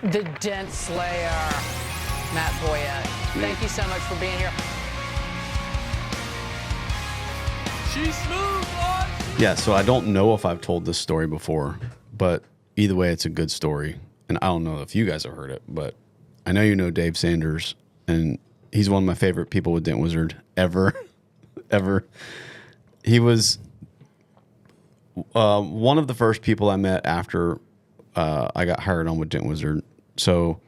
The Dent Slayer, Matt Boyette. Thank you so much for being here. She's smooth, boy. Yeah, so I don't know if I've told this story before, but either way, it's a good story. And I don't know if you guys have heard it, but I know you know Dave Sanders, and he's one of my favorite people with Dent Wizard ever. He was one of the first people I met after I got hired on with Dent Wizard. So,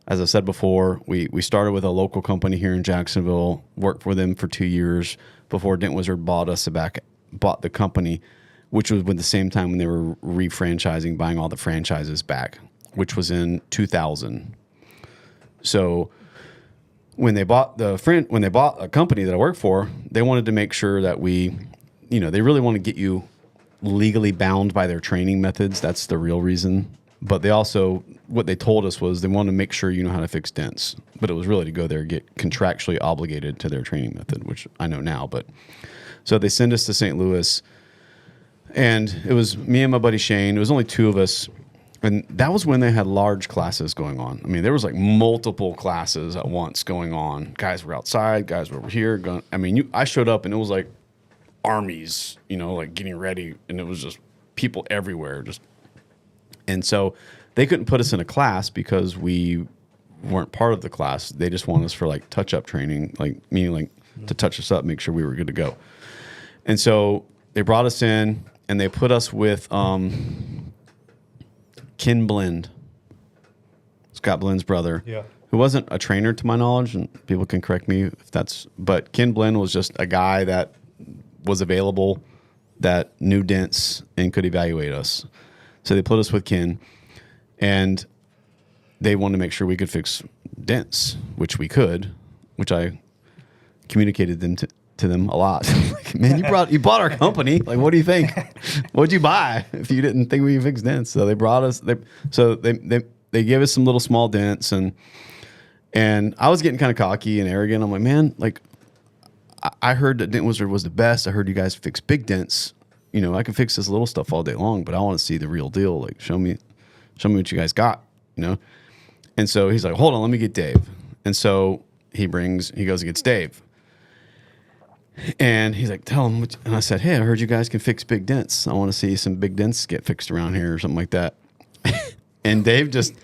as I said before, we started with a local company here in Jacksonville, worked for them for 2 years before Dent Wizard bought the company, which was with the same time when they were refranchising, buying all the franchises back, which was in 2000. So when they bought a company that I worked for, they wanted to make sure that they really want to get you legally bound by their training methods. That's the real reason. But they also, what they told us was they wanted to make sure you know how to fix dents. But it was really to go there and get contractually obligated to their training method, which I know now. But so they send us to St. Louis, and it was me and my buddy Shane. It was only two of us. And that was when they had large classes going on. I mean, there was like multiple classes at once going on. Guys were outside, guys were over here. I showed up and it was like armies, like getting ready. And it was just people everywhere. And so they couldn't put us in a class because we weren't part of the class. They just wanted us for like touch-up training, meaning to touch us up, make sure we were good to go. And so they brought us in and they put us with Ken Blend, Scott Blend's brother, who wasn't a trainer to my knowledge, and people can correct me but Ken Blend was just a guy that was available, that knew dents and could evaluate us. So they put us with Ken, and they wanted to make sure we could fix dents, which we could, which I communicated them to them a lot. Like, man, you bought our company. Like, what do you think? What'd you buy if you didn't think we could fix dents? So they brought us. They gave us some little small dents, and I was getting kind of cocky and arrogant. I'm like, man, like I heard that Dent Wizard was the best. I heard you guys fix big dents. I can fix this little stuff all day long, but I want to see the real deal. Like, show me what you guys got, And so he's like, hold on, let me get Dave. And so he goes and gets Dave. And he's like, tell him. And I said, hey, I heard you guys can fix big dents. I want to see some big dents get fixed around here or something like that. And Dave just,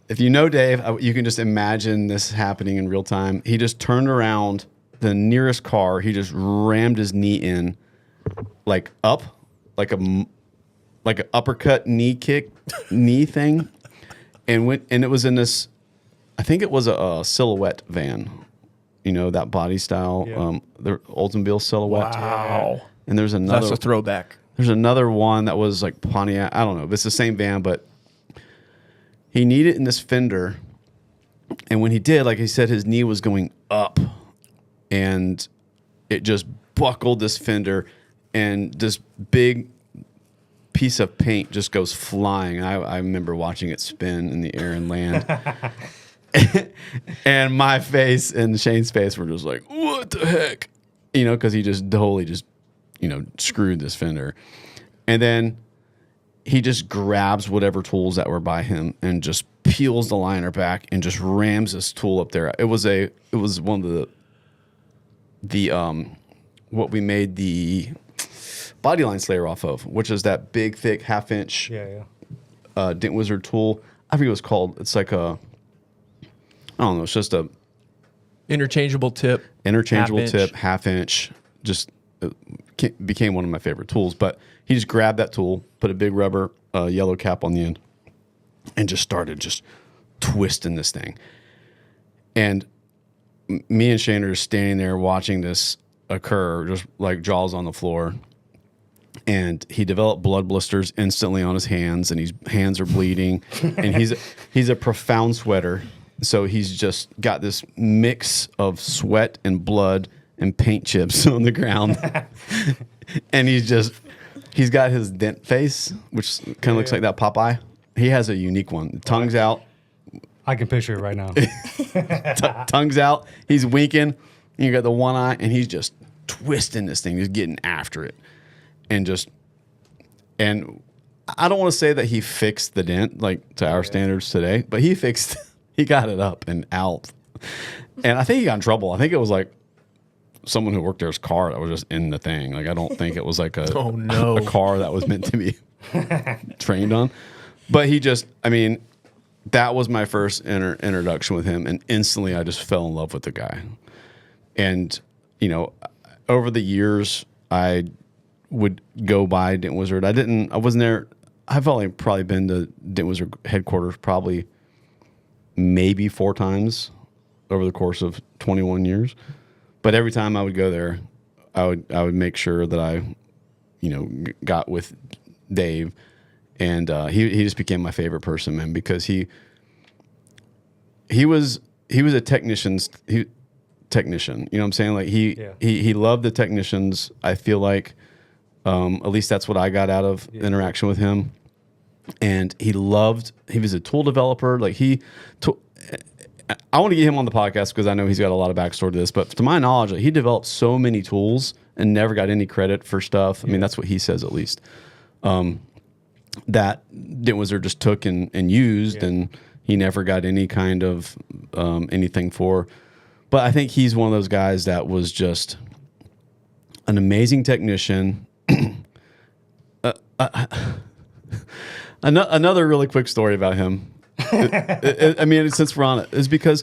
if you know Dave, you can just imagine this happening in real time. He just turned around the nearest car. He just rammed his knee in, like up, like an uppercut knee thing, and it was in this. I think it was a Silhouette van, that body style, the Oldsmobile Silhouette. Wow! And there's another. That's a throwback. There's another one that was like Pontiac. I don't know. It's the same van, but he needed it in this fender, and when he did, like he said, his knee was going up, and it just buckled this fender. And this big piece of paint just goes flying. I remember watching it spin in the air and land. And my face and Shane's face were just like, what the heck? Because he just totally screwed this fender. And then he just grabs whatever tools that were by him and just peels the liner back and just rams this tool up there. It was one of the what we made the bodyline slayer off of, which is that big, thick, half-inch Dent Wizard tool. I forget what it's called. It's like I don't know. It's just a interchangeable tip, half-inch. Just became one of my favorite tools. But he just grabbed that tool, put a big rubber yellow cap on the end, and just started just twisting this thing. And me and Shane are just standing there watching this occur, just like jaws on the floor. And he developed blood blisters instantly on his hands, and his hands are bleeding. And he's a profound sweater, so he's just got this mix of sweat and blood and paint chips on the ground. And he's got his dent face, which kind of looks like that Popeye. He has a unique one. Tongue's out. I can picture it right now. Tongue's out. He's winking. And you got the one eye, and he's just twisting this thing, just getting after it. And I don't want to say that he fixed the dent like to our standards today, but he got it up and out. And I think he got in trouble. I think it was like someone who worked there's car that was just in the thing. Like I don't think it was like a a car that was meant to be trained on. But that was my first introduction with him, and instantly I just fell in love with the guy. And over the years I would go by Dent Wizard. I wasn't there. I've only probably been to Dent Wizard headquarters probably maybe 4 times over the course of 21 years. But every time I would go there, I would make sure that I, got with Dave, and he just became my favorite person, man, because he was a technician. You know what I'm saying? Like he loved the technicians. I feel like at least that's what I got out of interaction with him. And he was a tool developer. Like I want to get him on the podcast because I know he's got a lot of backstory to this. But to my knowledge, he developed so many tools and never got any credit for stuff. I mean, that's what he says at least. That Dent Wizard just took and used, and he never got any kind of anything for. But I think he's one of those guys that was just an amazing technician. Another really quick story about him. Since we're on it, is because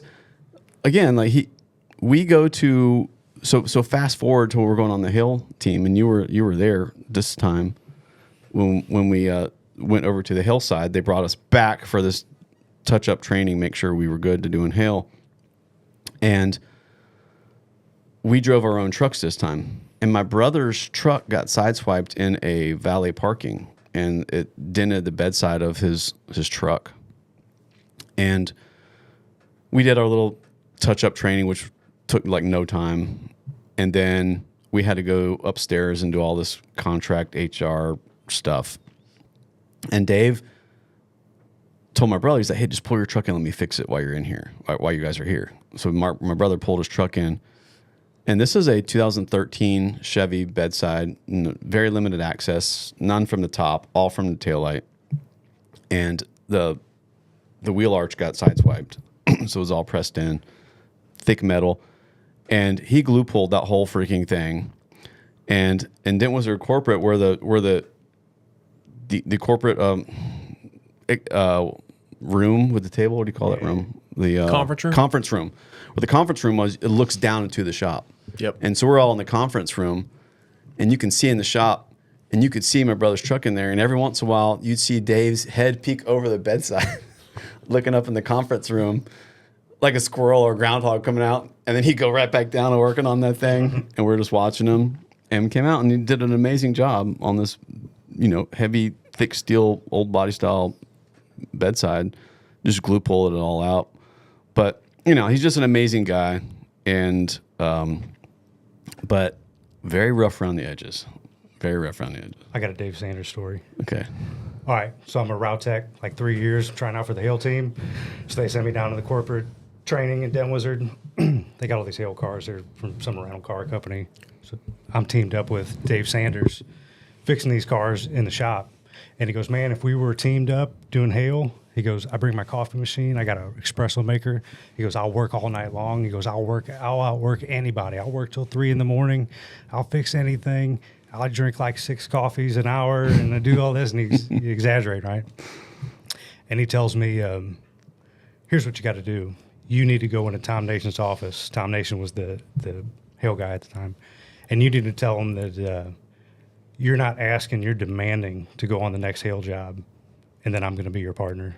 again, like we go to so fast forward to when we're going on the hill team, and you were there this time when we went over to the hillside. They brought us back for this touch-up training, make sure we were good to do hail, and we drove our own trucks this time. And my brother's truck got sideswiped in a valet parking, and it dented the bedside of his truck. And we did our little touch-up training, which took like no time. And then we had to go upstairs and do all this contract HR stuff. And Dave told my brother, he's like, hey, just pull your truck in. Let me fix it while you're in here, while you guys are here. So my brother pulled his truck in. And this is a 2013 Chevy bedside, very limited access, none from the top, all from the taillight. And the wheel arch got sideswiped, so it was all pressed in, thick metal. And he glue pulled that whole freaking thing. And Dent Wizard corporate, where the corporate room with the table, what do you call that room? The conference room. Conference room. Where the conference room was, it looks down into the shop. Yep. And so we're all in the conference room, and you can see in the shop, and you could see my brother's truck in there. And every once in a while, you'd see Dave's head peek over the bedside, looking up in the conference room like a squirrel or a groundhog coming out. And then he'd go right back down and working on that thing. And we're just watching him. And came out and he did an amazing job on this, heavy, thick steel, old body style bedside. Just glue pulled it all out. But, he's just an amazing guy. And, but very rough around the edges. Very rough around the edges. I got a Dave Sanders story. Okay. All right, so I'm a route tech, like 3 years, trying out for the hail team. So they sent me down to the corporate training in Dent Wizard. They got all these hail cars. They're from some rental car company. So I'm teamed up with Dave Sanders, fixing these cars in the shop. And he goes, man, if we were teamed up doing hail, he goes, I bring my coffee machine. I got an espresso maker. He goes, I'll work all night long. He goes, I'll outwork anybody. I'll work till 3 a.m. I'll fix anything. I drink like 6 coffees an hour, and I do all this, and he exaggerates, right? And he tells me, here's what you got to do. You need to go into Tom Nation's office. Tom Nation was the hail guy at the time. And you need to tell him that you're not asking, you're demanding to go on the next hail job, and then I'm going to be your partner.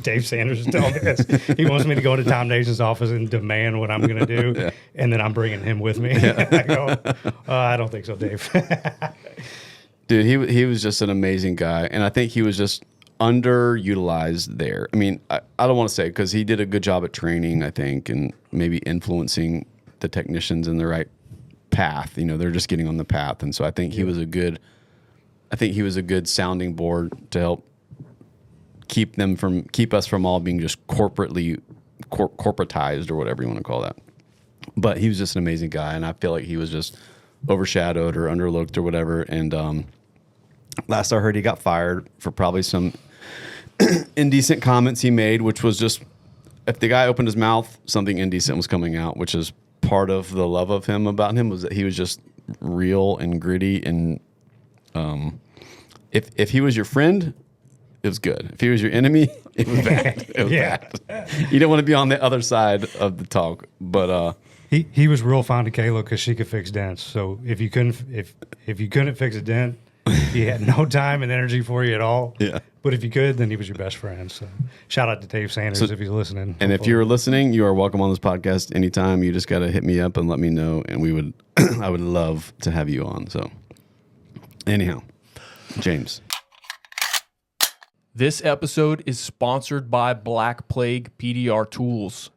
Dave Sanders is telling me this. He wants me to go to Tom Nation's office and demand what I'm going to do, and then I'm bringing him with me. I go, I don't think so, Dave. Dude, he was just an amazing guy, and I think he was just underutilized there. I mean, I don't want to say, because he did a good job at training, I think, and maybe influencing the technicians in the right path. They're just getting on the path, and so I think he was a good sounding board to help keep us from all being just corporatized or whatever you want to call that. But he was just an amazing guy, and I feel like he was just overshadowed or underlooked or whatever. And last I heard, he got fired for probably some indecent comments he made, which was just, if the guy opened his mouth, something indecent was coming out, which is part of the love of him about him, was that he was just real and gritty. And if he was your friend, it was good. If he was your enemy, it was bad. It was bad. You don't want to be on the other side of the talk. But he was real fond of Kayla because she could fix dents. So if you couldn't fix a dent, he had no time and energy for you at all. Yeah. But if you could, then he was your best friend. So shout out to Dave Sanders if he's listening. And if you're listening, you are welcome on this podcast anytime. You just got to hit me up and let me know, and we would I would love to have you on. So anyhow, James. This episode is sponsored by Black Plague PDR Tools.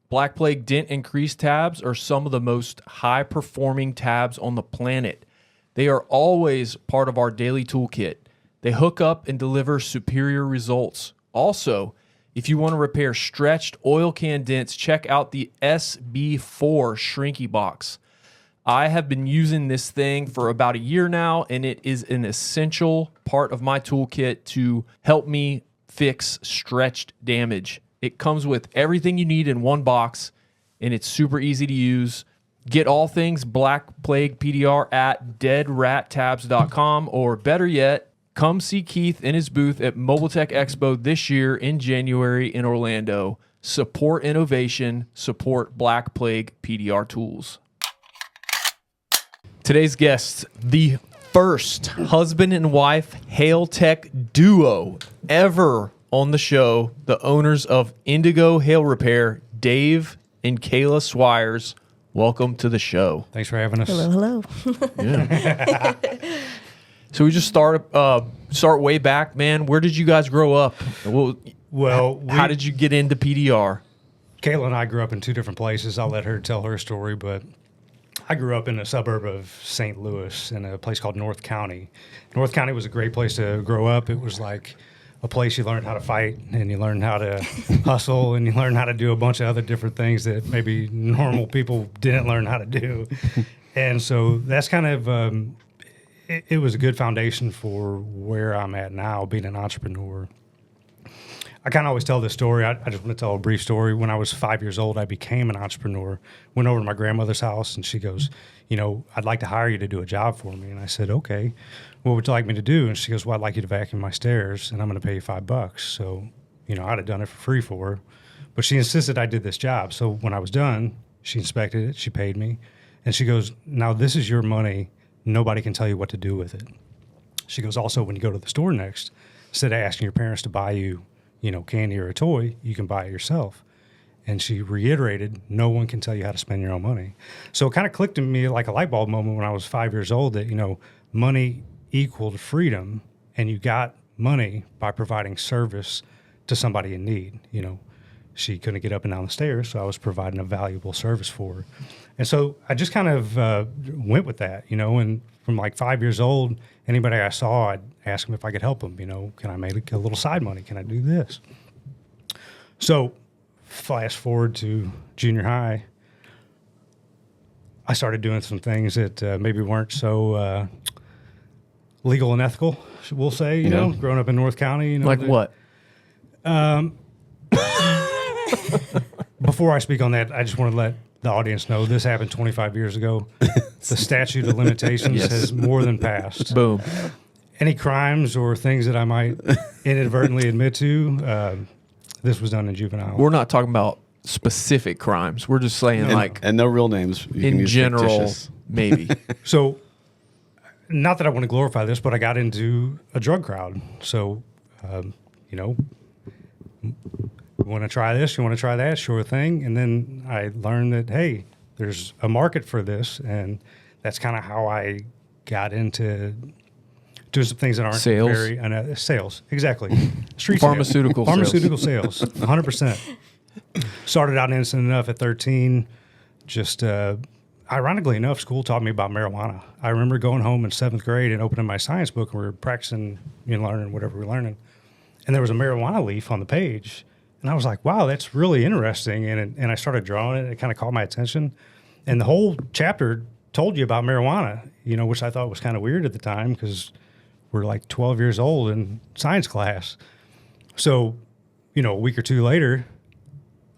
Black Plague dent and crease tabs are some of the most high-performing tabs on the planet. They are always part of our daily toolkit. They hook up and deliver superior results. Also, if you want to repair stretched oil can dents, check out the SB4 Shrinky Box. I have been using this thing for about a year now, and it is an essential part of my toolkit to help me fix stretched damage. It comes with everything you need in one box, and it's super easy to use. Get all things Black Plague PDR at deadrattabs.com, or better yet, come see Keith in his booth at Mobile Tech Expo this year in January in Orlando. Support innovation, support Black Plague PDR Tools. Today's guests, the first husband and wife hail tech duo ever on the show, the owners of Indigo Hail Repair, Dave and Kayla Swyers. Welcome to the show. Thanks for having us. Hello. Yeah. So we just start way back, man. Where did you guys grow up? Well, how did you get into PDR? Kayla and I grew up in two different places. I'll let her tell her story, but I grew up in a suburb of St. Louis in a place called North County. North County was a great place to grow up. It was like a place you learned how to fight, and you learned how to hustle, and you learned how to do a bunch of other different things that maybe normal people didn't learn how to do. And so that's kind of, it was a good foundation for where I'm at now, being an entrepreneur. I kind of always tell this story. I just want to tell a brief story. When I was 5 years old, I became an entrepreneur. Went over to my grandmother's house, and she goes, I'd like to hire you to do a job for me. And I said, okay, what would you like me to do? And she goes, well, I'd like you to vacuum my stairs, and I'm going to pay you $5. So, I'd have done it for free for her. But she insisted I did this job. So when I was done, she inspected it, she paid me, and she goes, now this is your money. Nobody can tell you what to do with it. She goes, also, when you go to the store next, instead of asking your parents to buy you, candy or a toy, you can buy it yourself. And she reiterated, no one can tell you how to spend your own money. So it kind of clicked in me like a light bulb moment when I was 5 years old that, money equaled freedom, and you got money by providing service to somebody in need. She couldn't get up and down the stairs, so I was providing a valuable service for her. And so I just kind of went with that, and from like 5 years old, anybody I saw, I'd ask them if I could help them. Can I make a little side money? Can I do this? So fast forward to junior high, I started doing some things that maybe weren't so legal and ethical, we'll say, growing up in North County. Like what? Before I speak on that, I just want to let the audience know this happened 25 years ago. The statute of limitations has more than passed. Boom. Any crimes or things that I might inadvertently admit to, this was done in juvenile. We're not talking about specific crimes. We're just saying and no real names. You can in use general, fictitious. maybe. So, not that I want to glorify this, but I got into a drug crowd. So, you want to try this? You want to try that? Sure thing. And then I learned that, hey, there's a market for this. And that's kind of how I got into doing some things that aren't sales. very sales. Exactly. Street Pharmaceutical sales. sales. Pharmaceutical sales. 100%. Started out innocent enough at 13. Just ironically enough, school taught me about marijuana. I remember going home in 7th grade and opening my science book, and we were practicing, learning whatever we were learning. And there was a marijuana leaf on the page. And I was like, wow, that's really interesting. And I started drawing it. It kind of caught my attention. And the whole chapter told you about marijuana, which I thought was kind of weird at the time because were like 12 years old in science class. So, a week or two later,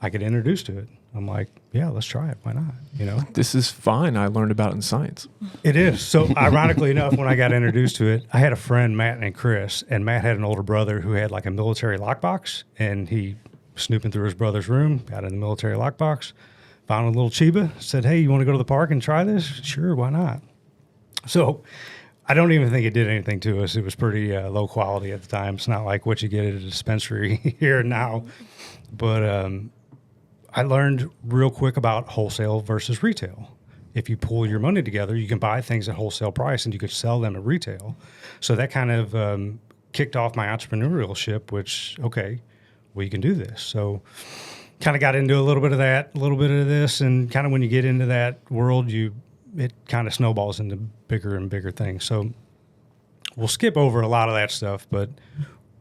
I get introduced to it. I'm like, yeah, let's try it. Why not? This is fine. I learned about it in science. It is. So ironically enough, when I got introduced to it, I had a friend, Matt and Chris, and Matt had an older brother who had like a military lockbox, and he snooping through his brother's room, got in the military lockbox, found a little Chiba, said, hey, you want to go to the park and try this? Sure, why not? So I don't even think it did anything to us. It was pretty low quality at the time. It's not like what you get at a dispensary here and now. But I learned real quick about wholesale versus retail. If you pull your money together, you can buy things at wholesale price and you could sell them at retail. So that kind of kicked off my entrepreneurship, which, okay, well, you can do this. So kind of got into a little bit of that, a little bit of this, and kind of when you get into that world, it kind of snowballs into bigger and bigger things. So we'll skip over a lot of that stuff, but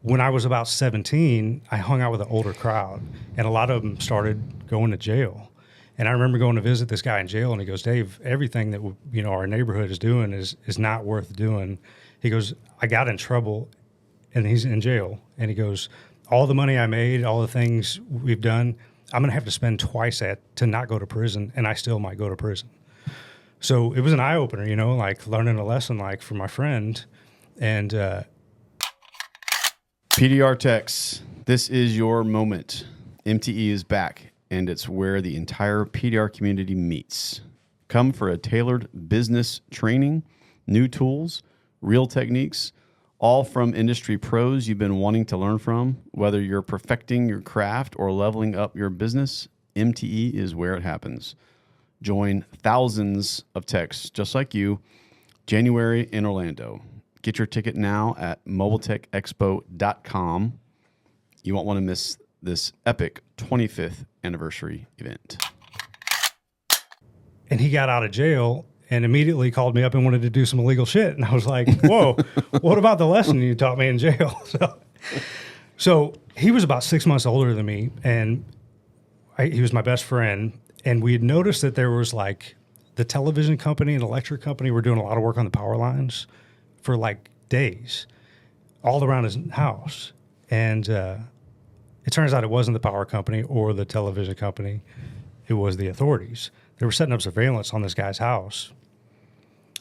when I was about 17, I hung out with an older crowd, and a lot of them started going to jail. And I remember going to visit this guy in jail, and he goes, Dave, everything that our neighborhood is doing is not worth doing. He goes, I got in trouble, and he's in jail. And he goes, all the money I made, all the things we've done, I'm going to have to spend twice that to not go to prison, and I still might go to prison. So it was an eye-opener, like learning a lesson like from my friend. And PDR Techs, this is your moment. MTE is back, and it's where the entire PDR community meets. Come for a tailored business training, new tools, real techniques, all from industry pros you've been wanting to learn from. Whether you're perfecting your craft or leveling up your business, MTE is where it happens. Join thousands of techs just like you, January in Orlando. Get your ticket now at mobiletechexpo.com. You won't want to miss this epic 25th anniversary event. And he got out of jail and immediately called me up and wanted to do some illegal shit. And I was like, whoa, what about the lesson you taught me in jail? So he was about 6 months older than me, and he was my best friend. And we had noticed that there was like the television company and electric company were doing a lot of work on the power lines for like days all around his house. And it turns out it wasn't the power company or the television company. It was the authorities. They were setting up surveillance on this guy's house,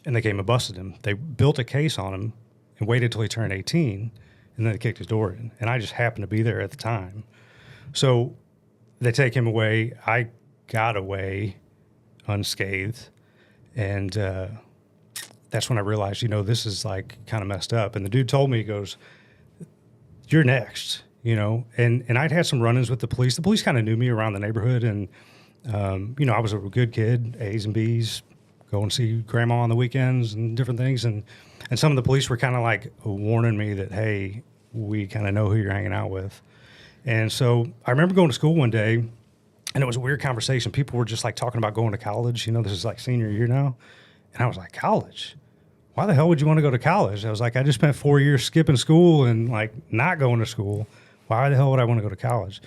and they came and busted him. They built a case on him and waited till he turned 18, and then they kicked his door in. And I just happened to be there at the time. So they take him away. I got away unscathed. And that's when I realized, this is like kind of messed up. And the dude told me, he goes, you're next, and I'd had some run-ins with the police. The police kind of knew me around the neighborhood, and, I was a good kid, A's and B's, go and see grandma on the weekends and different things. And some of the police were kind of like warning me that, hey, we kind of know who you're hanging out with. And so I remember going to school one day, and it was a weird conversation. People were just like talking about going to college. This is like senior year now. And I was like, college? Why the hell would you want to go to college? I was like, I just spent 4 years skipping school and like not going to school. Why the hell would I want to go to college?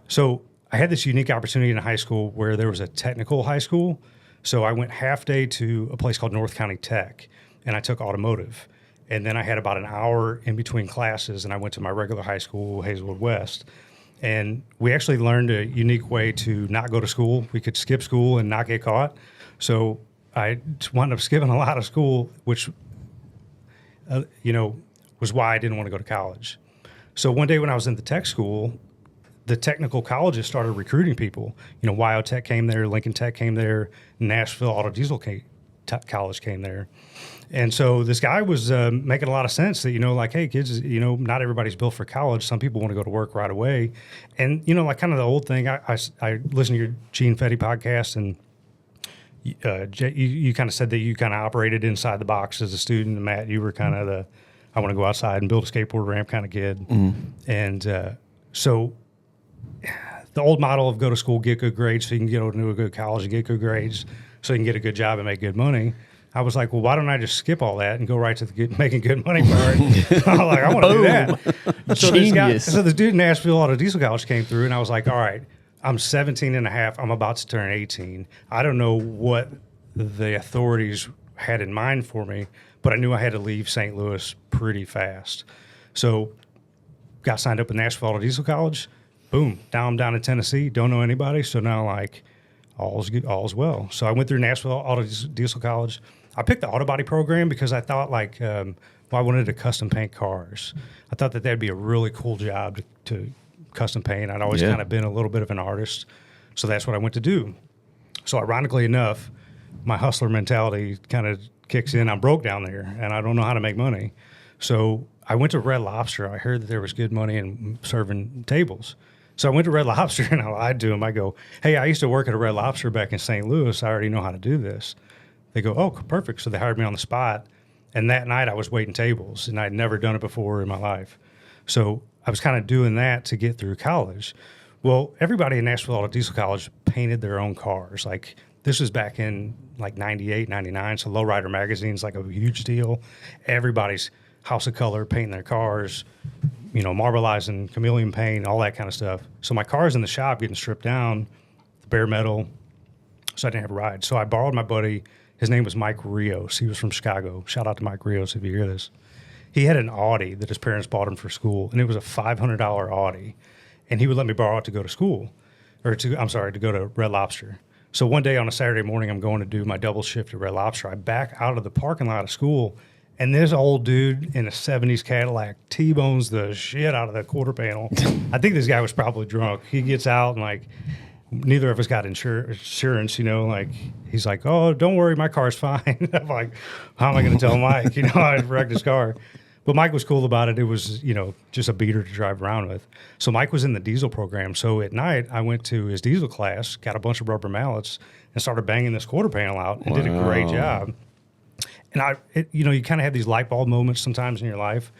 So I had this unique opportunity in high school where there was a technical high school. So I went half day to a place called North County Tech, and I took automotive. And then I had about an hour in between classes, and I went to my regular high school, Hazelwood West. And we actually learned a unique way to not go to school. We could skip school and not get caught. So I wound up skipping a lot of school, which, was why I didn't want to go to college. So one day when I was in the tech school, the technical colleges started recruiting people. Wyo Tech came there, Lincoln Tech came there, Nashville Auto Diesel College came there. And so this guy was making a lot of sense that, like, hey, kids, not everybody's built for college. Some people want to go to work right away. And, like kind of the old thing, I listened to your Gene Fetty podcast, and you kind of said that you kind of operated inside the box as a student. And Matt, you were kind of the, I want to go outside and build a skateboard ramp kind of kid. Mm-hmm. And so the old model of go to school, get good grades so you can go to a good college and get good grades so you can get a good job and make good money. I was like, well, why don't I just skip all that and go right to the making good money part? I was like, I want to do that. So this dude in Nashville Auto Diesel College came through, and I was like, all right, I'm 17 and a half. I'm about to turn 18. I don't know what the authorities had in mind for me, but I knew I had to leave St. Louis pretty fast. So got signed up at Nashville Auto Diesel College. Boom, now I'm down in Tennessee. Don't know anybody. So now like all's good, all's well. So I went through Nashville Auto Diesel College. I picked the auto body program because I thought like, I wanted to custom paint cars. I thought that that'd be a really cool job to custom paint. I'd always kind of been a little bit of an artist. So that's what I went to do. So ironically enough, my hustler mentality kind of kicks in. I'm broke down there and I don't know how to make money. So I went to Red Lobster. I heard that there was good money in serving tables. So I went to Red Lobster and I lied to him. I go, hey, I used to work at a Red Lobster back in St. Louis. I already know how to do this. They go, oh, perfect. So they hired me on the spot. And that night I was waiting tables and I'd never done it before in my life. So I was kind of doing that to get through college. Well, everybody in Nashville Auto Diesel College painted their own cars. Like this was back in like 98, 99. So Lowrider Magazine's like a huge deal. Everybody's House of Color painting their cars, you know, marbleizing, chameleon paint, all that kind of stuff. So my car's in the shop getting stripped down, the bare metal. So I didn't have a ride. So I borrowed my buddy. His name was Mike Rios. He was from Chicago. Shout out to Mike Rios if you hear this. He had an Audi that his parents bought him for school, and it was a $500 Audi. And he would let me borrow it to go to school, to go to Red Lobster. So one day on a Saturday morning, I'm going to do my double shift at Red Lobster. I back out of the parking lot of school, and this old dude in a 70s Cadillac T-bones the shit out of the quarter panel. I think this guy was probably drunk. He gets out and like, neither of us got insurance, you know, like he's like, oh, don't worry, my car's fine. I'm like, how am I going to tell Mike? You know, I wrecked his car. But Mike was cool about it. It was, you know, just a beater to drive around with. So Mike was in the diesel program. So at night, I went to his diesel class, got a bunch of rubber mallets, and started banging this quarter panel out and did a great job. And you know, you kind of have these light bulb moments sometimes in your life.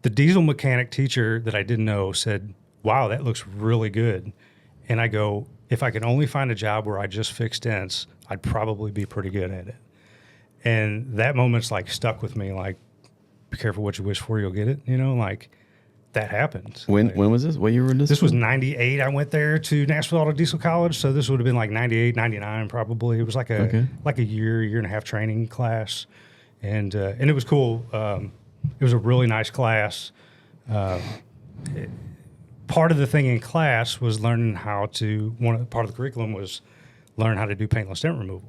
The diesel mechanic teacher that I didn't know said, wow, that looks really good. And I go, if I could only find a job where I just fix dents, I'd probably be pretty good at it. And that moment's like stuck with me, like, be careful what you wish for, you'll get it. You know, like that happened. When was this? What year was this? This was 98. I went there to Nashville Auto Diesel College. So this would have been like 98, 99 probably. It was like a year and a half training class. And it was cool. It was a really nice class. Part of the thing in class was learning part of the curriculum was learn how to do paintless dent removal.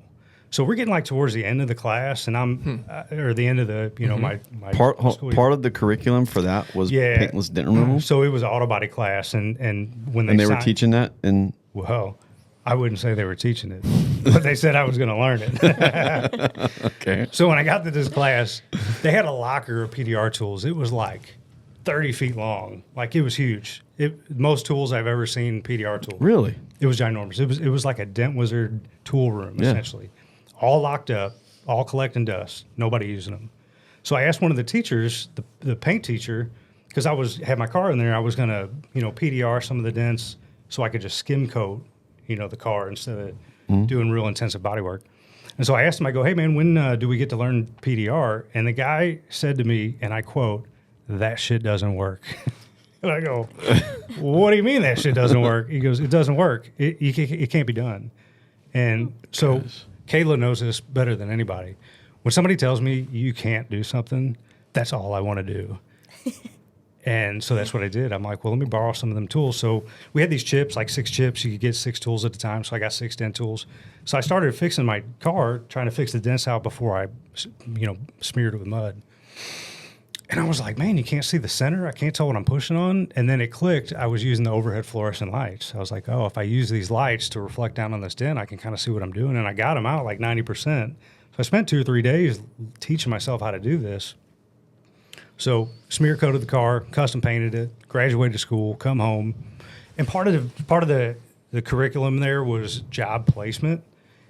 So we're getting like towards the end of the class, and I'm or the end of the my part of the curriculum for that was paintless dent removal. So it was an auto body class, and when they were teaching that, and well, I wouldn't say they were teaching it, but they said I was going to learn it. Okay. So when I got to this class, they had a locker of PDR tools. It was like 30 feet long, like it was huge. Most tools I've ever seen PDR tools. Really? It was ginormous. It was like a Dent Wizard tool room essentially. All locked up, all collecting dust, nobody using them. So I asked one of the teachers, the paint teacher, because I had my car in there, I was going to, PDR some of the dents so I could just skim coat, the car instead of doing real intensive body work. And so I asked him, I go, hey man, when do we get to learn PDR? And the guy said to me, and I quote, that shit doesn't work. And I go, what do you mean that shit doesn't work? He goes, it doesn't work. It can't be done. And so Kayla knows this better than anybody. When somebody tells me you can't do something, that's all I want to do. And so that's what I did. I'm like, well, let me borrow some of them tools. So we had these chips, like 6 chips. You could get 6 tools at a time. So I got 6 dent tools. So I started fixing my car, trying to fix the dents out before I, smeared it with mud. And I was like, man, you can't see the center. I can't tell what I'm pushing on. And then it clicked. I was using the overhead fluorescent lights. I was like, oh, if I use these lights to reflect down on this dent, I can kind of see what I'm doing. And I got them out like 90%. So I spent 2 or 3 days teaching myself how to do this. So smear coated the car, custom painted it, graduated school, come home. And part of the curriculum there was job placement.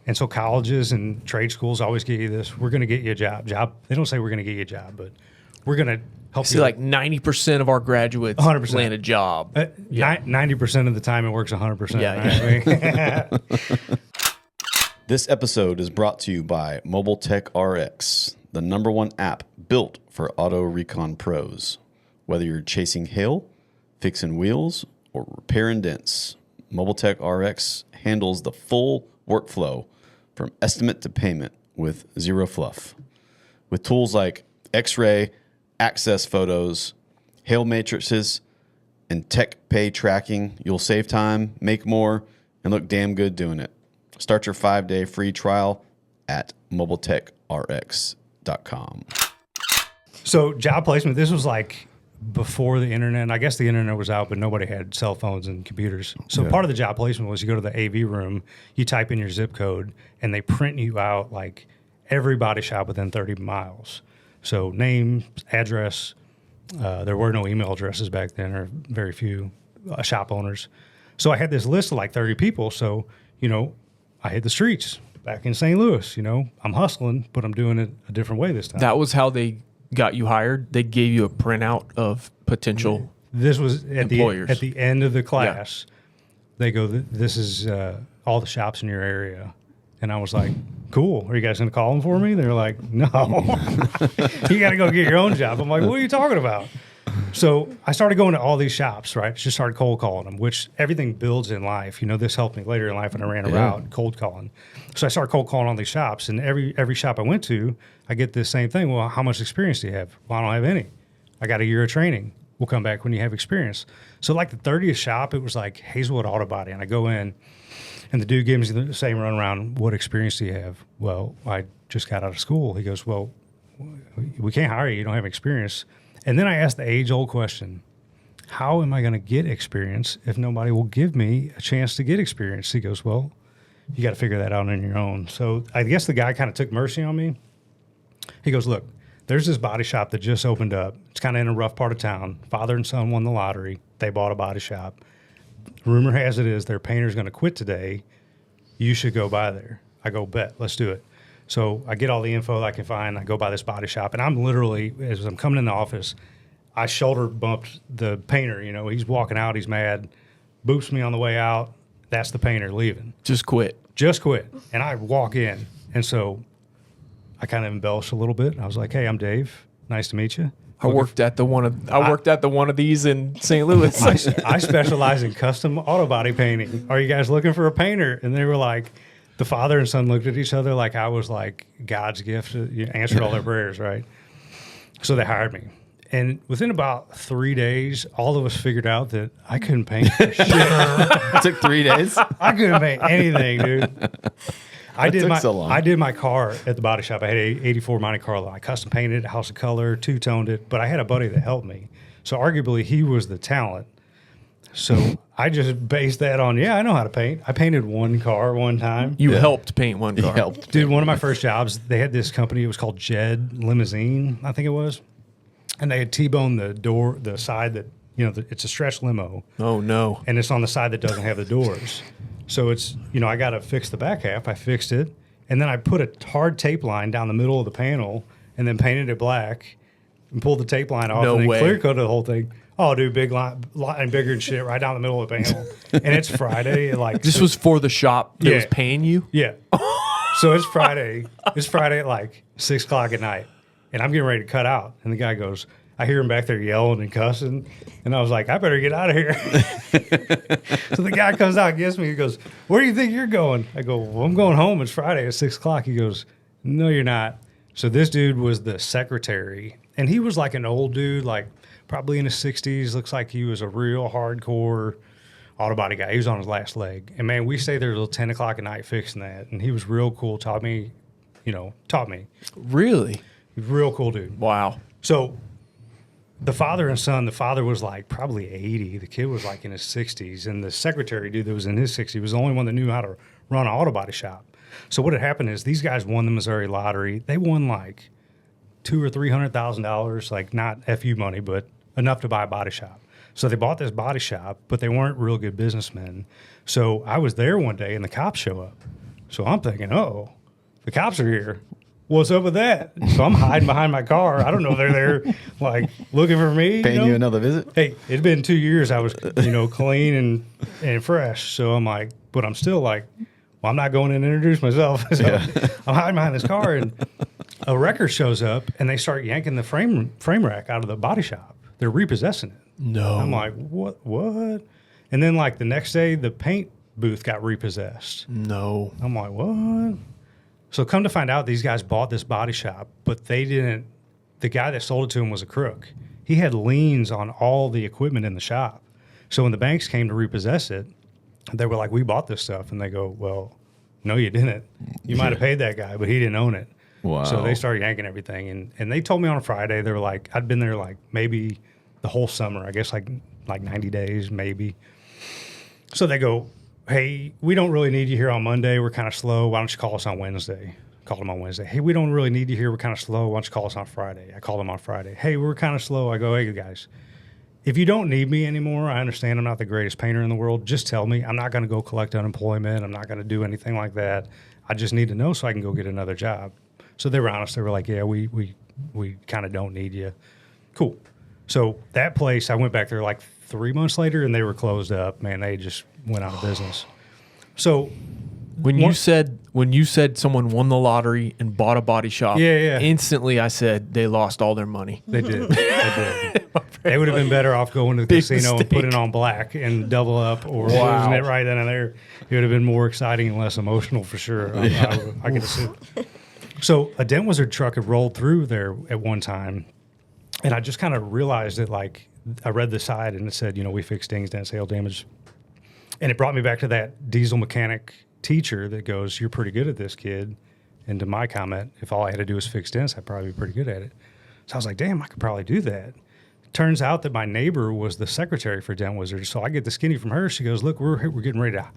And so colleges and trade schools always give you this, we're going to get you a job. They don't say we're going to get you a job, but we're going to help you. See, like 90% of our graduates 100%. land a job. 90% of the time it works 100%. Yeah. Right? This episode is brought to you by Mobile Tech RX, the #1 app built for auto recon pros. Whether you're chasing hail, fixing wheels, or repairing dents, Mobile Tech RX handles the full workflow from estimate to payment with zero fluff. With tools like X-ray, access photos, hail matrices, and tech pay tracking, you'll save time, make more, and look damn good doing it. Start your 5-day free trial at mobiletechrx.com. So job placement, this was like before the internet. And I guess the internet was out, but nobody had cell phones and computers. So part of the job placement was you go to the AV room, you type in your zip code, and they print you out like every body shop within 30 miles. So name, address. There were no email addresses back then, or very few shop owners. So I had this list of like 30 people. So, I hit the streets back in St. Louis. I'm hustling, but I'm doing it a different way this time. That was how they got you hired? They gave you a printout of potential This was at employers. the end of the class. Yeah. They go, this is all the shops in your area. And I was like, cool. Are you guys going to call them for me? They're like, no. You got to go get your own job. I'm like, what are you talking about? So I started going to all these shops, right? Just started cold calling them, which everything builds in life. This helped me later in life when I ran a route, cold calling. So I started cold calling all these shops, and every shop I went to, I get the same thing. Well, how much experience do you have? Well, I don't have any. I got a year of training. We'll come back when you have experience. So like the 30th shop, it was like Hazelwood Auto Body, and I go in, and the dude gives me the same runaround. What experience do you have? Well, I just got out of school. He goes, well, we can't hire you. You don't have experience. And then I asked the age-old question, how am I going to get experience if nobody will give me a chance to get experience? He goes, well, you got to figure that out on your own. So I guess the guy kind of took mercy on me. He goes, look, there's this body shop that just opened up. It's kind of in a rough part of town. Father and son won the lottery. They bought a body shop. Rumor has it is their painter's going to quit today. You should go by there. I go, bet, let's do it. So I get all the info that I can find. I go by this body shop, and I'm literally, as I'm coming in the office, I shoulder bumped the painter. He's walking out. He's mad. Boops me on the way out. That's the painter leaving. Just quit. And I walk in. And so I kind of embellished a little bit. I was like, hey, I'm Dave. Nice to meet you. I worked at the one of these in St. Louis. I specialize in custom auto body painting. Are you guys looking for a painter? And they were like, the father and son looked at each other like I was like God's gift. Answered all their prayers, right? So they hired me. And within about 3 days, all of us figured out that I couldn't paint for shit. It took 3 days? I couldn't paint anything, dude. I did my car at the body shop. I had an 84 Monte Carlo. I custom painted it, house of color, two-toned it, but I had a buddy that helped me. So arguably he was the talent. So I just based that on, I know how to paint. I painted one car one time. You helped paint one car. Dude, one of my first jobs, they had this company. It was called Jed Limousine, I think it was. And they had T-boned the door, the side that, it's a stretch limo. Oh, no. And it's on the side that doesn't have the doors. So it's, I got to fix the back half. I fixed it. And then I put a hard tape line down the middle of the panel and then painted it black and pulled the tape line off and then clear coated the whole thing. Oh, dude, big line bigger than shit right down the middle of the panel. And it's Friday. This was for the shop that was paying you? Yeah. So it's Friday. It's Friday at like 6 o'clock at night. And I'm getting ready to cut out. And the guy goes, I hear him back there yelling and cussing. And I was like, I better get out of here. So the guy comes out, gets me. He goes, where do you think you're going? I go, well, I'm going home. It's Friday at 6 o'clock. He goes, no, you're not. So this dude was the secretary. And he was like an old dude, like probably in his 60s. Looks like he was a real hardcore auto body guy. He was on his last leg. And, man, we stayed there till 10 o'clock at night fixing that. And he was real cool, taught me. Really? Real cool dude. Wow. So the father and son, the father was like probably 80. The kid was like in his 60s. And the secretary dude that was in his 60s was the only one that knew how to run an auto body shop. So what had happened is these guys won the Missouri lottery. They won like $200,000 or $300,000, like not FU money, but enough to buy a body shop. So they bought this body shop, but they weren't real good businessmen. So I was there one day and the cops show up. So I'm thinking, oh, the cops are here. What's up with that? So I'm hiding behind my car. I don't know if they're there, like, looking for me. Paying you another visit? Hey, it'd been 2 years. I was, clean and fresh. So I'm like, but I'm still like, well, I'm not going in and introduce myself. So I'm hiding behind this car, and a wrecker shows up, and they start yanking the frame rack out of the body shop. They're repossessing it. No. I'm like, what? And then, like, the next day, the paint booth got repossessed. No. I'm like, what? So come to find out, these guys bought this body shop, but they didn't. The guy that sold it to him was a crook. He had liens on all the equipment in the shop. So when the banks came to repossess it, they were like, "We bought this stuff," and they go, "Well, no, you didn't. You might have paid that guy, but he didn't own it." Wow. So they started yanking everything, and they told me on a Friday, they were like, I'd been there like maybe the whole summer, I guess like 90 days maybe. So they go, "Hey, we don't really need you here on Monday. We're kind of slow. Why don't you call us on Wednesday?" Called them on Wednesday. "Hey, we don't really need you here. We're kind of slow. Why don't you call us on Friday?" I called them on Friday. "Hey, we're kind of slow." I go, "Hey, guys, if you don't need me anymore, I understand I'm not the greatest painter in the world. Just tell me. I'm not going to go collect unemployment. I'm not going to do anything like that. I just need to know so I can go get another job." So they were honest. They were like, "Yeah, we kind of don't need you." Cool. So that place, I went back there like 3 months later, and they were closed up. Man, they just went out of business. So When you said someone won the lottery and bought a body shop, Yeah. instantly I said they lost all their money. they did. They did. They would have been better off going to the Big casino mistake. and putting on black and double up, or Wow. losing it right then and there. It would have been more exciting and less emotional for sure. I could have said. So a Dent Wizard truck had rolled through there at one time, and I just kind of realized that, like, I read the side and it said, "We fix dings, dents, hail damage," and it brought me back to that diesel mechanic teacher that goes, "You're pretty good at this, kid." And to my comment, if all I had to do was fix dents, I'd probably be pretty good at it. So I was like, "Damn, I could probably do that." Turns out that my neighbor was the secretary for Dent Wizard. So I get the skinny from her. She goes, "Look, we're getting ready to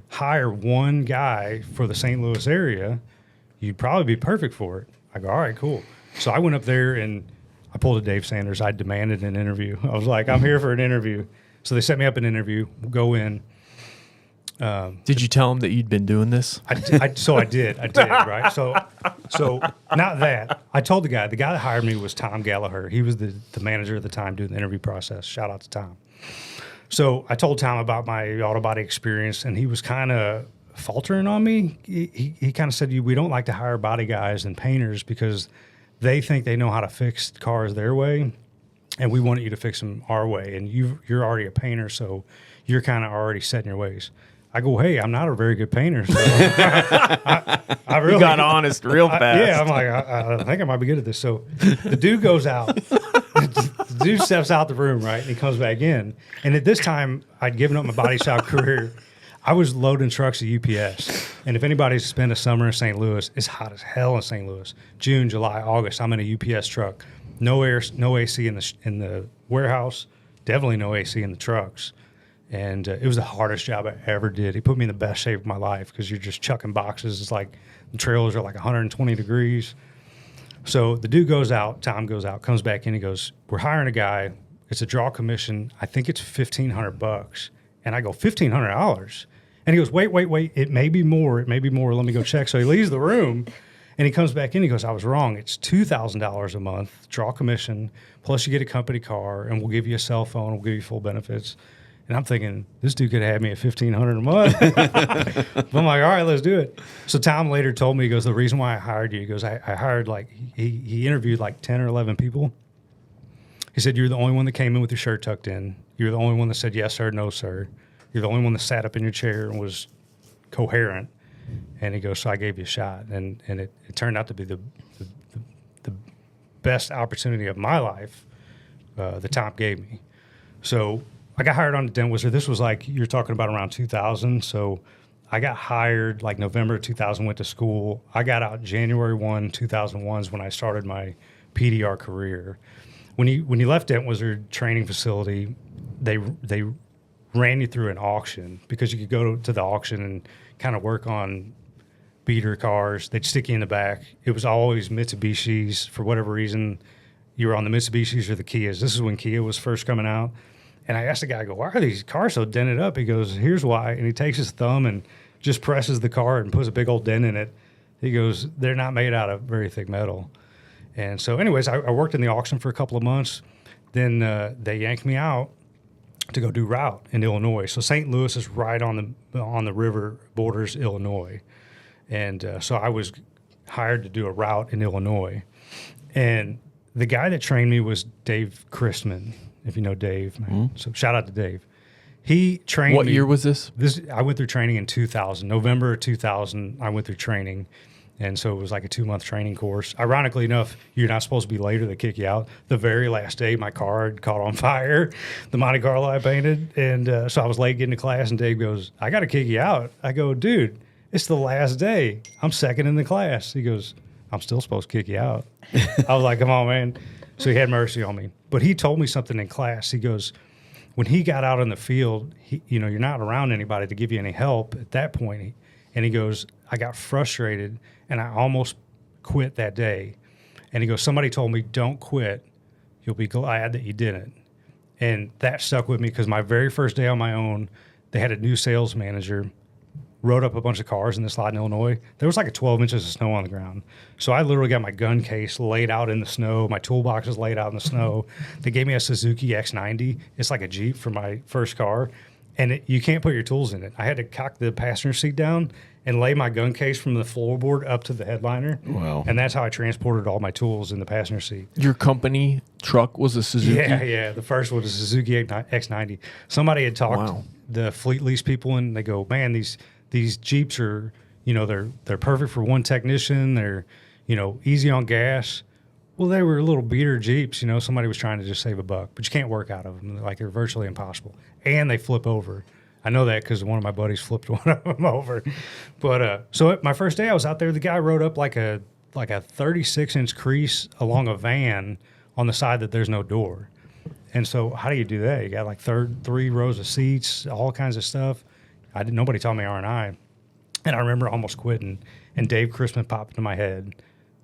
hire one guy for the St. Louis area. You'd probably be perfect for it." I go, "All right, cool." So I went up there and I pulled a Dave Sanders. I demanded an interview. I was like, "I'm here for an interview." So they set me up an interview, go in. Did you tell them that you'd been doing this? I did, right? So not that. I told the guy that hired me was Tom Gallagher. He was the manager at the time doing the interview process. Shout out to Tom. So I told Tom about my auto body experience, and he was kind of faltering on me. He kind of said, "We don't like to hire body guys and painters because they think they know how to fix cars their way, and we want you to fix them our way. And you're already a painter, so you're kind of already set in your ways." I go, "Hey, I'm not a very good painter." So I really You got honest real fast. Yeah, I'm like, I think I might be good at this. So the dude goes out. The dude steps out the room, right? And he comes back in. And at this time, I'd given up my body shop career. I was loading trucks at UPS. And if anybody's spent a summer in St. Louis, it's hot as hell in St. Louis. June, July, August, I'm in a UPS truck. No air, no AC in the warehouse. Definitely no AC in the trucks. And it was the hardest job I ever did. He put me in the best shape of my life because you're just chucking boxes. It's like the trailers are like 120 degrees. So the dude goes out, Tom goes out, comes back in. He goes, "We're hiring a guy. It's a draw commission. I think it's $1,500. And I go, $1,500? And he goes, wait. It may be more. Let me go check. So he leaves the room and he comes back in. He goes, "I was wrong. It's $2,000 a month, draw commission, plus you get a company car, and we'll give you a cell phone. We'll give you full benefits." And I'm thinking, this dude could have had me at $1,500 a month. But I'm like, all right, let's do it. So Tom later told me, he goes, "The reason why I hired you," he goes, I hired he interviewed like 10 or 11 people. He said, "You're the only one that came in with your shirt tucked in. You're the only one that said yes, sir, no, sir. You're the only one that sat up in your chair and was coherent." And he goes, "So I gave you a shot." And it turned out to be the best opportunity of my life that Tom gave me. So I got hired on the Dent Wizard. This was like, you're talking about around 2000. So I got hired like November 2000, went to school. I got out January 1, 2001 is when I started my PDR career. When you left Dent Wizard training facility, they ran you through an auction because you could go to the auction and kind of work on beater cars. They'd stick you in the back. It was always Mitsubishis. For whatever reason, you were on the Mitsubishis or the Kias. This is when Kia was first coming out. And I asked the guy, I go, "Why are these cars so dented up?" He goes, "Here's why." And he takes his thumb and just presses the car and puts a big old dent in it. He goes, "They're not made out of very thick metal." And so anyways, I worked in the auction for a couple of months. Then they yanked me out to go do route in Illinois. So St. Louis is right on the river, borders Illinois. And so I was hired to do a route in Illinois. And the guy that trained me was Dave Christman, if you know Dave. Man. So shout out to Dave. He trained me. What year was this? I went through training in 2000. November of 2000, I went through training. And so it was like a 2-month training course. Ironically enough, you're not supposed to be late or they kick you out. The very last day, my car had caught on fire, the Monte Carlo I painted. And so I was late getting to class, and Dave goes, I got to kick you out. I go, dude, it's the last day. I'm second in the class. He goes, I'm still supposed to kick you out. I was like, come on, man. So he had mercy on me. But he told me something in class. He goes, when he got out in the field, you're not around anybody to give you any help at that point. And he goes, I got frustrated and I almost quit that day. And he goes, somebody told me, don't quit. You'll be glad that you didn't. And that stuck with me because my very first day on my own, they had a new sales manager, rode up a bunch of cars in this lot in Illinois. There was like 12 inches of snow on the ground. So I literally got my gun case laid out in the snow. My toolbox was laid out in the snow. They gave me a Suzuki X90. It's like a Jeep for my first car. And you can't put your tools in it. I had to cock the passenger seat down and lay my gun case from the floorboard up to the headliner. Wow. And that's how I transported all my tools in the passenger seat. Your company truck was a Suzuki? Yeah. The first was a Suzuki X90. Somebody had talked the fleet lease people, and they go, man, these Jeeps are, they're perfect for one technician. They're, easy on gas. Well, they were little beater Jeeps. Somebody was trying to just save a buck, but you can't work out of them. Like, they're virtually impossible. And they flip over. I know that because one of my buddies flipped one of them over. But so my first day I was out there, the guy rode up like a 36-inch crease along a van on the side that there's no door. And so how do you do that? You got like 3 rows of seats, all kinds of stuff. Nobody taught me R&I. And I remember almost quitting. And Dave Christman popped into my head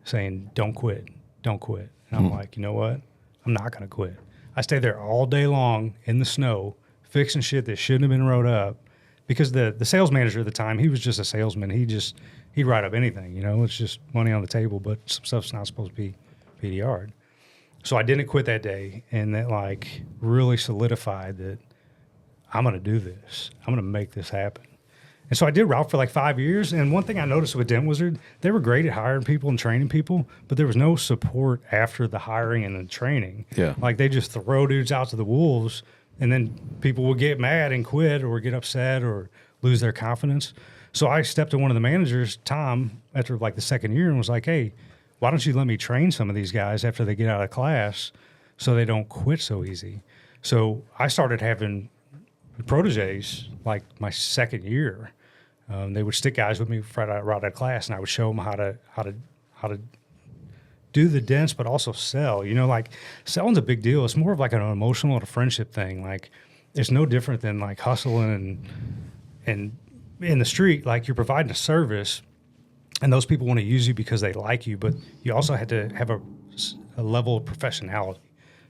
saying, don't quit. Don't quit. And I'm like, you know what? I'm not going to quit. I stayed there all day long in the snow, fixing shit that shouldn't have been rode up, because the sales manager at the time, he was just a salesman. He'd write up anything, it's just money on the table, but some stuff's not supposed to be PDR'd. So I didn't quit that day, and that like really solidified that I'm going to do this. I'm going to make this happen. And so I did route for like 5 years. And one thing I noticed with Dent Wizard, they were great at hiring people and training people, but there was no support after the hiring and the training. Yeah. Like, they just throw dudes out to the wolves, and then people would get mad and quit or get upset or lose their confidence. So I stepped to one of the managers, Tom, after like the second year, and was like, hey, why don't you let me train some of these guys after they get out of class so they don't quit so easy? So I started having proteges like my second year. They would stick guys with me right out of class, and I would show them how to do the dents, but also sell. Like, selling's a big deal. It's more of like an emotional and a friendship thing. Like, it's no different than like hustling and in the street. Like, you're providing a service, and those people want to use you because they like you, but you also had to have a level of professionality.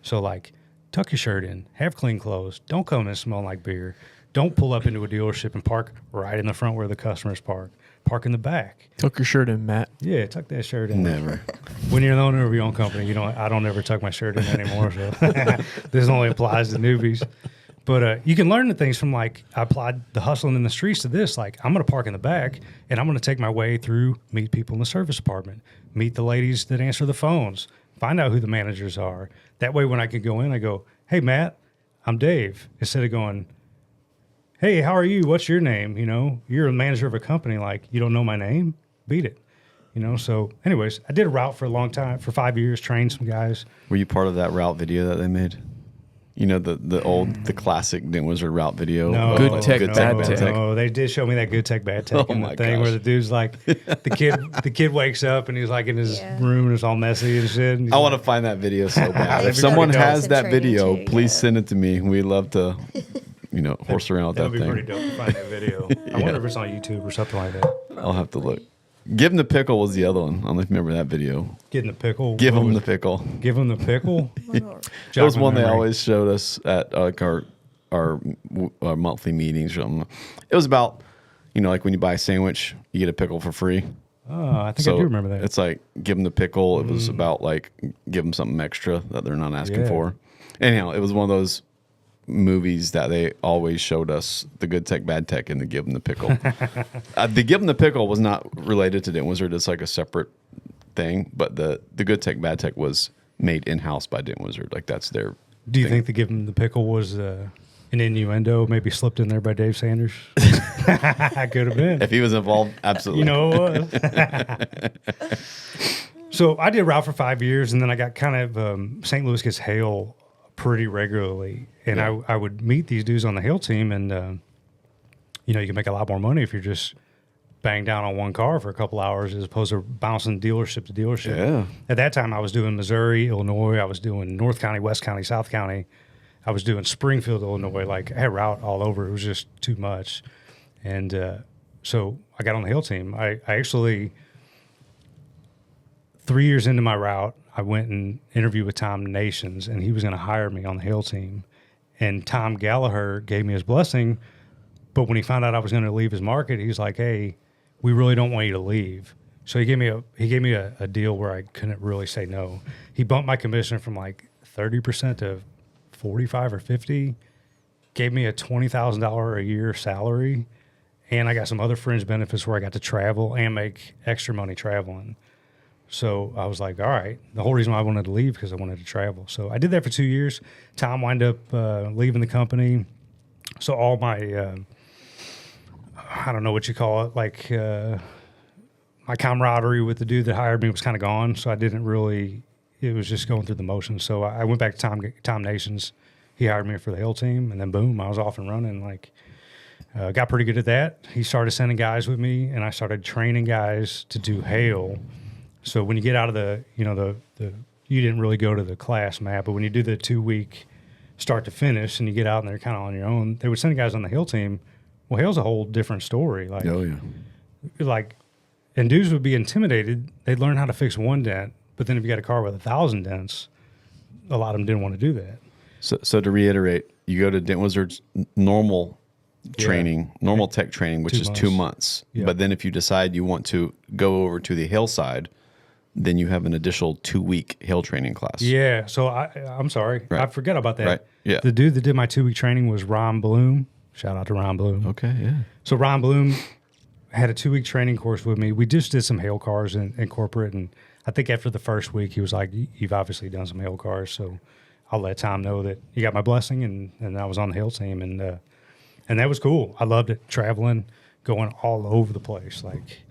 So like, tuck your shirt in, have clean clothes, don't come in smelling like beer. Don't pull up into a dealership and park right in the front where the customers park. Park in the back. Tuck your shirt in, Matt. Yeah, tuck that shirt in. Never. When you're the owner of your own company, I don't ever tuck my shirt in anymore. So this only applies to newbies. But you can learn the things from, like, I applied the hustling in the streets to this. Like, I'm going to park in the back, and I'm going to take my way through, meet people in the service department, meet the ladies that answer the phones, find out who the managers are. That way, when I could go in, I go, hey, Matt, I'm Dave. Instead of going, hey, how are you? What's your name? You're a manager of a company. Like, you don't know my name? Beat it. So anyways, I did a route for a long time, for 5 years, trained some guys. Were you part of that route video that they made? The classic Dent Wizard route video. No, Good tech, bad tech. No, they did show me that good tech, bad tech, Oh and the my thing gosh. where the dude's like, the kid wakes up and he's like in his room and it's all messy and shit. And I want to find that video so bad. They've If someone pretty dope. has that video, Training too, please yeah. send it to me. We'd love to, horse around with That'd that be pretty thing. dope to find that video. I wonder if it's on YouTube or something like that. I'll have to look. Give him the pickle was the other one. I don't know if you remember that video. Getting the pickle. Give What him was the pickle. it? Give him the pickle. That was one they always showed us at our monthly meetings. Or something. It was about, like when you buy a sandwich, you get a pickle for free. Oh, I think I do remember that. It's like, give them the pickle. It was about like, give them something extra that they're not asking Yeah. for. Anyhow, it was one of those movies that they always showed us, the good tech, bad tech, and the give them the pickle. The give them the pickle was not related to Dent Wizard. It's like a separate thing, but the good tech, bad tech was made in-house by Dent Wizard. Like, that's their Do you thing. think the give him the pickle was an innuendo maybe slipped in there by Dave Sanders. I could have been. If he was involved, absolutely. You know it was. So I did route for 5 years, and then I got kind of St. Louis gets hail pretty regularly, and I would meet these dudes on the hail team, and you can make a lot more money if you're just bang down on one car for a couple hours as opposed to bouncing dealership to dealership. Yeah. At that time, I was doing Missouri, Illinois. I was doing North County, West County, South County. I was doing Springfield, Illinois. Like, I had route all over. It was just too much. And so I got on the hill team. I actually, 3 years into my route, I went and interviewed with Tom Nations, and he was going to hire me on the hill team. And Tom Gallagher gave me his blessing. But when he found out I was going to leave his market, he was like, hey, we really don't want you to leave. So he gave me a deal where I couldn't really say no. He bumped my commission from like 30% to 45 or 50, gave me a $20,000 a year salary, and I got some other fringe benefits where I got to travel and make extra money traveling. So I was like, all right. The whole reason why I wanted to leave because I wanted to travel. So I did that for 2 years. Tom wound up leaving the company. So all my I don't know what you call it, like my camaraderie with the dude that hired me was kind of gone. So I didn't really, it was just going through the motions. So I went back to Tom Nations. He hired me for the hill team, and then boom, I was off and running. Like, got pretty good at that. He started sending guys with me, and I started training guys to do hail. So when you get out of the you didn't really go to the class map, but when you do the 2 week start to finish and you get out and they're kind of on your own, they would send guys on the hill team. Well, hail's a whole different story. Like, and dudes would be intimidated. They'd learn how to fix one dent, but then if you got a car with 1,000 dents, a lot of them didn't want to do that. So to reiterate, you go to Dent Wizard's normal training, normal tech training, which is 2 months. Yeah. But then if you decide you want to go over to the hail side, then you have an additional 2 week hail training class. Yeah. So I'm sorry. Right. I forgot about that. Right. Yeah. The dude that did my 2 week training was Ron Bloom. Shout out to Ron Bloom. Okay. Yeah. So Ron Bloom had a 2 week training course with me. We just did some hail cars in corporate. And I think after the first week, he was like, you've obviously done some hail cars. So I'll let Tom know that you got my blessing. And I was on the hail team. And that was cool. I loved it. Traveling, going all over the place. Like,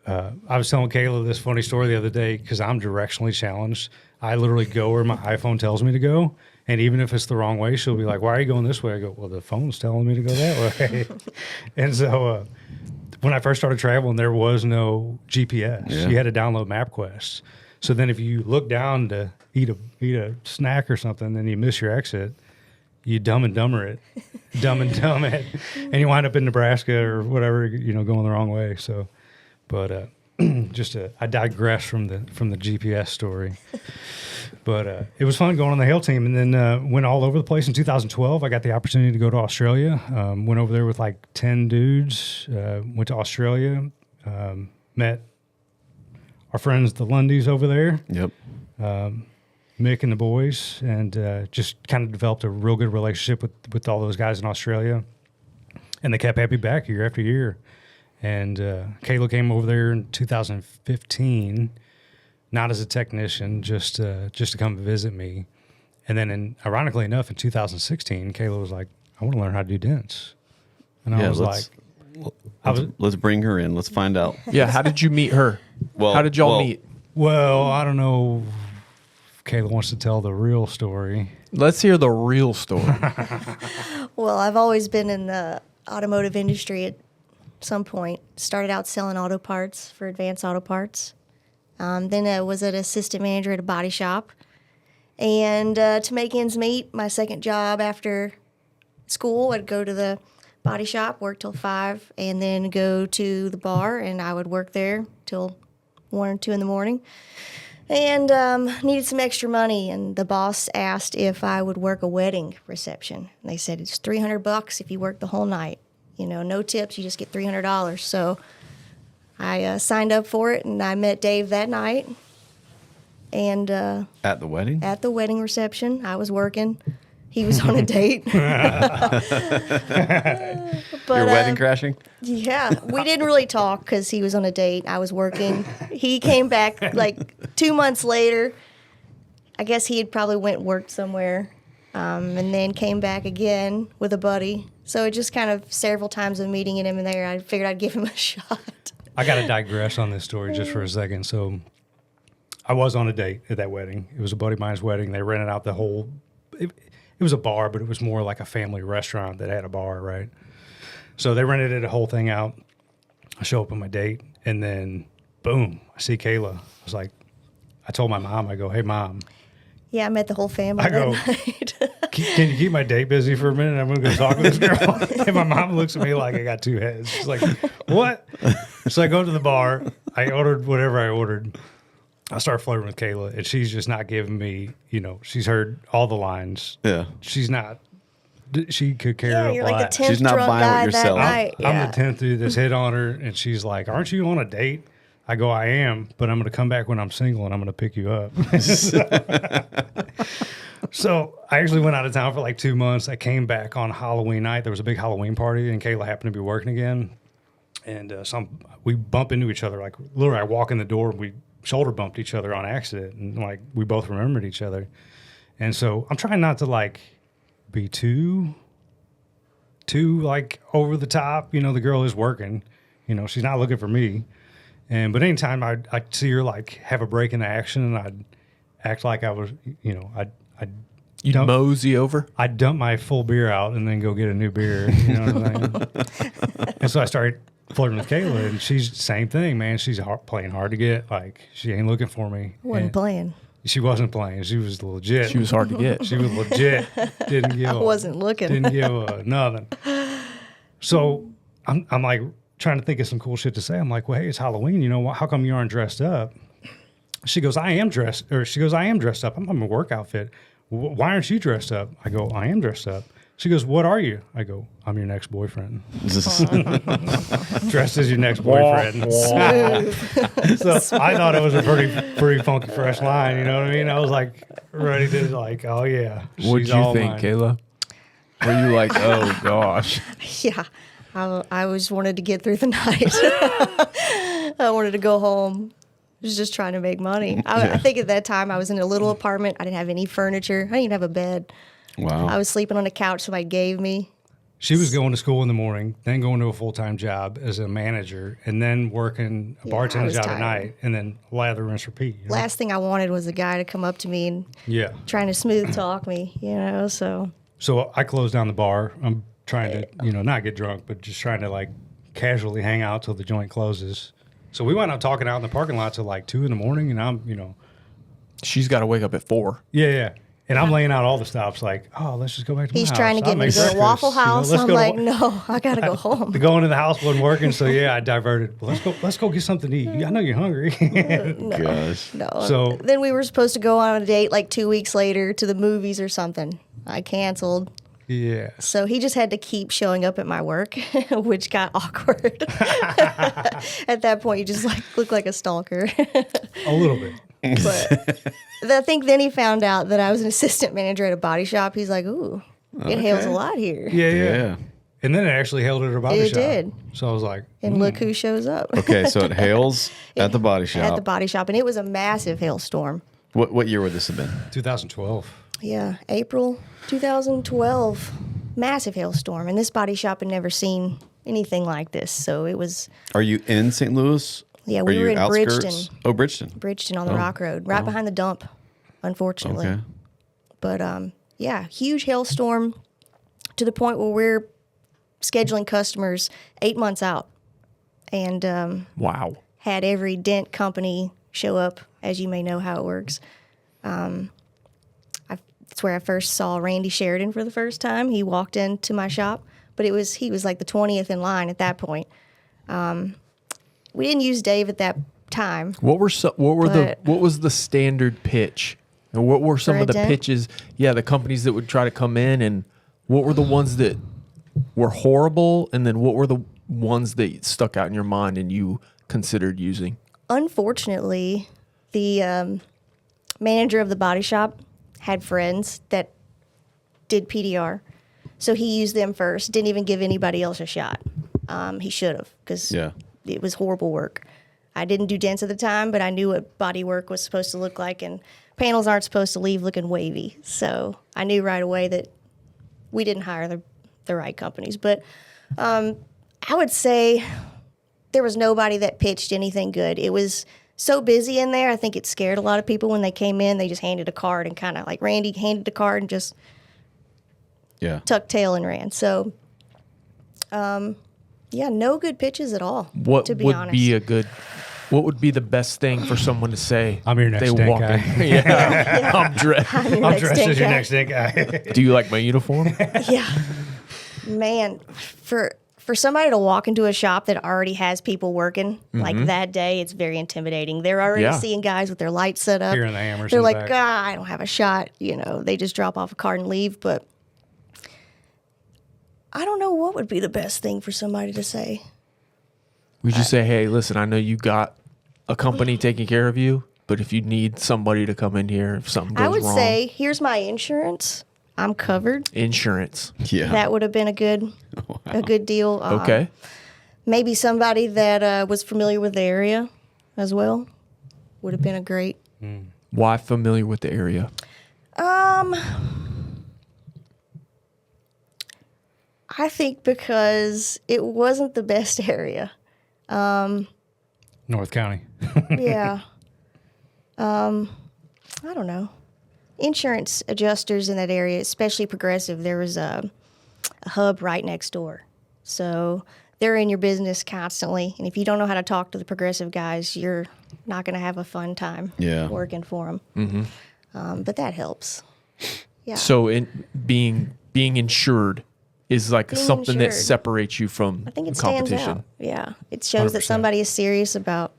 I was telling Kayla this funny story the other day because I'm directionally challenged. I literally go where my iPhone tells me to go. And even if it's the wrong way, she'll be like, why are you going this way? I go, well, the phone's telling me to go that way. And so when I first started traveling, there was no GPS. Yeah. You had to download MapQuest. So then if you look down to eat a snack or something and you miss your exit, you dumb and dumb it, and you wind up in Nebraska or whatever, going the wrong way. So, but I digress from the GPS story. But it was fun going on the hail team, and then went all over the place. In 2012, I got the opportunity to go to Australia. Went over there with like 10 dudes. Went to Australia, met our friends the Lundys over there. Yep. Mick and the boys, and just kind of developed a real good relationship with all those guys in Australia. And they kept having me back year after year. And Kayla came over there in 2015, not as a technician, just to come visit me. And then, ironically enough, in 2016, Kayla was like, I want to learn how to do dents. And I was like, let's bring her in. Let's find out. Yeah, how did you meet her? How did y'all meet? Well, I don't know if Kayla wants to tell the real story. Let's hear the real story. Well, I've always been in the automotive industry at some point. Started out selling auto parts for Advanced Auto Parts. Then I was an assistant manager at a body shop. And to make ends meet, my second job after school, I'd go to the body shop, work till 5, and then go to the bar, and I would work there till 1 or 2 in the morning. And needed some extra money, and the boss asked if I would work a wedding reception. And they said it's $300 if you work the whole night. No tips, you just get $300. So I signed up for it, and I met Dave that night. And At the wedding? At the wedding reception, I was working. He was on a date. But, Your wedding crashing? Yeah, we didn't really talk because he was on a date. I was working. He came back like 2 months later. I guess he had probably went and worked somewhere. And then came back again with a buddy. So it just kind of several times of meeting him in there, I figured I'd give him a shot. I got to digress on this story just for a second. So I was on a date at that wedding. It was a buddy of mine's wedding. They rented out the whole, it was a bar, but it was more like a family restaurant that had a bar, right? So they rented it, a whole thing out. I show up on my date, and then boom, I see Kayla. I told my mom, I go, hey, Mom. Yeah, I met the whole family I that go, night. Can you keep my date busy for a minute? I'm going to go talk with this girl. And my mom looks at me like I got two heads. She's like, what? So I go to the bar. I ordered whatever I ordered. I start flirting with Kayla, and she's just not giving me, she's heard all the lines. Yeah. She's not, she could care Yeah, a you're lot. like the 10th She's not drunk buying what guy you're that selling. night. I'm Yeah. the 10th dude that's hit on her, and she's like, aren't you on a date? I go, I am, but I'm going to come back when I'm single, and I'm going to pick you up. So I actually went out of town for like 2 months. I came back on Halloween night. There was a big Halloween party, and Kayla happened to be working again. And we bump into each other. Like, literally, I walk in the door, we shoulder bumped each other on accident, and like we both remembered each other. And so I'm trying not to like be too like over the top. The girl is working. She's not looking for me. But anytime I'd see her like have a break in the action, and I'd act like I was, You'd mosey over? I'd dump my full beer out and then go get a new beer. You know what I'm saying? And so I started flirting with Kayla, and she's the same thing, man. She's playing hard to get. Like, she ain't looking for me. Wasn't And playing. She wasn't playing. She was legit. She was hard to get. She was legit. Didn't give. I wasn't looking. Didn't give nothing. So I'm like trying to think of some cool shit to say. I'm like, well, hey, it's Halloween. How come you aren't dressed up? She goes, I am dressed. Or she goes, I am dressed up. I'm in a work outfit. Why aren't you dressed up? I go, I am dressed up. She goes, what are you? I go, I'm your next boyfriend. Dressed as your next boyfriend. So I thought it was a pretty funky, fresh line. You know what I mean? I was like ready to like, oh yeah. What'd she's you all think, mine. Kayla? Were you like, oh gosh? Yeah. I always wanted to get through the night. I wanted to go home. I was just trying to make money. I think at that time I was in a little apartment. I didn't have any furniture. I didn't even have a bed. Wow. I was sleeping on a couch somebody gave me. She was going to school in the morning, then going to a full-time job as a manager, and then working a Yeah, I bartender was job at tired. night, and then lather, rinse, repeat. Last thing I wanted was a guy to come up to me and Yeah. trying to smooth talk me, so. So I closed down the bar. I'm trying to, not get drunk, but just trying to like casually hang out till the joint closes. So we wound up talking out in the parking lot till like 2 a.m, and I'm, She's got to wake up at 4. yeah. And I'm laying out all the stops like, oh, let's just go back to my He's house. trying to I'll get me make to go to breakfast. Waffle House. Let's I'm go to like, no, I got to go home. The going to the house wasn't working, so yeah, I diverted. Well, let's go get something to eat. I know you're hungry. Gosh. No. So- then we were supposed to go on a date like 2 weeks later to the movies or something. I canceled. Yeah. So he just had to keep showing up at my work, which got awkward. At that point, you just like look like a stalker. A little bit. But I think then he found out that I was an assistant manager at a body shop. He's like, ooh, it hails a lot here. Yeah. Yeah. And then it actually held at her body It shop. did. So I was like, And look who shows up Okay, so it hails at the body shop. at the body shop. And it was a massive hailstorm. What year would this have been? 2012. Yeah, April 2012. Massive hailstorm. And this body shop had never seen anything like this. So it was, Are you in St. Louis? yeah, Are we you were in outskirts? Bridgeton. Oh, Bridgeton. Bridgeton on the Rock Road, right behind the dump, unfortunately. Okay. But yeah, huge hailstorm to the point where we're scheduling customers 8 months out, and Wow. had every Dent company show up. As you may know how it works. That's where I first saw Randy Sheridan for the first time. He walked into my shop, but he was like the 20th in line at that point. We didn't use Dave at that time. What was the standard pitch? And what were some For of the a dent? pitches? Yeah, the companies that would try to come in, and what were the ones that were horrible, and then what were the ones that stuck out in your mind and you considered using? Unfortunately, the manager of the body shop had friends that did PDR, so he used them first. Didn't even give anybody else a shot. He should have, because Yeah. it was horrible work. I didn't do dents at the time, but I knew what body work was supposed to look like, and panels aren't supposed to leave looking wavy. So I knew right away that we didn't hire the right companies. But I would say there was nobody that pitched anything good. It was so busy in there. I think it scared a lot of people when they came in. They just handed a card and kind of like Randy handed a card and just tucked tail and ran. So, no good pitches at all. What to be would honest. be a good? What would be the best thing for someone to say? I'm your next dent guy. Yeah, I'm dressed. I'm I'm dressed as your guy. next dent guy. Do you like my uniform? Yeah, man, for somebody to walk into a shop that already has people working like that day, it's very intimidating. They're already seeing guys with their lights set up. Hearing the hammers They're in the like, back. I don't have a shot. They just drop off a card and leave. But I don't know what would be the best thing for somebody to say. We just say, hey, listen, I know you got a company taking care of you, but if you need somebody to come in here, if something goes I would wrong, say, here's my insurance. I'm covered. insurance. Yeah. That would have been a good deal. Okay. Maybe somebody that was familiar with the area as well would have been a great. Why familiar with the area? I think because it wasn't the best area. North County. Yeah. I don't know. Insurance adjusters in that area, especially Progressive, there was a hub right next door. So they're in your business constantly. And if you don't know how to talk to the Progressive guys, you're not going to have a fun time working for them. Mm-hmm. But that helps. Yeah. So in being insured is like Being something that insured. separates you from I think it stands competition. out. Yeah. It shows that 100%. somebody is serious about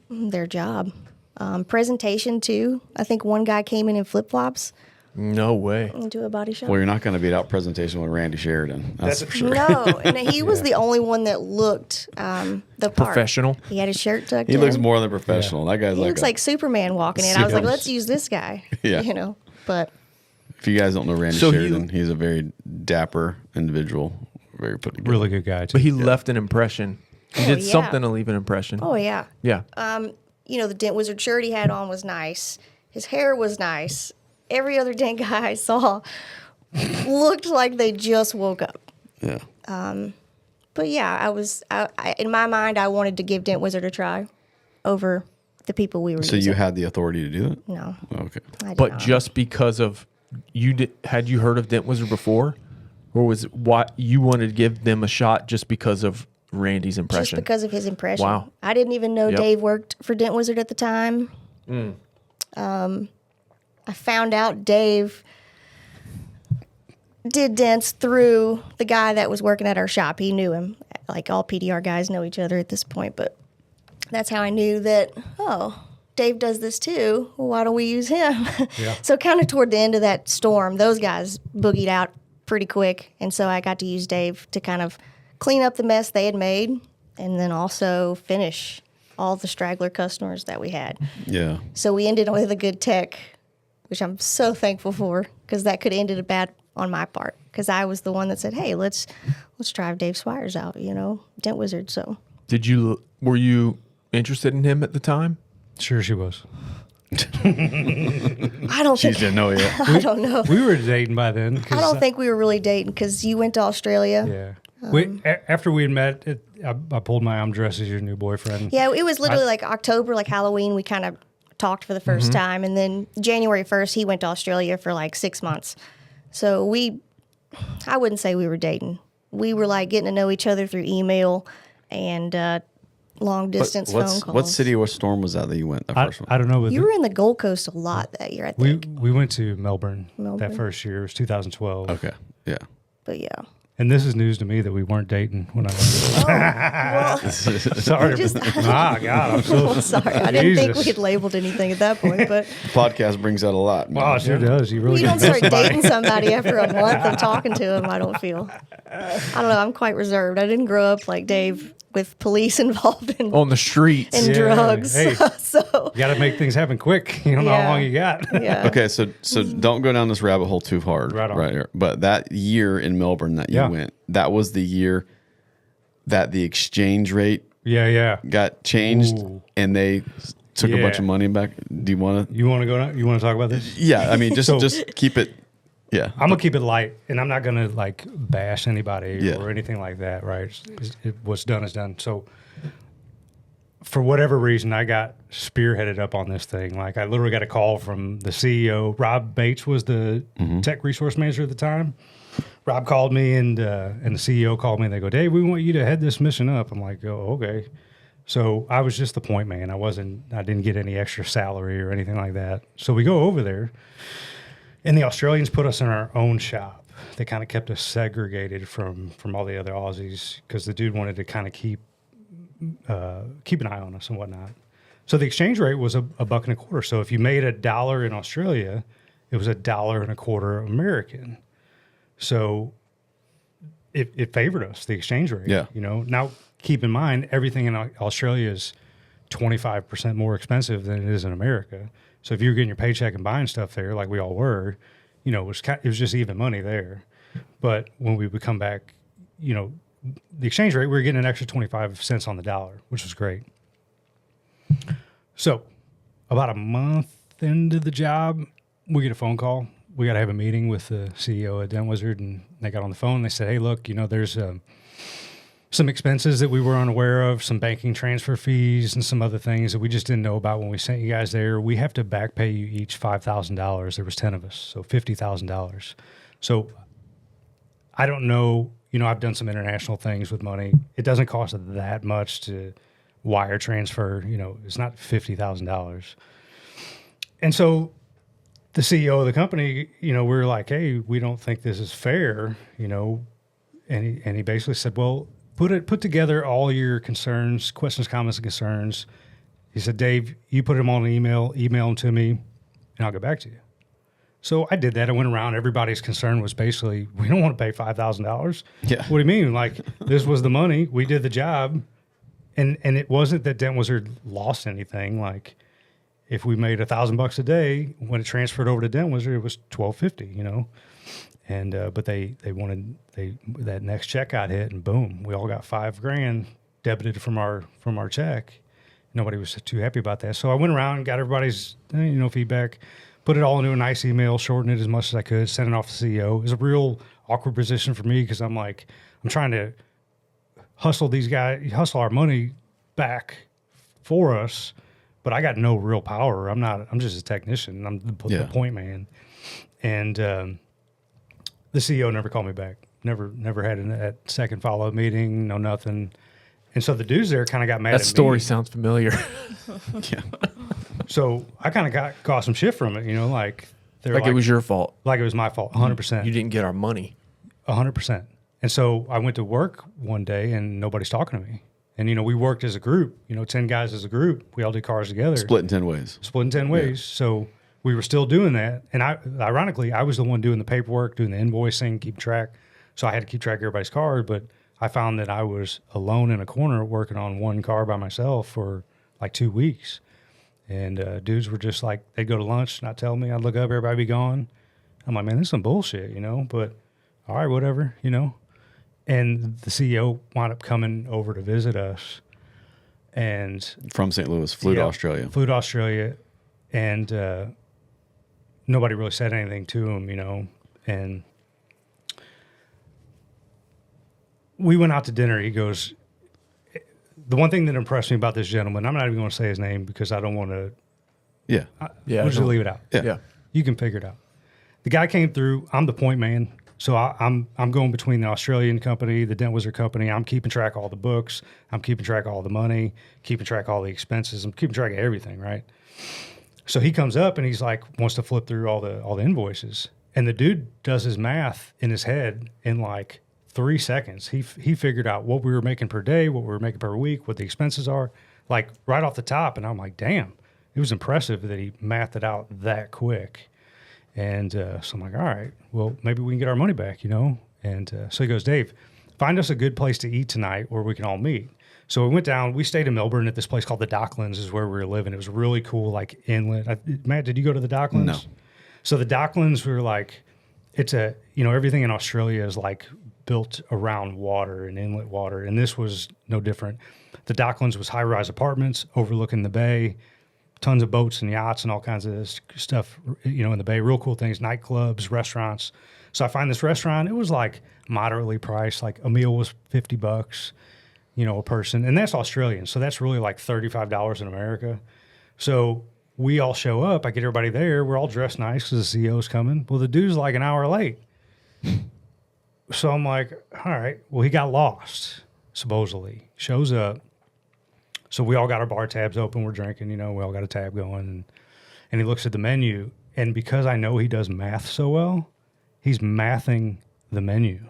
their job. Presentation, too. I think one guy came in flip-flops No way. into a body shop. Well, you're not going to beat out presentation with Randy Sheridan. That's for sure. No, and he was the only one that looked the part. Professional. He had his shirt tucked He in. looks more than professional. That guy's He like looks like Superman walking in. I was like, Super- let's use this guy. Yeah. But if you guys don't know Randy So he- Sheridan, he's a very dapper individual. Very put together. Really good guy, too. But he left an impression. He did yeah. something to leave an impression. oh yeah, Yeah. the Dent Wizard shirt he had on was nice. His hair was nice. Every other Dent guy I saw looked like they just woke up. Yeah. But yeah, I in my mind, I wanted to give Dent Wizard a try over the people we were So using. you had the authority to do it? No, Okay. I did But not. just because of had you heard of Dent Wizard before, or was it why you wanted to give them a shot just because of Randy's impression? Just because of his impression. Wow. I didn't even know Yep. Dave worked for Dent Wizard at the time. I found out Dave did dents through the guy that was working at our shop. He knew him. Like all PDR guys know each other at this point, but that's how I knew that, Dave does this too. Well, why don't we use him? Yeah. So kind of toward the end of that storm, those guys boogied out pretty quick. And so I got to use Dave to kind of clean up the mess they had made and then also finish all the straggler customers that we had. Yeah. So we ended with a good tech, which I'm so thankful for because that could have ended bad on my part because I was the one that said, hey, let's drive Dave Swyers out, Dent Wizard. So Were you interested in him at the time? Sure she was. I don't She think, didn't know yet. I don't know. We were dating by then. 'cause I don't think we were really dating because you went to Australia. Yeah. After we had met, I pulled my I'm dressed as your new boyfriend. Yeah, it was literally like October, like Halloween. We kind of talked for the first time. And then January 1st, he went to Australia for like 6 months. So I wouldn't say we were dating. We were like getting to know each other through email and long distance phone calls. What city or storm was that you went the I first one? don't know. But You were in the Gold Coast a lot that year, I we think. went to Melbourne, Melbourne. that first year. It was 2012. Okay. Yeah. But yeah. And this is news to me that we weren't dating when I went. Well, Sorry. just- God, I'm so I'm sorry. I didn't think we Jesus. had labeled anything at that point. But Podcast brings out a lot. man. Wow, it sure does. You really you don't got start dating somebody after a month of talking to him, I don't feel. I don't know. I'm quite reserved. I didn't grow up like Dave with police involved in On the streets. and Yeah, drugs. hey. So You got to make things happen quick. You don't know Yeah. how long you got. yeah. Okay, so don't go down this rabbit hole too hard Right on. here. But that year in Melbourne that you Yeah. went, that was the year that the exchange rate Yeah. got changed, Ooh. and they took a bunch Yeah. of money back. Do you want to? You want to go now? You want to talk about this? Yeah, I mean, just So- just keep it. Yeah, I'm gonna keep it light, and I'm not gonna like bash anybody Yeah. or anything like that. Right? What's done is done. So, for whatever reason, I got spearheaded up on this thing. Like, I literally got a call from the CEO. Rob Bates was the tech resource manager at the time. Rob called me, and the CEO called me, and they go, "Dave, we want you to head this mission up." I'm like, "Oh, okay." So I was just the point man. I didn't get any extra salary or anything like that. So we go over there. And the Australians put us in our own shop. They kind of kept us segregated from all the other Aussies because the dude wanted to kind of keep an eye on us and whatnot. So the exchange rate was $1.25. So if you made $1 in Australia, it was $1.25 American. So it favored us, the exchange rate. Yeah. You know. Now keep in mind, everything in Australia is 25% more expensive than it is in America. So if you were getting your paycheck and buying stuff there, like we all were, you know, it was just even money there. But when we would come back, you know, the exchange rate, we were getting an extra 25 cents on the dollar, which was great. So about a month into the job, we get a phone call. We got to have a meeting with the CEO of Dent Wizard, and they got on the phone. And they said, "Hey, look, you know, there's some expenses that we were unaware of, some banking transfer fees and some other things that we just didn't know about when we sent you guys there. We have to back pay you each $5,000. There was 10 of us, so $50,000. So I don't know, you know, I've done some international things with money. It doesn't cost that much to wire transfer, you know, it's not $50,000. And so the CEO of the company, you know, we're like, "Hey, we don't think this is fair," you know, and he basically said, "Well, put together all your concerns, questions, comments, and concerns." He said, "Dave, you put them on an email them to me, and I'll get back to you." So I did that. I went around. Everybody's concern was basically, "We don't want to pay $5,000. Yeah. What do you mean? Like, this was the money. We did the job. And it wasn't that Dent Wizard lost anything. Like, if we made $1,000 a day, when it transferred over to Dent Wizard, it was $1,250, you know. And but they wanted that next check got hit, and boom, we all got $5,000 debited from our check. Nobody was too happy about that. So I went around and got everybody's feedback, put it all into a nice email, shortened it as much as I could, sent it off to the CEO. It was a real awkward position for me because I'm trying to hustle our money back for us, but I got no real power. I'm just a technician. I'm the point man. And the CEO never called me back. Never had that second follow-up meeting, no nothing. And so the dudes there kind of got mad at me. That story sounds familiar. Yeah. So I kind of got some shit from it, you know, like Like it was your fault. like it was my fault, 100%. You didn't get our money. 100%. And so I went to work one day and nobody's talking to me. And, you know, we worked as a group, 10 guys as a group. We all did cars together. Split in 10 ways. Split in 10 ways. So we were still doing that. And ironically, I was the one doing the paperwork, doing the invoicing, keeping track. So I had to keep track of everybody's cars. But I found that I was alone in a corner working on one car by myself for like 2 weeks. And dudes were just like, they'd go to lunch, not tell me. I'd look up, everybody be gone. I'm like, man, this is some bullshit, But all right, whatever, And the CEO wound up coming over to visit us. And From St. Louis, flew to Australia. Flew to Australia. And nobody really said anything to him, And we went out to dinner. He goes, the one thing that impressed me about this gentleman, I'm not even going to say his name because I don't want to. Yeah. Yeah, We'll just no. leave it out. Yeah. You can figure it out. The guy came through. I'm the point man. So I'm going between the Australian company, the Dent Wizard company. I'm keeping track of all the books. I'm keeping track of all the money, keeping track of all the expenses. I'm keeping track of everything, right? So he comes up and he's like, wants to flip through all the invoices. And the dude does his math in his head in like 3 seconds. He figured out what we were making per day, what we were making per week, what the expenses are, like right off the top. And I'm like, damn, it was impressive that he mathed it out that quick. And so I'm like, all right, well, maybe we can get our money back, And so he goes, Dave, find us a good place to eat tonight where we can all meet. So we went down. We stayed in Melbourne at this place called the Docklands is where we were living. It was really cool, like inlet. Matt, did you go to the Docklands? No. So the Docklands were like, it's everything in Australia is like built around water and inlet water, and this was no different. The Docklands was high-rise apartments overlooking the bay, tons of boats and yachts and all kinds of stuff, in the bay. Real cool things, nightclubs, restaurants. So I find this restaurant. It was like moderately priced. Like a meal was $50, a person, and that's Australian. So that's really like $35 in America. So we all show up. I get everybody there. We're all dressed nice because the CEO's coming. Well, the dude's like an hour late. So I'm like, all right. Well, he got lost, supposedly. Shows up. So we all got our bar tabs open. We're drinking, we all got a tab going. And he looks at the menu. And because I know he does math so well, he's mathing the menu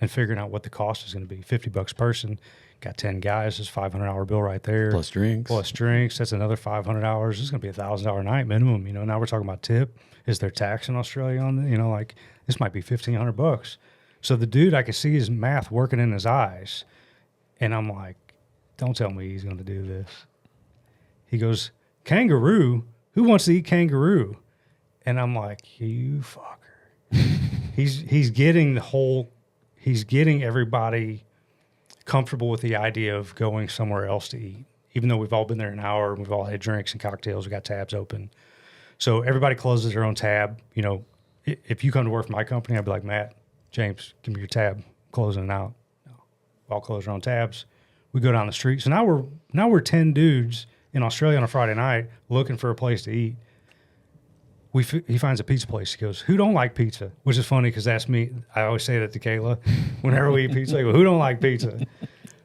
and figuring out what the cost is going to be. $50 person. Got 10 guys. There's $500 bill right there. Plus drinks. That's another $500. This is going to be $1,000 a night minimum. Now we're talking about tip. Is there tax in Australia on the, this might be $1,500. So the dude, I could see his math working in his eyes. And I'm like, don't tell me he's going to do this. He goes, kangaroo? Who wants to eat kangaroo? And I'm like, you fucker. He's getting everybody comfortable with the idea of going somewhere else to eat, even though we've all been there an hour and we've all had drinks and cocktails. We got tabs open. So everybody closes their own tab. If you come to work for my company, I'd be like, Matt, James, give me your tab. I'm closing it out. No. We all close our own tabs. We go down the street. So now we're 10 dudes in Australia on a Friday night looking for a place to eat. He finds a pizza place. He goes, who don't like pizza? Which is funny because that's me. I always say that to Kayla. Whenever we eat pizza, I go, who don't like pizza?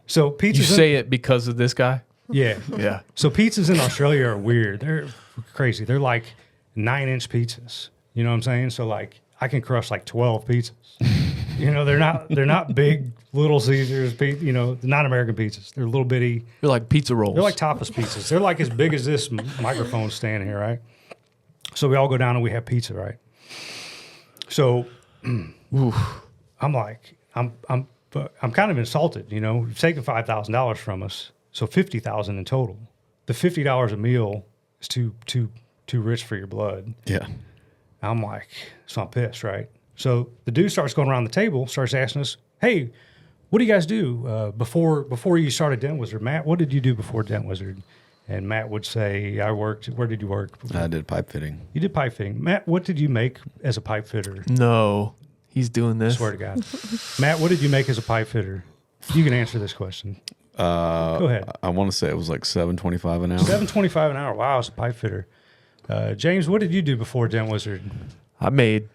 So pizza. You say it because of this guy? Yeah. Yeah. So pizzas in Australia are weird. They're crazy. They're like 9-inch pizzas. You know what I'm saying? So like I can crush like 12 pizzas. They're not big Little Caesars, not American pizzas. They're little bitty. They're like pizza rolls. They're like tapas pizzas. They're like as big as this microphone stand here, right? So we all go down and we have pizza, right? So I'm like, I'm kind of insulted, You've taken $5,000 from us, so $50,000 in total. The $50 a meal is too rich for your blood. Yeah. I'm like, so I'm pissed, right? So the dude starts going around the table, starts asking us, hey, what do you guys do before you started Dent Wizard? Matt, what did you do before Dent Wizard? And Matt would say, where did you work? I did pipe fitting. You did pipe fitting. Matt, what did you make as a pipe fitter? No, he's doing this. I swear to God. Matt, what did you make as a pipe fitter? You can answer this question. Go ahead. I want to say it was like $7.25 an hour. $7.25 an hour. Wow, as a pipe fitter. James, what did you do before Dent Wizard? I made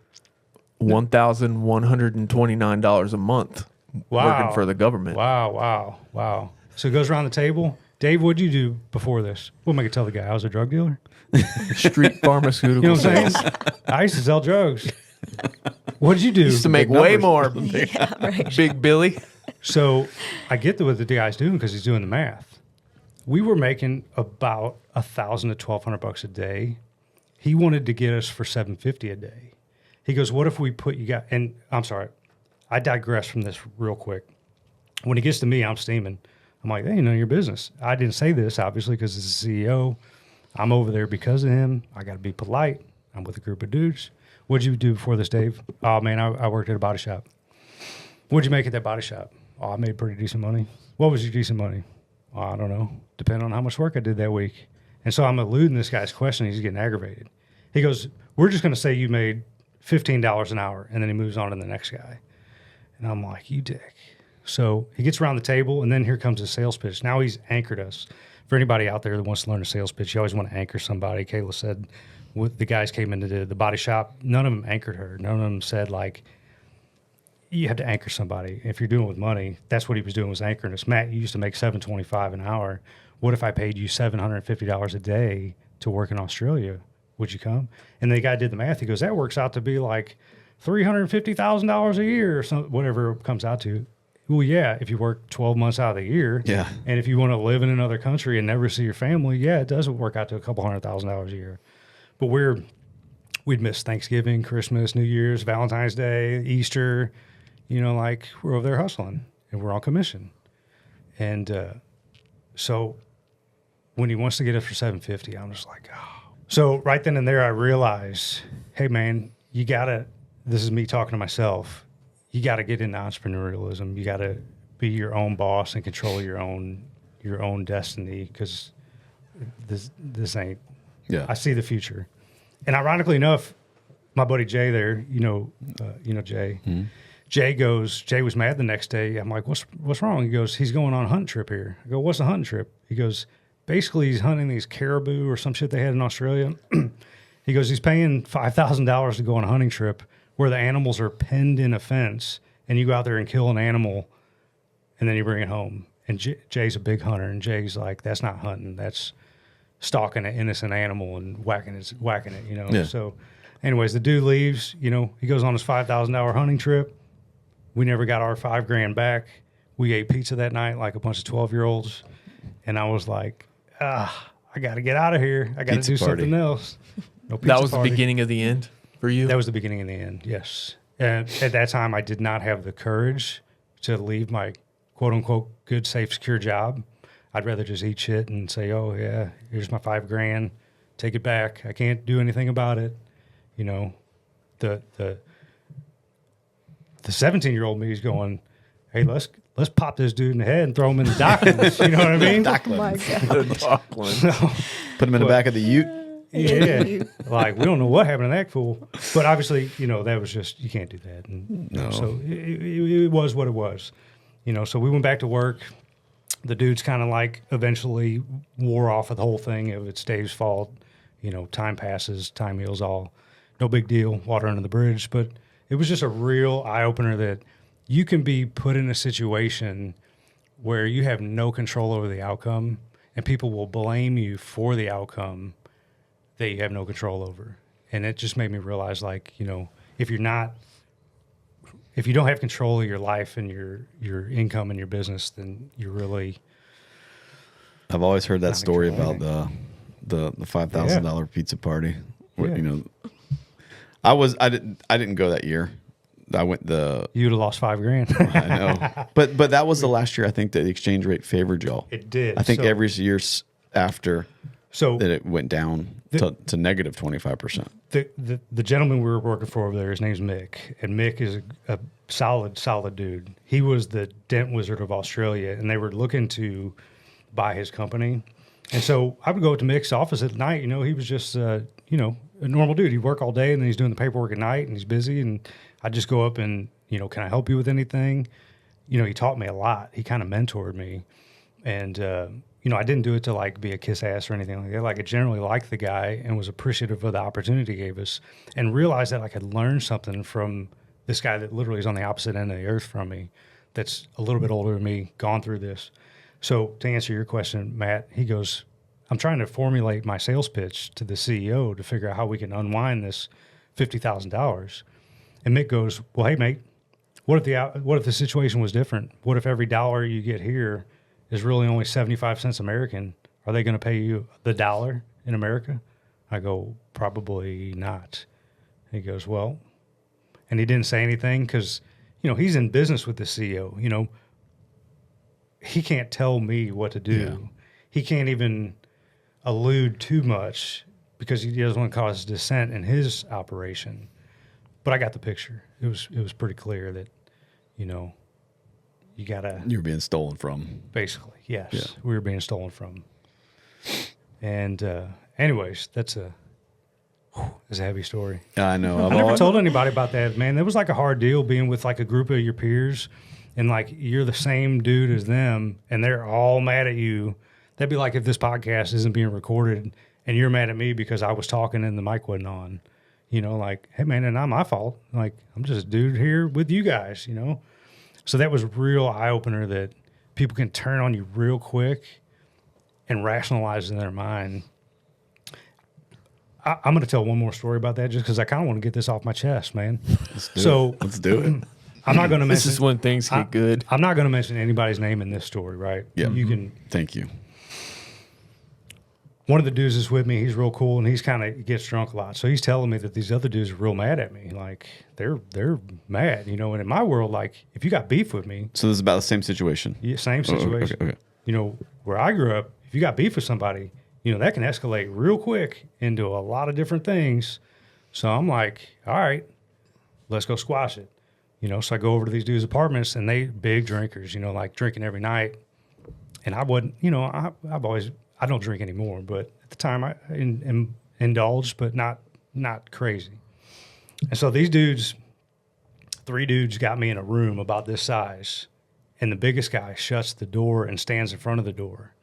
$1,129 a month working for the government. Wow. So it goes around the table. Dave, what did you do before this? What am I going to tell the guy? I was a drug dealer? Street pharmaceutical. You know what I'm saying? I used to sell drugs. What did you do? Used to make way more. Yeah, right. Big Billy. So I get what the guy's doing because he's doing the math. We were making about $1,000 to $1,200 a day. He wanted to get us for $750 a day. He goes, what if we put you guys, and I'm sorry, I digress from this real quick. When he gets to me, I'm steaming. I'm like, hey, your business. I didn't say this, obviously, because it's the CEO. I'm over there because of him. I got to be polite. I'm with a group of dudes. What'd you do before this, Dave? Oh, man, I worked at a body shop. What'd you make at that body shop? Oh, I made pretty decent money. What was your decent money? Oh, I don't know. Depending on how much work I did that week. And so I'm eluding this guy's question. He's getting aggravated. He goes, we're just going to say you made $15 an hour. And then he moves on to the next guy. And I'm like, you dick. So he gets around the table, and then here comes his sales pitch. Now he's anchored us. For anybody out there that wants to learn a sales pitch, you always want to anchor somebody. Kayla said the guys came into the body shop. None of them anchored her. None of them said, like, you have to anchor somebody. If you're doing it with money, that's what he was doing, was anchoring us. Matt, you used to make $7.25 an hour. What if I paid you $750 a day to work in Australia? Would you come? And the guy did the math. He goes, that works out to be like $350,000 a year or something, whatever it comes out to. Well, yeah, if you work 12 months out of the year. Yeah. And if you want to live in another country and never see your family, yeah, it does work out to a couple $100,000 a year. But we'd miss Thanksgiving, Christmas, New Year's, Valentine's Day, Easter. Like we're over there hustling and we're on commission. And so when he wants to get it for $750, I'm just like, oh. So right then and there, I realized, hey, man, this is me talking to myself. you got to get into entrepreneurialism. You got to be your own boss and control your own destiny, because this ain't. Yeah. I see the future. And ironically enough, my buddy Jay there, Jay. Mm-hmm. Jay was mad the next day. I'm like, what's wrong? He goes, he's going on a hunting trip here. I go, what's a hunting trip? He goes, basically he's hunting these caribou or some shit they had in Australia. He goes, he's paying $5,000 to go on a hunting trip where the animals are penned in a fence, and you go out there and kill an animal, and then you bring it home. And Jay's a big hunter, and Jay's like, that's not hunting. That's stalking an innocent animal and whacking it, Yeah. So anyways, the dude leaves, he goes on his $5,000 hunting trip. We never got our $5,000 back. We ate pizza that night like a bunch of 12-year-olds. And I was like, I got to get out of here. I got to do something else. No pizza That was party. the beginning of the end for you? That was the beginning of the end, yes. And at that time, I did not have the courage to leave my quote-unquote good, safe, secure job. I'd rather just eat shit and say, oh, yeah, here's my $5,000. Take it back. I can't do anything about it. The 17-year-old me is going, hey, let's pop this dude in the head and throw him in the Docklands. You know what I mean? Oh my God. Docklands. Put him in the back of the ute. Yeah. Like, we don't know what happened to that fool. But obviously, that was just, you can't do that. And, No. So it was what it was. So we went back to work. The dude's kind of like eventually wore off of the whole thing. It's Dave's fault. Time passes, time heals all. No big deal, water under the bridge. But it was just a real eye-opener that you can be put in a situation where you have no control over the outcome, and people will blame you for the outcome that you have no control over. And it just made me realize, like, if you don't have control of your life and your income and your business, then you're really. I've always heard that Not story about controlling. the $5,000 pizza party. Where, Yeah. I didn't go that year. I went You'd have lost $5,000. I know, but that was the last year I think that the exchange rate favored y'all. It did. I think So- every year after So that it went down to negative 25%. the gentleman we were working for over there, his name's Mick, and Mick is a solid dude. He was the Dent Wizard of Australia, and they were looking to buy his company. And so I would go to Mick's office at night. He was just a normal dude. He'd work all day, and then he's doing the paperwork at night, and he's busy. And I'd just go up and can I help you with anything? He taught me a lot. He kind of mentored me, and I didn't do it to like be a kiss ass or anything like that. Like, I generally liked the guy and was appreciative of the opportunity he gave us, and realized that I could learn something from this guy that literally is on the opposite end of the earth from me, that's a little bit older than me, gone through this. So to answer your question, Matt, he goes, I'm trying to formulate my sales pitch to the CEO to figure out how we can unwind this $50,000. And Mick goes, well, hey, mate, what if the situation was different? What if every dollar you get here is really only 75 cents American? Are they going to pay you the dollar in America? I go, probably not. He goes, well, and he didn't say anything because, he's in business with the CEO. He can't tell me what to do. Yeah. He can't even allude too much because he doesn't want to cause dissent in his operation. But I got the picture. It was pretty clear that, you gotta. You were being stolen from. Basically, yes, Yeah. we were being stolen from. And anyways, that's a heavy story. I know. I never told anybody about that, man. That was like a hard deal being with like a group of your peers, and like you're the same dude as them, and they're all mad at you. That'd be like if this podcast isn't being recorded and you're mad at me because I was talking and the mic wasn't on. Like, hey man, it's not my fault. Like, I'm just a dude here with you guys. So that was a real eye opener that people can turn on you real quick and rationalize in their mind. I'm going to tell one more story about that just because I kind of want to get this off my chest, man. Let's do it. I'm not going to mention. This is when things get good. I'm not going to mention anybody's name in this story, right? Yeah. You can. Thank you. One of the dudes is with me. He's real cool, and he's kind of gets drunk a lot. So he's telling me that these other dudes are real mad at me. Like, they're mad, And in my world, like, if you got beef with me, So this is about the same situation. yeah, same situation. Okay. Where I grew up, if you got beef with somebody, that can escalate real quick into a lot of different things. So I'm like, all right, let's go squash it. So I go over to these dudes' apartments, and they big drinkers, like drinking every night. And I wasn't, I don't drink anymore, but at the time I indulged, but not crazy. And so these dudes, 3 dudes got me in a room about this size, and the biggest guy shuts the door and stands in front of the door.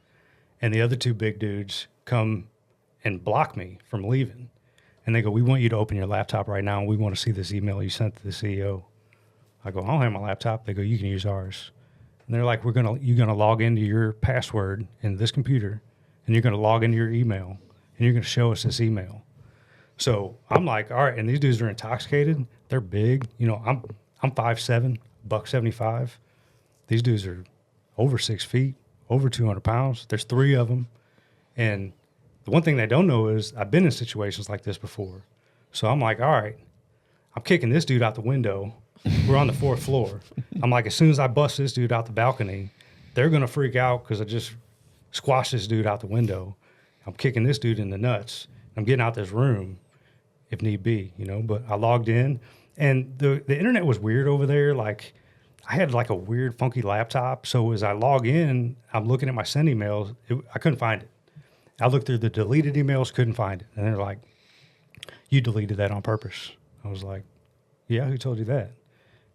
And the other 2 big dudes come and block me from leaving. And they go, "We want you to open your laptop right now, and we want to see this email you sent to the CEO." I go, "I don't have my laptop." They go, "You can use ours." And they're like, "You're gonna log into your password in this computer, and you're gonna log into your email, and you're gonna show us this email." So I'm like, all right, and these dudes are intoxicated. They're big. I'm 5'7", $175. These dudes are over 6 feet, over 200 pounds. There's 3 of them. And the one thing they don't know is I've been in situations like this before. So I'm like, all right, I'm kicking this dude out the window. We're on the 4th floor. I'm like, as soon as I bust this dude out the balcony, they're going to freak out because I just squashed this dude out the window. I'm kicking this dude in the nuts. I'm getting out this room if need be, but I logged in, and the internet was weird over there. Like, I had like a weird funky laptop. So as I log in, I'm looking at my send emails. I couldn't find it. I looked through the deleted emails, couldn't find it. And they're like, "You deleted that on purpose." I was like, "Yeah, who told you that?"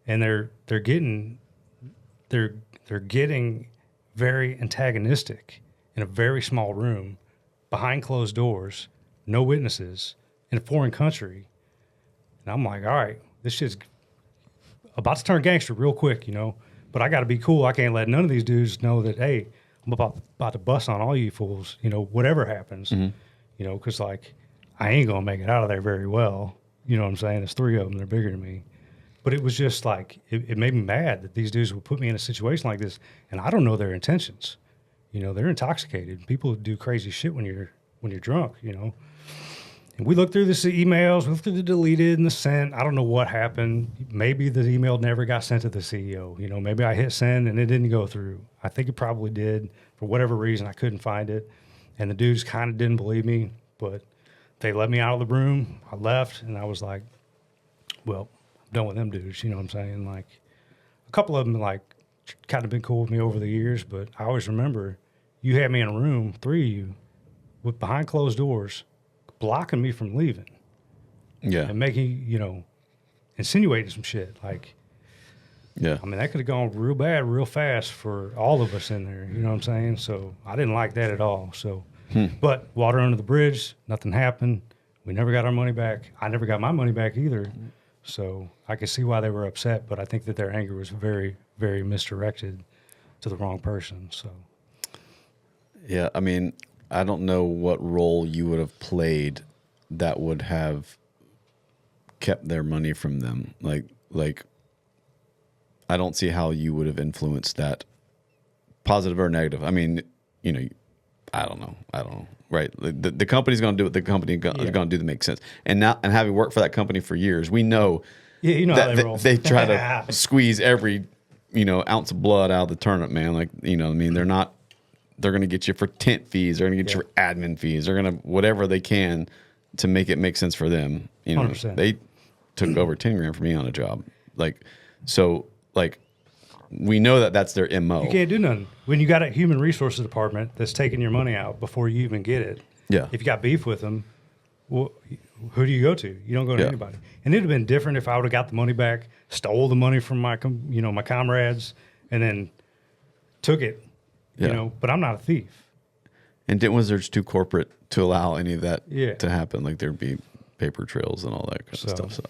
And they're getting very antagonistic in a very small room, behind closed doors, no witnesses, in a foreign country. And I'm like, all right, this shit's about to turn gangster real quick, but I got to be cool. I can't let none of these dudes know that, hey, I'm about to bust on all you fools, whatever happens, because like, I ain't going to make it out of there very well. You know what I'm saying? There's 3 of them. They're bigger than me. But it was just like, it made me mad that these dudes would put me in a situation like this, and I don't know their intentions. They're intoxicated. People do crazy shit when you're drunk, And we looked through the emails, we looked through the deleted and the sent. I don't know what happened. Maybe the email never got sent to the CEO. Maybe I hit send and it didn't go through. I think it probably did. For whatever reason, I couldn't find it. And the dudes kind of didn't believe me, but they let me out of the room. I left, and I was like, well, I'm done with them dudes. You know what I'm saying? Like, a couple of them, like, kind of been cool with me over the years, but I always remember you had me in a room, 3 of you, with behind closed doors, blocking me from leaving. Yeah. And making, insinuating some shit. Like, Yeah. I mean, that could have gone real bad, real fast for all of us in there. You know what I'm saying? So I didn't like that at all. So, but water under the bridge, nothing happened. We never got our money back. I never got my money back either. So I could see why they were upset, but I think that their anger was very, very misdirected to the wrong person. So, Yeah. I mean, I don't know what role you would have played that would have kept their money from them. Like, I don't see how you would have influenced that, positive or negative. I mean, I don't know. Right? The company's going to do what the company is going to do that makes sense. And having worked for that company for years, we know. Yeah, you know that how they roll. they try to squeeze every ounce of blood out of the turnip, man. Like, I mean, they're going to get you for tent fees. They're going to get you for admin fees. They're going to whatever they can to make it make sense for them. 100%. They took over 10 grand for me on a job. Like, we know that that's their MO. You can't do nothing. When you got a human resources department that's taking your money out before you even get it. Yeah. If you got beef with them, well, who do you go to? You don't go to anybody. And it'd have been different if I would have got the money back, stole the money from my comrades, and then took it. But I'm not a thief. And Dent Wizard's too corporate to allow any of that Yeah. to happen. Like, there'd be paper trails and all that kind of stuff. So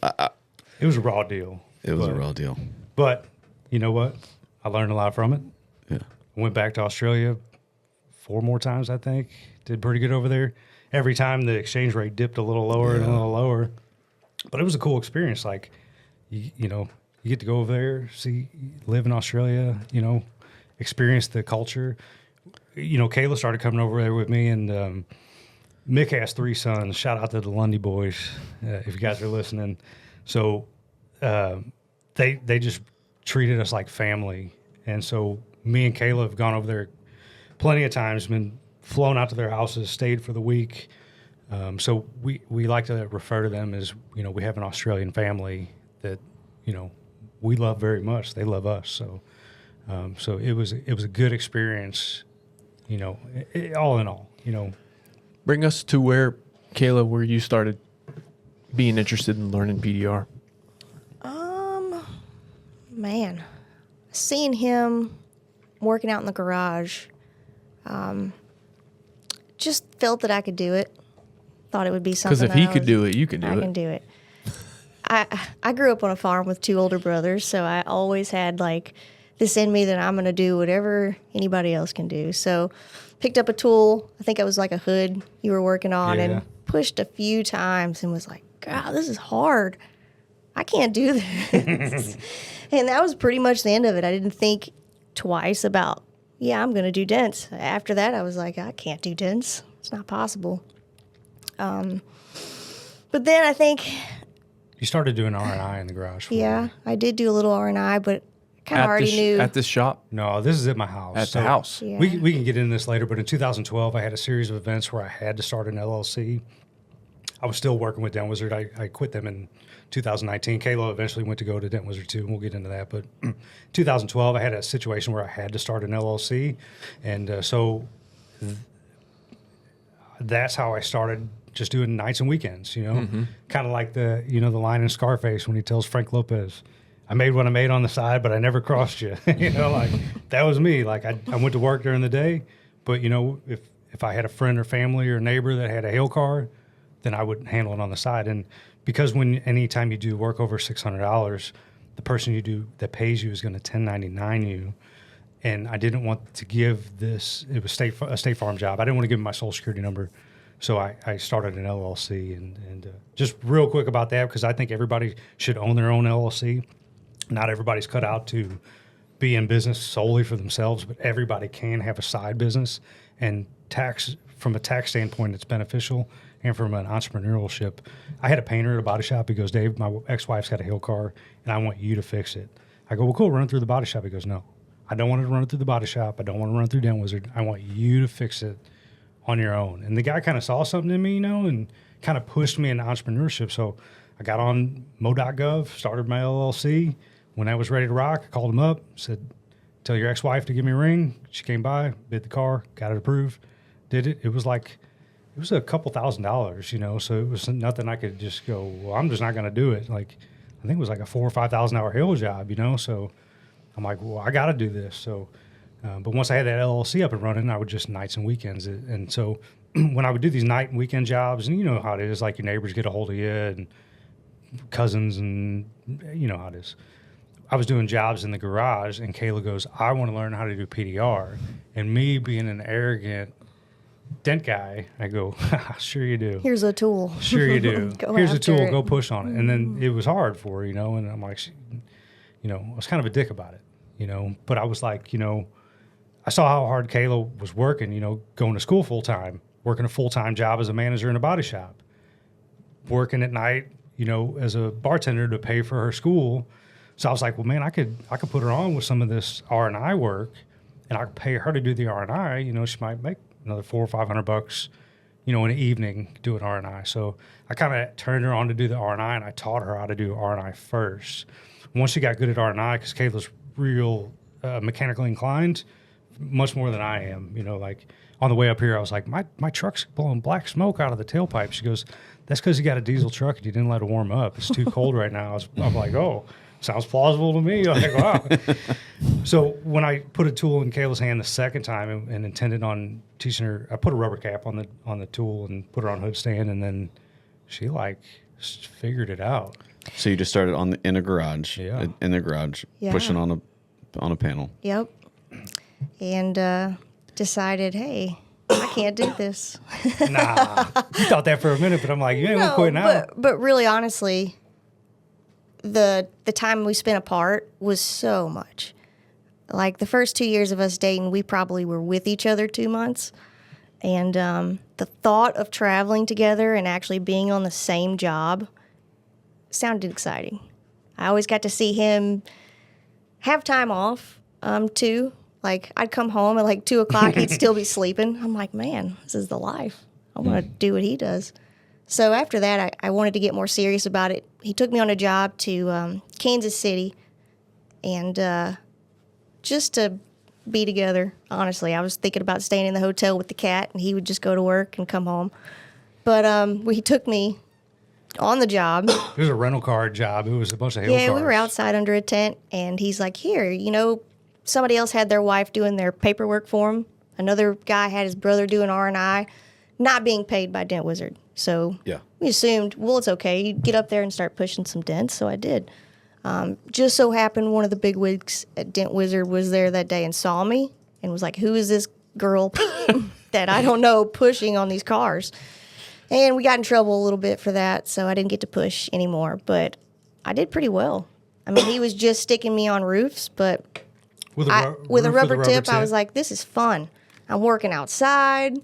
It was a raw deal. it was a raw deal. But you know what? I learned a lot from it. Yeah. Went back to Australia 4 more times, I think. Did pretty good over there. Every time the exchange rate dipped a little lower and a little lower. But it was a cool experience. Like, you get to go over there, live in Australia, experience the culture. Kayla started coming over there with me, and Mick has 3 sons. Shout out to the Lundy boys, if you guys are listening. So they just treated us like family. And so me and Kayla have gone over there plenty of times, been flown out to their houses, stayed for the week. So we like to refer to them as, we have an Australian family that, we love very much. They love us. So so it was a good experience, you know, all in all, you know. Bring us to where, Kayla, where you started being interested in learning PDR. Man, seeing him working out in the garage, just felt that I could do it. Thought it would be something. Because if he could do it, you can do it. I can do it. I grew up on a farm with 2 older brothers, so I always had like this in me that I'm going to do whatever anybody else can do. So picked up a tool. I think it was like a hood you were working on, and pushed a few times and was like, God, this is hard. I can't do this. And that was pretty much the end of it. I didn't think twice about, I'm going to do dents. After that, I was like, I can't do dents. It's not possible. But then I think... You started doing R&I in the garage. I did do a little R&I, but kind of already knew. At this shop? No, this is at my house. At the house. Yeah. We can get into this later, but in 2012, I had a series of events where I had to start an LLC. I was still working with Dent Wizard. I quit them in 2019. Kayla eventually went to go to Dent Wizard too, and we'll get into that. But 2012, I had a situation where I had to start an LLC. And so that's how I started just doing nights and weekends, you know, kind of like the line in Scarface when he tells Frank Lopez, I made what I made on the side, but I never crossed you. You know, like that was me. Like I went to work during the day, but you know, if I had a friend or family or neighbor that had a hail car, then I would handle it on the side. And because anytime you do work over $600, the person that pays you is going to 1099 you. And I didn't want to give this, it was a State Farm job. I didn't want to give him my social security number. So I started an LLC. And just real quick about that, because I think everybody should own their own LLC. Not everybody's cut out to be in business solely for themselves, but everybody can have a side business. And from a tax standpoint, it's beneficial. And from an entrepreneurship, I had a painter at a body shop. He goes, Dave, my ex-wife's got a hill car, and I want you to fix it. I go, well, cool, run it through the body shop. He goes, no, I don't want to run it through the body shop. I don't want to run it through Dent Wizard. I want you to fix it on your own. And the guy kind of saw something in me, you know, and kind of pushed me into entrepreneurship. So I got on mo.gov, started my LLC. When I was ready to rock, I called him up, said, tell your ex-wife to give me a ring. She came by, bid the car, got it approved, did it. It was a couple $1,000s, you know, so it was nothing I could just go, well, I'm just not going to do it. Like, I think it was like a $4,000 or $5,000 hill job, you know, so I'm like, well, I got to do this. So, but once I had that LLC up and running, I would just nights and weekends. And so when I would do these night and weekend jobs, and you know how it is, like your neighbors get a hold of you and cousins, and you know how it is. I was doing jobs in the garage, and Kayla goes, I want to learn how to do PDR. And me being an arrogant dent guy, I go, sure you do. Here's a tool. Sure you do. Here's a tool. It. Go push on it. And then it was hard for her, you know, and I'm like, you know, I was kind of a dick about it, you know. But I was like, you know, I saw how hard Kayla was working, you know, going to school full time, working a full-time job as a manager in a body shop, working at night, you know, as a bartender to pay for her school. So I was like, well, man, I could put her on with some of this R&I work, and I could pay her to do the R&I. You know, she might make another $400 or $500, you know, in an evening doing R&I. So I kind of turned her on to do the R&I, and I taught her how to do R&I first. Once she got good at R&I, because Kayla's real mechanically inclined, much more than I am. You know, like on the way up here, I was like, my truck's blowing black smoke out of the tailpipe. She goes, that's because you got a diesel truck and you didn't let it warm up. It's too cold right now. I'm like, oh. Sounds plausible to me. I'm like, wow. So when I put a tool in Kayla's hand the second time and intended on teaching her, I put a rubber cap on the tool and put her on hood stand, and then she like figured it out. So you just started in a garage, Yeah. in the garage, Yeah. pushing on a panel. Yep. And decided, hey, I can't do this. Nah, you thought that for a minute, but I'm like, you ain't gonna quit now. But really, honestly, the time we spent apart was so much. Like the first 2 years of us dating, we probably were with each other 2 months. And the thought of traveling together and actually being on the same job sounded exciting. I always got to see him have time off, too. Like, I'd come home at like 2 o'clock, he'd still be sleeping. I'm like, man, this is the life. I want to do what he does. So after that, I wanted to get more serious about it. He took me on a job to Kansas City and just to be together. Honestly, I was thinking about staying in the hotel with the cat, and he would just go to work and come home. But he took me on the job. It was a rental car job. It was a bunch of hail Yeah, cars. we were outside under a tent, and he's like, here, somebody else had their wife doing their paperwork for him. Another guy had his brother doing R&I, not being paid by Dent Wizard. So Yeah. we assumed, well, it's okay. You get up there and start pushing some dents. So I did. Just so happened one of the big wigs at Dent Wizard was there that day and saw me and was like, who is this girl that I don't know pushing on these cars? And we got in trouble a little bit for that, so I didn't get to push anymore. But I did pretty well. I mean, he was just sticking me on roofs, but With with a rubber tip, I was like, this is fun. I'm working outside.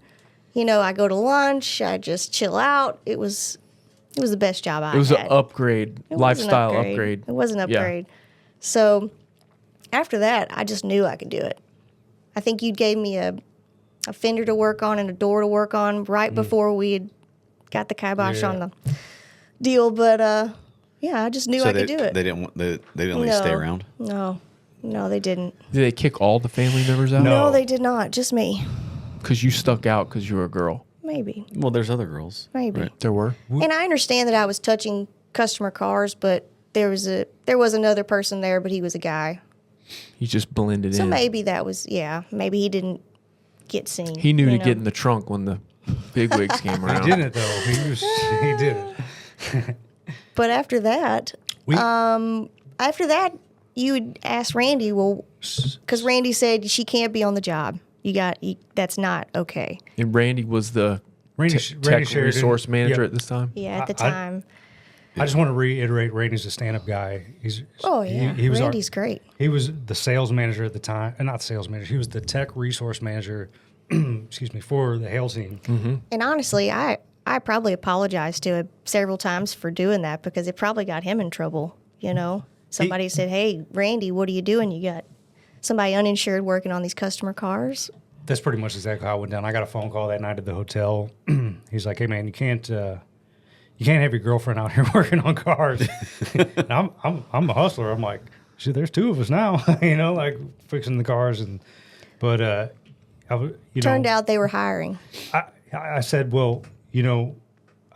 I go to lunch. I just chill out. It was the best job I had. It was an upgrade, It was an lifestyle upgrade. It was an Yeah. upgrade. So after that, I just knew I could do it. I think you gave me a fender to work on and a door to work on right before we had got the kibosh on the deal. But I just knew I could do it. They didn't let you stay around. No, they didn't. Did they kick all the family members out? No. No, they did not. Just me. Because you stuck out because you were a girl. Maybe. Well, there's other girls. Maybe. Right. There were. And I understand that I was touching customer cars, but there was another person there, but he was a guy. He just blended So in. maybe maybe he didn't get seen. He knew you to know? get in the trunk when the big wigs came around. He didn't, though. He didn't. But after that, We, you would ask Randy, well, because Randy said she can't be on the job. That's not okay. And Randy was the Randy tech Sheridan- resource manager yeah. at this time. Yeah, at the I- time. I just want to reiterate, Randy's a stand-up guy. He was Randy's great. He was the sales manager at the time, not sales manager. He was the tech resource manager, excuse me, for the hail team. Mm-hmm. And honestly, I probably apologized to him several times for doing that because it probably got him in trouble. Somebody said, "Hey, Randy, what are you doing? You got somebody uninsured working on these customer cars." That's pretty much exactly how it went down. I got a phone call that night at the hotel. He's like, "Hey, man, you can't have your girlfriend out here working on cars." And I'm a hustler. I'm like, "Shit, there's two of us now," like fixing the cars. Turned out they were hiring. I said, well,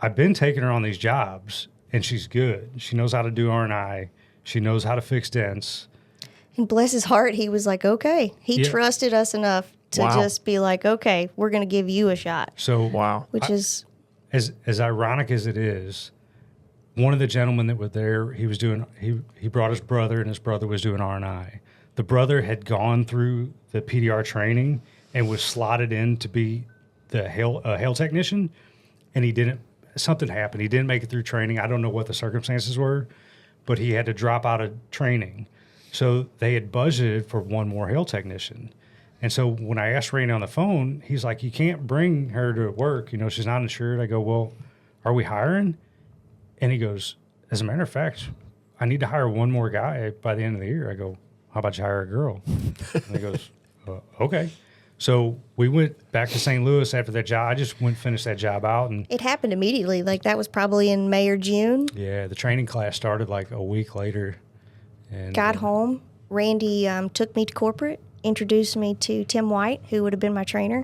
I've been taking her on these jobs, and she's good. She knows how to do R&I. She knows how to fix dents. And bless his heart, he was like, okay. He Yeah. trusted us enough to Wow. just be like, okay, we're going to give you a shot, So, Wow. which is, as ironic as it is, one of the gentlemen that were there, he brought his brother, and his brother was doing R&I. The brother had gone through the PDR training and was slotted in to be the hail technician, and something happened. He didn't make it through training. I don't know what the circumstances were, but he had to drop out of training. So they had budgeted for one more hail technician. And so when I asked Randy on the phone, he's like, you can't bring her to work. She's not insured. I go, well, are we hiring? And he goes, as a matter of fact, I need to hire one more guy by the end of the year. I go, how about you hire a girl? And he goes, okay. So we went back to St. Louis after that job. I just went and finished that job out. And it happened immediately. Like that was probably in May or June. yeah, the training class started like a week later. And Got home. Randy took me to corporate, introduced me to Tim White, who would have been my trainer,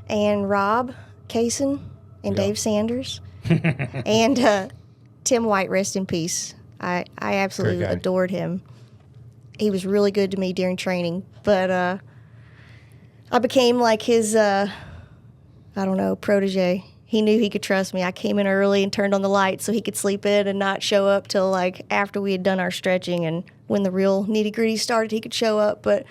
and Rob Kaysen and Yeah. Dave Sanders. And Tim White, rest in peace. I absolutely Great guy. adored him. He was really good to me during training. But I became like his, protege. He knew he could trust me. I came in early and turned on the lights so he could sleep in and not show up till like after we had done our stretching, and when the real nitty gritty started, he could show up. But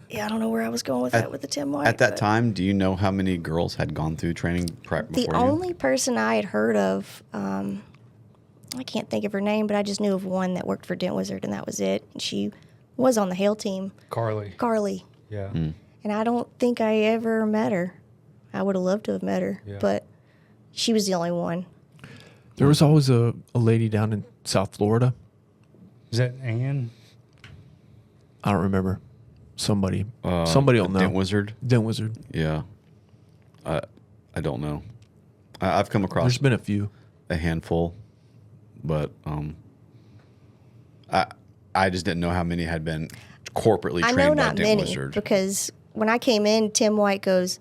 yeah, I don't know where I was going with that with the Tim White. At that but time, do you know how many girls had gone through training before the you? only person I had heard of, I can't think of her name, but I just knew of one that worked for Dent Wizard, and that was it. And she was on the hail team, Carly. Yeah. And I don't think I ever met her. I would have loved to have met her, Yeah. but she was the only one. There was always a lady down in South Florida. Is that Ann? I don't remember. Somebody will know. Dent Wizard. Dent Wizard. Yeah. I don't know. I've come across There's been a few. a handful, but I just didn't know how many had been corporately I trained know by not Dent many Wizard. because when I came in, Tim White goes,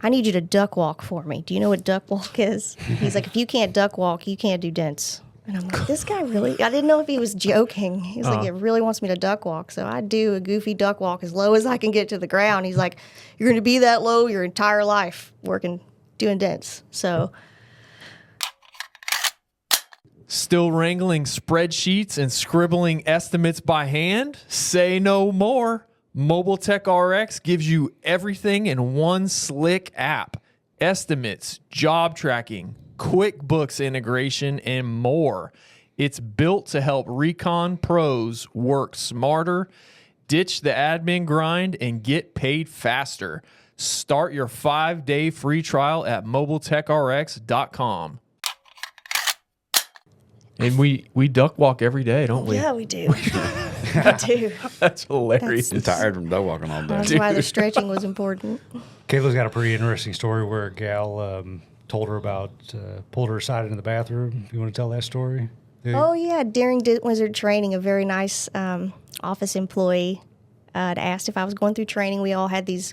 I need you to duck walk for me. Do you know what duck walk is? He's like, if you can't duck walk, you can't do dents. And I'm like, this guy really, I didn't know if he was joking. He's like, he really wants me to duck walk. So I do a goofy duck walk as low as I can get to the ground. He's like, you're going to be that low your entire life doing dents. So Still wrangling spreadsheets and scribbling estimates by hand? Say no more. Mobile Tech RX gives you everything in one slick app. Estimates, job tracking, QuickBooks integration, and more. It's built to help recon pros work smarter, ditch the admin grind, and get paid faster. Start your 5-day free trial at mobiletechrx.com. And we duck walk every day, don't we? yeah, we do. We do. That's hilarious. I'm tired from dog walking all day. That's why the stretching was important. Kayla's got a pretty interesting story where a gal told her about, pulled her aside in the bathroom. You want to tell that story? Oh, yeah. During Dent Wizard training, a very nice office employee had asked if I was going through training. We all had these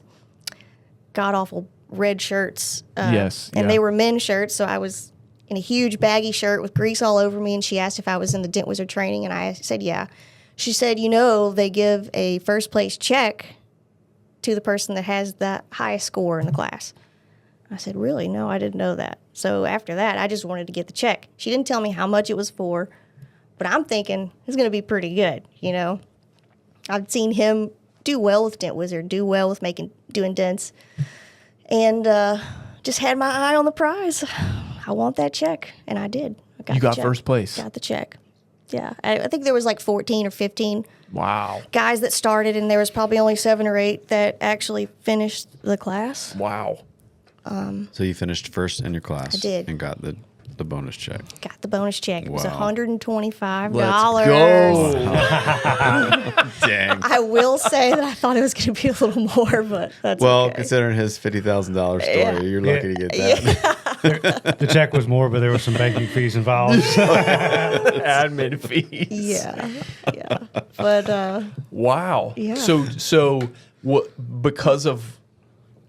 god-awful red shirts. Yes, And yeah. they were men's shirts, so I was in a huge baggy shirt with grease all over me, and she asked if I was in the Dent Wizard training, and I said, yeah. She said, they give a first-place check to the person that has the highest score in the class. I said, really? No, I didn't know that. So after that, I just wanted to get the check. She didn't tell me how much it was for, but I'm thinking it's going to be pretty good, I've seen him do well with Dent Wizard, do well with doing dents, and just had my eye on the prize. I want that check, and I did. You got the check. first place. Got the check. Yeah, I think there was like 14 or 15 Wow. guys that started, and there was probably only 7 or 8 that actually finished the class. Wow. So you finished first in your class. I did. And got the bonus check. Got the bonus check. It was Wow. $125. Let's go. Dang. I will say that I thought it was going to be a little more, but that's Well, okay. considering his $50,000 story, Yeah. you're lucky to get that. The check was more, but there were some banking fees involved. Admin fees. Yeah. But Wow. Yeah. So what? Because of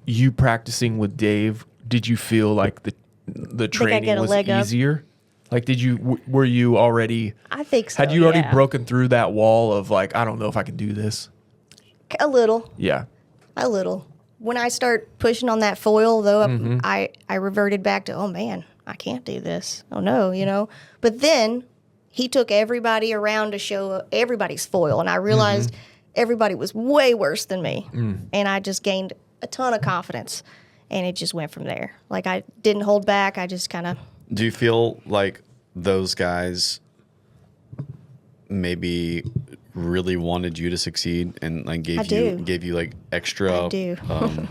you practicing with Dave, did you feel like the I training get a was leg up. easier? Like, were you already? I think so. Had you already yeah. broken through that wall of like, I don't know if I can do this? A little. Yeah. A little. When I start pushing on that foil, though, I reverted back to, oh, man, I can't do this. Oh, no, But then he took everybody around to show everybody's foil, and I realized everybody was way worse than me. And I just gained a ton of confidence, and it just went from there. Like, I didn't hold back. I just kind of... Do you feel like those guys maybe really wanted you to succeed and like gave you like extra I do. I don't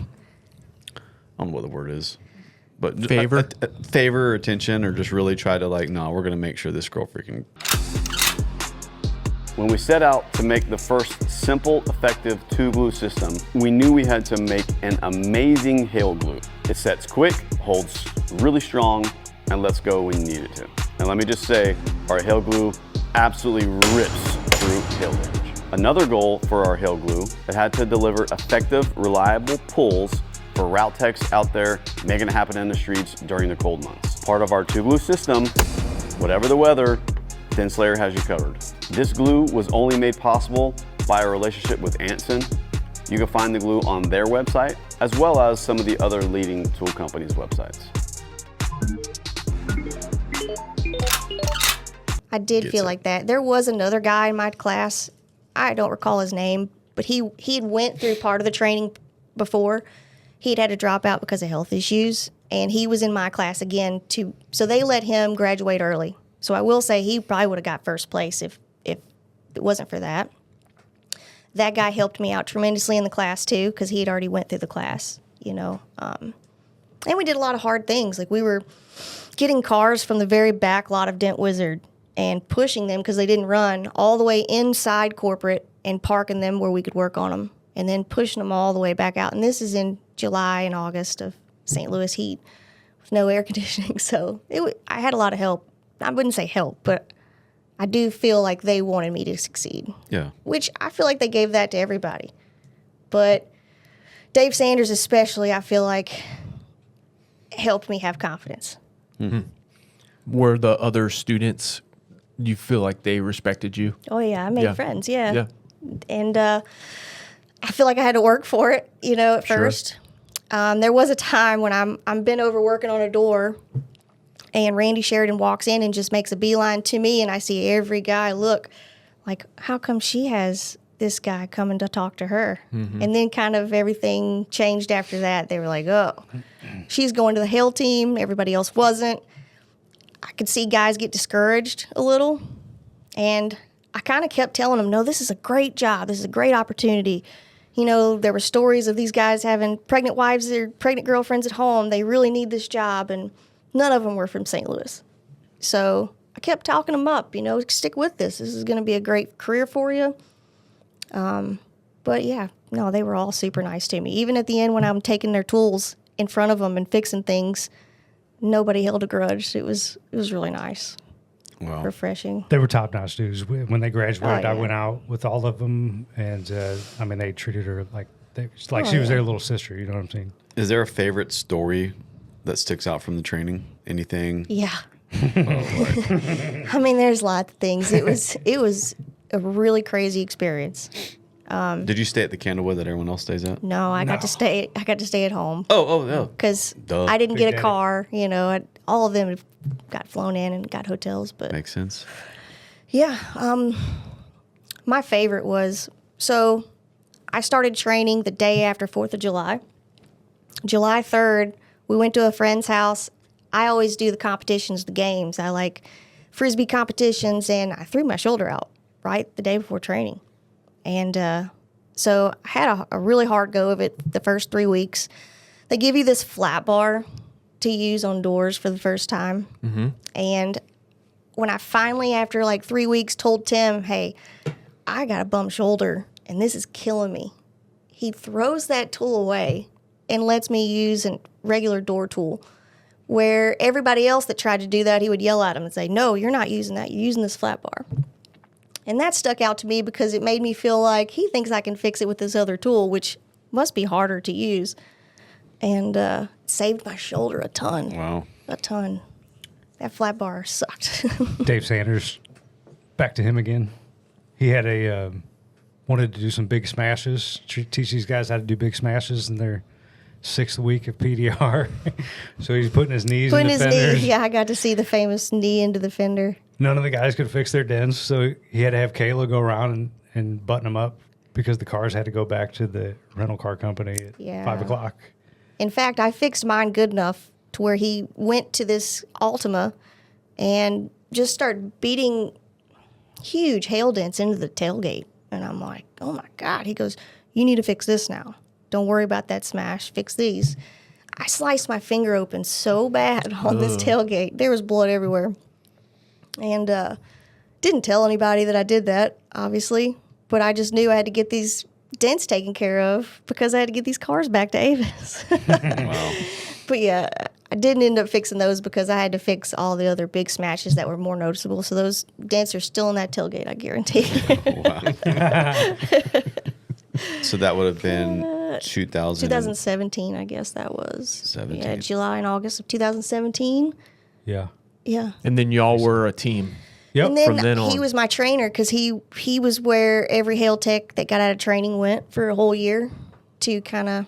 know what the word is, but Favor? favor or attention, or just really try to like, no, we're gonna make sure this girl freaking. When we set out to make the first simple, effective two glue system, we knew we had to make an amazing hail glue. It sets quick, holds really strong, and lets go when you need it to. And let me just say, our hail glue absolutely rips through hail damage. Another goal for our hail glue, it had to deliver effective, reliable pulls for route techs out there making it happen in the streets during the cold months. Part of our two glue system, whatever the weather, Thin Slayer has you covered. This glue was only made possible by our relationship with Anson. You can find the glue on their website, as well as some of the other leading tool companies' websites. I did Gets feel it. like that. There was another guy in my class. I don't recall his name, but he had went through part of the training before. He'd had to drop out because of health issues, and he was in my class again too. So they let him graduate early. So I will say he probably would have got first place if it wasn't for that. That guy helped me out tremendously in the class too, because he had already went through the class, And we did a lot of hard things. Like we were getting cars from the very back lot of Dent Wizard and pushing them because they didn't run all the way inside corporate and parking them where we could work on them, and then pushing them all the way back out. And this is in July and August of St. Louis heat with no air conditioning. So I had a lot of help. I wouldn't say help, but I do feel like they wanted me to succeed. Yeah. Which I feel like they gave that to everybody. But Dave Sanders especially, I feel like, helped me have confidence. Were the other students, you feel like they respected you? Oh, yeah. I made Yeah. friends, yeah. Yeah. And I feel like I had to work for it, at Sure. first. There was a time when I'm bent over working on a door, and Randy Sheridan walks in and just makes a beeline to me, and I see every guy look like, how come she has this guy coming to talk to her? And then kind of everything changed after that. They were like, oh, she's going to the Hale team. Everybody else wasn't. I could see guys get discouraged a little, and I kind of kept telling them, no, this is a great job. This is a great opportunity. There were stories of these guys having pregnant wives or pregnant girlfriends at home. They really need this job, and none of them were from St. Louis. So I kept talking them up, stick with this. This is going to be a great career for you. But yeah, no, they were all super nice to me. Even at the end when I'm taking their tools in front of them and fixing things, nobody held a grudge. It was really nice. Wow. Refreshing. They were top-notch dudes. When they graduated, Oh, I yeah. went out with all of them, and they treated her like she Oh, was yeah. their little sister. You know what I'm saying? Is there a favorite story that sticks out from the training? Anything? Yeah. Oh, Lord. I mean, there's lots of things. It was a really crazy experience. Did you stay at the Candlewood that everyone else stays at? No, I got to stay. I got to stay at home Oh. because Duh. I didn't Big get a daddy. car. All of them got flown in and got hotels. But Makes sense. yeah, my favorite was I started training the day after 4th of July. July 3rd, we went to a friend's house. I always do the competitions, the games. I like Frisbee competitions, and I threw my shoulder out right the day before training. And so I had a really hard go of it the first 3 weeks. They give you this flat bar to use on doors for the first time. And when I finally, after like 3 weeks, told Tim, hey, I got a bum shoulder and this is killing me, he throws that tool away and lets me use a regular door tool. Where everybody else that tried to do that, he would yell at him and say, no, you're not using that. You're using this flat bar. And that stuck out to me because it made me feel like he thinks I can fix it with this other tool, which must be harder to use. And saved my shoulder a ton. Wow. A ton. That flat bar sucked. Dave Sanders, back to him again. He had wanted to do some big smashes, teach these guys how to do big smashes in their 6th week of PDR. So he's putting his knees in the fenders. Yeah, I got to see the famous knee into the fender. None of the guys could fix their dents, so he had to have Kayla go around and button them up because the cars had to go back to the rental car company at Yeah. 5 o'clock. In fact, I fixed mine good enough to where he went to this Altima and just started beating huge hail dents into the tailgate. And I'm like, oh my God. He goes, you need to fix this now. Don't worry about that smash. Fix these. I sliced my finger open so bad on this tailgate. There was blood everywhere. And didn't tell anybody that I did that, obviously. But I just knew I had to get these dents taken care of because I had to get these cars back to Avis. Wow. But yeah, I didn't end up fixing those because I had to fix all the other big smashes that were more noticeable. So those dents are still in that tailgate, I guarantee. Wow. So that would have been 2017, I guess that was. 17. Yeah, July and August of 2017. Yeah. Yeah. And then y'all were a team. Yep. And then From then he on. was my trainer because he was where every hail tech that got out of training went for a whole year to kind of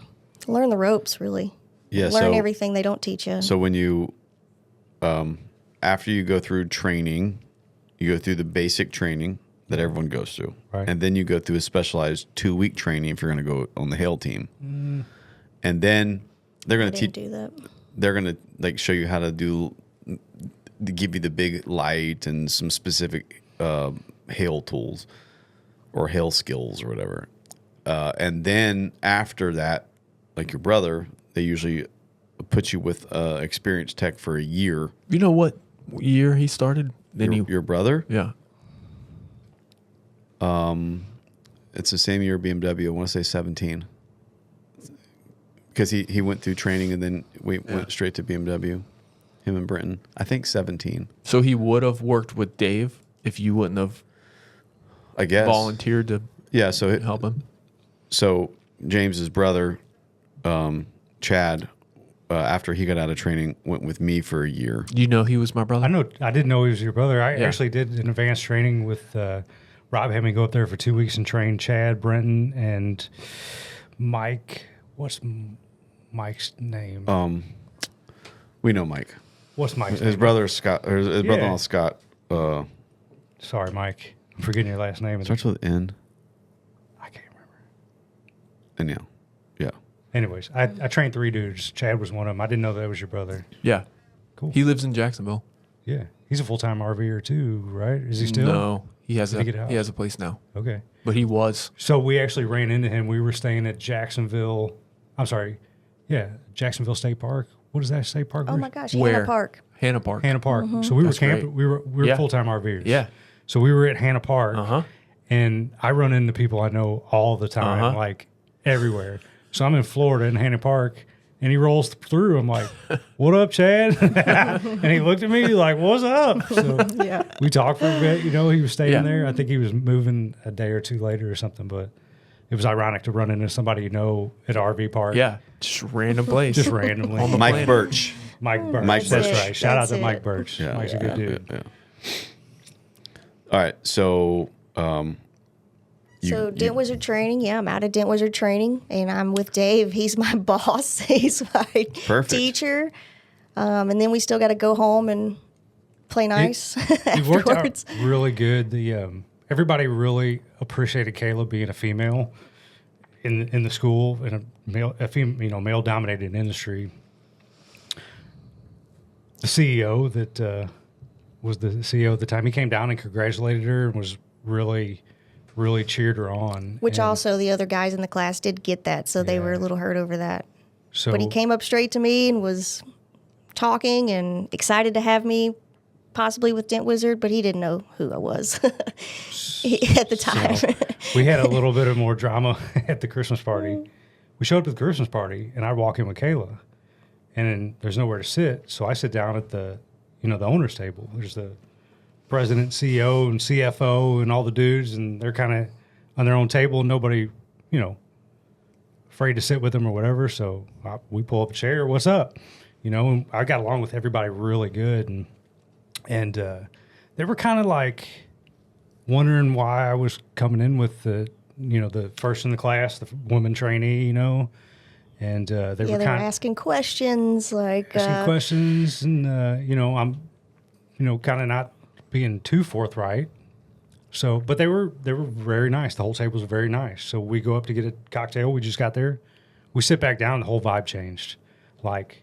learn the ropes, really. Yeah. Learn So everything they don't teach you. So when you, after you go through training, you go through the basic training that everyone goes through. Right. And then you go through a specialized 2-week training if you're going to go on the Hale team. And then they're going I to didn't teach, do that. they're going to like show you how to do, to give you the big light and some specific Hale tools or Hale skills or whatever. And then after that, like your brother, they usually put you with experienced tech for a year. You know what year he started? Then Your brother? yeah. It's the same year BMW. I want to say 17. Because he went through training and then we went straight to BMW. Him and Britton. I think 17. So he would have worked with Dave if you wouldn't have I guess. volunteered to Yeah. So help him. So James's brother, Chad, after he got out of training, went with me for a year. You know he was my brother? I didn't know he was your brother. I Yeah. actually did an advanced training with Rob. Had me go up there for 2 weeks and train Chad, Brenton, and Mike. What's Mike's name? We know Mike. What's Mike's His name? brother Scott, or his brother-in-law Yeah. Scott. Sorry, Mike. I'm forgetting your last name. Starts with N. I can't remember. And yeah. Anyways, I trained 3 dudes. Chad was one of them. I didn't know that was your brother. Yeah. Cool. He lives in Jacksonville. Yeah. He's a full-time RVer too, right? Is he still? No. He has Did he get out? he has a place now. Okay. But he was. So we actually ran into him. We were staying at Jacksonville. I'm sorry. Yeah, Jacksonville State Park. What is that state park? Oh my gosh, Where? Hannah Park. Hannah Park. Hannah Park. So we were That's camping. great. We were Yeah. full-time RVers. Yeah. So we were at Hannah Park. Uh-huh. And I run into people I know all the time, Uh-huh. like everywhere. So I'm in Florida in Hannah Park, and he rolls through. I'm like, "What up, Chad?" And he looked at me like, "What's up?" So Yeah. we talked for a bit. You know, he was staying Yeah. there. I think he was moving a day or two later or something. But it was ironic to run into somebody you know at RV park. Yeah. Just random place. Just randomly. On the Mike planet. Birch. Mike Birch. Mike That's Birch. right. Shout out That's to it. Mike Birch. Yeah. Mike's a good dude. Yeah. All right. So, So Dent Wizard training, yeah, I'm out of Dent Wizard training, and I'm with Dave. He's my boss. He's my Perfect. teacher, and then we still got to go home and play nice It worked out afterwards. really good. The everybody really appreciated Kayla being a female in the school in male dominated industry. The CEO that was the CEO at the time, he came down and congratulated her and was really cheered her on. Which And also the other guys in the class did get that, so they were a Yeah. little hurt over that. so But he came up straight to me and was talking and excited to have me possibly with Dent Wizard, but he didn't know who I was at the time. we had a little bit of more drama at the Christmas party. We showed up at the Christmas party, and I walk in with Kayla, and then there's nowhere to sit, so I sit down at the owner's table. There's the president, CEO, and CFO, and all the dudes, and they're kind of on their own table, and nobody, afraid to sit with them or whatever. So we pull up a chair. What's up? And I got along with everybody really good, and they were kind of like wondering why I was coming in with the first in the class, the woman trainee, and they Yeah, were they were kind of asking questions like, asking questions, and I'm kind of not being too forthright. So, but they were very nice. The whole table was very nice. So we go up to get a cocktail. We just got there. We sit back down. The whole vibe changed. Like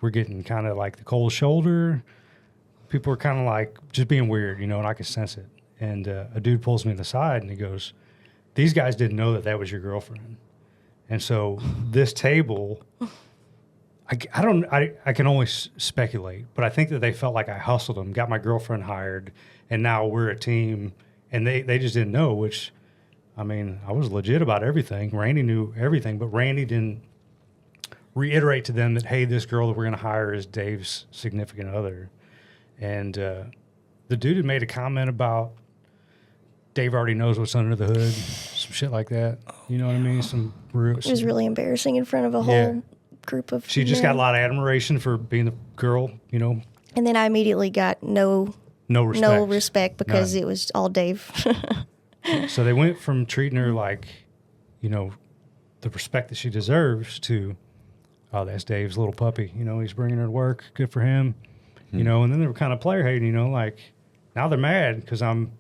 we're getting kind of like the cold shoulder. People are kind of like just being weird, and I could sense it. And a dude pulls me to the side and he goes, "These guys didn't know that was your girlfriend." And so this table, I can only speculate, but I think that they felt like I hustled them, got my girlfriend hired, and now we're a team. And they just didn't know, which, I mean, I was legit about everything. Randy knew everything, but Randy didn't reiterate to them that, hey, this girl that we're going to hire is Dave's significant other. And the dude had made a comment about Dave already knows what's under the hood, some shit like that. You know what I mean? it was really embarrassing in front of a whole Yeah. group of She just got men. a lot of admiration for being the girl, And then I immediately got no respect because None. it was all Dave. So they went from treating her like, the respect that she deserves to, oh, that's Dave's little puppy. He's bringing her to work. Good for him. And then they were kind of player hating, like now they're mad because I'm,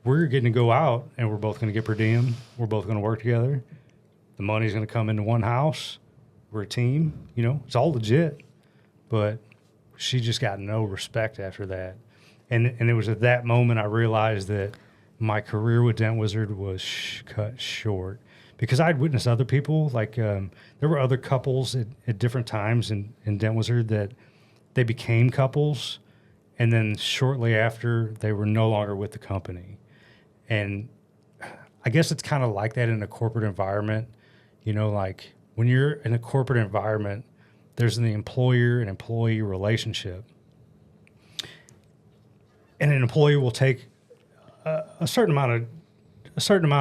we're getting to go out and we're both going to get per diem. We're both going to work together. The money's going to come into one house. We're a team. It's all legit. But she just got no respect after that. And it was at that moment I realized that my career with Dent Wizard was cut short because I'd witnessed other people. Like there were other couples at different times in Dent Wizard that they became couples. And then shortly after, they were no longer with the company. And I guess it's kind of like that in a corporate environment. Like when you're in a corporate environment, there's the employer and employee relationship. and an employee will take a certain amount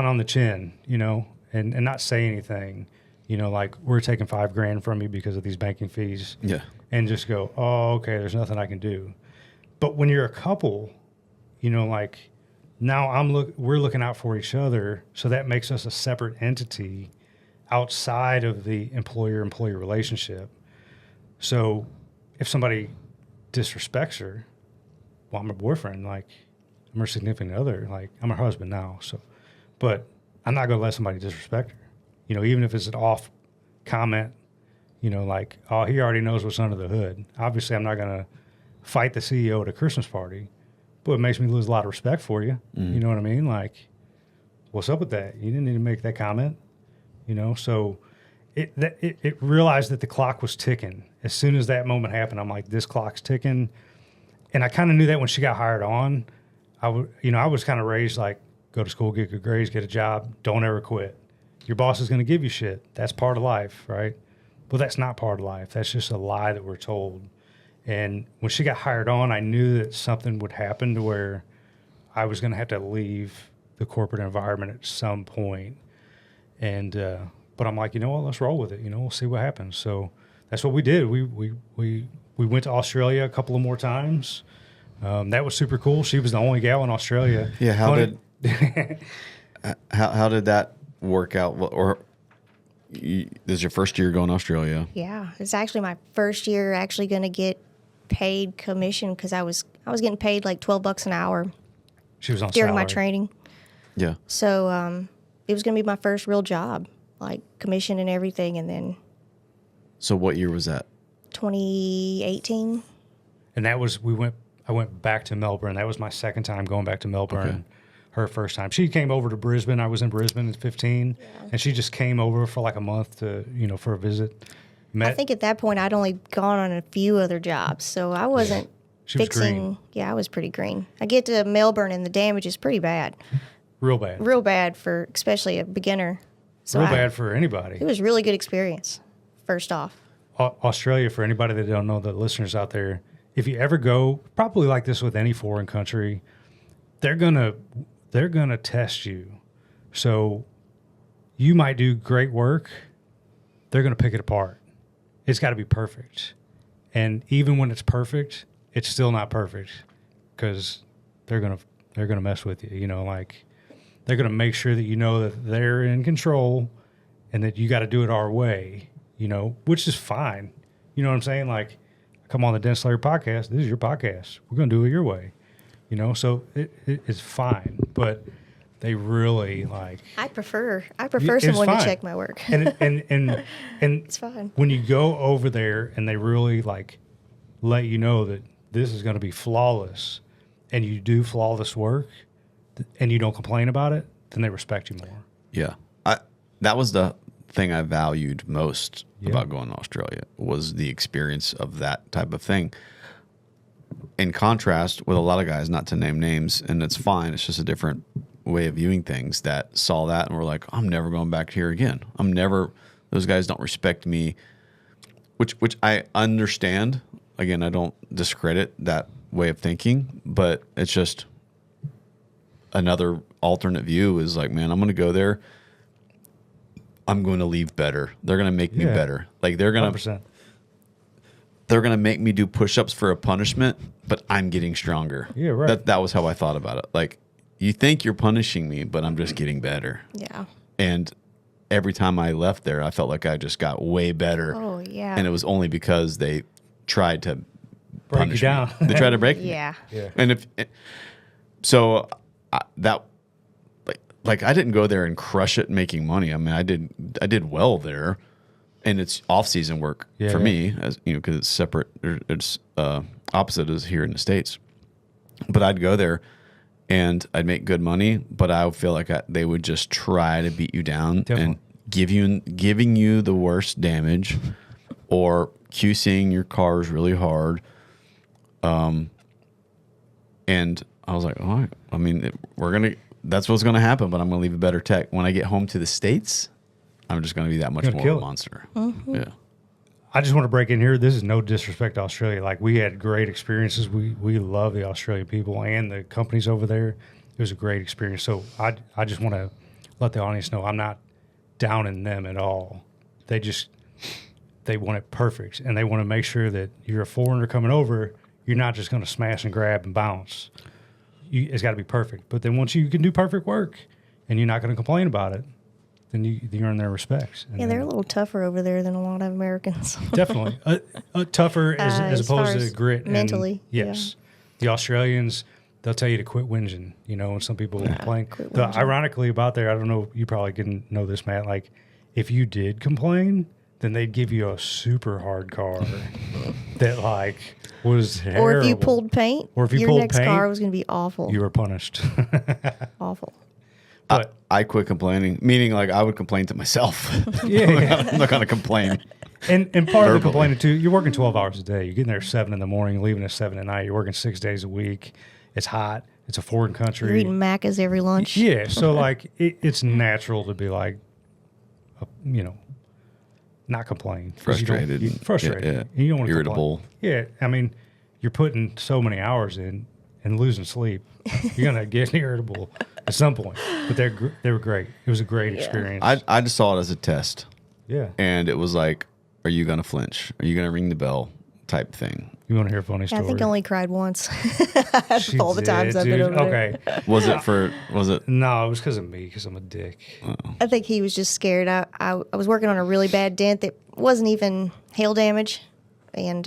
on the chin, you know, and not say anything, you know, like we're taking $5,000 from you because of these banking fees. Yeah. And just go, oh, okay, there's nothing I can do. But when you're a couple, you know, like now we're looking out for each other. So that makes us a separate entity outside of the employer-employee relationship. So if somebody disrespects her, well, I'm her boyfriend, like I'm her significant other, like I'm her husband now. So, but I'm not going to let somebody disrespect her, you know, even if it's an off comment, you know, like, oh, he already knows what's under the hood. Obviously, I'm not going to fight the CEO at a Christmas party, but it makes me lose a lot of respect for you. You know what I mean? Like, what's up with that? You didn't need to make that comment, you know? So it realized that the clock was ticking. As soon as that moment happened, I'm like, this clock's ticking. And I kind of knew that when she got hired on. I was kind of raised like, go to school, get good grades, get a job, don't ever quit. Your boss is going to give you shit. That's part of life, right? Well, that's not part of life. That's just a lie that we're told. And when she got hired on, I knew that something would happen to where I was going to have to leave the corporate environment at some point. And but I'm like, you know what? Let's roll with it. You know, we'll see what happens. So that's what we did. We went to Australia a couple of more times. That was super cool. She was the only gal in Australia. Yeah. How did that work out? Or this is your first year going to Australia? Yeah, it's actually my first year actually going to get paid commission because I was getting paid like $12 an hour She was on during my salary. training. Yeah. So it was going to be my first real job, like commission and everything. And then So what year was that? 2018. And that was I went back to Melbourne. That was my second time going back to Melbourne. Okay. Her first time. She came over to Brisbane. I was in Brisbane at 15, and she just came over for like a month to, you know, for a visit. I think at that point I'd only gone on a few other jobs, so I wasn't She was fixing. green. Yeah, I was pretty green. I get to Melbourne and the damage is pretty bad, Real bad. real bad for especially a beginner. So Real bad for anybody. It was really good experience. First off, Australia, for anybody that don't know, the listeners out there, if you ever go, probably like this with any foreign country, they're gonna test you. So you might do great work. They're gonna pick it apart. It's got to be perfect. And even when it's perfect, it's still not perfect because they're gonna mess with you. You know, like they're gonna make sure that you know that they're in control and that you got to do it our way. You know, which is fine. You know what I'm saying? Like, come on the Dent Slayer podcast. This is your podcast. We're gonna do it your way. You know, so it's fine. But they really like. I prefer It's someone fine. to check my work. and It's fine. when you go over there and they really like let you know that this is going to be flawless, and you do flawless work, and you don't complain about it, then they respect you more. Yeah. That was the thing I valued most Yeah. about going to Australia was the experience of that type of thing. In contrast with a lot of guys, not to name names, and it's fine, it's just a different way of viewing things, that saw that and were like, I'm never going back here again. Those guys don't respect me, which I understand. Again, I don't discredit that way of thinking, but it's just another alternate view is like, man, I'm going to go there. I'm going to leave better. They're going to make me Yeah. better. Like they're going 100%. to make me do push-ups for a punishment, but I'm getting stronger. Yeah, right. That was how I thought about it. Like, you think you're punishing me, but I'm just getting better. Yeah. And every time I left there, I felt like I just got way better. Oh yeah. And it was only because they tried to Break punish you me. down. They tried to break me. yeah. Yeah. And like I didn't go there and crush it making money. I mean, I did well there, and it's off-season work Yeah, for yeah. me, as you know, because it's separate. It's opposite as here in the States. But I'd go there, and I'd make good money, but I would feel like they would just try to beat you down Definitely. and giving you the worst damage, or QCing your cars really hard. And I was like, all right. I mean, that's what's gonna happen. But I'm gonna leave a better tech when I get home to the States. I'm just gonna be that much Gonna more kill of a it. monster. Mm-hmm. Yeah. I just want to break in here. This is no disrespect to Australia. Like, we had great experiences. We love the Australian people and the companies over there. It was a great experience. So I just want to let the audience know I'm not downing them at all. They want it perfect, and they want to make sure that you're a foreigner coming over, you're not just going to smash and grab and bounce. It's got to be perfect. But then once you can do perfect work and you're not going to complain about it, then you earn their respects. And Yeah, they're a little tougher over there than a lot of Americans. definitely tougher as as far opposed to as grit. mentally, Yes. The Australians, they'll tell you to quit whinging, and some people complain. quit The, whinging. ironically about there, I don't know, you probably didn't know this, Matt, like if you did complain, then they'd give you a super hard car that like was terrible. Or if you pulled paint, Or if you your pulled next paint, car was going to be awful. you were punished. Awful. But I quit complaining, meaning like I would complain to myself. yeah, I'm not going to complain. and part of the Verbally. complaining too, you're working 12 hours a day. You're getting there at 7 in the morning, leaving at 7 at night. You're working 6 days a week. It's hot. It's a foreign country. You're eating Macca's every lunch. Yeah, so like it's natural to be like, not complain. 'Cause you don't- Frustrated. Frustrated. Yeah, yeah. And you don't want to Irritable. Yeah, I mean, you're putting so many hours in and losing sleep. You're gonna get irritable at some point. But they were great. It was a great experience. I just saw it as a test, yeah. and it was like, are you going to flinch? Are you going to ring the bell? Type thing. You want to hear a funny Yeah, story? I think I only cried once. She all the times did, I've been dude. over there. Okay. Was it? No, it was because of me, because I'm a dick. I think he was just scared. I was working on a really bad dent that wasn't even hail damage, and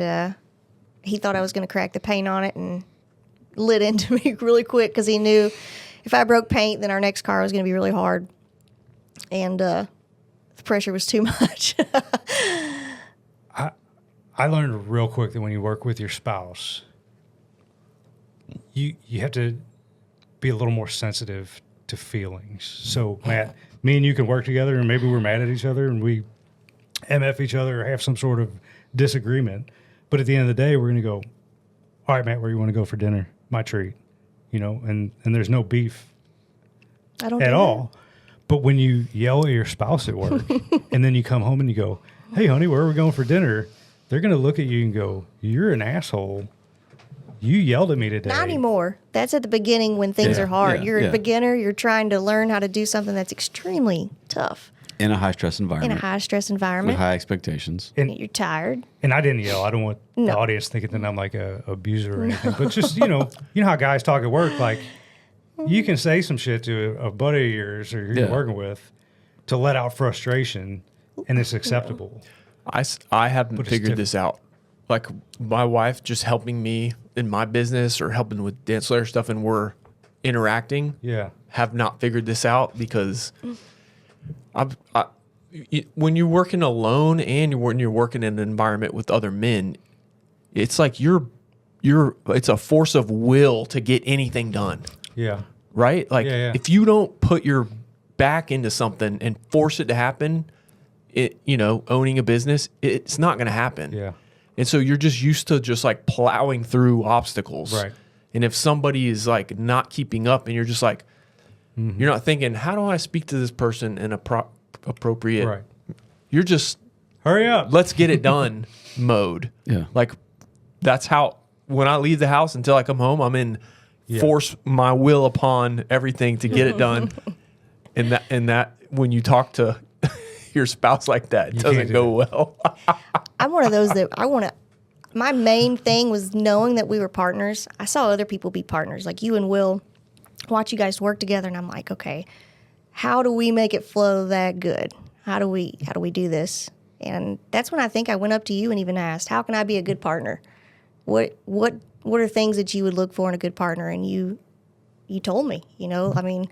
he thought I was going to crack the paint on it and lit into me really quick because he knew if I broke paint, then our next car was going to be really hard, and the pressure was too much. I learned real quick that when you work with your spouse, you have to be a little more sensitive to feelings. So, Matt, me and you can work together, and maybe we're mad at each other, and we MF each other or have some sort of disagreement. But at the end of the day, we're going to go, all right, Matt, where you want to go for dinner? My treat. And there's no beef I don't at do that. all. But when you yell at your spouse at work and then you come home and you go, hey, honey, where are we going for dinner? They're going to look at you and go, you're an asshole. You yelled at me today. Not anymore. That's at the beginning when things Yeah, are hard. yeah, You're yeah. a beginner. You're trying to learn how to do something that's extremely tough In a high stress in environment. a high stress with environment. high expectations. You're tired. And I didn't yell. I don't want the No. audience thinking that I'm like a abuser or anything. But just, you know how guys talk at work. Like, you can say some shit to a buddy of yours or you're Yeah. working with to let out frustration, and it's acceptable. I haven't But it's figured different. this out. Like my wife just helping me in my business or helping with Dent Slayer stuff, and we're interacting. Yeah. Have not figured this out because when you're working alone and when you're working in an environment with other men, it's like it's a force of will to get anything done, Yeah. right? Like Yeah, yeah. if you don't put your back into something and force it to happen, owning a business, it's not going to happen. Yeah. And so you're just used to just like plowing through obstacles. Right. And if somebody is like not keeping up and you're just like, you're not thinking, how do I speak to this person in appropriate? Right. You're just, Hurry up. let's get it done mode. Yeah. Like that's how, when I leave the house until I come home, I'm in force my will upon everything to get it done. and that when you talk to your spouse like that, it You doesn't can't do go well. I'm one of those that my main thing was knowing that we were partners. I saw other people be partners, like you and Will, watch you guys work together, and I'm like, okay, how do we make it flow that good? How do we do this? And that's when I think I went up to you and even asked, how can I be a good partner? What are things that you would look for in a good partner? And you told me, I mean,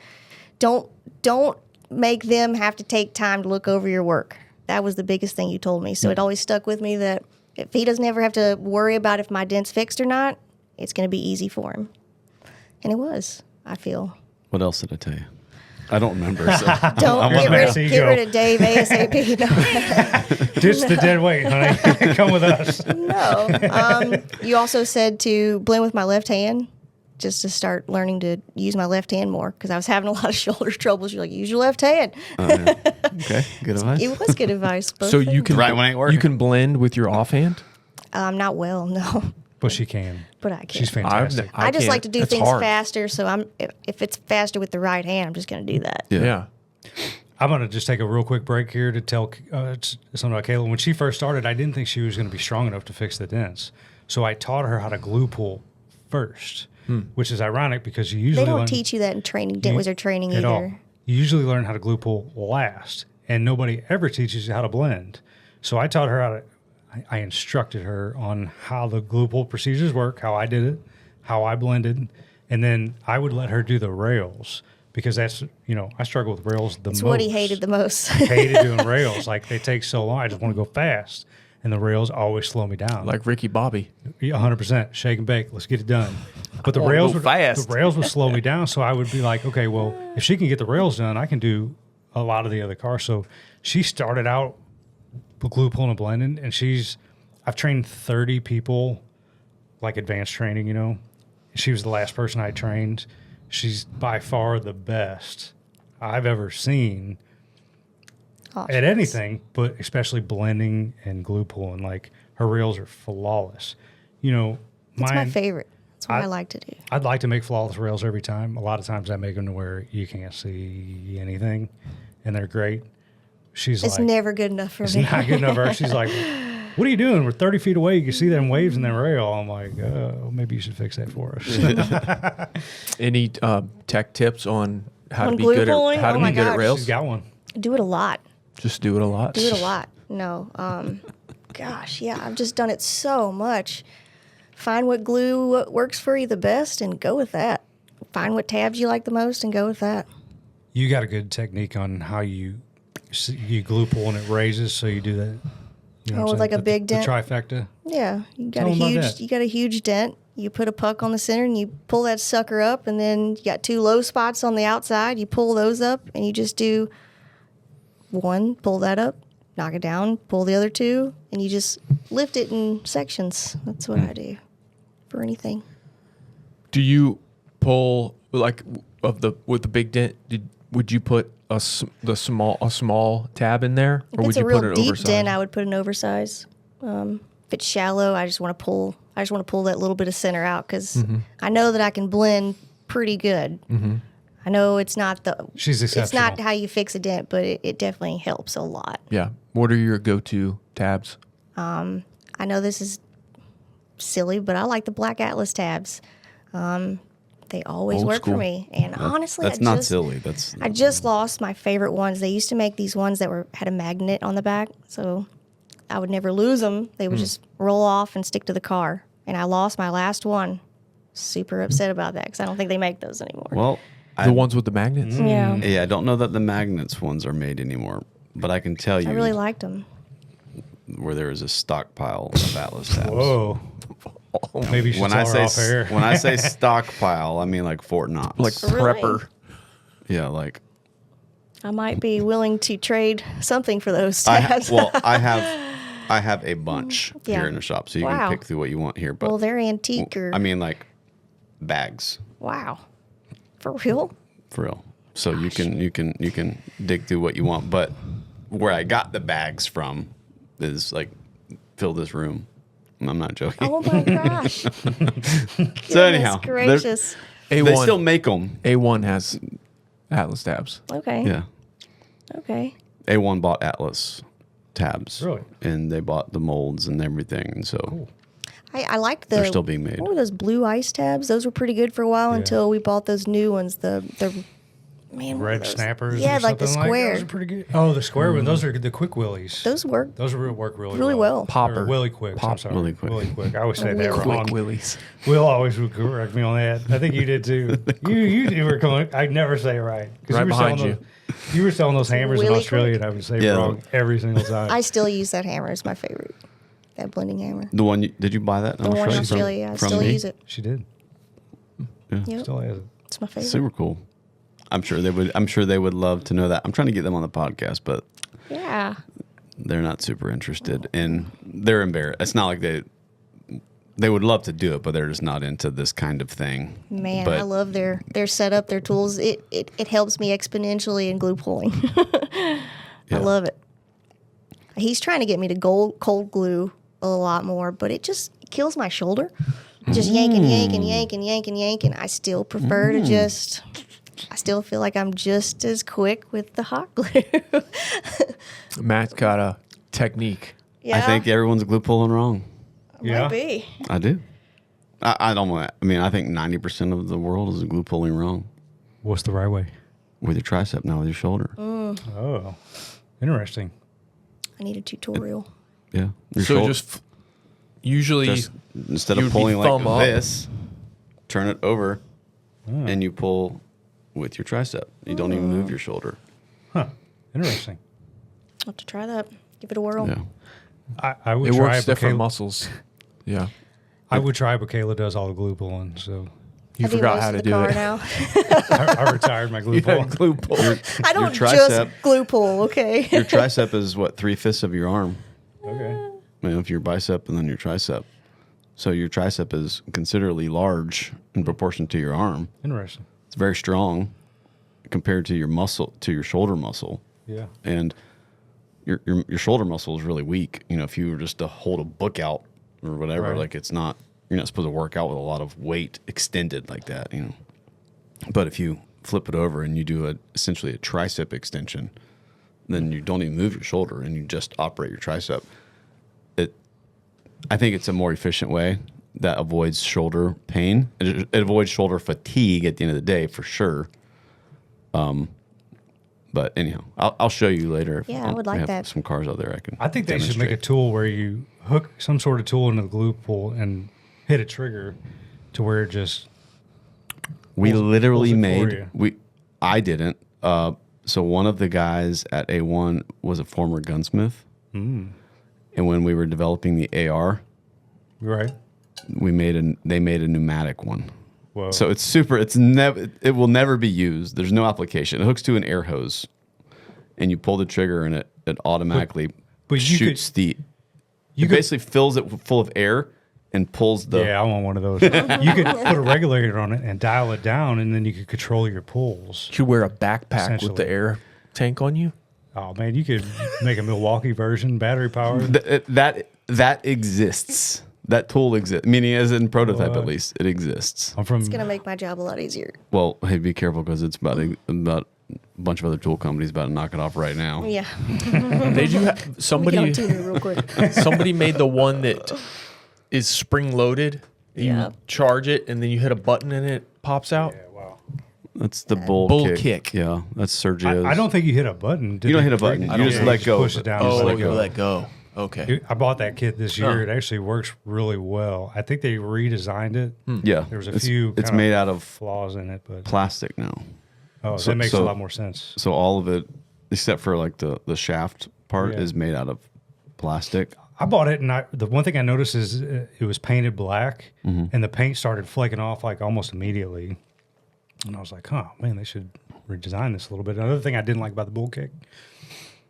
don't make them have to take time to look over your work. That was the biggest thing you told me. So it always stuck with me that if he doesn't ever have to worry about if my dent's fixed or not, it's going to be easy for him. And it was, I feel. What else did I tell you? I don't remember. So. Don't on get Matt's ego. rid of Dave ASAP. Ditch the dead weight, honey. Come with us. No. You also said to blend with my left hand. just to start learning to use my left hand more because I was having a lot of shoulder troubles. You're like, use your left hand. Yeah. Okay, good advice. It was good advice. Both So you things. can Right when it ain't working. you can blend with your offhand. Not well, no, But she can. but I can. She's fantastic. I just can't. like to do It's things hard. faster. So if it's faster with the right hand, I'm just going to do that. Yeah. I'm going to just take a real quick break here to tell something about Kayla. When she first started, I didn't think she was going to be strong enough to fix the dents. So I taught her how to glue pull first, which is ironic because you usually They don't learn teach you that in training, Dent Wizard training at either. all. You usually learn how to glue pull last, and nobody ever teaches you how to blend. So I taught her how to. I instructed her on how the glue pull procedures work, how I did it, how I blended, and then I would let her do the rails because that's, I struggle with rails the most. It's what he hated the most. Hated doing rails. Like, they take so long. I just want to go fast. And the rails always slow me down. Like Ricky Bobby. 100%. Shake and bake. Let's get it done. But the wanna rails go would fast. The rails would slow me down. So I would be like, okay, well, if she can get the rails done, I can do a lot of the other cars. So she started out with glue pulling and blending, and I've trained 30 people, like advanced training, She was the last person I trained. She's by far the best I've ever seen at anything, but especially blending and glue pulling. Like, her reels are flawless. It's my favorite. That's what I like to do. I'd like to make flawless rails every time. A lot of times I make them to where you can't see anything, and they're great. She's It's like, never good enough for it's me. not good enough for her. She's like, what are you doing? We're 30 feet away. You can see them waves in the rail. I'm like, oh, maybe you should fix that for us. Any tech tips on how On to be glue good pulling? at how to Oh be my good at gosh. rails? She's got one. Do it a lot. Just do it a lot. Do it a lot. No. Gosh, yeah, I've just done it so much. Find what glue works for you the best and go with that. Find what tabs you like the most and go with that. You got a good technique on how you glue pull and it raises, so you do that. You know what I'm with like saying? a big dent? The trifecta. Yeah, you got Tell 'em about a that. huge dent. You put a puck on the center and you pull that sucker up, and then you got two low spots on the outside. You pull those up, and you just do one, pull that up, knock it down, pull the other two, and you just lift it in sections. That's what I do for anything. Do you pull like with the big dent? Would you put a small tab in there, If or would it's a you real put it deep oversized? dent, I would put an oversize. If it's shallow, I just want to pull that little bit of center out because I know that I can blend pretty good. I know it's not She's it's exceptional. not how you fix a dent, but it definitely helps a lot. Yeah. What are your go-to tabs? I know this is silly, but I like the black Atlas tabs. They always Old work school. for me. And honestly, That's not silly. That's I just lost my favorite ones. They used to make these ones that had a magnet on the back, so I would never lose them. They would just roll off and stick to the car. And I lost my last one. Super upset about that because I don't think they make those anymore. well. The ones with the magnets? Yeah, Yeah, I don't know that the magnets ones are made anymore, but I can tell you I really liked them. where there is a stockpile of Atlas tabs. Whoa. Maybe you should When tell I her say off air. when I say stockpile, I mean like Fort Knox. Like Really? prepper. yeah, like I might be willing to trade something for those I tabs. I have a bunch Yeah. here in the shop, so you Wow. can pick through what you want here. But well, they're antique or I mean like bags wow, for real. for real. So you can dig through what you want. But where I got the bags from is like fill this room. I'm not joking. Oh my gosh! So anyhow, Goodness they're- gracious. they A1. still make them. A1 has Atlas tabs. Okay. Yeah. Okay. A1 bought Atlas tabs. Really? And they bought the molds and everything. And so I liked the. They're still being made. What were those blue ice tabs? Those were pretty good for a while until we bought those new ones. The man, what were Red those? snappers. Yeah, or like the something square. Those are pretty good. Oh, the square ones. Those are the quick willies. Those work Those work really really well. Popper. Or Willy Quicks. I'm sorry. Willy Quick. Willy Quick. I always say that Willy wrong. Quick Willies. Will always would correct me on that. I think you did too. you were going. I'd never say it right. 'Cause Right were behind selling you. You were selling those hammers in Willy Australia, Quick? and I would say it Yeah. wrong every single time. I still use that hammer. It's my favorite. That blending hammer. the one did you buy that in The one in Australia? Australia. I From still me? use it. She did. Yep. Still has it. It's my favorite. Super cool. I'm sure they would love to know that. I'm trying to get them on the podcast, but Yeah. they're not super interested, and they're embarrassed. It's not like They would love to do it, but they're just not into this kind of thing. Man, But I love their setup, their tools. It helps me exponentially in glue pulling. I love it. He's trying to get me to cold glue a lot more, but it just kills my shoulder. Just yanking. I still prefer to just. I still feel like I'm just as quick with the hot glue. Matt's got a technique. Yeah, I think everyone's glue pulling wrong. Yeah. might be. I do. I don't want. I mean, I think 90% of the world is glue pulling wrong What's the right way? with your tricep, not with your shoulder. Oh, interesting. I need a tutorial. Yeah. Your So shoulder- just usually just instead you of would be pulling thumb like up. this, turn it over, and you pull with your tricep. You don't even move your shoulder. Huh. Interesting. I'll have to try that. Give it a whirl. Yeah. I would it try works it, but different Kayla, muscles. Yeah. I would try, but Kayla does all the glue pulling, so You I do forgot most how of to the do car it. now. I retired my glue pull. glue pull. I don't tricep- just glue pull, okay? Your tricep is what, 3/5 of your arm. Okay. You know, if your bicep and then your tricep. So your tricep is considerably large in proportion to your arm. Interesting. It's very strong compared to your muscle, to your shoulder muscle. Yeah. And your shoulder muscle is really weak. You know, if you were just to hold a book out or whatever, Right. like you're not supposed to work out with a lot of weight extended like that, you know. But if you flip it over and you do essentially a tricep extension, then you don't even move your shoulder and you just operate your tricep. I think it's a more efficient way that avoids shoulder pain. It avoids shoulder fatigue at the end of the day for sure. But anyhow, I'll show you later. Yeah, I would we like have that. some cars out there I can. I think they should make a demonstrate. tool where you hook some sort of tool into the glue pull and hit a trigger to where it just. We pulls- literally pulls it for made you. I didn't. So one of the guys at A1 was a former gunsmith, and when we were developing the AR, Right. they made a pneumatic one. Whoa. So it's super. It will never be used. There's no application. It hooks to an air hose, and you pull the trigger, and it automatically but you shoots could- it basically fills it full of air and pulls the. Yeah, I want one of those. You could put a regulator on it and dial it down, and then you could control your pulls. You wear a backpack with Essentially. the air tank on you. Oh man, you could make a Milwaukee version, battery powered. That exists. That tool exists. Meaning, as in prototype, What? at least it exists. I'm from. It's going to make my job a lot easier. Well, hey, be careful because it's about a bunch of other tool companies about to knock it off right now. Yeah. They do have Let me somebody. get on Tinder real quick. Somebody made the one that is spring loaded. You Yeah. charge it and then you hit a button and it pops out. Yeah, wow. That's the bull kick. Yeah, that's Sergio's. I don't think you hit a button. You don't hit a button. You just let go. Push it down. Oh, and let it you go. let go. Okay. Dude, I bought that kit this year. Huh. It actually works really well. I think they redesigned it. Yeah, There was a it's, few. It's kind made out of flaws in it, but plastic now. that makes a lot more sense. So all of it, except for like the shaft part, Yeah. is made out of plastic. I bought it, and the one thing I noticed is it was painted black, Mm-hmm. and the paint started flaking off like almost immediately. And I was like, "Oh man, they should redesign this a little bit." Another thing I didn't like about the bull kick,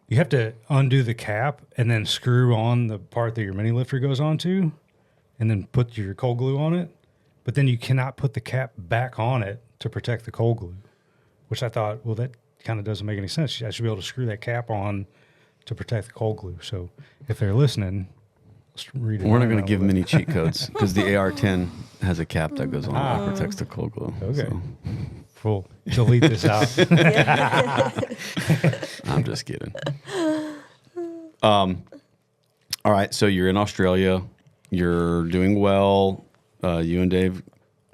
you have to undo the cap and then screw on the part that your mini lifter goes onto, and then put your cold glue on it. But then you cannot put the cap back on it to protect the cold glue, which I thought, well, that kind of doesn't make any sense. I should be able to screw that cap on to protect the cold glue. So if they're listening, let's read it. We're not going to give them any cheat codes because the AR-10 has a cap that goes on that protects the cold glue. Okay. So, We'll delete this out. I'm just kidding. All right, so you're in Australia. You're doing well. You and Dave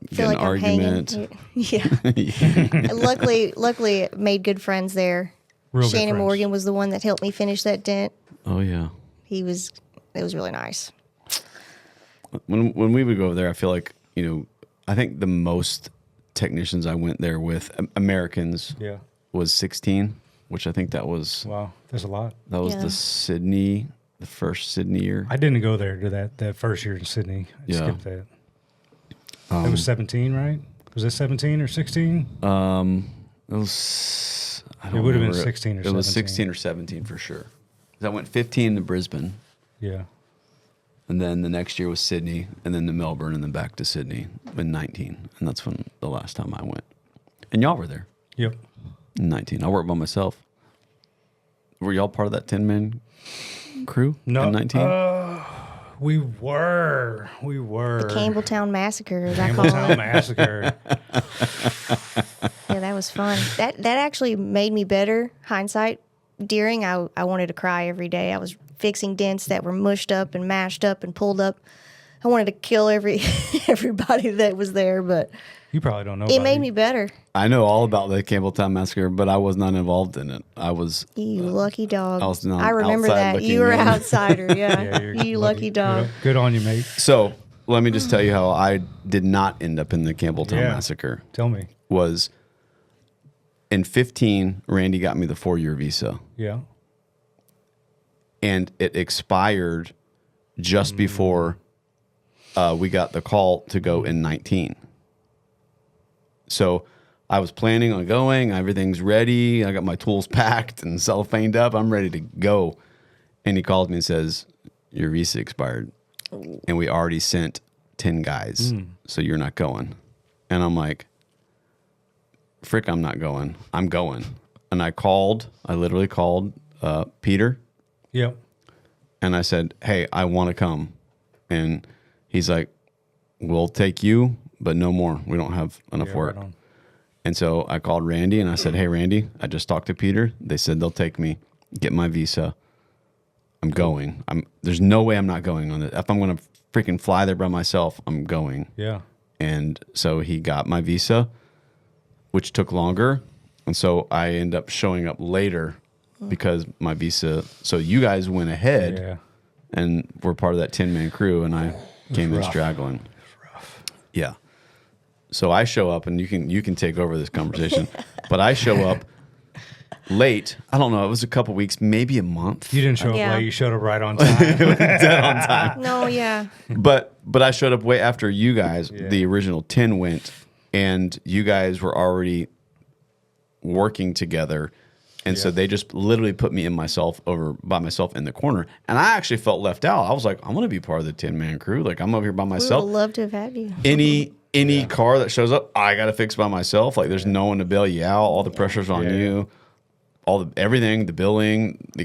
get feel an like I'm argument. hanging. Yeah. luckily, made good friends there. Real good Shannon friends. Morgan was the one that helped me finish that dent. Oh yeah. It was really nice. When we would go over there, I feel like I think the most technicians I went there with Americans Yeah. was 16, which I think that was Wow. There's a lot. the first Sydney year. I didn't go there to that first year in Sydney. I Yeah. skipped that. It was 17, right? Was it 17 or 16? It was. I don't It would have been remember. 16 or It was 17. 16 or 17 for sure. 'Cause I went 15 to Brisbane. Yeah. And then the next year was Sydney, and then to Melbourne, and then back to Sydney in 19. And that's when the last time I went. And y'all were there Yep. in 19. I worked by myself. Were y'all part of that 10-man crew No. in 19? We were. The Campbelltown Massacre, as I call Campbelltown it. Massacre. Yeah, that was fun. That actually made me better. Hindsight, during, I wanted to cry every day. I was fixing dents that were mushed up and mashed up and pulled up. I wanted to kill everybody that was there, but You probably don't know. it about made me better. I know all about the Campbelltown Massacre, but I was not involved in it. I was You lucky dog. I was not I remember outside that. looking You were in. outsider, yeah. Yeah, you're you lucky dog. Good on you, mate. So let me just tell you how I did not end up in the Campbelltown Yeah. Massacre. Tell me. Was in 15, Randy got me the 4-year visa, Yeah. and it expired just before we got the call to go in 19. So I was planning on going. Everything's ready. I got my tools packed and cellophaned up. I'm ready to go. And he calls me and says, your visa expired. And we already sent 10 guys. So you're not going. And I'm like, frick, I'm not going. I'm going. And I literally called Peter. Yep. And I said, hey, I want to come. And he's like, we'll take you, but no more. We don't have enough Yeah, work. right on. And so I called Randy and I said, hey, Randy, I just talked to Peter. They said they'll take me, get my visa. I'm going. There's no way I'm not going on it. If I'm going to freaking fly there by myself, I'm going. Yeah. And so he got my visa, which took longer. And so I end up showing up later because my visa. So you guys went ahead Yeah. and were part of that 10-man crew, and I came in rough. straggling. Yeah. So I show up, and you can take over this conversation. But I show up late. I don't know. It was a couple weeks, maybe a month. You didn't show up Yeah. late. You showed up right on time. Dead on time. No, yeah. But I showed up way after you guys. Yeah. The original 10 went, and you guys were already working together. And so Yeah. they just literally put me over by myself in the corner. And I actually felt left out. I was like, I want to be part of the 10-man crew. Like, I'm over here by We would myself. love to have had you. Any car that shows up, I got to fix by myself. Like, there's no one to bail you out. All the pressure's on Yeah. you. Everything, the billing, the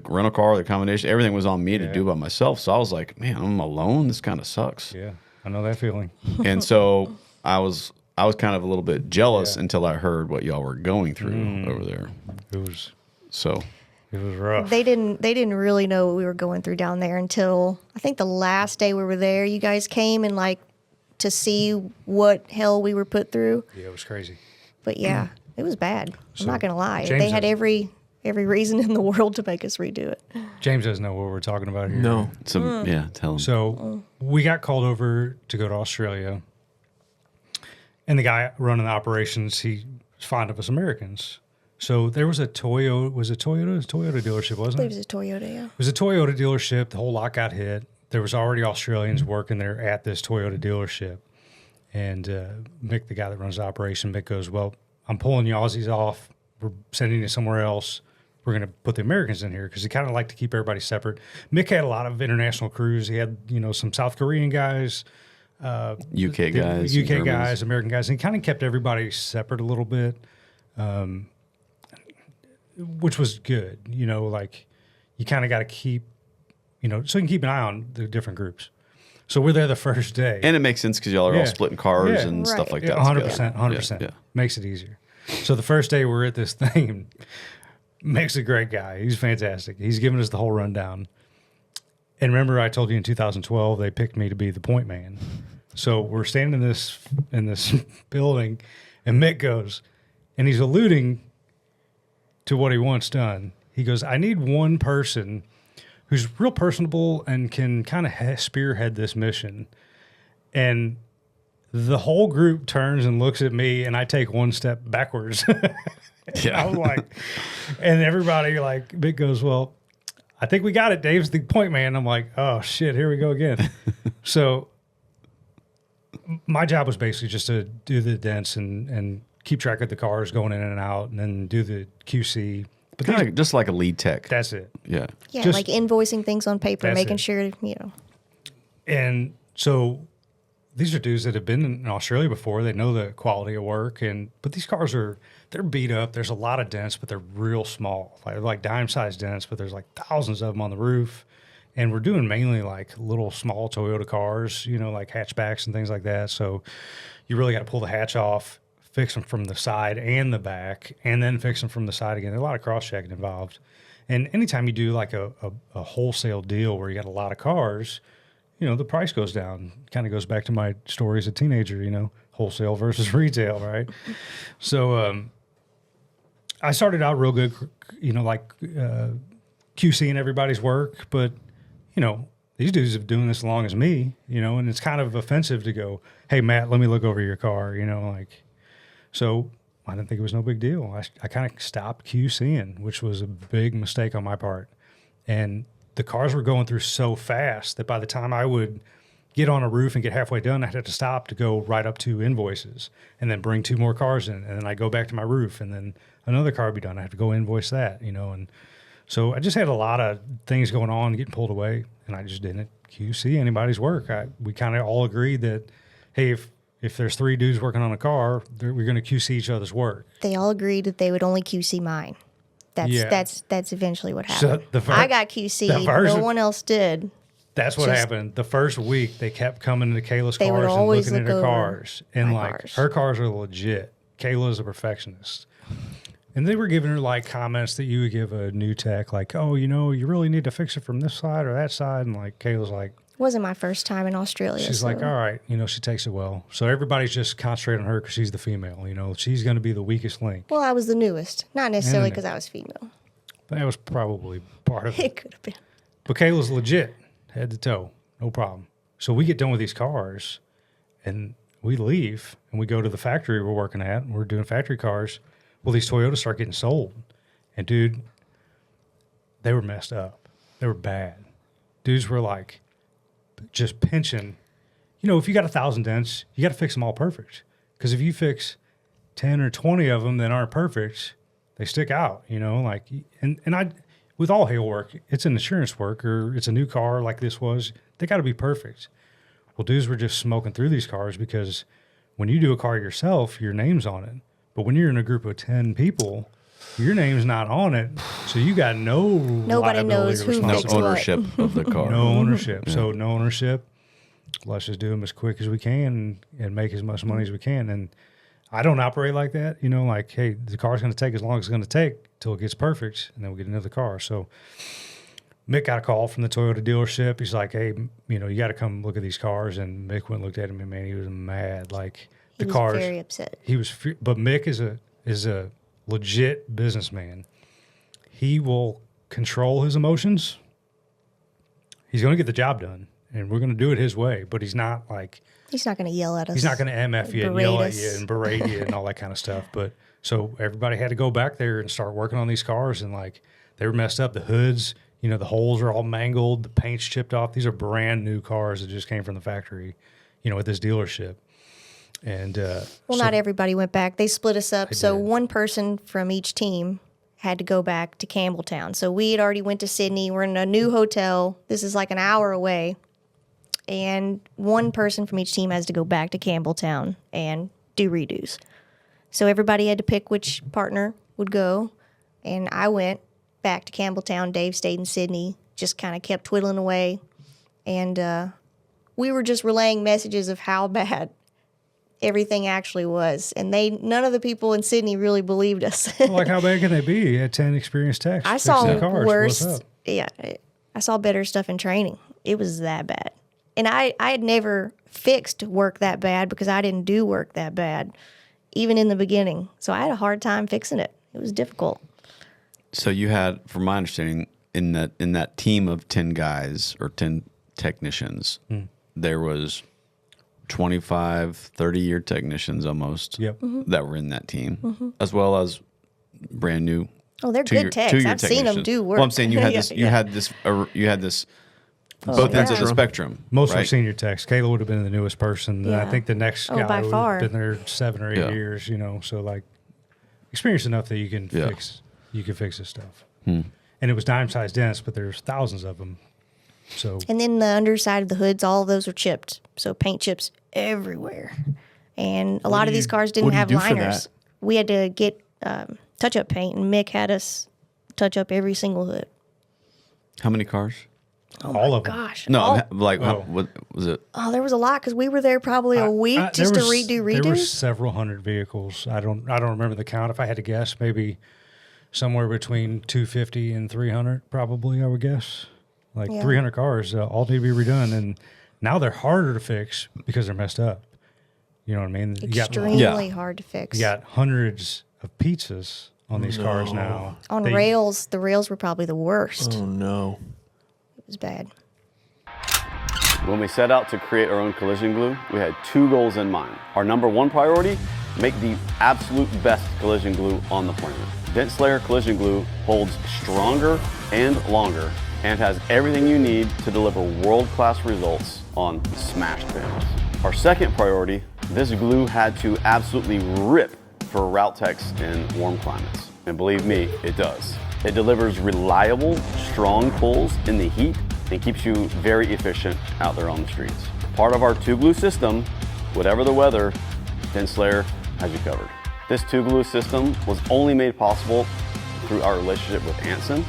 rental car, the accommodation, everything was on me to Yeah. do by myself. So I was like, man, I'm alone. This kind of sucks. Yeah. I know that feeling. And so I was kind of a little bit jealous Yeah. until I heard what y'all were going through over there. It was So rough. They didn't really know what we were going through down there until I think the last day we were there. You guys came and like to see what hell we were put through. Yeah, it was crazy. But yeah, it was bad. I'm not gonna lie. James They had is- every reason in the world to make us redo it. James doesn't know what we're talking about here. No. so yeah, tell them. So we got called over to go to Australia. And the guy running the operations, he was fond of us Americans. So there was a Toyota. Was it Toyota? It was a Toyota dealership, I wasn't believe it? it was a Toyota, yeah. It was a Toyota dealership. The whole lot got hit. There was already Australians working there at this Toyota dealership. And Mick, the guy that runs the operation, Mick goes, well, I'm pulling you Aussies off. We're sending you somewhere else. We're going to put the Americans in here because he kind of liked to keep everybody separate. Mick had a lot of international crews. He had, some South Korean guys, UK guys, UK Germans. guys, American guys. And he kind of kept everybody separate a little bit, which was good. Like you kind of got to keep, so you can keep an eye on the different groups. So we're there the first day. And it makes sense because y'all are all Yeah. splitting cars Yeah. and Right. stuff like Yeah, that. 100%, together. 100%. Yeah. Makes it easier. So the first day we're at this thing, Mick's a great guy. He's fantastic. He's giving us the whole rundown. And remember, I told you in 2012 they picked me to be the point man. So we're standing in this building, and Mick goes, and he's alluding to what he wants done. He goes, I need one person who's real personable and can kind of spearhead this mission. And the whole group turns and looks at me, and I take one step backwards. I was like, and everybody like, Mick goes, well, I think we got it. Dave's the point man. I'm like, oh shit, here we go again. So my job was basically just to do the dents and keep track of the cars going in and out, and then do the QC. But Kind of just like a lead tech. that's it. Yeah. Yeah, Just- like invoicing things on paper, That's making it. sure, And so these are dudes that have been in Australia before. They know the quality of work, but these cars they're beat up. There's a lot of dents, but they're real small, like dime-sized dents. But there's like thousands of them on the roof, and we're doing mainly like little small Toyota cars, like hatchbacks and things like that. So you really got to pull the hatch off, fix them from the side and the back, and then fix them from the side again. There's a lot of cross-checking involved. And anytime you do like a wholesale deal where you got a lot of cars, the price goes down. Kind of goes back to my story as a teenager, wholesale versus retail, right? So I started out real good, QCing everybody's work, but, these dudes have been doing this as long as me, and it's kind of offensive to go, hey, Matt, let me look over your car, So I didn't think it was no big deal. I kind of stopped QCing, which was a big mistake on my part. And the cars were going through so fast that by the time I would get on a roof and get halfway done, I'd have to stop to go right up to invoices and then bring 2 more cars in. And then I go back to my roof and then another car would be done. I have to go invoice that, And so I just had a lot of things going on, getting pulled away, and I just didn't QC anybody's work. We kind of all agreed that, hey, if there's 3 dudes working on a car, we're going to QC each other's work. They all agreed that they would only QC mine. That's eventually what happened. So I got QC'd. No one else did. That's what happened. The first week, they kept coming to Kayla's They would cars and always looking at look her over cars. And my like cars. her cars are legit. Kayla's a perfectionist. And they were giving her like comments that you would give a new tech, like, oh, you really need to fix it from this side or that side. And like Kayla's like, Wasn't my first time in Australia. she's so. like, all right, she takes it well. So everybody's just concentrating on her because she's the female. She's going to be the weakest link. Well, I was the newest. Not necessarily because I was female. That was probably part of it. It could have been. But Kayla's legit, head to toe, no problem. So we get done with these cars, and we leave, and we go to the factory we're working at, and we're doing factory cars. Well, these Toyotas start getting sold. And, dude, they were messed up. They were bad. Dudes were, like, just pinching. If you got 1,000 dents, you got to fix them all perfect. Because if you fix 10 or 20 of them that aren't perfect, they stick out, and I, with all hail work, it's an insurance work or it's a new car like this was, they got to be perfect. Well, dudes were just smoking through these cars because when you do a car yourself, your name's on it. But when you're in a group of 10 people, your name's not on it. So you got Nobody knows who No fixed ownership of the car. No ownership. Yeah. So no ownership. Let's just do them as quick as we can and make as much money as we can. And I don't operate like that, like, hey, the car's going to take as long as it's going to take till it gets perfect, and then we'll get another car. So Mick got a call from the Toyota dealership. He's like, hey, you got to come look at these cars. And Mick went and looked at him, and man, he was mad. Like He was very upset. He was, but Mick is a legit businessman. He will control his emotions. He's going to get the job done, and we're going to do it his way. But he's not like. He's not going to yell at us. He's not going to MF you and yell at you and berate you and all that kind of stuff. But so everybody had to go back there and start working on these cars, and like they were messed up. The hoods, the holes are all mangled. The paint's chipped off. These are brand new cars that just came from the factory, at this dealership. And not everybody went back. They split us up. So did. one person from each team had to go back to Campbelltown. So we had already went to Sydney. We're in a new hotel. This is like an hour away. And one person from each team has to go back to Campbelltown and do redos. So everybody had to pick which partner would go. And I went back to Campbelltown. Dave stayed in Sydney, just kind of kept twiddling away. And we were just relaying messages of how bad everything actually was. And none of the people in Sydney really believed us. like, how bad can they be? You had 10 experienced techs. I saw fixing cars. worse. What's up? Yeah, I saw better stuff in training. It was that bad. And I had never fixed work that bad because I didn't do work that bad, even in the beginning. So I had a hard time fixing it. It was difficult. So you had, from my understanding, in that team of 10 guys or 10 technicians, there was 25, 30-year technicians almost that were in that team, as well as brand new. Oh, they're good techs. I've seen them do work. Well, I'm saying you had this. You had this. Both ends of the spectrum. Most right? are senior techs. Kayla would have been the newest person. Yeah. I think the next guy by would far. have been there 7 or 8 years. So like experienced enough that you can fix. You can fix this stuff. And it was dime-sized dents, but there's thousands of them. So And then the underside of the hoods, all of those are chipped. So paint chips everywhere. And a lot of these cars didn't what do you have do for liners. that? We had to get touch-up paint, and Mick had us touch up every single hood. How many cars? all of them. Gosh. No, all- like Oh. what was it? Oh, there was a lot because we were there probably a week just to redo There were redos. several hundred vehicles. I don't remember the count. If I had to guess, maybe somewhere between 250 and 300, probably. I would guess like Yeah. 300 cars all need to be redone, and now they're harder to fix because they're messed up. You know what I mean? Extremely Yeah. hard to fix. You got hundreds of pizzas on these cars now. On They- rails, the rails were probably the worst. Oh no. It was bad. When we set out to create our own collision glue, we had two goals in mind. Our number one priority, make the absolute best collision glue on the planet. Dent Slayer collision glue holds stronger and longer and has everything you need to deliver world-class results on smashed bins. Our second priority, this glue had to absolutely rip for route techs in warm climates. And believe me, it does. It delivers reliable, strong pulls in the heat and keeps you very efficient out there on the streets. Part of our two glue system, whatever the weather, Dent Slayer has you covered. This two glue system was only made possible through our relationship with Anson.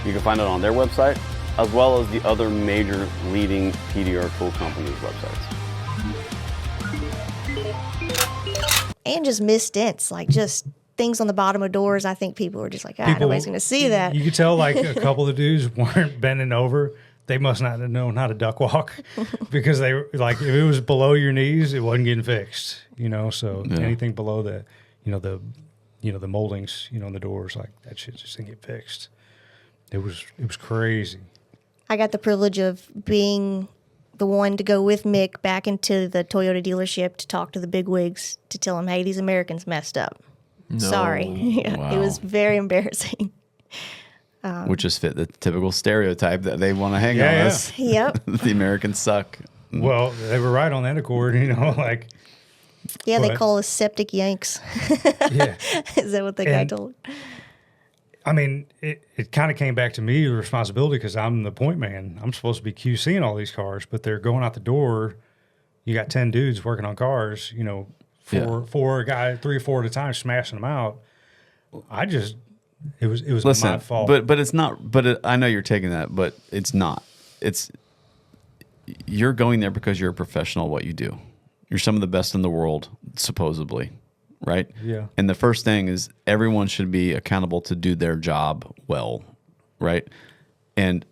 You can find it on their website, as well as the other major leading PDR tool companies' websites. And just missed dents, like just things on the bottom of doors. I think people were just like, nobody's going to see that. You could tell like a couple of the dudes weren't bending over. They must not have known how to duck walk because they were like, if it was below your knees, it wasn't getting fixed, you know? So anything below the, the moldings, in the doors, like that shit just didn't get fixed. It was crazy. I got the privilege of being the one to go with Mick back into the Toyota dealership to talk to the bigwigs to tell them, hey, these Americans messed up. Sorry. Yeah, Wow. It was very embarrassing. Which just fit the typical stereotype that they want to hang Yeah, on yeah. us. Yep. The Americans suck. Well, they were right on that accord, like, Yeah, they But- call us septic yanks. yeah. Is that what the guy And- told? I mean, it kind of came back to me, the responsibility, because I'm the point man. I'm supposed to be QCing all these cars, but they're going out the door. You got 10 dudes working on cars, four guys, 3 or 4 at a time, smashing them out. It was my fault. but it's not. But I know you're taking that, but it's not. You're going there because you're a professional at what you do. You're some of the best in the world, supposedly, right? Yeah. And the first thing is everyone should be accountable to do their job well, right? And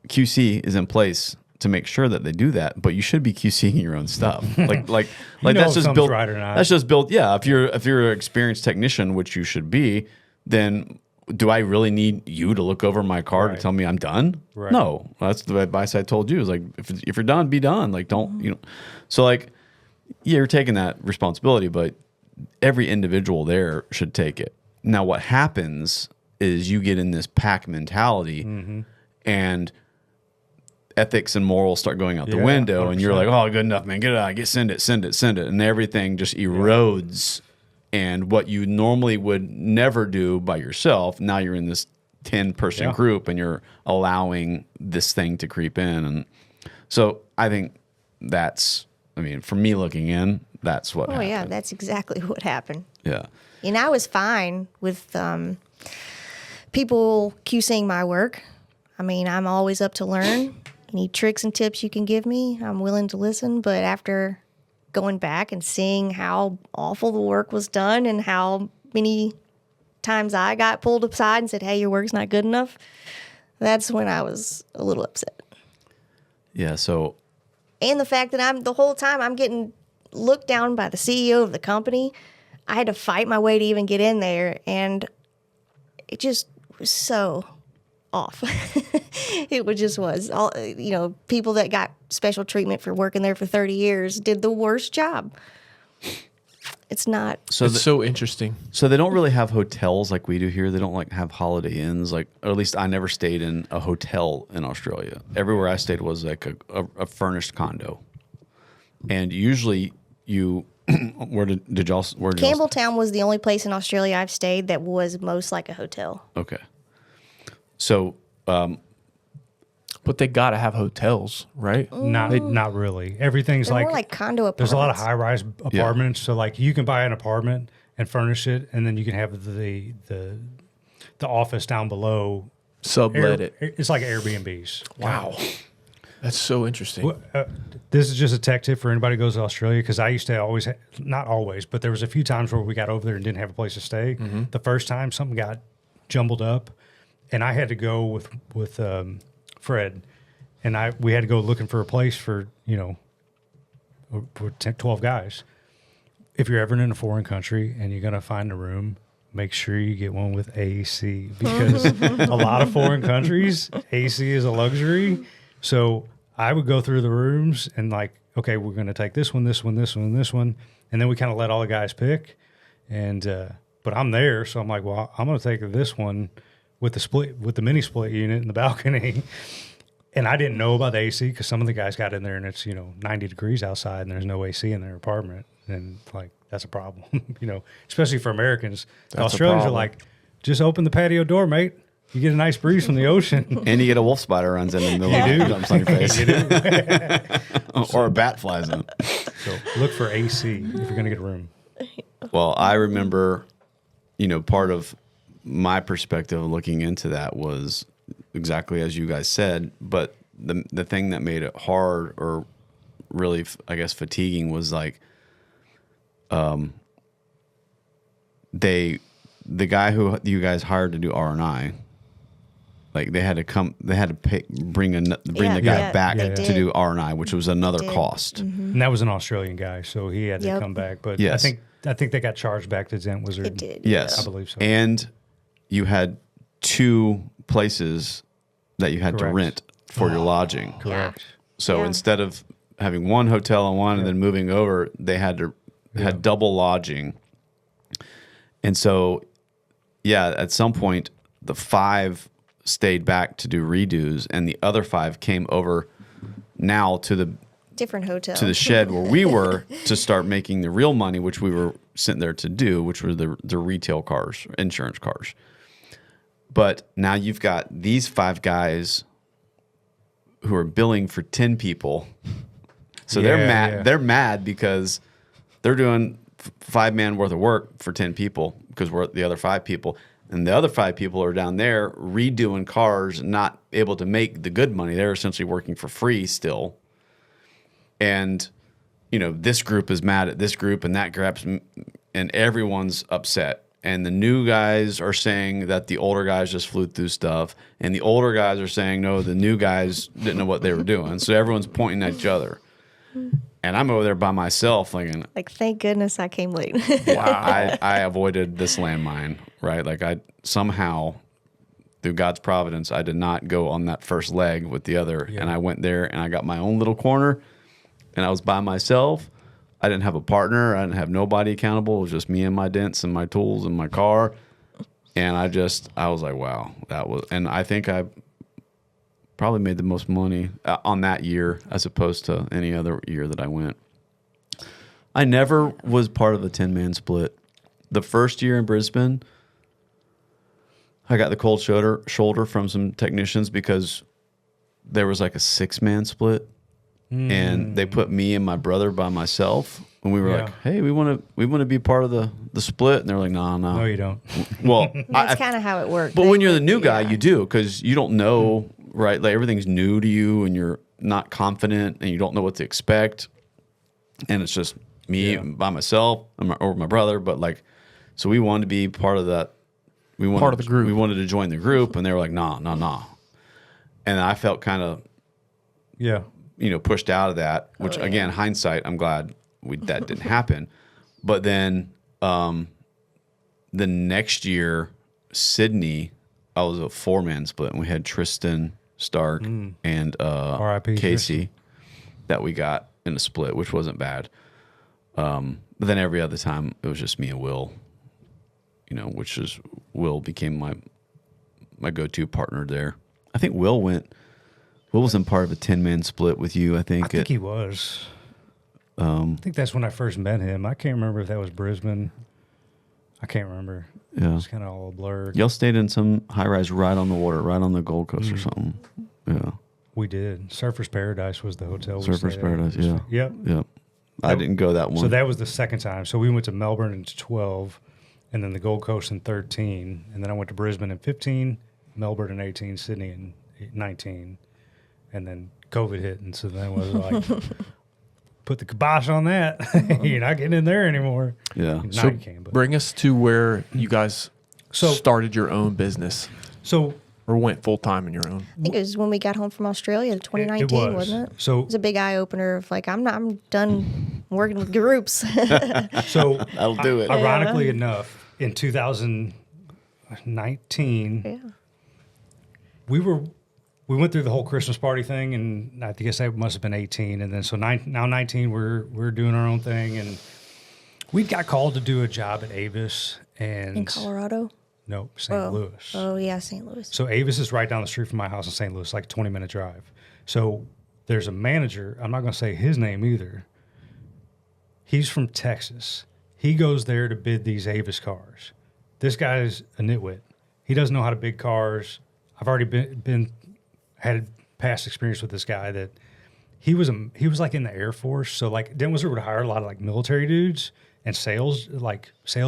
QC is in place to make sure that they do that, but you should be QCing your own stuff. like know that's if just something's built. right or not. That's just built. Yeah, if you're an experienced technician, which you should be, then do I really need you to look over my car to Right. tell me I'm done? Right. No, that's the advice I told you. Is like if you're done, be done. Like don't. So like, yeah, you're taking that responsibility, but every individual there should take it. Now, what happens is you get in this pack mentality, and ethics and morals start going out the Yeah, window, and you're 100%. like, oh, good enough, man, get it out, send it, and everything just erodes. And what you normally would never do by yourself, now you're in this 10-person Yeah. group, and you're allowing this thing to creep in. And so I think for me looking in, that's what Oh, happened. yeah, that's exactly what happened. Yeah. And I was fine with people QCing my work. I mean, I'm always up to learn. Any tricks and tips you can give me, I'm willing to listen. But after going back and seeing how awful the work was done and how many times I got pulled aside and said, hey, your work's not good enough, that's when I was a little upset. Yeah. So And the fact that the whole time I'm getting looked down by the CEO of the company. I had to fight my way to even get in there, and it just was so off. It was all, people that got special treatment for working there for 30 years did the worst job. It's not. So It's so interesting. So they don't really have hotels like we do here. They don't like have Holiday Inns, or at least I never stayed in a hotel in Australia. Everywhere I stayed was like a furnished condo, and usually you where did y'all? Campbelltown was the only place in Australia I've stayed that was most like a hotel. Okay, So But they got to have hotels, right? Not really. Everything's They're like, more like condo apartments. there's a lot of high-rise apartments. So like you can buy an apartment and furnish it, and then you can have the office down below. Sublet it. It's like Airbnbs. Wow. That's so interesting. This is just a tech tip for anybody who goes to Australia, because I used to always, not always, but there was a few times where we got over there and didn't have a place to stay. The first time something got jumbled up, and I had to go with Fred, and we had to go looking for a place for 10, 12 guys. If you're ever in a foreign country and you're gonna find a room, make sure you get one with AC, because a lot of foreign countries, AC is a luxury. So I would go through the rooms and like, okay, we're going to take this one, this one, this one, this one. And then we kind of let all the guys pick. And, but I'm there. So I'm like, well, I'm going to take this one with the mini split unit in the balcony. And I didn't know about the AC, because some of the guys got in there and it's, 90 degrees outside and there's no AC in their apartment. And like, that's a problem, especially for Americans. The Australians are like, just open the patio door, mate. You get a nice breeze from the ocean. and you get a wolf spider runs in the middle and jumps on your face. Or a bat flies in. So look for AC if you're going to get a room. Well, I remember, part of my perspective of looking into that was exactly as you guys said, but the thing that made it hard, or really, I guess, fatiguing, was like, the guy who you guys hired to do R&I, like they had to bring the guy back to do R&I, which was another cost. And that was an Australian guy, so he had to come back. But yes. I think they got charged back to Dent Wizard. It did. Yes, I believe so. And you had 2 places that you had to rent for your lodging. Correct. So instead of having one hotel on one and then moving over, they had double lodging. And so, at some point, the 5 stayed back to do redos, and the other 5 came over now to the different hotel, to the shed where we were, to start making the real money, which we were sent there to do, which were the retail cars, insurance cars. But now you've got these 5 guys who are billing for 10 people. So they're mad. Yeah. They're mad because they're doing 5 man worth of work for 10 people, because we're the other 5 people. And the other 5 people are down there redoing cars, not able to make the good money. They're essentially working for free still. And, this group is mad at this group, and that grabs, and everyone's upset. And the new guys are saying that the older guys just flew through stuff. And the older guys are saying, no, the new guys didn't know what they were doing. So everyone's pointing at each other. And I'm over there by myself thinking, like, thank goodness I came late. wow, I avoided this landmine, right? Like, I somehow, through God's providence, I did not go on that first leg with the other. Yeah. And I went there and I got my own little corner, and I was by myself. I didn't have a partner. I didn't have nobody accountable. It was just me and my dents and my tools and my car. And I was like, wow, and I think I probably made the most money on that year as opposed to any other year that I went. I never was part of a 10-man split. The first year in Brisbane, I got the cold shoulder from some technicians because there was like a 6-man split, and they put me and my brother by myself, and we were like, "Hey, we want to be part of the split," and they're like, "No, you don't." Well, that's kind of how it works. But when you're the new guy, you do, because you don't know, right? Like, everything's new to you, and you're not confident, and you don't know what to expect, and it's just me by myself or my brother. But like, so we wanted to be part of that. Part of the group. We wanted to join the group, and they were like, "No." And I felt kind of, pushed out of that. Which again, hindsight, I'm glad that didn't happen. But then the next year, Sydney, I was a 4-man split, and we had Tristan Stark and R.I.P. Casey Tristan. that we got in a split, which wasn't bad. But then every other time, it was just me and Will. Will became my go-to partner there. I think Will wasn't part of a 10-man split with you. I think he was. I think that's when I first met him. I can't remember if that was Brisbane. I can't remember. Yeah. It's kind of all blurred. Y'all stayed in some high rise right on the water, right on the Gold Coast or something. Yeah. We did. Surfer's Paradise was the hotel. Surfer's Paradise, yeah. Yep. Yep. I didn't go that one. So that was the second time. So we went to Melbourne in 12, and then the Gold Coast in 13, and then I went to Brisbane in 15, Melbourne in 18, Sydney in 19, and then COVID hit, and so then was like, put the kibosh on that. You're not getting in there anymore. Yeah. Now So you can, but. bring us to where you guys So- started your own business So or went full time in your own. I think it was when we got home from Australia, 2019, was. wasn't it? So- it was a big eye opener of like, I'm done working with groups. So That'll do it. Ironically enough, in 2019, Yeah. we went through the whole Christmas party thing, and I guess that must have been 18, and then so now 19, we're doing our own thing, and we got called to do a job at Avis, and In Colorado. nope, St. Louis. Oh yeah, St. Louis. So Avis is right down the street from my house in St. Louis, like a 20-minute drive. So there's a manager. I'm not going to say his name either. He's from Texas. He goes there to bid these Avis cars. This guy's a nitwit. He doesn't know how to bid cars. I've already had past experience with this guy that he was like in the Air Force. So like Dent Wizard would hire a lot of like military dudes and sales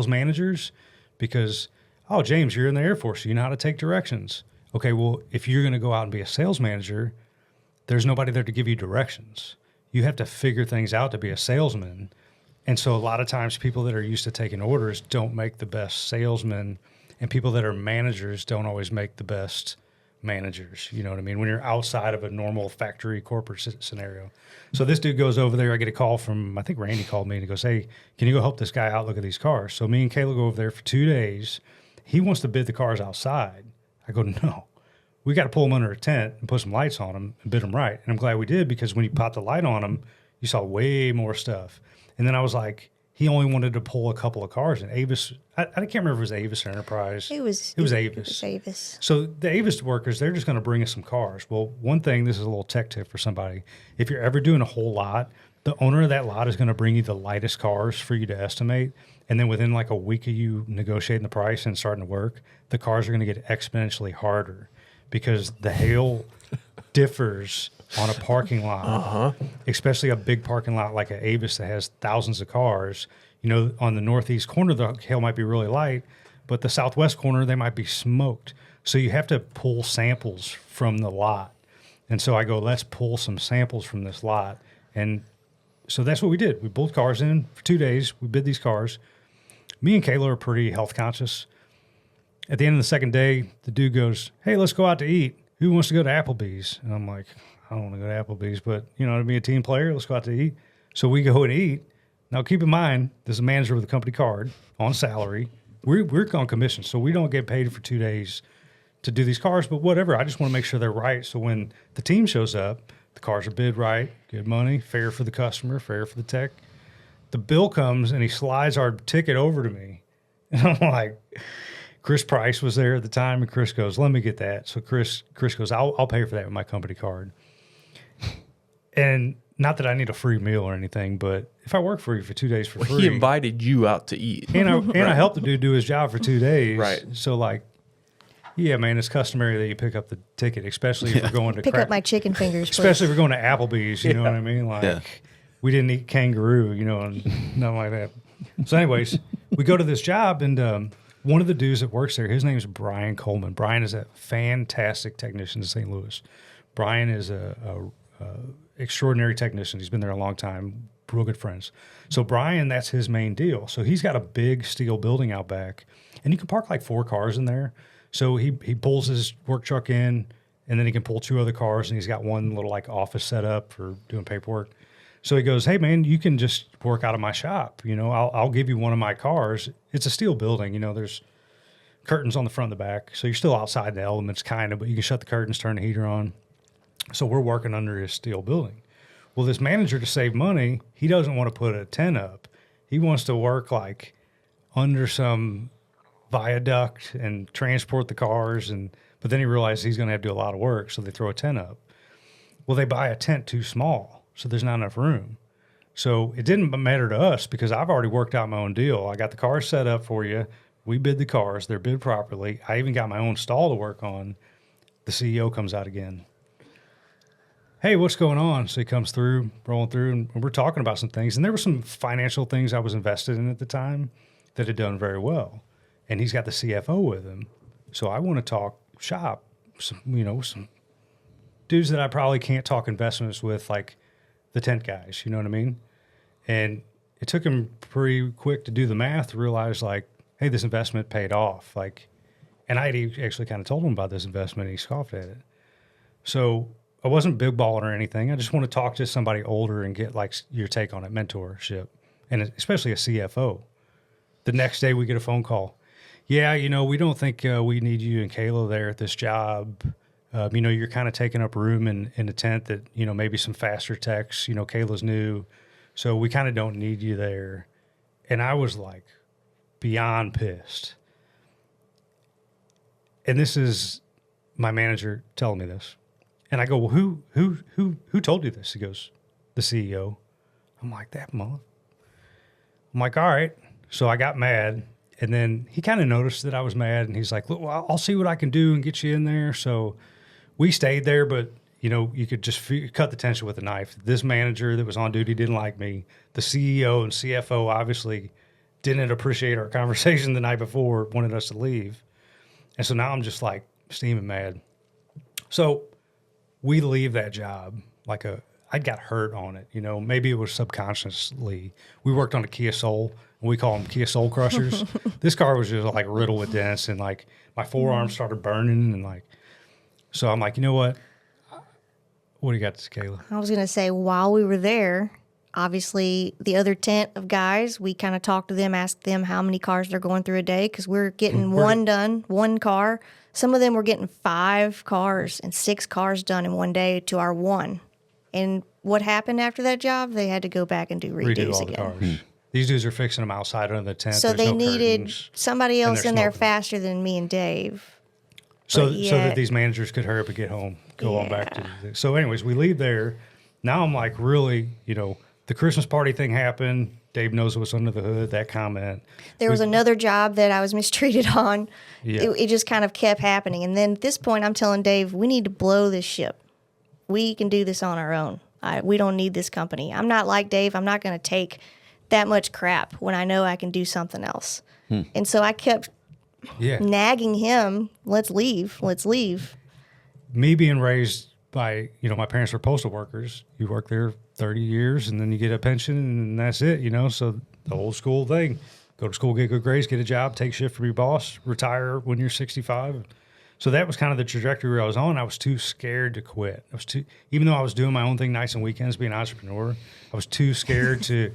managers because, oh, James, you're in the Air Force. You know how to take directions. Okay, well, if you're going to go out and be a sales manager, there's nobody there to give you directions. You have to figure things out to be a salesman. And so a lot of times people that are used to taking orders don't make the best salesmen, and people that are managers don't always make the best managers. You know what I mean? When you're outside of a normal factory corporate scenario. So this dude goes over there. I get a call from, I think Randy called me and he goes, hey, can you go help this guy out look at these cars? So me and Kayla go over there for 2 days. He wants to bid the cars outside. I go, no, we got to pull them under a tent and put some lights on them and bid them right. And I'm glad we did, because when you popped the light on them, you saw way more stuff. And then I was like, he only wanted to pull a couple of cars. And Avis, I can't remember if it was Avis or Enterprise. It was Avis. It was Avis. So the Avis workers, they're just going to bring us some cars. Well, one thing, this is a little tech tip for somebody. If you're ever doing a whole lot, the owner of that lot is going to bring you the lightest cars for you to estimate. And then within like a week of you negotiating the price and starting to work, the cars are going to get exponentially harder because the hail differs on a parking lot, especially a big parking lot like an Avis that has thousands of cars. You know, on the northeast corner, the hail might be really light, but the southwest corner, they might be smoked. So you have to pull samples from the lot. And so I go, let's pull some samples from this lot. And so that's what we did. We pulled cars in for 2 days. We bid these cars. Me and Kayla are pretty health conscious. At the end of the second day, the dude goes, hey, let's go out to eat. Who wants to go to Applebee's? And I'm like, I don't want to go to Applebee's, but, you know, to be a team player, let's go out to eat. So we go and eat. Now, keep in mind, this is a manager with a company card on salary. We're on commission, so we don't get paid for 2 days to do these cars, but whatever. I just want to make sure they're right. So when the team shows up, the cars are bid right, good money, fair for the customer, fair for the tech. The bill comes and he slides our ticket over to me. And I'm like, Chris Price was there at the time, and Chris goes, let me get that. So Chris goes, I'll pay for that with my company card. And not that I need a free meal or anything, but if I work for you for 2 days for free. He invited you out to eat. And I helped the dude do his job for 2 days. Right. So like, yeah, man, it's customary that you pick up the ticket, especially if we're going to Pick up my chicken fingers, please. especially if we're going to Applebee's, you know what I mean? Like, we didn't eat kangaroo, you know, and nothing like that. So anyways, we go to this job, and one of the dudes that works there, his name is Brian Coleman. Brian is a fantastic technician in St. Louis. Brian is a extraordinary technician. He's been there a long time, real good friends. So Brian, that's his main deal. So he's got a big steel building out back, and you can park like 4 cars in there. So he pulls his work truck in, and then he can pull 2 other cars, and he's got one little like office set up for doing paperwork. So he goes, hey man, you can just work out of my shop. You know, I'll give you one of my cars. It's a steel building. You know, there's curtains on the front and the back. So you're still outside the elements kind of, but you can shut the curtains, turn the heater on. So we're working under his steel building. Well, this manager, to save money, he doesn't want to put a tent up. He wants to work like under some viaduct and transport the cars. But then he realizes he's going to have to do a lot of work. So they throw a tent up. Well, they buy a tent too small. So there's not enough room. So it didn't matter to us because I've already worked out my own deal. I got the cars set up for you. We bid the cars. They're bid properly. I even got my own stall to work on. The CEO comes out again. Hey, what's going on? So he comes through, rolling through, and we're talking about some things. And there were some financial things I was invested in at the time that had done very well. And he's got the CFO with him. So I want to talk shop, some dudes that I probably can't talk investments with, like the tent guys, you know what I mean? And it took him pretty quick to do the math to realize, like, hey, this investment paid off. Like, and I actually kind of told him about this investment, and he scoffed at it. So I wasn't big balling or anything. I just want to talk to somebody older and get like your take on it, mentorship, and especially a CFO. The next day we get a phone call. Yeah, we don't think we need you and Kayla there at this job. You're kind of taking up room in the tent that, maybe some faster techs, Kayla's new. So we kind of don't need you there. And I was like beyond pissed. And this is my manager telling me this. And I go, well, who told you this? He goes, the CEO. I'm like, that mother. I'm like, all right. So I got mad. And then he kind of noticed that I was mad. And he's like, look, well, I'll see what I can do and get you in there. So we stayed there, but, you could just cut the tension with a knife. This manager that was on duty didn't like me. The CEO and CFO obviously didn't appreciate our conversation the night before, wanted us to leave. And so now I'm just like steaming mad. So we leave that job I got hurt on it. Maybe it was subconsciously. We worked on a Kia Soul, and we call them Kia Soul Crushers. This car was just like riddled with dents, and like my forearm started burning, and like, so I'm like, you know what? What do you got to say, Kayla? I was going to say, while we were there, obviously the other tent of guys, we kind of talked to them, asked them how many cars they're going through a day, because we're getting one car. Some of them were getting 5 cars and 6 cars done in one day to our one. And what happened after that job? They had to go back and do redo all again. the cars. These dudes are fixing them outside under the tent. So There's they no needed curtains, somebody else in there smoking. faster than me and Dave. So But that these managers could hurry up and get home, go on back to the. So anyways, we leave there. Now I'm like, really, the Christmas party thing happened. Dave knows what's under the hood, that comment. There was another job that I was mistreated on. Yeah. It just kind of kept happening. And then at this point, I'm telling Dave, we need to blow this ship. We can do this on our own. We don't need this company. I'm not like Dave. I'm not going to take that much crap when I know I can do something else. And so I kept nagging him, let's leave. Me being raised by, my parents were postal workers. You work there 30 years and then you get a pension and that's it, So the old school thing, go to school, get good grades, get a job, take shift from your boss, retire when you're 65. So that was kind of the trajectory I was on. I was too scared to quit. Even though I was doing my own thing nights and weekends, being an entrepreneur, I was too scared to,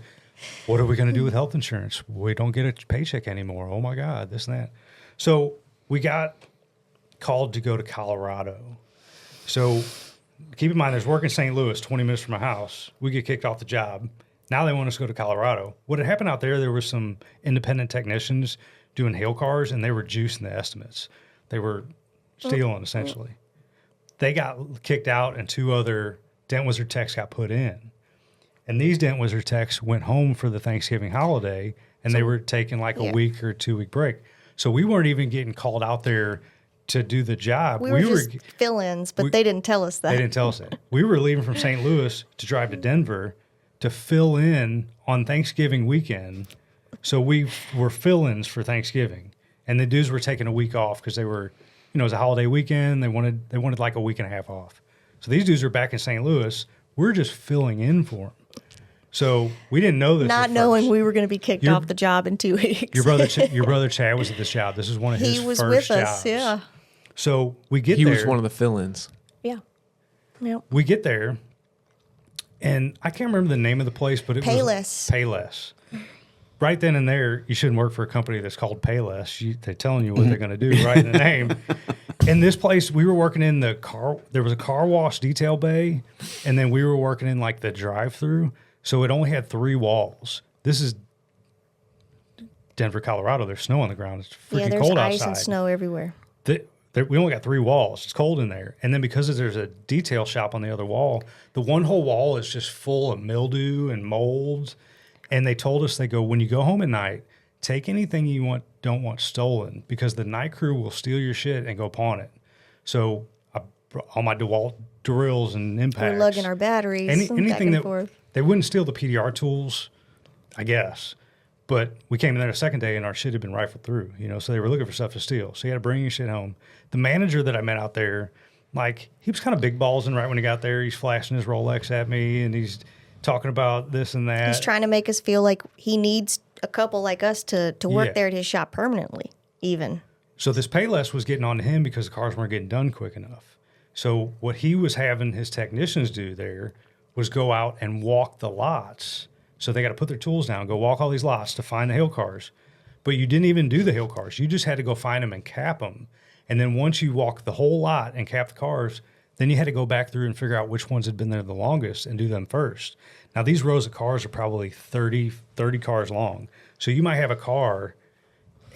what are we going to do with health insurance? We don't get a paycheck anymore. Oh my God, this and that. So we got called to go to Colorado. So keep in mind, there's work in St. Louis, 20 minutes from my house. We get kicked off the job. Now they want us to go to Colorado. What had happened out there were some independent technicians doing hail cars, and they were juicing the estimates. They were stealing, essentially. They got kicked out, and 2 other Dent Wizard techs got put in. And these Dent Wizard techs went home for the Thanksgiving holiday, and they were taking like a week or 2-week break. So we weren't even getting called out there to do the job. We were just fill-ins, but they didn't tell us that. They didn't tell us that. We were leaving from St. Louis to drive to Denver to fill in on Thanksgiving weekend. So we were fill-ins for Thanksgiving. And the dudes were taking a week off because they were, it was a holiday weekend. They wanted like a week and a half off. So these dudes are back in St. Louis. We're just filling in for them. So we didn't know this. Not knowing we were going to be kicked off the job in 2 weeks. Your brother Chad was at this job. This is one of his first jobs. He was with us, yeah. So we get He there. was one of the fill-ins. Yeah. Yep. We get there, and I can't remember the name of the place, but it was Payless. Right then and there, you shouldn't work for a company that's called Payless. They're telling you what they're going to do right in the name. In this place, we were working in the car. There was a car wash detail bay, and then we were working in like the drive-through. So it only had 3 walls. This is Denver, Colorado. There's snow on the ground. It's freaking cold outside. There's ice and snow everywhere. The we only got 3 walls. It's cold in there. And then because there's a detail shop on the other wall, the one whole wall is just full of mildew and molds. And they told us, they go, when you go home at night, take anything you don't want stolen, because the night crew will steal your shit and go pawn it. So all my DeWalt drills and impacts. We're lugging our batteries. Anything back and that forth. they wouldn't steal the PDR tools, I guess. But we came in there the second day and our shit had been rifled through, so they were looking for stuff to steal. So you had to bring your shit home. The manager that I met out there, like, he was kind of big ballsing right when he got there. He's flashing his Rolex at me and he's talking about this and that. He's trying to make us feel like he needs a couple like us to work there at his shop permanently, even. So this Payless was getting on to him because the cars weren't getting done quick enough. So what he was having his technicians do there was go out and walk the lots. So they got to put their tools down, go walk all these lots to find the hail cars. But you didn't even do the hail cars. You just had to go find them and cap them. And then once you walk the whole lot and cap the cars, then you had to go back through and figure out which ones had been there the longest and do them first. Now, these rows of cars are probably 30 cars long. So you might have a car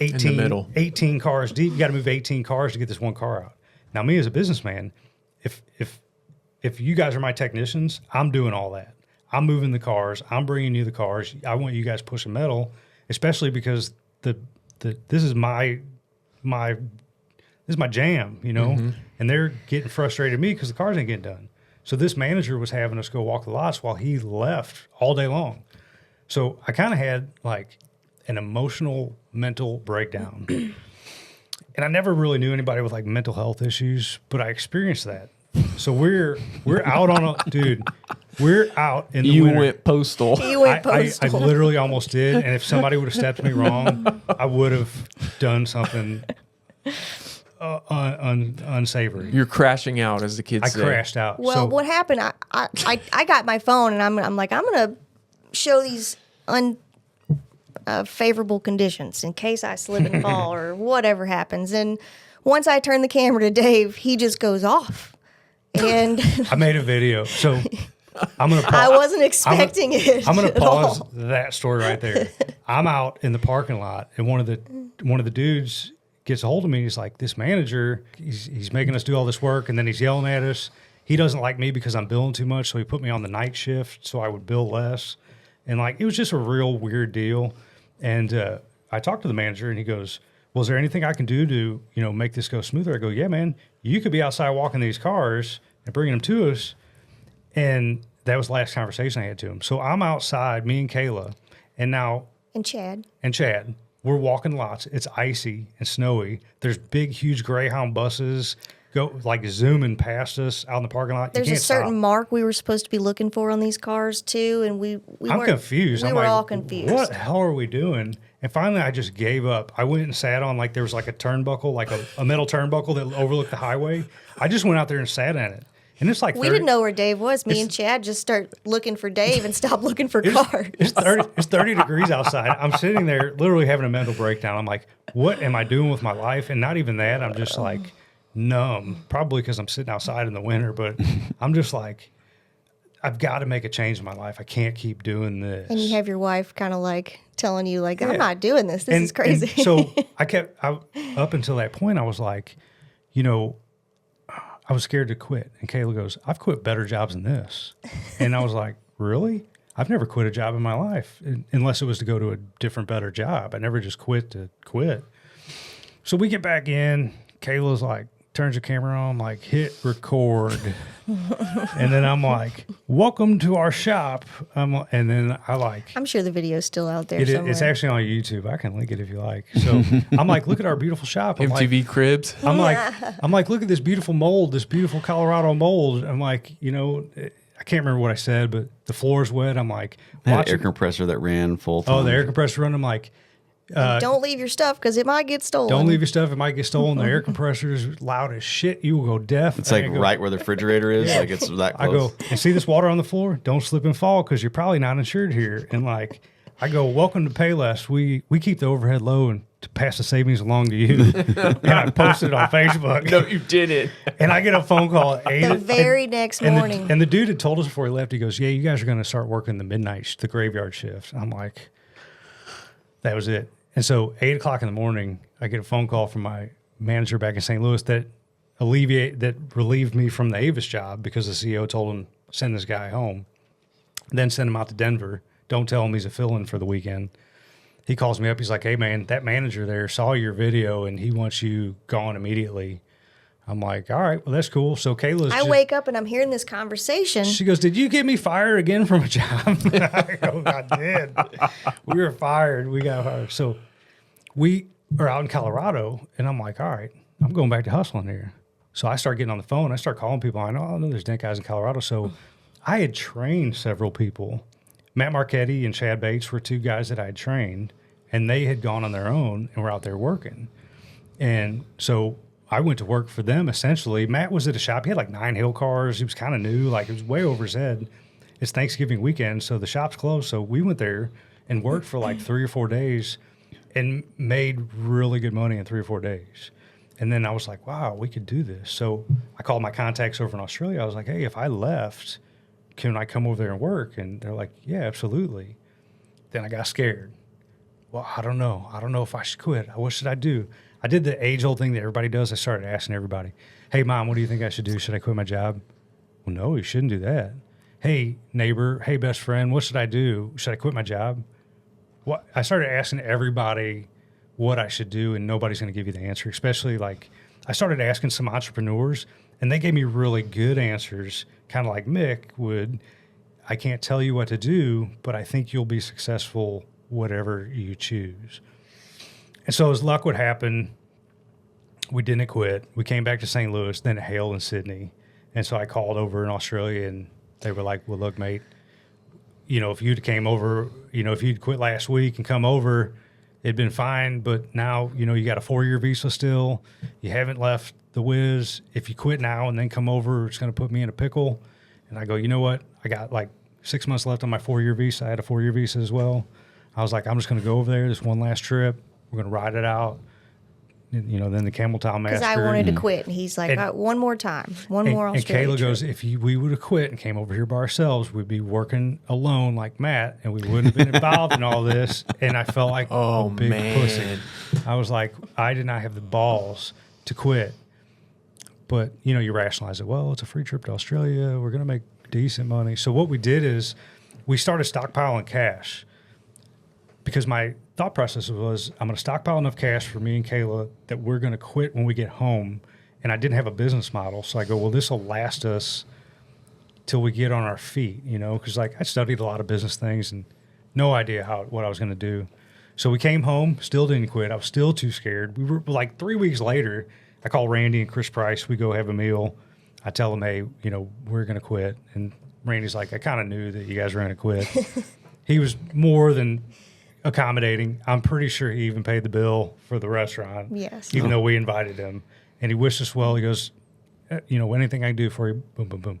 18 cars deep. You got to move 18 cars to get this one car out. Now, me as a businessman, if you guys are my technicians, I'm doing all that. I'm moving the cars. I'm bringing you the cars. I want you guys pushing metal, especially because this is my jam, and they're getting frustrated at me because the cars ain't getting done. So this manager was having us go walk the lots while he left all day long. So I kind of had like an emotional, mental breakdown. And I never really knew anybody with like mental health issues, but I experienced that. So we're out on we're out in the winter. Went postal. He went postal. I literally almost did. And if somebody would have stepped me wrong, I would have done something unsavory. You're crashing out, as the kids say. I crashed out. Well, So what happened? I got my phone and I'm like, I'm gonna show these unfavorable conditions in case I slip and fall or whatever happens. And once I turn the camera to Dave, he just goes off. And I made a video. So I'm gonna. I wasn't expecting it. I'm gonna at pause all. that story right there. I'm out in the parking lot, and one of the dudes gets a hold of me. He's like, "This manager, he's making us do all this work, and then he's yelling at us. He doesn't like me because I'm billing too much, so he put me on the night shift so I would bill less." And like, it was just a real weird deal. And I talked to the manager, and he goes, "Well, is there anything I can do to make this go smoother?" I go, "Yeah, man. You could be outside walking these cars and bringing them to us." And that was the last conversation I had to him. So I'm outside, me and Kayla, and Chad, we're walking lots. It's icy and snowy. There's big, huge Greyhound buses go like zooming past us out in the parking lot. There's a certain mark we were supposed to be looking for on these cars too, and I'm confused. We were all confused. What the hell are we doing? And finally, I just gave up. I went and sat on there was like a turnbuckle, like a metal turnbuckle that overlooked the highway. I just went out there and sat on it. And it's like we didn't know where Dave was. Me and Chad just start looking for Dave and stop looking for cars. It's 30 degrees outside. I'm sitting there literally having a mental breakdown. I'm like, what am I doing with my life? And not even that. I'm just like numb, probably because I'm sitting outside in the winter. But I'm just like, I've got to make a change in my life. I can't keep doing this. And you have your wife kind of like telling you like, I'm not doing this. This is crazy. And so up until that point, I was like, I was scared to quit. And Kayla goes, "I've quit better jobs than this." And I was like, really? I've never quit a job in my life unless it was to go to a different, better job. I never just quit to quit. So we get back in. Kayla's like, turns the camera on, like, hit record. And then I'm like, "Welcome to our shop." And then I'm sure the video's still out there somewhere. It's actually on YouTube. I can link it if you like. So I'm like, "Look at our beautiful shop." I'm MTV like, Cribs. I'm like, "Look at this beautiful mold, this beautiful Colorado mold." I'm like, I can't remember what I said, but the floor's wet. I'm like, They had an air compressor that ran full time. Oh, the air compressor running. I'm like, don't leave your stuff because it might get stolen. don't leave your stuff. It might get stolen. The air compressor is loud as shit. You will go deaf. It's like right where the refrigerator is. Like it's that I close. go, and see this water on the floor? Don't slip and fall because you're probably not insured here. And like, I go, "Welcome to Payless. We keep the overhead low and to pass the savings along to you." And I posted it on Facebook. No, you didn't. And I get a phone call at 8. The very next morning. And the dude had told us before he left, he goes, "Yeah, you guys are going to start working the graveyard shift." I'm like, that was it. And so 8 o'clock in the morning, I get a phone call from my manager back in St. Louis that relieved me from the Avis job because the CEO told him, send this guy home. Then send him out to Denver. Don't tell him he's a fill-in for the weekend. He calls me up. He's like, hey, man, that manager there saw your video, and he wants you gone immediately. I'm like, all right, well, that's cool. So Kayla's wake up and I'm hearing this conversation. She goes, did you get me fired again from a job? I go, I did. We were fired. We got fired. So we are out in Colorado, and I'm like, all right, I'm going back to hustling here. So I start getting on the phone. I start calling people. I know there's Dent guys in Colorado. So I had trained several people. Matt Marchetti and Chad Bates were two guys that I had trained, and they had gone on their own and were out there working. And so I went to work for them, essentially. Matt was at a shop. He had like 9 hill cars. He was kind of new. Like, it was way over his head. It's Thanksgiving weekend, so the shop's closed. So we went there and worked for like 3 or 4 days and made really good money in 3 or 4 days. And then I was like, wow, we could do this. So I called my contacts over in Australia. I was like, hey, if I left, can I come over there and work? And they're like, yeah, absolutely. Then I got scared. Well, I don't know. I don't know if I should quit. What should I do? I did the age-old thing that everybody does. I started asking everybody, hey, Mom, what do you think I should do? Should I quit my job? Well, no, you shouldn't do that. Hey, neighbor, hey, best friend, what should I do? Should I quit my job? What? I started asking everybody what I should do, and nobody's going to give you the answer, especially like I started asking some entrepreneurs, and they gave me really good answers, kind of like Mick would. I can't tell you what to do, but I think you'll be successful whatever you choose. And so as luck would happen, we didn't quit. We came back to St. Louis, then Hale and Sydney. And so I called over in Australia, and they were like, well, look, mate, if you'd came over, if you'd quit last week and come over, it'd been fine. But now, you got a 4-year visa still. You haven't left the Wiz. If you quit now and then come over, it's going to put me in a pickle. And I go, you know what? I got like 6 months left on my 4-year visa. I had a 4-year visa as well. I was like, I'm just going to go over there this one last trip. We're going to ride it out. Then the Camel Town Massacre. Because I wanted to quit. And he's like, all right, one more time. One more Australia And Kayla trip. goes, if we would have quit and came over here by ourselves, we'd be working alone like Matt, and we wouldn't have been involved in all this. And I felt like a big pussy. I was like, I did not have the balls to quit. But, you rationalize it. Well, it's a free trip to Australia. We're going to make decent money. So what we did is we started stockpiling cash. Because my thought process was, I'm going to stockpile enough cash for me and Kayla that we're going to quit when we get home. And I didn't have a business model. So I go, well, this will last us till we get on our feet, because like I studied a lot of business things and no idea what I was going to do. So we came home, still didn't quit. I was still too scared. We were like 3 weeks later, I call Randy and Chris Price. We go have a meal. I tell them, hey, we're going to quit. And Randy's like, I kind of knew that you guys were going to quit. He was more than accommodating. I'm pretty sure he even paid the bill for the restaurant. Yes. Even though we invited him. And he wished us well. He goes, anything I can do for you, boom, boom, boom.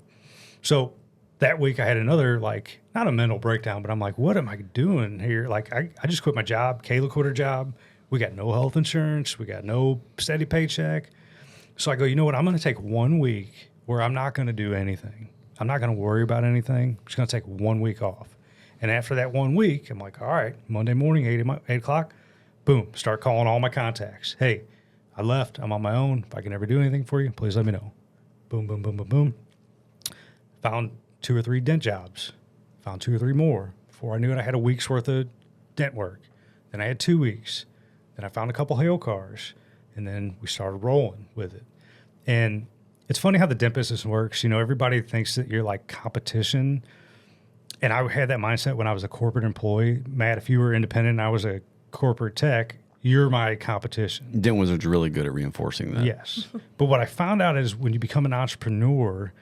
So that week I had another, like, not a mental breakdown, but I'm like, what am I doing here? Like, I just quit my job. Kayla quit her job. We got no health insurance. We got no steady paycheck. So I go, you know what? I'm going to take 1 week where I'm not going to do anything. I'm not going to worry about anything. I'm just going to take 1 week off. And after that 1 week, I'm like, all right, Monday morning, 8 o'clock, boom, start calling all my contacts. Hey, I left. I'm on my own. If I can ever do anything for you, please let me know. Boom, boom, boom, boom, boom. Found 2 or 3 dent jobs. Found 2 or 3 more. Before I knew it, I had a week's worth of dent work. Then I had 2 weeks. Then I found a couple hail cars. And then we started rolling with it. And it's funny how the dent business works. Everybody thinks that you're like competition. And I had that mindset when I was a corporate employee. Matt, if you were independent and I was a corporate tech, you're my competition. Dent Wizard's really good at reinforcing that. Yes. But what I found out is when you become an entrepreneur,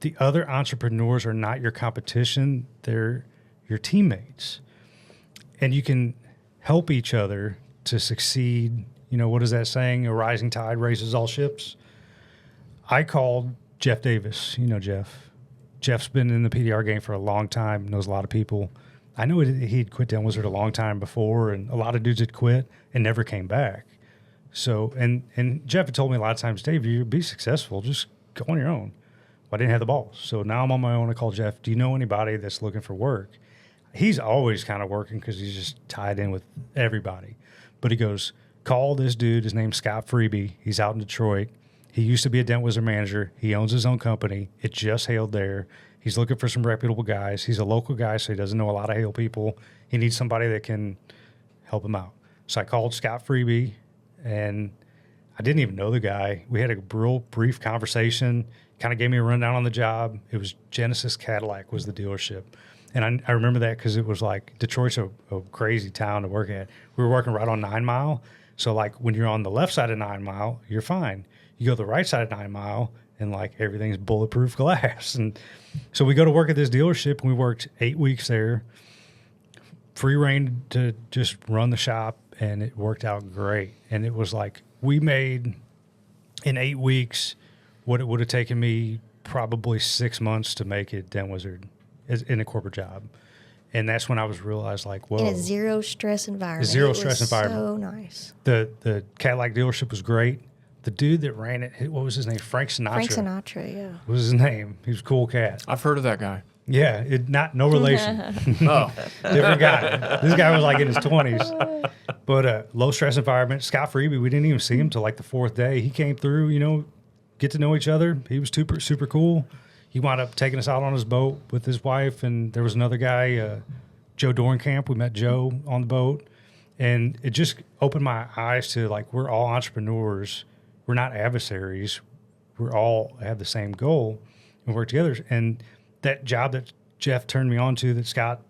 the other entrepreneurs are not your competition. They're your teammates. And you can help each other to succeed. What is that saying? A rising tide raises all ships. I called Jeff Davis. Jeff. Jeff's been in the PDR game for a long time, knows a lot of people. I know he'd quit Dent Wizard a long time before, and a lot of dudes had quit and never came back. So, and Jeff had told me a lot of times, Dave, you be successful, just go on your own. Well, I didn't have the balls. So now I'm on my own. I call Jeff, do you know anybody that's looking for work? He's always kind of working because he's just tied in with everybody. But he goes, call this dude. His name's Scott Freeby. He's out in Detroit. He used to be a Dent Wizard manager. He owns his own company. It just hailed there. He's looking for some reputable guys. He's a local guy, so he doesn't know a lot of hail people. He needs somebody that can help him out. So I called Scott Freeby, and I didn't even know the guy. We had a real brief conversation, kind of gave me a rundown on the job. It was Genesis Cadillac was the dealership. And I remember that because it was like Detroit's a crazy town to work at. We were working right on 9 Mile. So like when you're on the left side of 9 Mile, you're fine. You go to the right side of 9 Mile and like everything's bulletproof glass. And so we go to work at this dealership and we worked 8 weeks there. Free reign to just run the shop, and it worked out great. And it was like we made in 8 weeks what it would have taken me probably 6 months to make it Dent Wizard in a corporate job. And that's when I was realized like, whoa. In a zero stress environment. Zero stress environment. So nice. The Cadillac dealership was great. The dude that ran it, what was his name? Frank Sinatra. Frank Sinatra, yeah. What was his name? He was a cool cat. I've heard of that guy. Yeah, no relation. Oh, Different guy. This guy was like in his 20s. But low stress environment. Scott Freeby, we didn't even see him till like the 4th day. He came through, get to know each other. He was super, super cool. He wound up taking us out on his boat with his wife, and there was another guy, Joe Dornkamp. We met Joe on the boat, and it just opened my eyes to like we're all entrepreneurs. We're not adversaries. We all have the same goal and work together. And that job that Jeff turned me on to, that Scott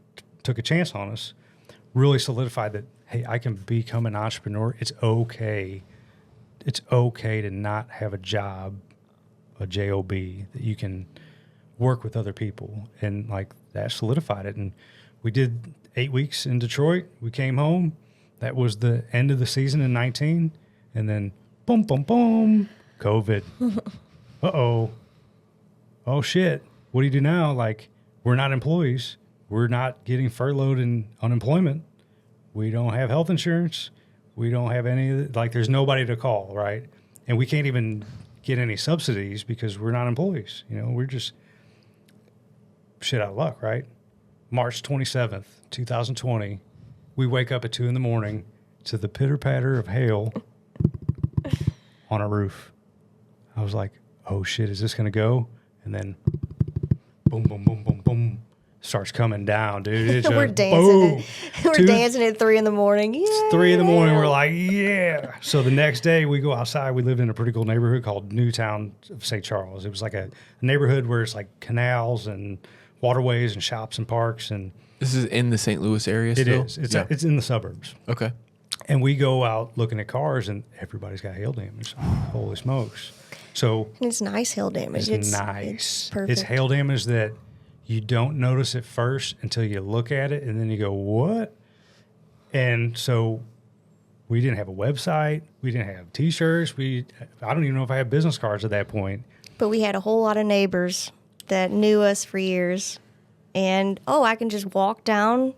took a chance on us, really solidified that, hey, I can become an entrepreneur. It's okay. It's okay to not have a job, a job, that you can work with other people. And like that solidified it. And we did 8 weeks in Detroit. We came home. That was the end of the season in 19. And then boom, boom, boom, COVID. Uh-oh. Oh, shit. What do you do now? Like, we're not employees. We're not getting furloughed in unemployment. We don't have health insurance. We don't have any of it. Like, there's nobody to call, right? And we can't even get any subsidies because we're not employees. We're just shit out of luck, right? March 27th, 2020, we wake up at 2 a.m. to the pitter-patter of hail on a roof. I was like, oh, shit, is this going to go? And then boom, boom, boom, boom, boom, starts coming down, dude. It's We're dancing. We're dancing at 3 a.m. Yeah. It's 3 a.m. We're like, yeah. So the next day we go outside. We lived in a pretty cool neighborhood called Newtown of St. Charles. It was like a neighborhood where it's like canals and waterways and shops and parks. And this is in the St. Louis area it still? is. It's in the suburbs. Okay. And we go out looking at cars, and everybody's got hail damage. Holy smokes. So And it's nice hail damage. it's nice. It's perfect. It's hail damage that you don't notice at first until you look at it, and then you go, what? And so we didn't have a website. We didn't have T-shirts. I don't even know if I had business cards at that point. But we had a whole lot of neighbors that knew us for years. And, I can just walk down,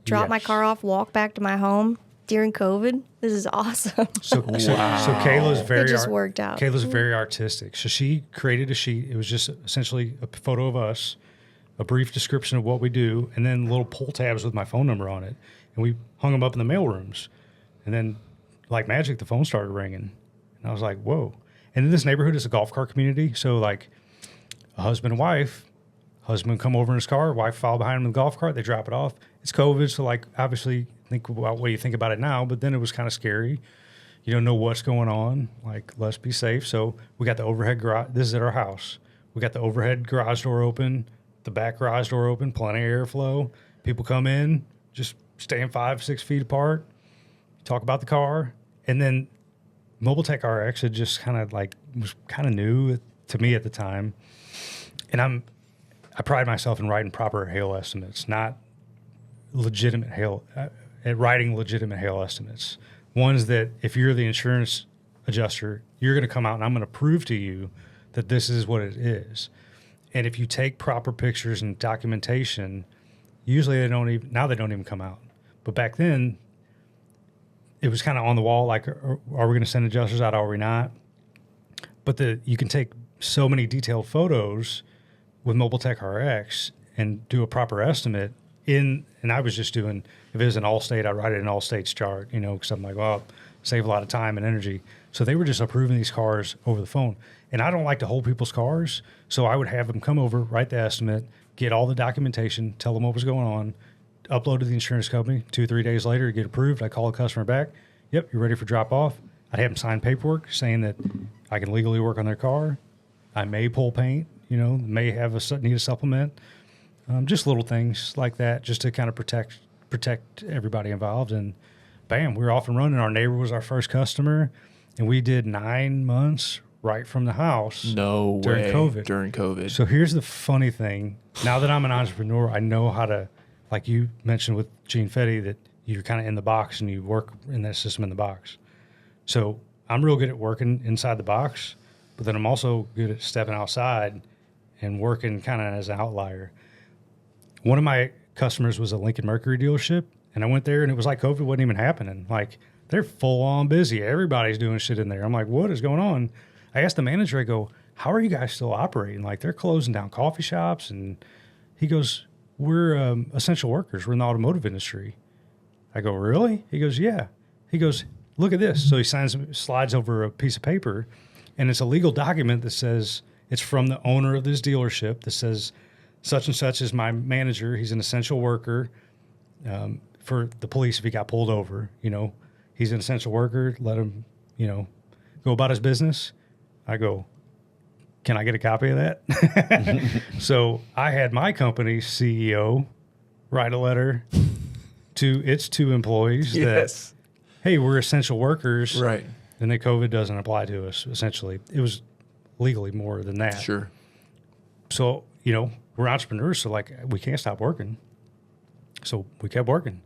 drop my Yes. car off, walk back to my home during COVID. This is awesome. So Kayla's very It just worked out. Kayla's very artistic. So she created a sheet. It was just essentially a photo of us, a brief description of what we do, and then little pull tabs with my phone number on it. And we hung them up in the mail rooms. And then, like magic, the phone started ringing. And I was like, whoa. And in this neighborhood is a golf cart community. So, like, a husband and wife, husband come over in his car, wife follow behind him in the golf cart, they drop it off. It's COVID, so, like, obviously, think about what you think about it now, but then it was kind of scary. You don't know what's going on. Like, let's be safe. So we got the overhead garage. This is at our house. We got the overhead garage door open, the back garage door open, plenty of airflow. People come in, just staying 5-6 feet apart, talk about the car. And then Mobile Tech RX had just kind of like, was kind of new to me at the time. And I pride myself in writing proper hail estimates, not legitimate hail, at writing legitimate hail estimates. Ones that if you're the insurance adjuster, you're going to come out and I'm going to prove to you that this is what it is. And if you take proper pictures and documentation, usually they don't even come out. But back then, it was kind of on the wall, like, are we going to send adjusters out? Are we not? But you can take so many detailed photos with Mobile Tech RX and do a proper estimate and I was just doing, if it was an Allstate, I write it in Allstate's chart, because I'm like, well, save a lot of time and energy. So they were just approving these cars over the phone. And I don't like to hold people's cars, so I would have them come over, write the estimate, get all the documentation, tell them what was going on, upload to the insurance company. 2-3 days later, get approved. I call the customer back. Yep, you're ready for drop off. I'd have them sign paperwork saying that I can legally work on their car. I may pull paint, may have need a supplement. Just little things like that, just to kind of protect everybody involved. And bam, we were off and running. Our neighbor was our first customer, and we did 9 months right from the house. No during way. COVID. During COVID. So here's the funny thing. Now that I'm an entrepreneur, I know how to, like you mentioned with Gene Fetty, that you're kind of in the box and you work in that system in the box. So I'm real good at working inside the box, but then I'm also good at stepping outside and working kind of as an outlier. One of my customers was a Lincoln Mercury dealership, and I went there and it was like COVID wasn't even happening. Like, they're full on busy. Everybody's doing shit in there. I'm like, what is going on? I asked the manager, I go, how are you guys still operating? Like, they're closing down coffee shops. And he goes, we're essential workers. We're in the automotive industry. I go, really? He goes, yeah. He goes, look at this. So he slides over a piece of paper, and it's a legal document that says it's from the owner of this dealership that says such and such is my manager. He's an essential worker for the police if he got pulled over. He's an essential worker. Let him, go about his business. I go, can I get a copy of that? So I had my company's CEO write a letter to its 2 employees that, hey, we're essential workers. Right. And that COVID doesn't apply to us, essentially. It was legally more than that. Sure. So, we're entrepreneurs, so, like, we can't stop working. So we kept working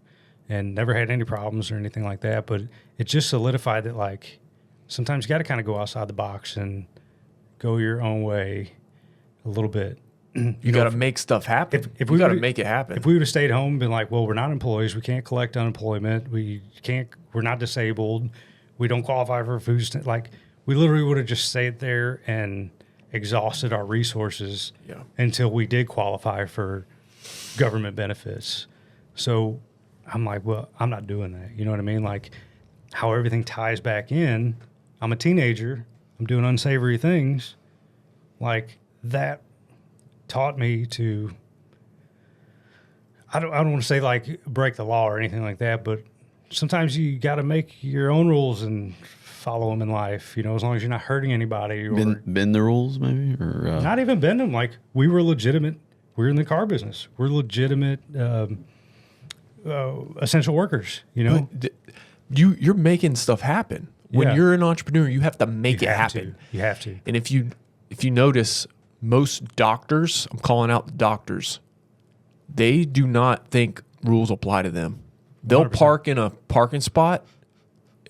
and never had any problems or anything like that. But it just solidified that, like, sometimes you got to kind of go outside the box and go your own way a little bit. You got to make stuff happen. If we got to would've- make it happen. If we would have stayed home and been like, well, we're not employees, we can't collect unemployment, we're not disabled, we don't qualify for food stamp, like, we literally would have just stayed there and exhausted our resources until we did qualify for government benefits. So I'm like, well, I'm not doing that. You know what I mean? Like, how everything ties back in. I'm a teenager. I'm doing unsavory things. Like, that taught me to, I don't want to say like break the law or anything like that, but sometimes you got to make your own rules and follow them in life, as long as you're not hurting anybody or bend the rules maybe, or not even bend them. Like, we were legitimate. We're in the car business. We're legitimate essential workers, But you're making stuff happen. When Yeah. you're an entrepreneur, you have to make it happen. You have to. And if you notice, most doctors, I'm calling out the doctors, they do not think rules apply to them. They'll 100%. park in a parking spot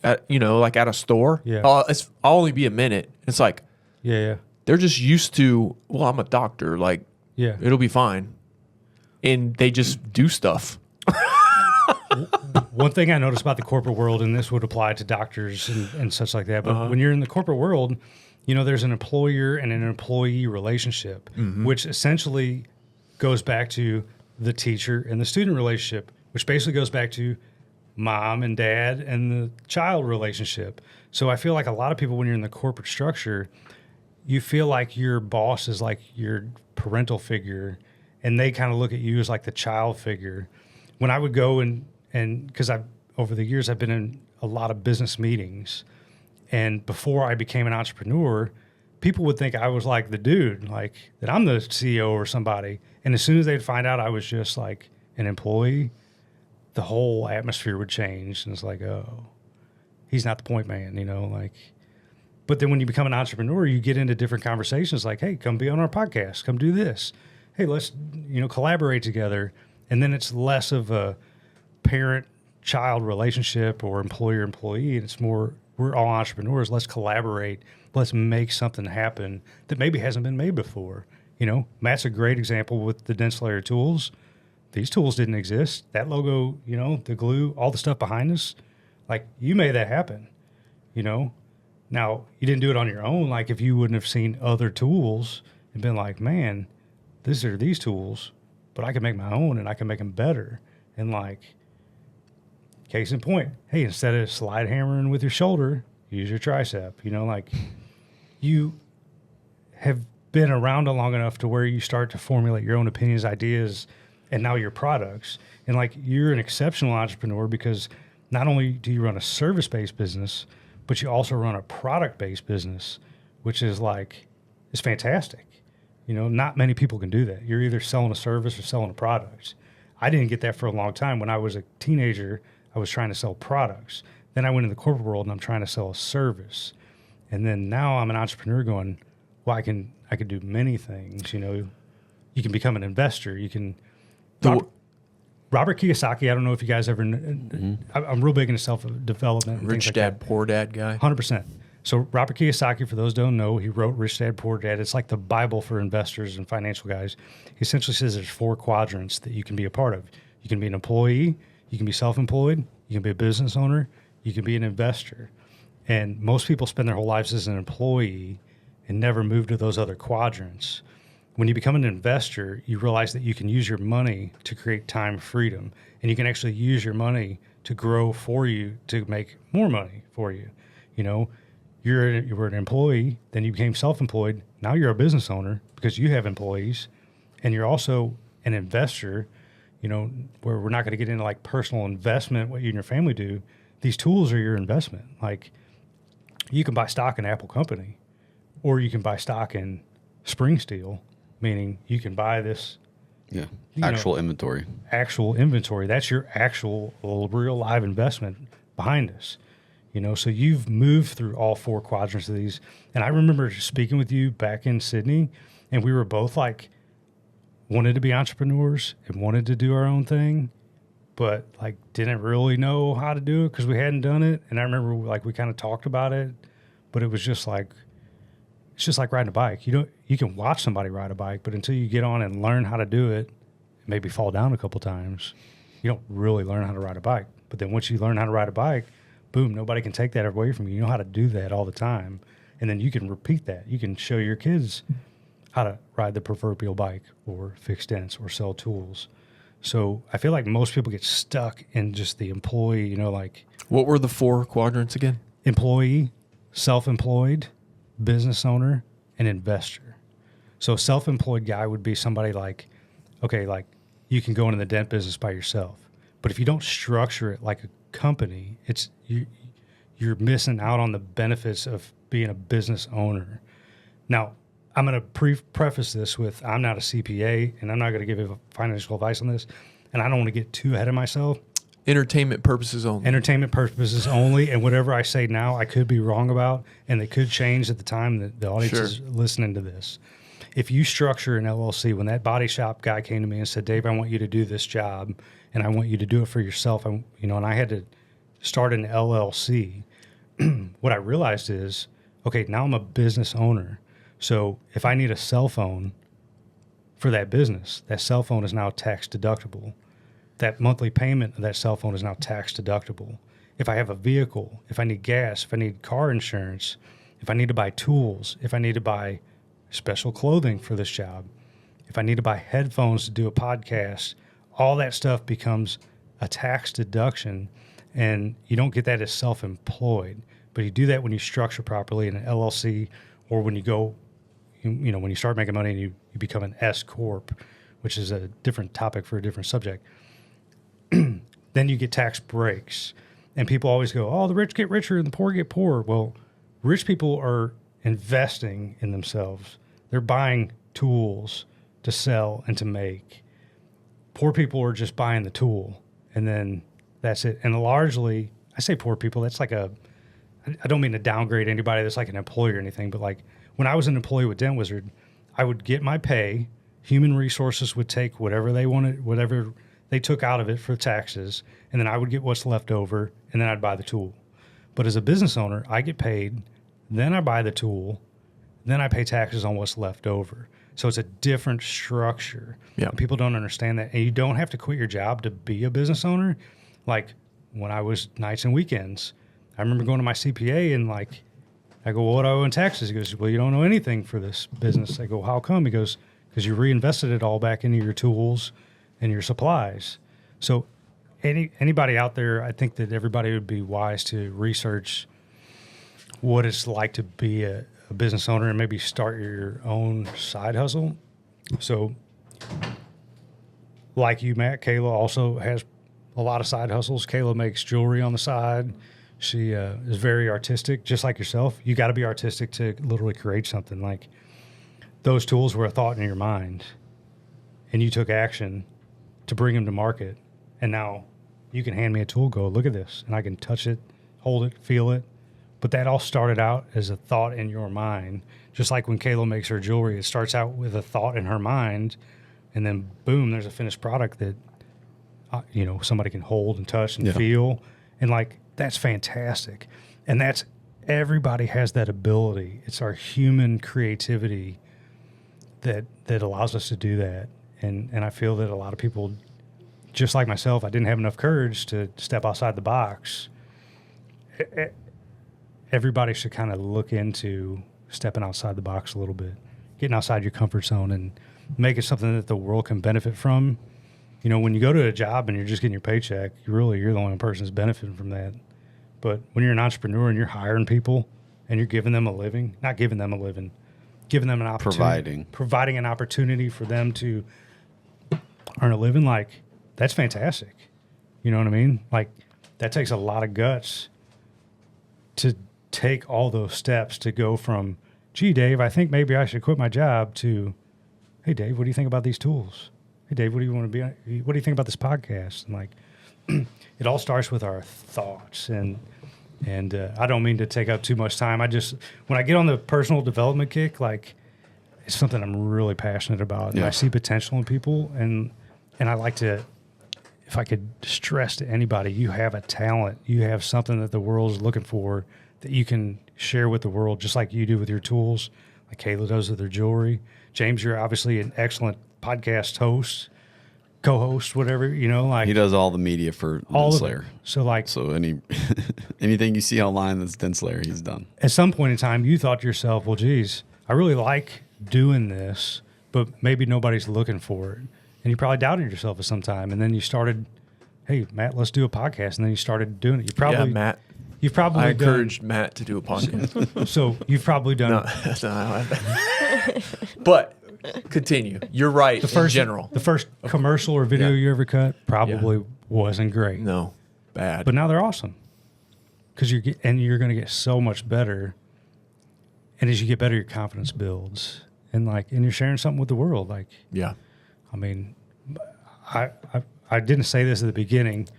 at, like at a store. Yeah. I'll only be a minute. It's like Yeah. they're just used to, well, I'm a doctor, like Yeah. it'll be fine. And they just do stuff. One thing I noticed about the corporate world, and this would apply to doctors and such like that, but when you're in the corporate world, there's an employer and an employee relationship, which essentially goes back to the teacher and the student relationship, which basically goes back to mom and dad and the child relationship. So I feel like a lot of people, when you're in the corporate structure, you feel like your boss is like your parental figure, and they kind of look at you as like the child figure. When I would go and because over the years I've been in a lot of business meetings, and before I became an entrepreneur, people would think I was like the dude, like that I'm the CEO or somebody. And as soon as they'd find out I was just like an employee, the whole atmosphere would change. And it's like, oh, he's not the point man, like. But then when you become an entrepreneur, you get into different conversations like, hey, come be on our podcast, come do this. Hey, let's, collaborate together. And then it's less of a parent-child relationship or employer-employee. It's more, we're all entrepreneurs. Let's collaborate. Let's make something happen that maybe hasn't been made before. Matt's a great example with the Dent Slayer tools. These tools didn't exist. That logo, the glue, all the stuff behind us, like, you made that happen, Now, you didn't do it on your own. Like, if you wouldn't have seen other tools and been like, man, these are these tools, but I can make my own and I can make them better. And like, Case in point, hey, instead of slide hammering with your shoulder, use your tricep. You know, like you have been around long enough to where you start to formulate your own opinions, ideas, and now your products. And like you're an exceptional entrepreneur because not only do you run a service-based business, but you also run a product-based business, which is like, it's fantastic. You know, not many people can do that. You're either selling a service or selling a product. I didn't get that for a long time. When I was a teenager, I was trying to sell products. Then I went in the corporate world and I'm trying to sell a service. And then now I'm an entrepreneur going, well, I can do many things. You know, you can become an investor. You can. Robert Kiyosaki, I don't know if you guys ever. I'm real big into self-development. And Rich things Dad, like that. Poor Dad guy. 100%. So Robert Kiyosaki, for those who don't know, he wrote Rich Dad, Poor Dad. It's like the Bible for investors and financial guys. He essentially says there's 4 quadrants that you can be a part of. You can be an employee, you can be self-employed, you can be a business owner, you can be an investor. And most people spend their whole lives as an employee and never move to those other quadrants. When you become an investor, you realize that you can use your money to create time freedom, and you can actually use your money to grow for you to make more money for you. You know, you were an employee, then you became self-employed. Now you're a business owner because you have employees, and you're also an investor. You know, where we're not going to get into like personal investment, what you and your family do. These tools are your investment. Like you can buy stock in Apple company, or you can buy stock in Spring Steel, meaning you can buy this. Yeah. Actual inventory. Actual inventory. That's your actual real live investment behind us. You know, so you've moved through all 4 quadrants of these. And I remember speaking with you back in Sydney, and we were both like, wanted to be entrepreneurs and wanted to do our own thing, but like didn't really know how to do it because we hadn't done it. And I remember like we kind of talked about it, but it was just like, it's just like riding a bike. You can watch somebody ride a bike, but until you get on and learn how to do it, maybe fall down a couple times, you don't really learn how to ride a bike. But then once you learn how to ride a bike, boom, nobody can take that away from you. You know how to do that all the time. And then you can repeat that. You can show your kids how to ride the proverbial bike or fix dents or sell tools. So I feel like most people get stuck in just the employee, you know, like. What were the 4 quadrants again? Employee, self-employed, business owner, and investor. So a self-employed guy would be somebody like, okay, like you can go into the dent business by yourself. But if you don't structure it like a company, it's you're missing out on the benefits of being a business owner. Now, I'm going to preface this with I'm not a CPA, and I'm not going to give you financial advice on this, and I don't want to get too ahead of myself. Entertainment purposes only. Entertainment purposes only, and whatever I say now, I could be wrong about, and they could change at the time that the audience is listening to this. If you structure an LLC, when that body shop guy came to me and said, Dave, I want you to do this job, and I want you to do it for yourself, and I had to start an LLC, what I realized is, okay, now I'm a business owner. So if I need a cell phone for that business, that cell phone is now tax deductible. That monthly payment of that cell phone is now tax deductible. If I have a vehicle, if I need gas, if I need car insurance, if I need to buy tools, if I need to buy special clothing for this job, if I need to buy headphones to do a podcast, all that stuff becomes a tax deduction, and you don't get that as self-employed. But you do that when you structure properly in an LLC, or when you go, when you start making money and you become an S Corp, which is a different topic for a different subject. Then you get tax breaks. And people always go, oh, the rich get richer and the poor get poorer. Well, rich people are investing in themselves. They're buying tools to sell and to make. Poor people are just buying the tool, and then that's it. And largely, I say poor people, that's like I don't mean to downgrade anybody that's like an employee or anything, but like when I was an employee with Dent Wizard, I would get my pay. Human resources would take whatever they wanted, whatever they took out of it for taxes, and then I would get what's left over, and then I'd buy the tool. But as a business owner, I get paid, then I buy the tool, then I pay taxes on what's left over. So it's a different structure. Yeah. And people don't understand that. And you don't have to quit your job to be a business owner. Like when I was nights and weekends, I remember going to my CPA and like, I go, well, what do I owe in taxes? He goes, well, you don't know anything for this business. I go, how come? He goes, because you reinvested it all back into your tools and your supplies. So anybody out there, I think that everybody would be wise to research what it's like to be a business owner and maybe start your own side hustle. So, like you, Matt, Kayla also has a lot of side hustles. Kayla makes jewelry on the side. She is very artistic, just like yourself. You got to be artistic to literally create something. Like, those tools were a thought in your mind, and you took action to bring them to market. And now you can hand me a tool, go, look at this, and I can touch it, hold it, feel it. But that all started out as a thought in your mind. Just like when Kayla makes her jewelry, it starts out with a thought in her mind, and then boom, there's a finished product that somebody can hold and touch and feel, and like, that's fantastic. And that's, everybody has that ability. It's our human creativity that allows us to do that. And I feel that a lot of people, just like myself, I didn't have enough courage to step outside the box. Everybody should kind of look into stepping outside the box a little bit, getting outside your comfort zone and making something that the world can benefit from. You know, when you go to a job and you're just getting your paycheck, you're the only person that's benefiting from that. But when you're an entrepreneur and you're hiring people and you're giving them a living, not giving them a living, giving them an opportunity, providing an opportunity for them to earn a living, like, that's fantastic. You know what I mean? Like, that takes a lot of guts to take all those steps to go from, gee, Dave, I think maybe I should quit my job, to, hey, Dave, what do you think about these tools? Hey, Dave, what do you want to be? What do you think about this podcast? And like, it all starts with our thoughts. And I don't mean to take up too much time. When I get on the personal development kick, like, it's something I'm really passionate about. And I see potential in people. And I like to, if I could stress to anybody, you have a talent. You have something that the world is looking for that you can share with the world, just like you do with your tools, like Kayla does with her jewelry. James, you're obviously an excellent podcast host, co-host, whatever, like, he does all the media for all Dent of Slayer. It. So anything you see online that's Dent Slayer, he's done. At some point in time, you thought to yourself, well, geez, I really like doing this, but maybe nobody's looking for it. And you probably doubted yourself at some time. And then you started, hey, Matt, let's do a podcast. And then you started doing it. Matt. You've probably I encouraged Matt to do a podcast. So you've probably done. No, that's not how I happened. But continue. You're right. In general, the first commercial or video you ever cut probably wasn't great. No, bad. But now they're awesome, because you're going to get so much better. And as you get better, your confidence builds, and you're sharing something with the world. Like, I mean, I didn't say this at the beginning.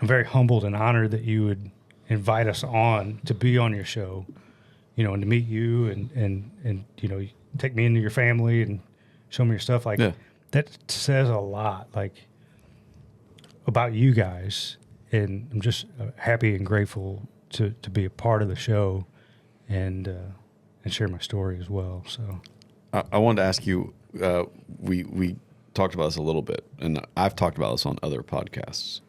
I'm very humbled and honored that you would invite us on to be on your show, and to meet you and take me into your family and show me your stuff. Like, that says a lot, like, about you guys. And I'm just happy and grateful to be a part of the show and share my story as well. So I wanted to ask you, we talked about this a little bit, and I've talked about this on other podcasts.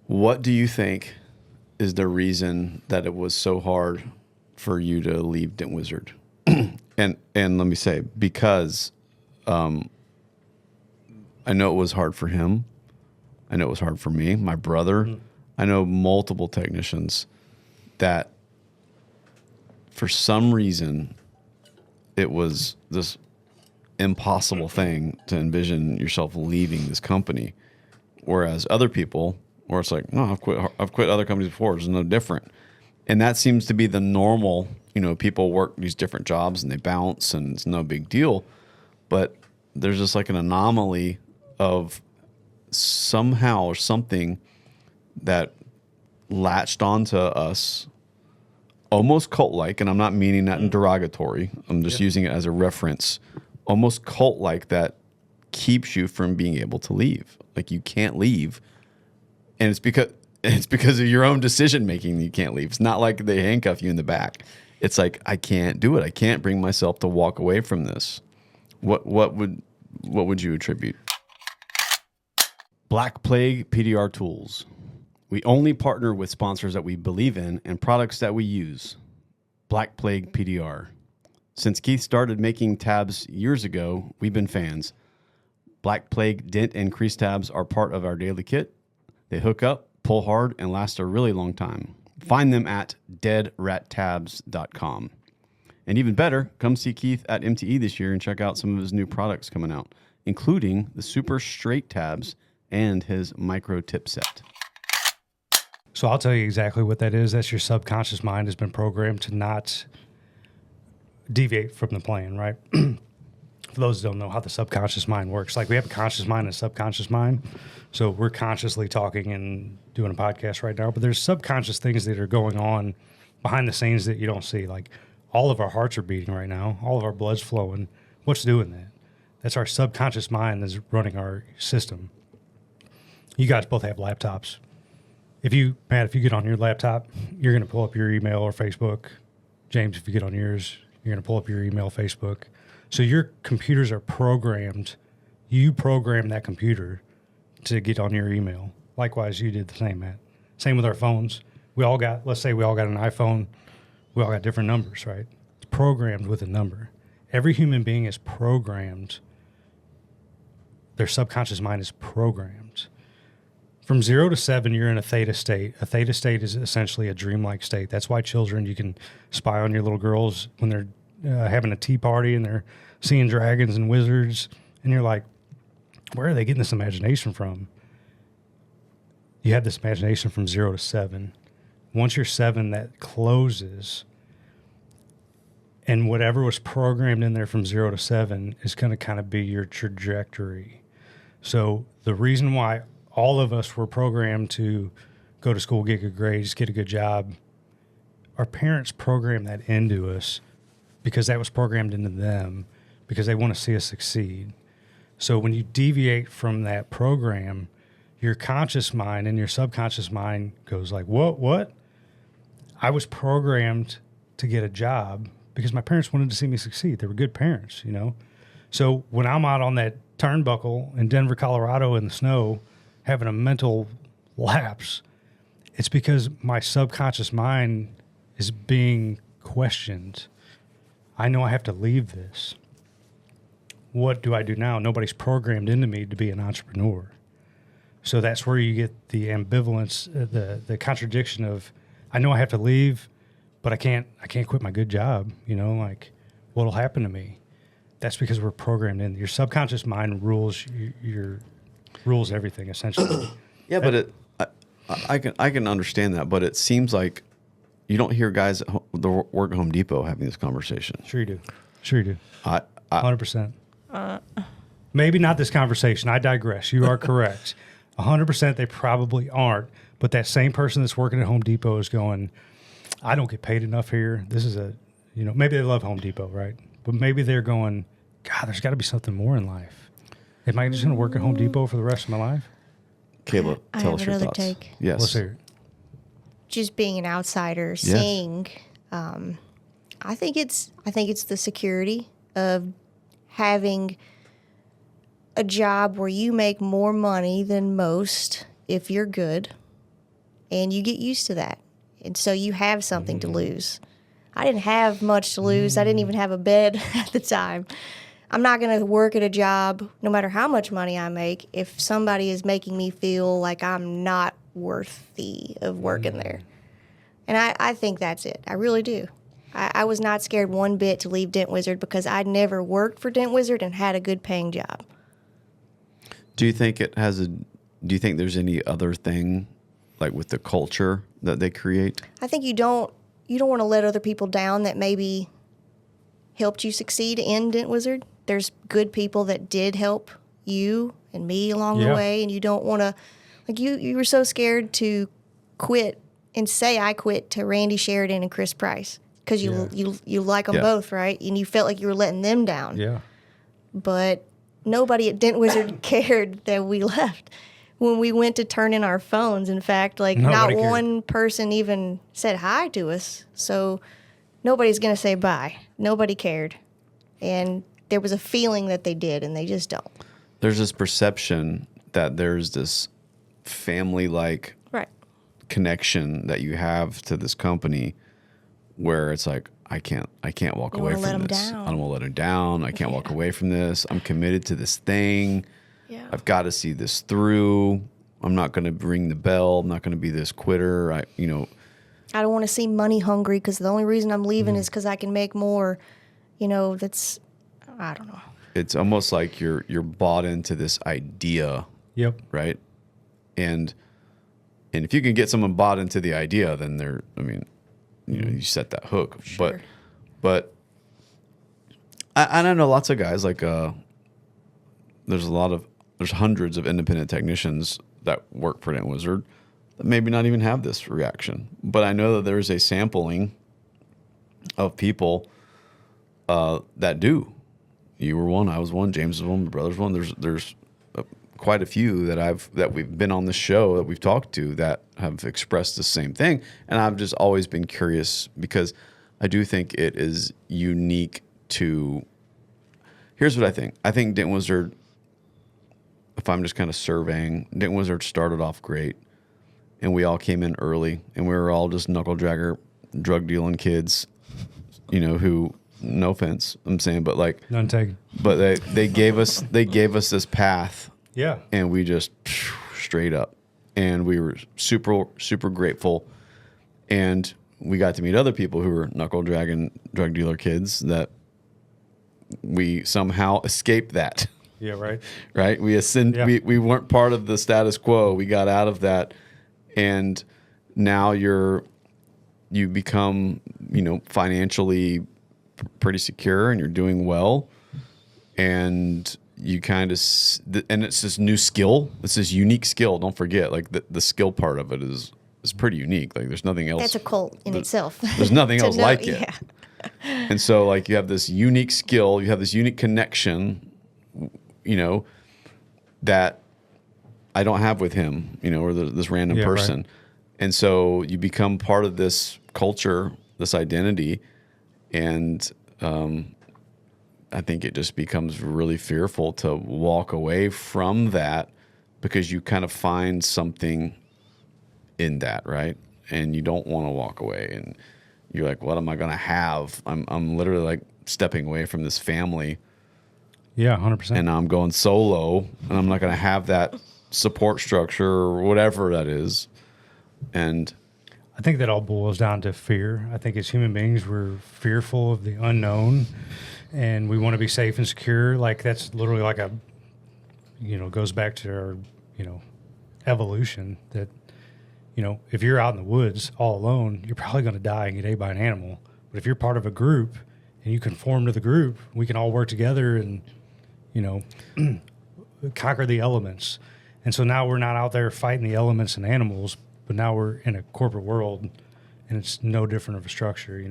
What do you think is the reason that it was so hard for you to leave Dent Wizard? and let me say, because I know it was hard for him. I know it was hard for me, my brother. I know multiple technicians that for some reason it was this impossible thing to envision yourself leaving this company. Whereas other people, or it's like, no, I've quit other companies before. It's no different. And that seems to be the normal, people work these different jobs and they bounce and it's no big deal. But there's just like an anomaly of somehow or something that latched onto us almost cult-like, and I'm not meaning that in derogatory. I'm just using it as a reference. Almost cult-like, that keeps you from being able to leave. Like, you can't leave. And it's because of your own decision making that you can't leave. It's not like they handcuff you in the back. It's like, I can't do it. I can't bring myself to walk away from this. What would you attribute? Black Plague PDR Tools. We only partner with sponsors that we believe in and products that we use. Black Plague PDR. Since Keith started making tabs years ago, we've been fans. Black Plague dent and crease tabs are part of our daily kit. They hook up, pull hard, and last a really long time. Find them at deadrattabs.com. And even better, come see Keith at MTE this year and check out some of his new products coming out, including the super straight tabs and his micro tip set. So I'll tell you exactly what that is. That's your subconscious mind has been programmed to not deviate from the plan, right? For those who don't know how the subconscious mind works, like we have a conscious mind and a subconscious mind. So we're consciously talking and doing a podcast right now, but there's subconscious things that are going on behind the scenes that you don't see. Like all of our hearts are beating right now. All of our blood's flowing. What's doing that? That's our subconscious mind that's running our system. You guys both have laptops. Matt, if you get on your laptop, you're going to pull up your email or Facebook. James, if you get on yours, you're going to pull up your email, Facebook. So your computers are programmed. You program that computer to get on your email. Likewise, you did the same, Matt. Same with our phones. Let's say we all got an iPhone. We all got different numbers, right? It's programmed with a number. Every human being is programmed. Their subconscious mind is programmed. From 0 to 7, you're in a theta state. A theta state is essentially a dreamlike state. That's why children, you can spy on your little girls when they're having a tea party and they're seeing dragons and wizards. And you're like, where are they getting this imagination from? You have this imagination from 0 to 7. Once you're 7, that closes. And whatever was programmed in there from 0 to 7 is going to kind of be your trajectory. So the reason why all of us were programmed to go to school, get good grades, get a good job, our parents programmed that into us because that was programmed into them because they want to see us succeed. So when you deviate from that program, your conscious mind and your subconscious mind goes like, what? I was programmed to get a job because my parents wanted to see me succeed. They were good parents, you know? So when I'm out on that turnbuckle in Denver, Colorado in the snow, having a mental lapse, it's because my subconscious mind is being questioned. I know I have to leave this. What do I do now? Nobody's programmed into me to be an entrepreneur. So that's where you get the ambivalence, the contradiction of, I know I have to leave, but I can't quit my good job. You know, like what'll happen to me? That's because we're programmed in. Your subconscious mind rules rules everything essentially. Yeah, but I can understand that, but it seems like you don't hear guys at the work at Home Depot having this conversation. Sure you do. 100%. 100%. Maybe not this conversation. I digress. You are correct. 100% they probably aren't. But that same person that's working at Home Depot is going, I don't get paid enough here. This is maybe they love Home Depot, right? But maybe they're going, God, there's got to be something more in life. Am I just going to work at Home Depot for the rest of my life? Kayla, tell us your another thoughts. take. Yes. Let's hear it. Just being an outsider, seeing, I think it's the security of having a job where you make more money than most if you're good, and you get used to that, and so you have something to lose. I didn't have much to lose. I didn't even have a bed at the time. I'm not going to work at a job, no matter how much money I make, if somebody is making me feel like I'm not worthy of working there. And I think that's it. I really do. I was not scared one bit to leave Dent Wizard because I'd never worked for Dent Wizard and had a good paying job. Do you think there's any other thing like with the culture that they create? I think you don't want to let other people down that maybe helped you succeed in Dent Wizard. There's good people that did help you and me along the way, and you don't want to, like you were so scared to quit and say I quit to Randy Sheridan and Chris Price because you like them both, right? And you felt like you were letting them down. Yeah. But nobody at Dent Wizard cared that we left. When we went to turn in our phones, in fact, like Nobody not cared. one person even said hi to us. So nobody's going to say bye. Nobody cared. And there was a feeling that they did, and they just don't. There's this perception that there's this family-like Right. connection that you have to this company where it's like, I can't walk You away wanna let from 'em this. down. I don't want to let them down. I can't walk away from this. I'm committed to this thing. Yeah. I've got to see this through. I'm not going to ring the bell. I'm not going to be this quitter. I don't want to seem money hungry because the only reason I'm leaving is because I can make more. That's, I don't know. It's almost like you're bought into this idea. Yep. Right. And if you can get someone bought into the idea, then you set that hook. Sure. But I know lots of guys like there's hundreds of independent technicians that work for Dent Wizard that maybe not even have this reaction. But I know that there's a sampling of people that do. You were one, I was one, James was one, my brother's one. There's quite a few that we've been on the show that we've talked to that have expressed the same thing, and I've just always been curious because I do think it is unique to. Here's what I think. I think Dent Wizard, if I'm just kind of surveying, Dent Wizard started off great, and we all came in early, and we were all just knuckle dragger, drug dealing kids, who. No offense, I'm saying, but like none taken. But they gave us this path. Yeah. And we just straight up. And we were super, super grateful. And we got to meet other people who were knuckle dragging drug dealer kids that we somehow escaped that. Yeah, right. Right? We weren't part of the status quo. We got out of that. And now you become, financially pretty secure and you're doing well. And you kind of, and it's this new skill. It's this unique skill. Don't forget, like the skill part of it is pretty unique. Like there's nothing else. That's a cult in itself. There's nothing else like it. Yeah. And so like you have this unique skill, you have this unique connection, that I don't have with him, or this random person. Right. And so you become part of this culture, this identity. And, I think it just becomes really fearful to walk away from that because you kind of find something in that, right? And you don't want to walk away. And you're like, what am I going to have? I'm literally like stepping away from this family. Yeah, 100%. And I'm going solo, and I'm not going to have that support structure or whatever that is. And I think that all boils down to fear. I think as human beings, we're fearful of the unknown. And we want to be safe and secure. Like that's literally like goes back to our, evolution that, if you're out in the woods all alone, you're probably going to die and get ate by an animal. But if you're part of a group and you conform to the group, we can all work together and, conquer the elements. And so now we're not out there fighting the elements and animals, but now we're in a corporate world. And it's no different of a structure,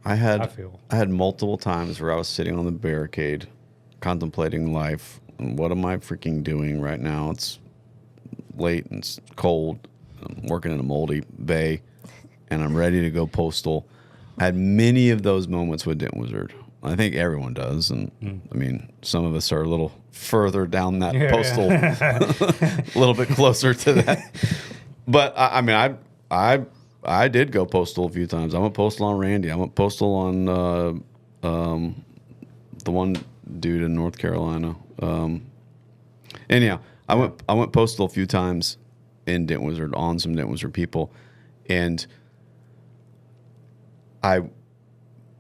I had multiple times where I was sitting on the barricade contemplating life. And what am I freaking doing right now? It's late and it's cold. I'm working in a moldy bay and I'm ready to go postal. I had many of those moments with Dent Wizard. I think everyone does. And I mean, some of us are a little further down that postal, a little bit closer to that. But I did go postal a few times. I went postal on Randy. I went postal on the one dude in North Carolina. Anyhow, I went postal a few times in Dent Wizard on some Dent Wizard people, and I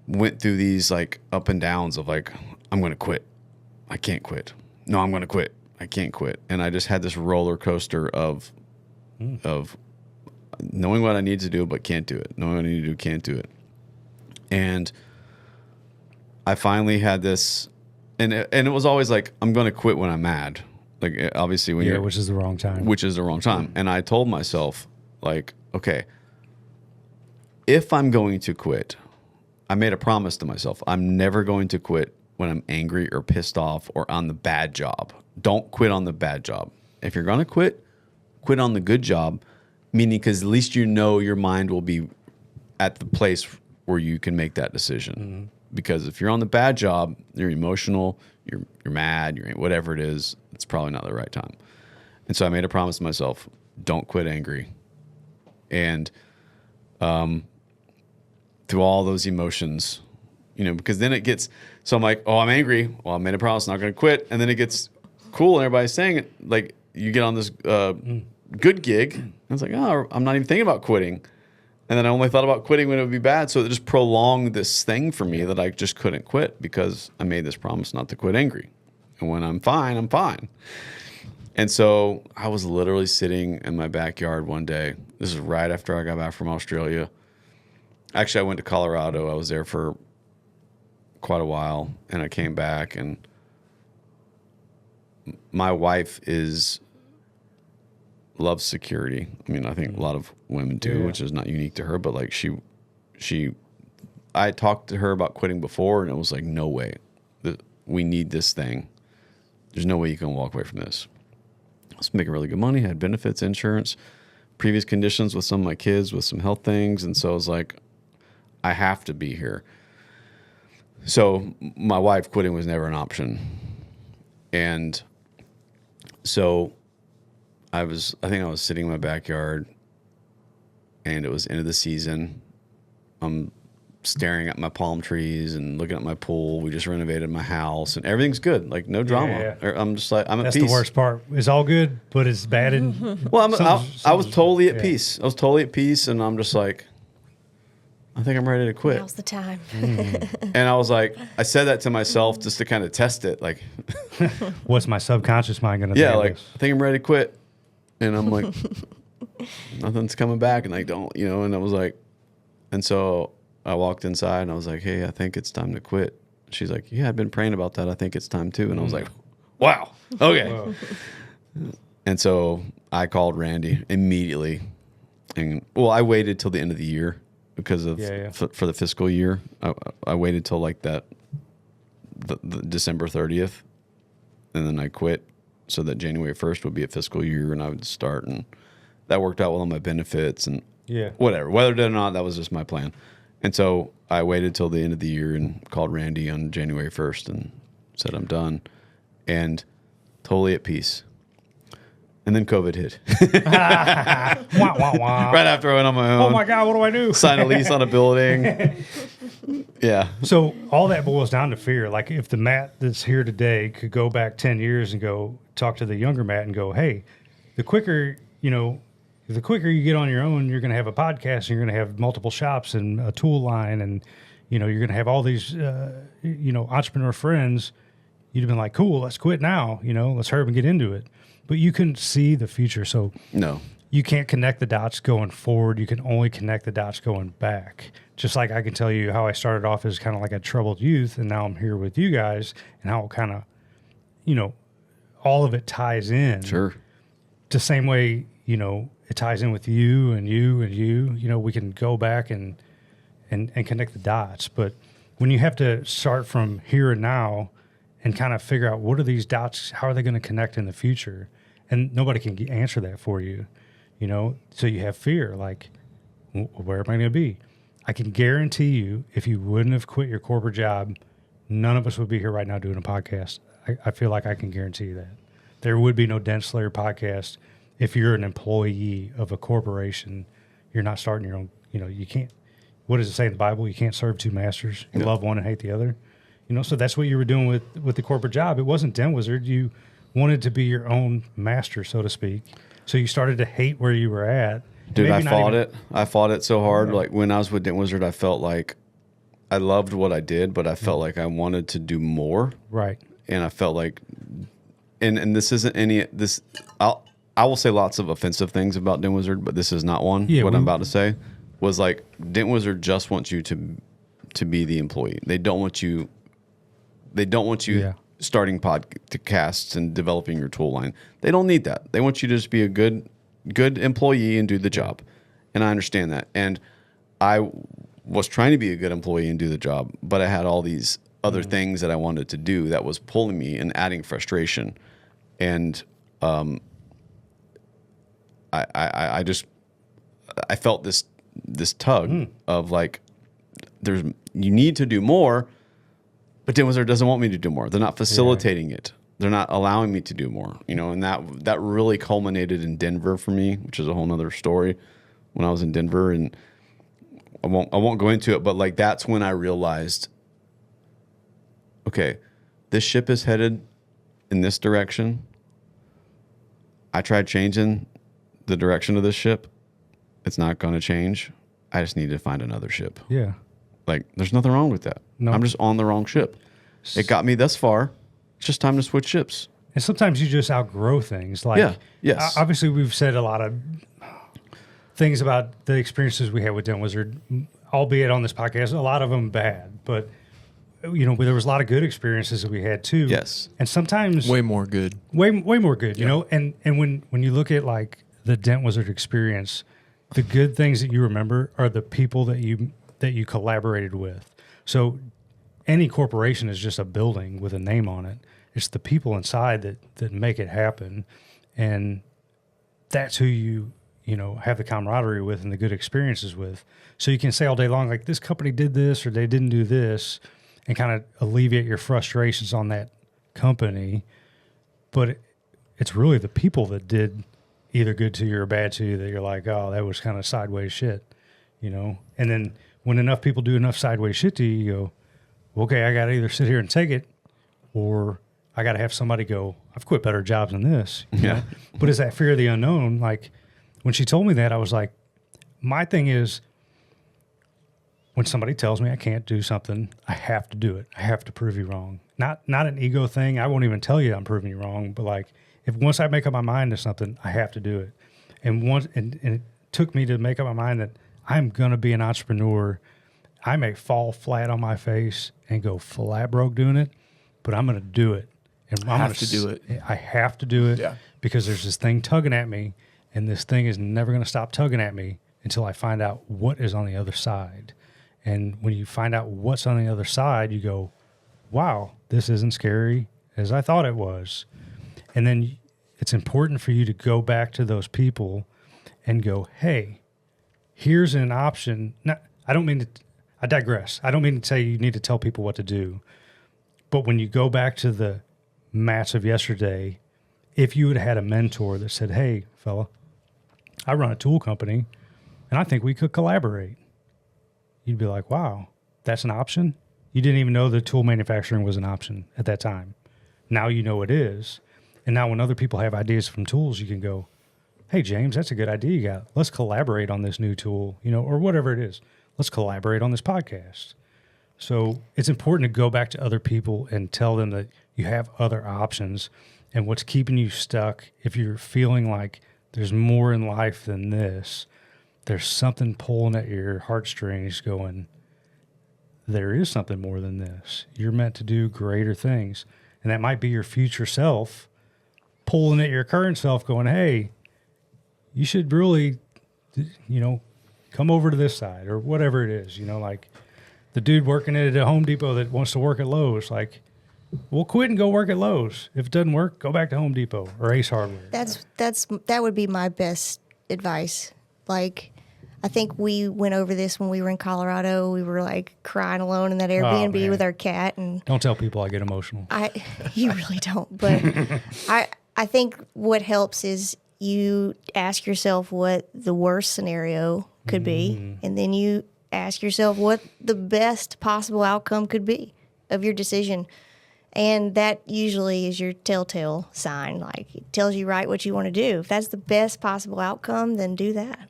went through these like up and downs of like I'm going to quit. I can't quit. No, I'm going to quit. I can't quit. And I just had this roller coaster of knowing what I need to do, but can't do it. Knowing what I need to do, can't do it. And I finally had this, and it was always like, I'm going to quit when I'm mad. Like, obviously, when which is the wrong time. Which is the wrong time. And I told myself, like, okay, if I'm going to quit, I made a promise to myself. I'm never going to quit when I'm angry or pissed off or on the bad job. Don't quit on the bad job. If you're going to quit, quit on the good job. Meaning, because at least your mind will be at the place where you can make that decision. Mm-hmm. Because if you're on the bad job, you're emotional, you're mad, you're whatever it is, it's probably not the right time. And so I made a promise to myself, don't quit angry. And through all those emotions, because then it gets, so I'm like, oh, I'm angry. Well, I made a promise, I'm not going to quit. And then it gets cool and everybody's saying it. Like you get on this good gig. I was like, oh, I'm not even thinking about quitting. And then I only thought about quitting when it would be bad. So it just prolonged this thing for me that I just couldn't quit because I made this promise not to quit angry. And when I'm fine, I'm fine. And so I was literally sitting in my backyard one day. This is right after I got back from Australia. Actually, I went to Colorado. I was there for quite a while, and I came back, and my wife loves security. I mean, I think a lot of women do, which is not unique to her, but like I talked to her about quitting before, and it was like, no way. We need this thing. There's no way you can walk away from this. I was making really good money, had benefits, insurance, previous conditions with some of my kids with some health things. And so I was like, I have to be here. So my wife quitting was never an option. And so I think I was sitting in my backyard, and it was end of the season. I'm staring at my palm trees and looking at my pool. We just renovated my house, and everything's good. Like, no drama. Yeah. I'm just like, I'm at That's peace. the worst part. It's all good, but it's bad. Well, I was totally at peace. I was totally at peace, and I'm just like, I think I'm ready to quit. Now's the time. And I was like, I said that to myself just to kind of test it. Like, What's my subconscious mind going to yeah, think? like, I think I'm ready to quit. And I'm like, nothing's coming back. And like, don't, and I was like, and so I walked inside and I was like, hey, I think it's time to quit. She's like, yeah, I've been praying about that. I think it's time too. And I was like, wow. Okay. Whoa. And so I called Randy immediately. And well, I waited till the end of the year because of for the fiscal year. I waited till like the December 30th, and then I quit so that January 1st would be a fiscal year and I would start. And that worked out well on my benefits and whatever. Whether it did or not, that was just my plan. And so I waited till the end of the year and called Randy on January 1st and said, I'm done. And totally at peace. And then COVID hit. Wah, wah, wah. Right after I went on my own. Oh my God, what do I do? Sign a lease on a building. Yeah. So all that boils down to fear. Like, if the Matt that's here today could go back 10 years and go talk to the younger Matt and go, hey, the quicker you get on your own, you're going to have a podcast, and you're going to have multiple shops and a tool line, and you're going to have all these entrepreneur friends. You'd have been like, cool, let's quit now. Let's hurry up and get into it. But you couldn't see the future, so no, you can't connect the dots going forward. You can only connect the dots going back. Just like I can tell you how I started off as kind of like a troubled youth, and now I'm here with you guys, and how it kind of, all of it ties in. Sure. The same way, it ties in with you and you and you. We can go back and connect the dots. But when you have to start from here and now and kind of figure out what are these dots, how are they going to connect in the future? And nobody can answer that for you, So you have fear, like, where am I going to be? I can guarantee you, if you wouldn't have quit your corporate job, none of us would be here right now doing a podcast. I feel like I can guarantee you that. There would be no Dent Slayer podcast if you're an employee of a corporation. You're not starting your own, you can't. What does it say in the Bible? You can't serve two masters. You love one and hate the other. So that's what you were doing with the corporate job. It wasn't Dent Wizard. You wanted to be your own master, so to speak. So you started to hate where you were at. Dude, I fought it. I fought it so hard. Like, when I was with Dent Wizard, I felt like I loved what I did, but I felt like I wanted to do more. Right. And I felt like, and this isn't I will say lots of offensive things about Dent Wizard, but this is not one. Yeah, what I'm about to say was like, Dent Wizard just wants you to be the employee. They don't want you starting podcasts and developing your tool line. They don't need that. They want you to just be a good employee and do the job. And I understand that. And I was trying to be a good employee and do the job, but I had all these other things that I wanted to do that was pulling me and adding frustration. And I felt this tug of like, you need to do more, but Dent Wizard doesn't want me to do more. They're not facilitating it. They're not allowing me to do more, and that really culminated in Denver for me, which is a whole nother story. When I was in Denver, and I won't go into it, but like, that's when I realized, okay, this ship is headed in this direction. I tried changing the direction of this ship, it's not going to change. I just need to find another ship. Yeah. Like, there's nothing wrong with that. No. I'm just on the wrong ship. It got me thus far. It's just time to switch ships. And sometimes you just outgrow things. Like, Yeah, yes. Obviously, we've said a lot of things about the experiences we had with Dent Wizard, albeit on this podcast, a lot of them bad. But, you know, there was a lot of good experiences that we had too. Yes. And sometimes Way more good. way more good, you know. And when you look at like the Dent Wizard experience, the good things that you remember are the people that you collaborated with. So any corporation is just a building with a name on it. It's the people inside that make it happen, and that's who you have the camaraderie with and the good experiences with. So you can say all day long, like, this company did this or they didn't do this, and kind of alleviate your frustrations on that company. But it's really the people that did either good to you or bad to you that you're like, oh, that was kind of sideways shit, you know? And then when enough people do enough sideways shit to you, you go, okay, I got to either sit here and take it, or I got to have somebody go, I've quit better jobs than this. You know? But it's that fear of the unknown. Like, when she told me that, I was like, my thing is, when somebody tells me I can't do something, I have to do it. I have to prove you wrong. Not an ego thing. I won't even tell you I'm proving you wrong. But like, if once I make up my mind to something, I have to do it. And it took me to make up my mind that I'm gonna be an entrepreneur. I may fall flat on my face and go flat broke doing it, but I'm gonna do it. And I'm have to do it. I have to do it Yeah. because there's this thing tugging at me, and this thing is never gonna stop tugging at me until I find out what is on the other side. And when you find out what's on the other side, you go, wow, this isn't scary as I thought it was. And then it's important for you to go back to those people and go, hey, here's an option. Now, I digress. I don't mean to say you need to tell people what to do. But when you go back to the Matts of yesterday, if you had had a mentor that said, hey, fella, I run a tool company and I think we could collaborate, you'd be like, wow, that's an option? You didn't even know that tool manufacturing was an option at that time. Now you know it is. And now when other people have ideas from tools, you can go, hey, James, that's a good idea you got. Let's collaborate on this new tool, or whatever it is. Let's collaborate on this podcast. So it's important to go back to other people and tell them that you have other options, and what's keeping you stuck, if you're feeling like there's more in life than this, there's something pulling at your heartstrings going, there is something more than this. You're meant to do greater things. And that might be your future self pulling at your current self going, hey, you should really, come over to this side or whatever it is. Like the dude working at a Home Depot that wants to work at Lowe's, like, well, quit and go work at Lowe's. If it doesn't work, go back to Home Depot or Ace Hardware. That would be my best advice. Like, I think we went over this when we were in Colorado. We were like crying alone in that Airbnb with our cat, and don't tell people I get emotional. You really don't, but I think what helps is you ask yourself what the worst scenario could be, and then you ask yourself what the best possible outcome could be of your decision. And that usually is your telltale sign. Like, it tells you right what you want to do. If that's the best possible outcome, then do that.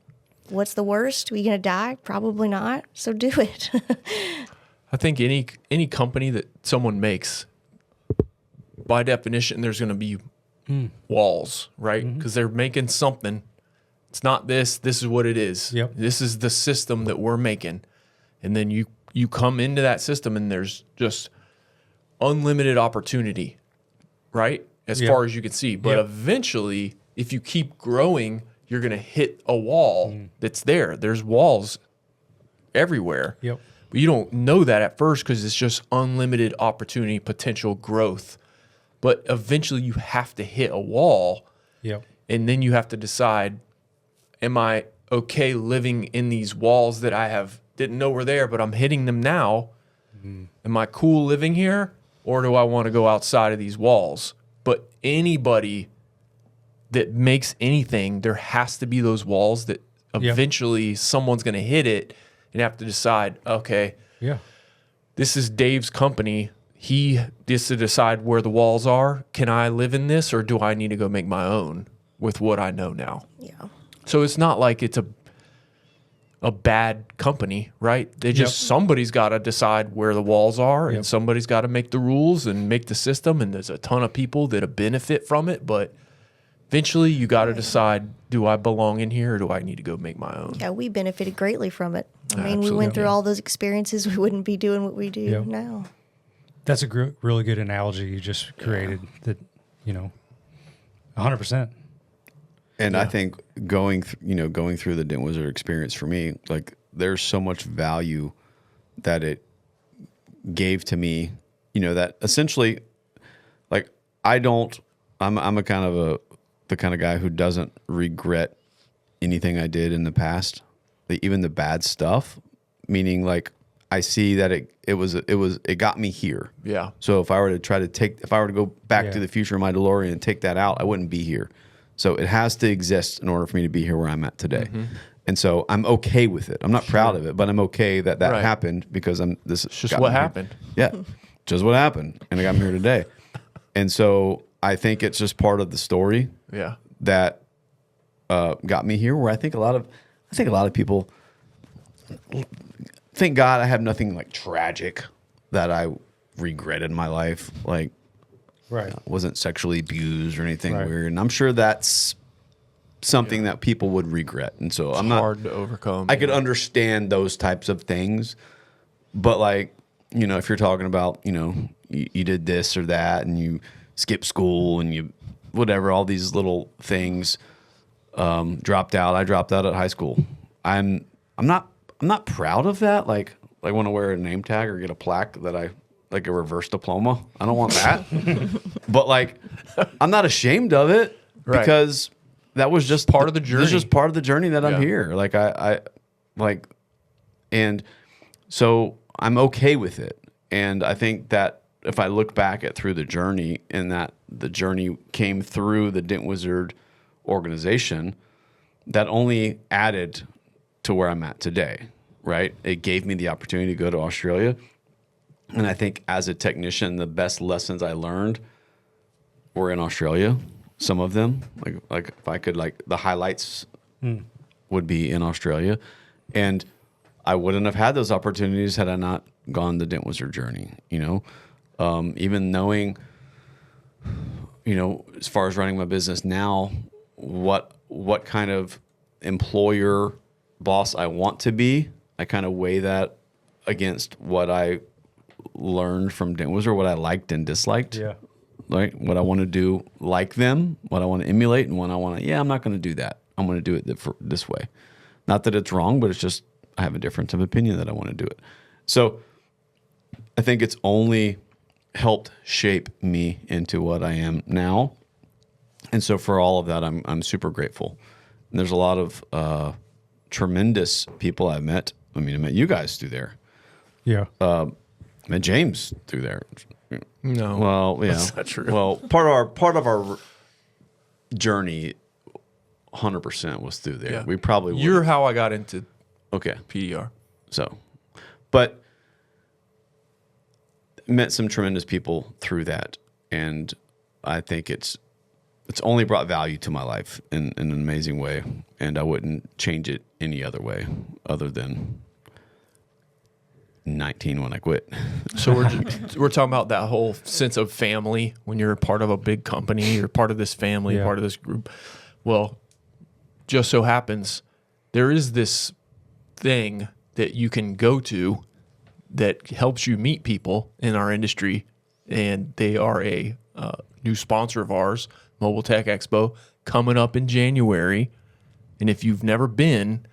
What's the worst? Are you going to die? Probably not. So do it. I think any company that someone makes, by definition, there's going to be walls, right? Because they're making something. It's not this. This is what it is. Yep. This is the system that we're making. And then you come into that system and there's just unlimited opportunity, right? As far as you can see. But eventually, if you keep growing, you're going to hit a wall that's there. There's walls everywhere. Yep. But you don't know that at first because it's just unlimited opportunity, potential growth. But eventually you have to hit a wall. Yep. And then you have to decide, am I okay living in these walls that I didn't know were there, but I'm hitting them now? Am I cool living here? Or do I want to go outside of these walls? But anybody that makes anything, there has to be those walls that eventually someone's going to hit it and have to decide, okay, this is Dave's company. He gets to decide where the walls are. Can I live in this, or do I need to go make my own with what I know now? Yeah. So it's not like it's a bad company, right? They just somebody's got to decide where the walls are, and somebody's got to make the rules and make the system. And there's a ton of people that benefit from it, but eventually you got to decide: do I belong in here, or do I need to go make my own? Yeah, we benefited greatly from it. I mean, we went through all those experiences. We wouldn't be doing what we do now. That's a really good analogy you just created. That 100%. And I think going through the Dent Wizard experience for me, like there's so much value that it gave to me, that essentially, like I'm a kind of the kind of guy who doesn't regret anything I did in the past, even the bad stuff, meaning like I see that it got me here. Yeah. So if I were to go back to the future in my DeLorean and take that out, I wouldn't be here. So it has to exist in order for me to be here where I'm at today. Mm-hmm. And so I'm okay with it. I'm not proud of it, but I'm okay that happened because this is just what happened. Yeah. Just what happened. And I got me here today. And so I think it's just part of the story that got me here, where I think a lot of people, thank God I have nothing like tragic that I regretted in my life. Like, right. Wasn't sexually abused or anything weird. And I'm sure that's something that people would regret. And so I'm not hard to overcome. I could understand those types of things. But like, if you're talking about, you did this or that and you skipped school and you whatever, all these little things, dropped out. I dropped out at high school. I'm not proud of that. Like I want to wear a name tag or get a plaque that I like a reverse diploma. I don't want that. But like, I'm not ashamed of it because that was just part of the journey. This is just part of the journey that I'm here. Like and so I'm okay with it. And I think that if I look back at through the journey and that the journey came through the Dent Wizard organization, that only added to where I'm at today, right? It gave me the opportunity to go to Australia. And I think as a technician, the best lessons I learned were in Australia. Some of them, like if I could, like the highlights would be in Australia. And I wouldn't have had those opportunities had I not gone the Dent Wizard journey, even knowing, as far as running my business now, what kind of employer boss I want to be, I kind of weigh that against what I learned from Dent Wizard, what I liked and disliked. Yeah. Like what I want to do like them, what I want to emulate, and what I want to, I'm not going to do that. I'm going to do it this way. Not that it's wrong, but it's just I have a difference of opinion that I want to do it. So I think it's only helped shape me into what I am now. And so for all of that, I'm super grateful. And there's a lot of tremendous people I've met. I mean, I met you guys through there. Yeah. Met James through there. No. Well, yeah. That's not true. Well, part of our journey 100% was through there. Yeah. We probably would. You're how I got into Okay. PDR. So, but met some tremendous people through that, and I think it's only brought value to my life in an amazing way, and I wouldn't change it any other way other than 19 when I quit. So we're talking about that whole sense of family when you're part of a big company, you're part of this family, part of this group. Well, just so happens there is this thing that you can go to that helps you meet people in our industry, and they are a new sponsor of ours, Mobile Tech Expo, coming up in January. And if you've never been,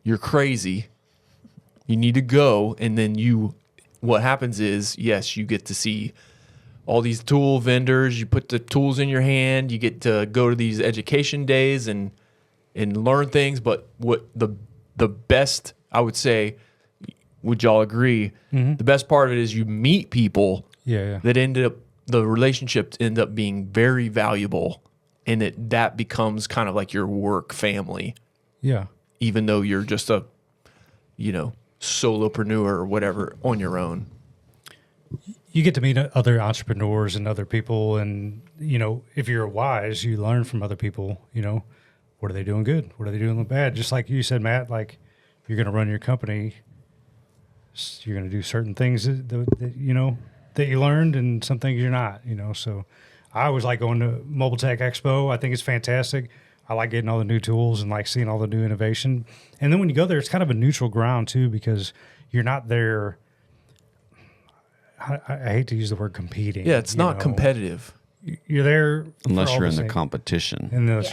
you're crazy. You need to go, and then what happens is, yes, you get to see all these tool vendors. You put the tools in your hand. You get to go to these education days and learn things. But what the best, I would say, would y'all agree? Mm-hmm. The best part of it is you meet people that the relationships end up being very valuable, and that becomes kind of like your work family. Yeah. Even though you're just a, solopreneur or whatever on your own. You get to meet other entrepreneurs and other people, and if you're wise, you learn from other people. what are they doing good? What are they doing bad? Just like you said, Matt, like you're going to run your company. You're going to do certain things that you learned and some things you're not, So I always like going to Mobile Tech Expo. I think it's fantastic. I like getting all the new tools and like seeing all the new innovation. And then when you go there, it's kind of a neutral ground too, because you're not there. I hate to use the word competing. Yeah, it's not competitive. You're there Unless you're in the competition. And then it's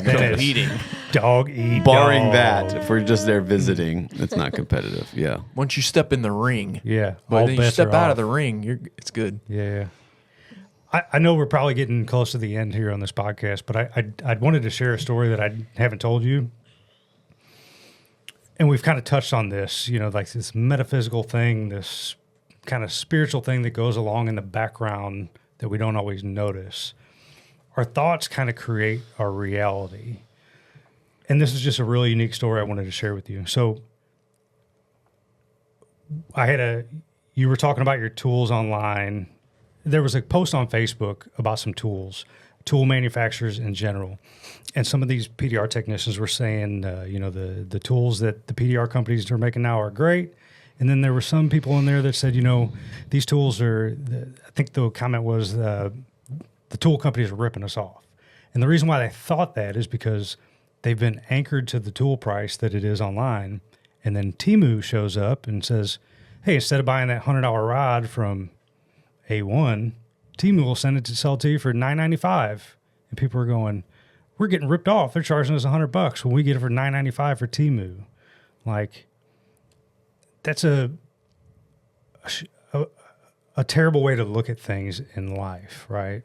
competing. Dog eat Barring dog. that, if we're just there visiting, it's not competitive. Yeah. Once you step in the ring. Yeah. But then you step out off. of the ring, it's good. Yeah. I know we're probably getting close to the end here on this podcast, but I wanted to share a story that I haven't told you. And we've kind of touched on this, like this metaphysical thing, this kind of spiritual thing that goes along in the background that we don't always notice. Our thoughts kind of create our reality. And this is just a really unique story I wanted to share with you. So you were talking about your tools online. There was a post on Facebook about some tools, tool manufacturers in general. And some of these PDR technicians were saying, the tools that the PDR companies are making now are great. And then there were some people in there that said, these tools I think the comment was the tool companies are ripping us off. And the reason why they thought that is because they've been anchored to the tool price that it is online. And then Temu shows up and says, hey, instead of buying that $100 rod from A1, Temu will send it to sell to you for $9.95. And people are going, we're getting ripped off. They're charging us $100 when we get it for $9.95 for Temu. Like, that's a terrible way to look at things in life, right?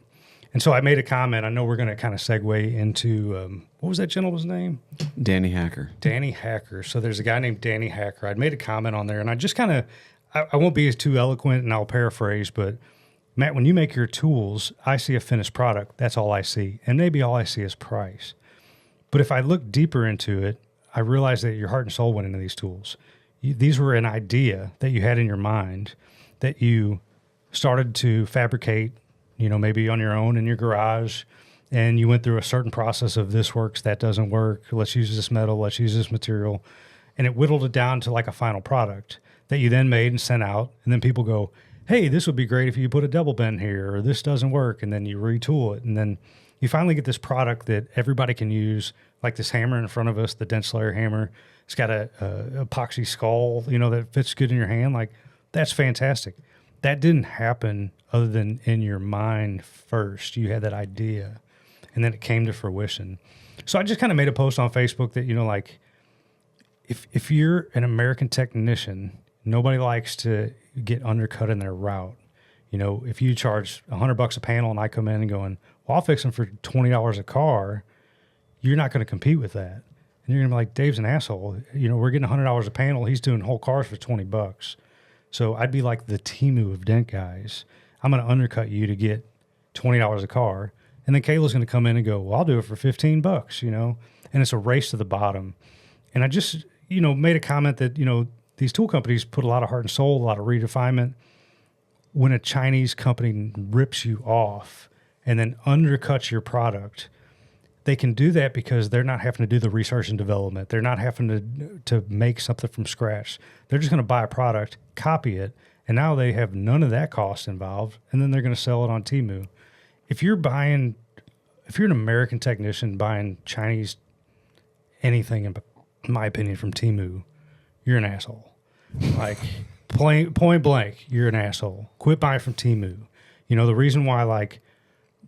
And so I made a comment. I know we're going to kind of segue into, what was that gentleman's name? Danny Hacker. Danny Hacker. So there's a guy named Danny Hacker. I'd made a comment on there, and I just kind of, I won't be too eloquent, and I'll paraphrase, but Matt, when you make your tools, I see a finished product. That's all I see. And maybe all I see is price. But if I look deeper into it, I realize that your heart and soul went into these tools. These were an idea that you had in your mind that you started to fabricate, maybe on your own in your garage, and you went through a certain process of this works, that doesn't work, let's use this metal, let's use this material, and it whittled it down to like a final product that you then made and sent out, and then people go, hey, this would be great if you put a double bend here, or this doesn't work, and then you retool it, and then you finally get this product that everybody can use, like this hammer in front of us, the Dent Slayer hammer. It's got a epoxy skull, that fits good in your hand. Like, that's fantastic. That didn't happen other than in your mind first. You had that idea, and then it came to fruition. So I just kind of made a post on Facebook that, like, if you're an American technician, nobody likes to get undercut in their route. If you charge $100 a panel and I come in and going, well, I'll fix them for $20 a car, you're not going to compete with that. And you're going to be like, Dave's an asshole. We're getting $100 a panel. He's doing whole cars for $20. So I'd be like the Temu of Dent guys. I'm going to undercut you to get $20 a car. And then Kayla's going to come in and go, well, I'll do it for $15, and it's a race to the bottom. And I just, made a comment that, these tool companies put a lot of heart and soul, a lot of redefinement. When a Chinese company rips you off and then undercuts your product, they can do that because they're not having to do the research and development. They're not having to make something from scratch. They're just going to buy a product, copy it, and now they have none of that cost involved, and then they're going to sell it on Temu. If you're an American technician buying Chinese anything, in my opinion, from Temu, you're an asshole. Like, point blank, you're an asshole. Quit buying from Temu. The reason why, like,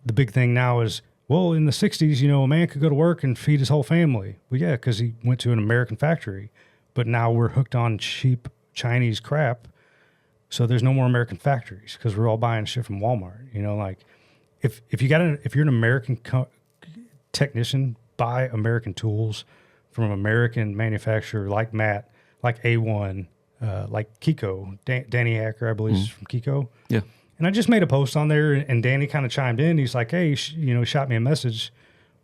the big thing now is, well, in the 60s, a man could go to work and feed his whole family. Well, yeah, because he went to an American factory. But now we're hooked on cheap Chinese crap. So there's no more American factories because we're all buying shit from Walmart. Like, if you're an American technician, buy American tools from an American manufacturer like Matt, like A1, like Kiko. Danny Hacker, I believe, is from Kiko. Yeah. And I just made a post on there, and Danny kind of chimed in. He's like, hey, shot me a message.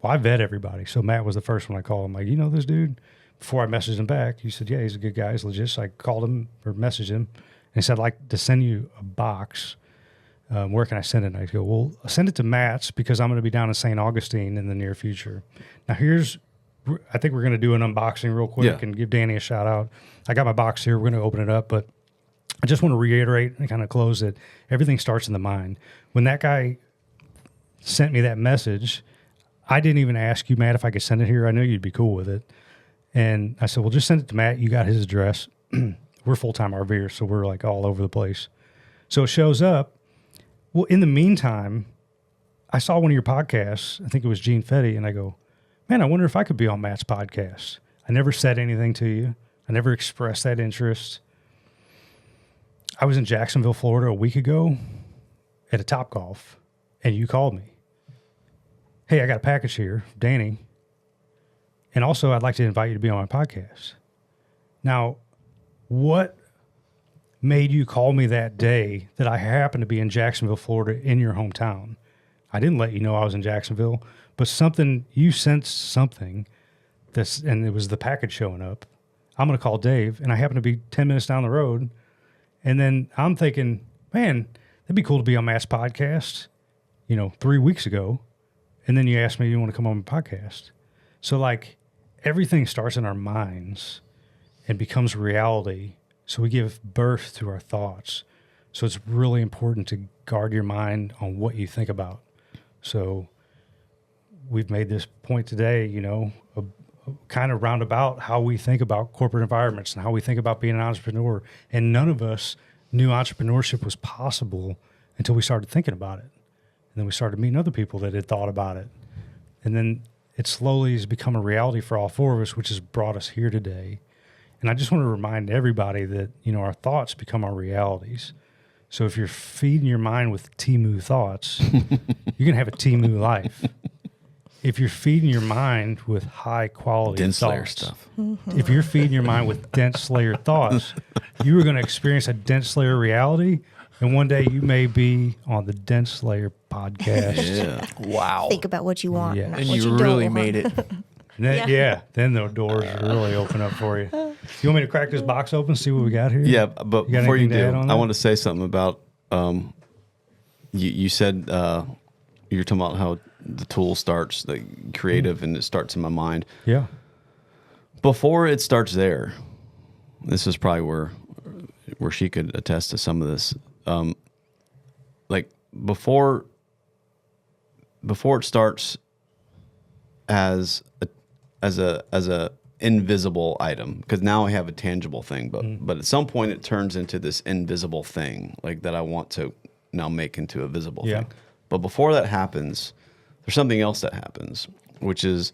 Well, I vet everybody. So Matt was the first one I called. I'm like, this dude? Before I messaged him back, he said, yeah, he's a good guy. He's legit. So I called him or messaged him. And he said, I'd like to send you a box Where can I send it? And I go, well, send it to Matt's because I'm going to be down in St. Augustine in the near future. Now I think we're going to do an unboxing real quick and give Danny a shout out. I got my box here. We're going to open it up, but I just want to reiterate and kind of close that everything starts in the mind. When that guy sent me that message, I didn't even ask you, Matt, if I could send it here. I know you'd be cool with it. And I said, well, just send it to Matt. You got his address. We're full-time RVers, so we're like all over the place. So it shows up. Well, in the meantime, I saw one of your podcasts. I think it was Gene Fetty, and I go, man, I wonder if I could be on Matt's podcast. I never said anything to you. I never expressed that interest. I was in Jacksonville, Florida a week ago at a Topgolf, and you called me. Hey, I got a package here, Danny. And also, I'd like to invite you to be on my podcast. Now, what made you call me that day that I happened to be in Jacksonville, Florida, in your hometown? I didn't let you know I was in Jacksonville, but you sensed something, and it was the package showing up. I'm going to call Dave, and I happen to be 10 minutes down the road. And then I'm thinking, man, that'd be cool to be on Matt's podcast, 3 weeks ago. And then you asked me, you want to come on my podcast? So like everything starts in our minds and becomes reality. So we give birth to our thoughts. So it's really important to guard your mind on what you think about. So we've made this point today, kind of roundabout how we think about corporate environments and how we think about being an entrepreneur. And none of us knew entrepreneurship was possible until we started thinking about it. And then we started meeting other people that had thought about it. And then it slowly has become a reality for all four of us, which has brought us here today. And I just want to remind everybody that, our thoughts become our realities. So if you're feeding your mind with Temu thoughts, you're going to have a Temu life. If you're feeding your mind with high quality Dent Slayer thoughts, stuff. if you're feeding your mind with Dent Slayer thoughts, you are going to experience a Dent Slayer reality. And one day you may be on the Dent Slayer podcast. Yeah. Wow. Think about what you want. Yeah. Not And what you don't really want. made it. Then the doors really open up for you. You want me to crack this box open, see what we got here? Yeah, but You got before you anything to do, add on I that? want to say something about you said you're talking about how the tool starts, the creative, and it starts in my mind. Yeah. Before it starts there, this is probably where she could attest to some of this. Like before it starts as a invisible item, because now I have a tangible thing, but at some point it turns into this invisible thing, like that I want to now make into a visible thing. But before that happens, there's something else that happens, which is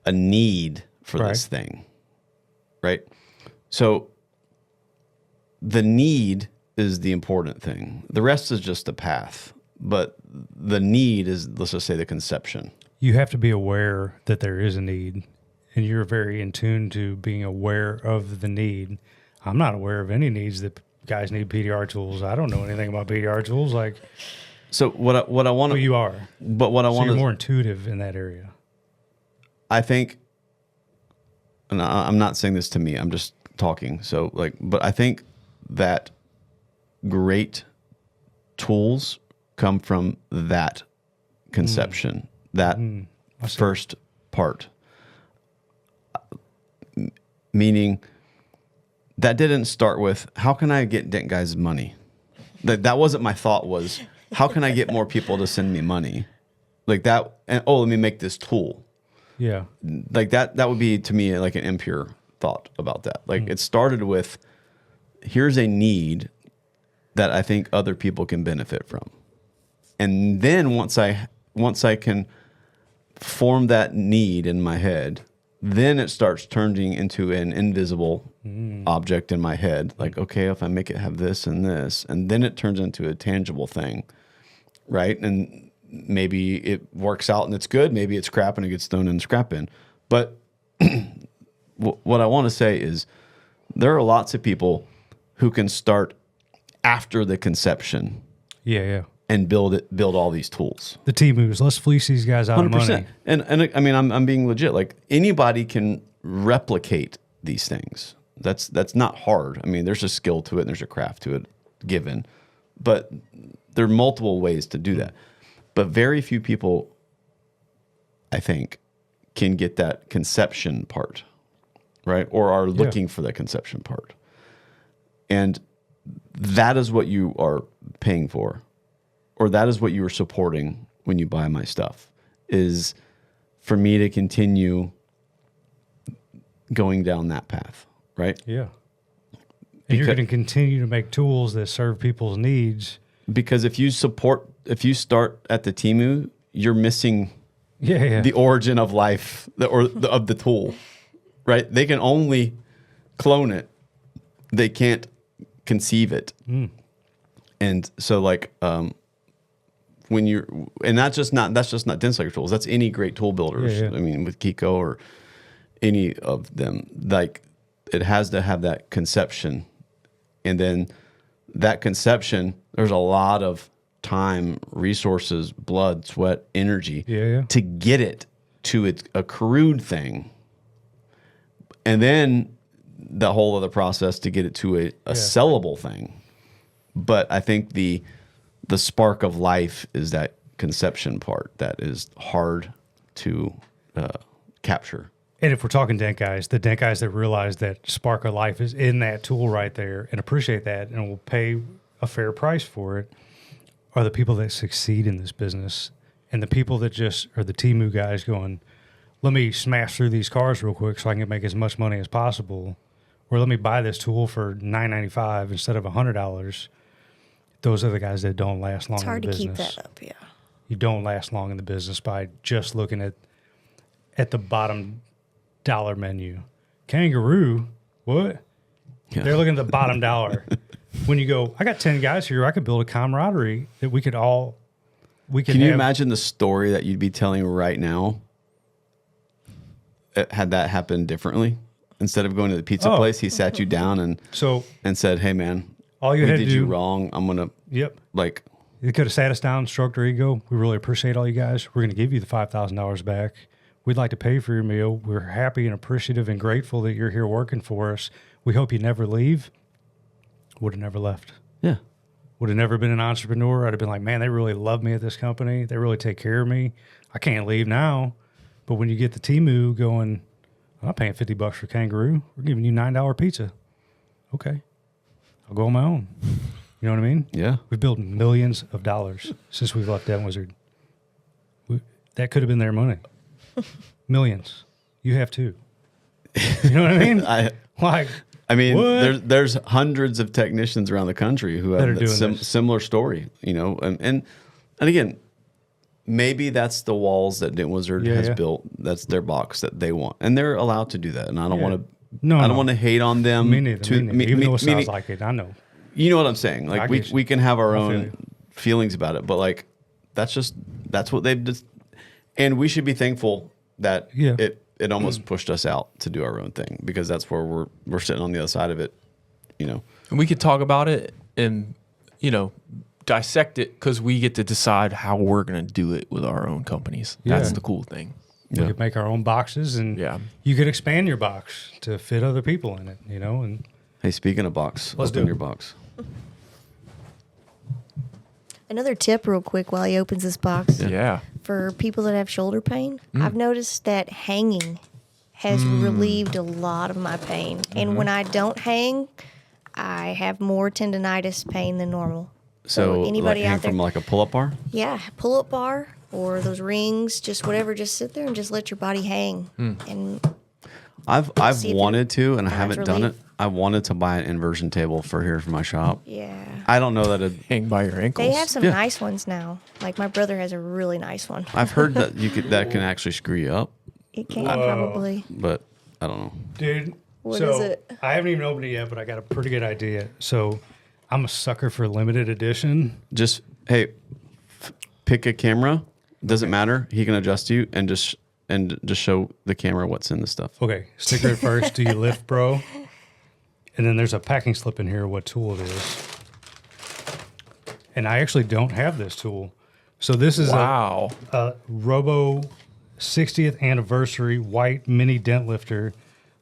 a need for this thing, right? So the need is the important thing. The rest is just the path, but the need is, let's just say, the conception. You have to be aware that there is a need, and you're very in tune to being aware of the need. I'm not aware of any needs that guys need PDR tools. I don't know anything about PDR tools. So what I want Well, to, you are. but what I So want you're to, more intuitive in that area. I think, and I'm not saying this to me, I'm just talking. So but I think that great tools come from that conception, that first part. Meaning that didn't start with, how can I get Dent guys money? That wasn't my thought, was how can I get more people to send me money? Like that, and let me make this tool. Yeah. Like that would be to me like an impure thought about that. Like it started with, here's a need that I think other people can benefit from. And then once I can form that need in my head, then it starts turning into an invisible object in my head. Like, okay, if I make it have this and this, and then it turns into a tangible thing, right? And maybe it works out and it's good. Maybe it's crap and it gets thrown in the scrap bin. But what I want to say is there are lots of people who can start after the conception Yeah. and build all these tools. The T-moves. Let's fleece these guys out of money. And I mean, I'm being legit. Like anybody can replicate these things. That's not hard. I mean, there's a skill to it and there's a craft to it given, but there are multiple ways to do that. But very few people, I think, can get that conception part, right? Or are looking for the conception part. And that is what you are paying for, or that is what you are supporting when you buy my stuff, is for me to continue going down that path, right? Yeah. And you're going to continue to make tools that serve people's needs. Because if you start at the Temu, you're missing the origin of life of the tool, right? They can only clone it. They can't conceive it. And so like, when you're, and that's just not Dent Slayer tools. That's any great tool builders. I mean, with Kiko or any of them, like it has to have that conception. And then that conception, there's a lot of time, resources, blood, sweat, energy to get it to a crude thing. And then the whole other process to get it to a sellable thing. But I think the spark of life is that conception part that is hard to capture. And if we're talking dent guys, the dent guys that realize that spark of life is in that tool right there and appreciate that and will pay a fair price for it are the people that succeed in this business. And the people that just are the Temu guys going, let me smash through these cars real quick so I can make as much money as possible. Or let me buy this tool for $9.95 instead of $100. Those are the guys that don't last long in the business. It's hard to keep that up, yeah. You don't last long in the business by just looking at the bottom dollar menu. Kangaroo, what? Yeah. They're looking at the bottom dollar. When you go, I got 10 guys here, I could build a camaraderie that we could all, Can you imagine the story that you'd be telling right now had that happened differently? Instead of going to the pizza place, he sat you down and said, hey man, all you had to do, you wrong. I'm going to, like, you could have sat us down, stroked our ego. We really appreciate all you guys. We're going to give you the $5,000 back. We'd like to pay for your meal. We're happy and appreciative and grateful that you're here working for us. We hope you never leave. Would have never left. Yeah. Would have never been an entrepreneur. I'd have been like, man, they really love me at this company. They really take care of me. I can't leave now. But when you get the Temu going, I'm not paying $50 for Kangaroo. We're giving you $9 pizza. Okay. I'll go on my own. You know what I mean? Yeah. We've built millions of dollars since we've left Dent Wizard. That could have been their money. Millions. You have too. You know what I mean? There's hundreds of technicians around the country who have a similar story, you know, and again, maybe that's the walls that Dent Wizard has built. That's their box that they want, and they're allowed to do that. And I don't want to, I don't want to hate on them. Me neither. Even though it sounds like it, I know. You know what I'm saying? Like we can have our own feelings about it, but like that's what they've just, and we should be thankful that it almost pushed us out to do our own thing, because that's where we're sitting on the other side of it, you know. And we could talk about it and, you know, dissect it, because we get to decide how we're going to do it with our own companies. That's the cool thing. We could make our own boxes, and you could expand your box to fit other people in it, you know. And hey, speaking of box, open your box. Another tip real quick while he opens this box. For people that have shoulder pain, I've noticed that hanging has relieved a lot of my pain. And when I don't hang, I have more tendonitis pain than normal. So anybody out there from like a pull-up bar? Yeah, pull-up bar or those rings, just whatever. Just sit there and just let your body hang. And I've wanted to, and I haven't done it. I wanted to buy an inversion table for here for my shop. Yeah. I don't know that it'd hang by your ankles. They have some nice ones now. Like my brother has a really nice one. I've heard that that can actually screw you up. It can probably. But I don't know. Dude, what is it? I haven't even opened it yet, but I got a pretty good idea. So I'm a sucker for limited edition. Just, hey, pick a camera. Doesn't matter. He can adjust you and just show the camera what's in the stuff. Okay, sticker it first. Do you lift, bro? And then there's a packing slip in here what tool it is. And I actually don't have this tool. So this is a Robo 60th anniversary white mini dent lifter,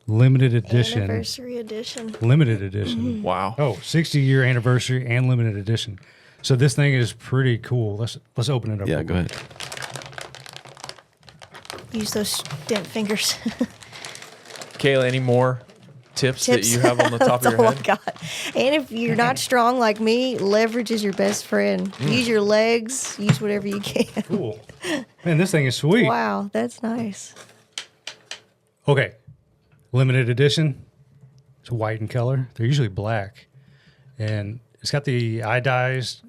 limited edition. Anniversary edition. Limited edition. Wow. Oh, 60-year anniversary and limited edition. So this thing is pretty cool. Let's open it up. Yeah, real go quick. ahead. Use those dent fingers. Kayla, any more tips that Tips. you have on the top of your Oh head? my God. And if you're not strong like me, leverage is your best friend. Use your legs. Use whatever you can. Cool. Man, this thing is sweet. Wow, that's nice. Okay. Limited edition. It's white in color. They're usually black. And it's got the anodized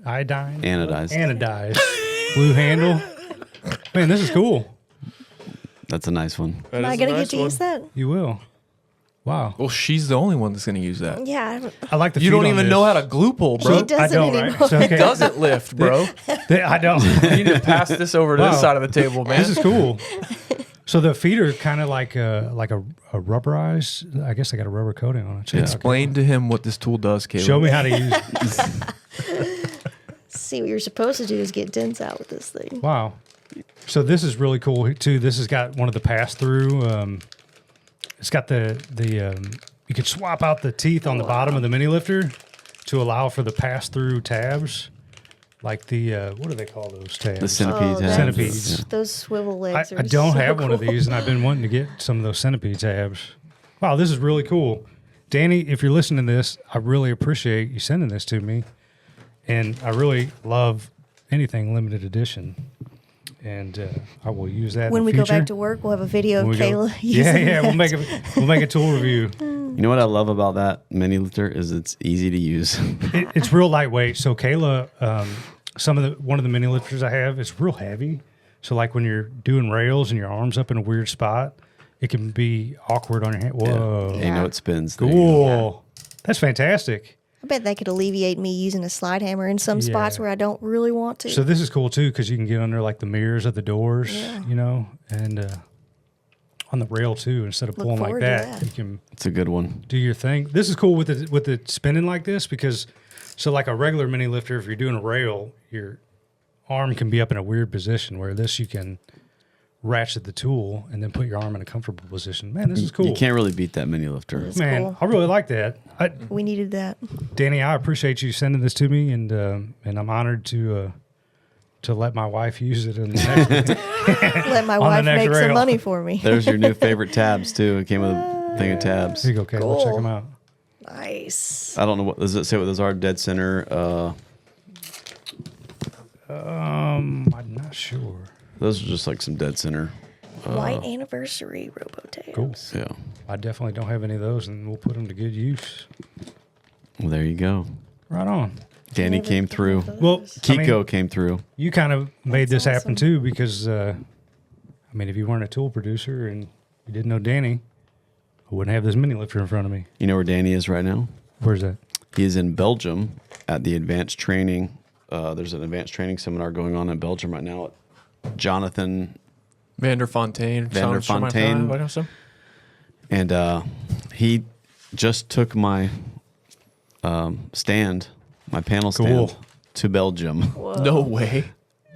blue handle. Man, this is cool. That's a nice one. That Am I is a going to nice get to one. use that? You will. Wow. Well, she's the only one that's going to use that. Yeah. I like the You feet don't on even this. know how to glue pull, bro. She doesn't I don't, anymore. right? So, okay. It doesn't lift, bro. I don't. You need to pass this over to Wow. this side of the table, man. This is cool. So the feet are kind of like a rubberized. I guess they got a rubber coating on it. Too. Explain to him what this tool does, Caleb. Show me how to use it. See, what you're supposed to do is get dents out with this thing. Wow. So this is really cool too. This has got one of the pass through. It's got the you could swap out the teeth on the bottom of the mini lifter to allow for the pass through tabs, like the what do they call those tabs? The centipede tabs. that's- Centipedes. Those swivel I legs are don't so have one of cool. these, and I've been wanting to get some of those centipede tabs. Wow, this is really cool. Danny, if you're listening to this, I really appreciate you sending this to me. And I really love anything limited edition. And I will use that When in we the go future. back to work, we'll have a video When of we go- Kayla using Yeah, that. we'll make a tool review. You know what I love about that mini lifter is it's easy to use. It's real lightweight. So Kayla, one of the mini lifters I have, it's real heavy. So like when you're doing rails and your arms up in a weird spot, it can be awkward on your hand. Whoa, You know it spins. There you go. cool. That's fantastic. I bet that could alleviate me using a slide hammer in some spots Yeah. where I don't really want to. So this is cool too because you can get under like the mirrors of the doors, you know, and on the rail too. Instead of Look pulling like forward to that, that. you can It's a good one. do your thing. This is cool with the spinning like this because so like a regular mini lifter, if you're doing a rail, your arm can be up in a weird position. Where this you can ratchet the tool and then put your arm in a comfortable position. Man, this is cool. You can't really beat that mini lifter. It's Man, cool. I really like that. We needed that. Danny, I appreciate you sending this to me, and I'm honored to let my wife use it in the next. Let my the wife next make some rail. money for me. There's your new favorite tabs too. It came with a thing of tabs. Here you go, Kayla. Let's check Cool. them out. Nice. I don't know what does it say. What those are? Dead center. I'm not sure. Those are just like some dead center. White anniversary robotape. Cool. Yeah. I definitely don't have any of those, and we'll put them to good use. Well, there you go. Right on. Danny Never came thought through. of those. Well, Kiko came through. you kind of made That's this happen awesome. too because, I mean, if you weren't a tool producer and you didn't know Danny, I wouldn't have this mini lifter in front of me. You know where Danny is right now? Where's that? He is in Belgium at the advanced training. There's an advanced training seminar going on in Belgium right now. Jonathan Vanderfontein. Vanderfontein. And he just took my stand, my panel stand, Cool. to Belgium, No way.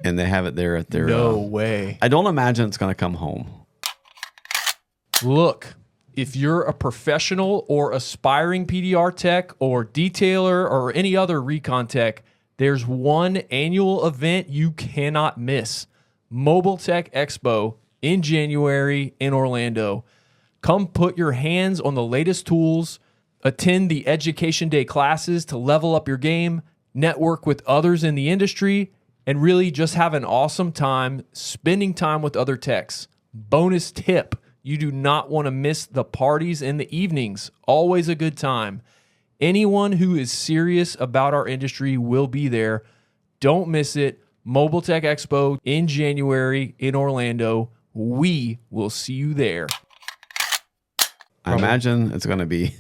and they have it there at their. No way. I don't imagine it's going to come home. Look, if you're a professional or aspiring PDR tech or detailer or any other recon tech, there's one annual event you cannot miss. Mobile Tech Expo in January in Orlando. Come put your hands on the latest tools, attend the Education Day classes to level up your game, network with others in the industry, and really just have an awesome time spending time with other techs. Bonus tip, you do not want to miss the parties in the evenings. Always a good time. Anyone who is serious about our industry will be there. Don't miss it. Mobile Tech Expo in January in Orlando. We will see you there. I imagine it's going to be.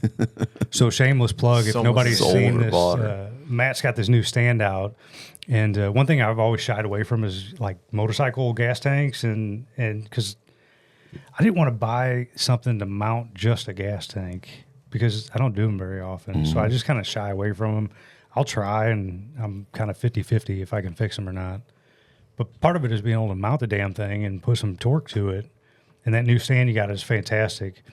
So shameless plug. If Someone nobody's sold seen or this, bought her. Matt's got this new stand out. And one thing I've always shied away from is like motorcycle gas tanks. And because I didn't want to buy something to mount just a gas tank because I don't do them very often. So I just kind of shy away from them. I'll try, and I'm kind of 50-50 if I can fix them or not. But part of it is being able to mount the damn thing and put some torque to it. And that new stand you got is fantastic.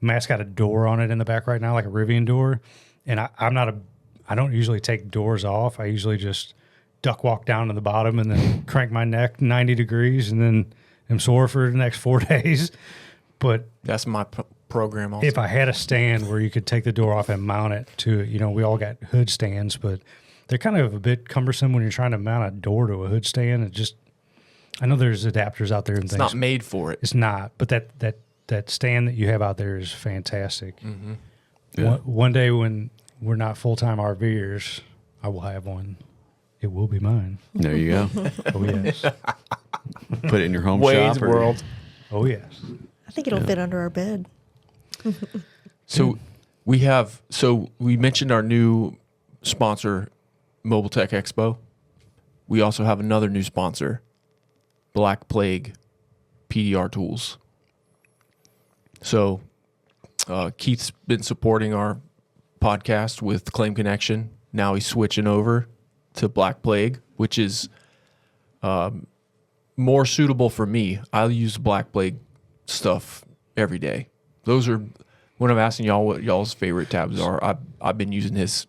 Matt's got a door on it in the back right now, like a Rivian door. And I don't usually take doors off. I usually just duck walk down to the bottom and then crank my neck 90 degrees and then am sore for the next 4 days. But That's my program also. if I had a stand where you could take the door off and mount it to, we all got hood stands, but they're kind of a bit cumbersome when you're trying to mount a door to a hood stand. It just, I know there's adapters out there and it's things. not made for it. It's not, but that stand that you have out there is fantastic. Mm-hmm. Yeah. One day when we're not full-time RVers, I will have one. It will be mine. There you go. Oh, yes. Put it in your home Wayne's shop. World. Oh, yes. I think it'll fit under our bed. So we mentioned our new sponsor, Mobile Tech Expo. We also have another new sponsor, Black Plague PDR Tools. So Keith's been supporting our podcast with Claim Connection. Now he's switching over to Black Plague, which is more suitable for me. I use Black Plague stuff every day. Those are, when I'm asking y'all what y'all's favorite tabs are, I've been using his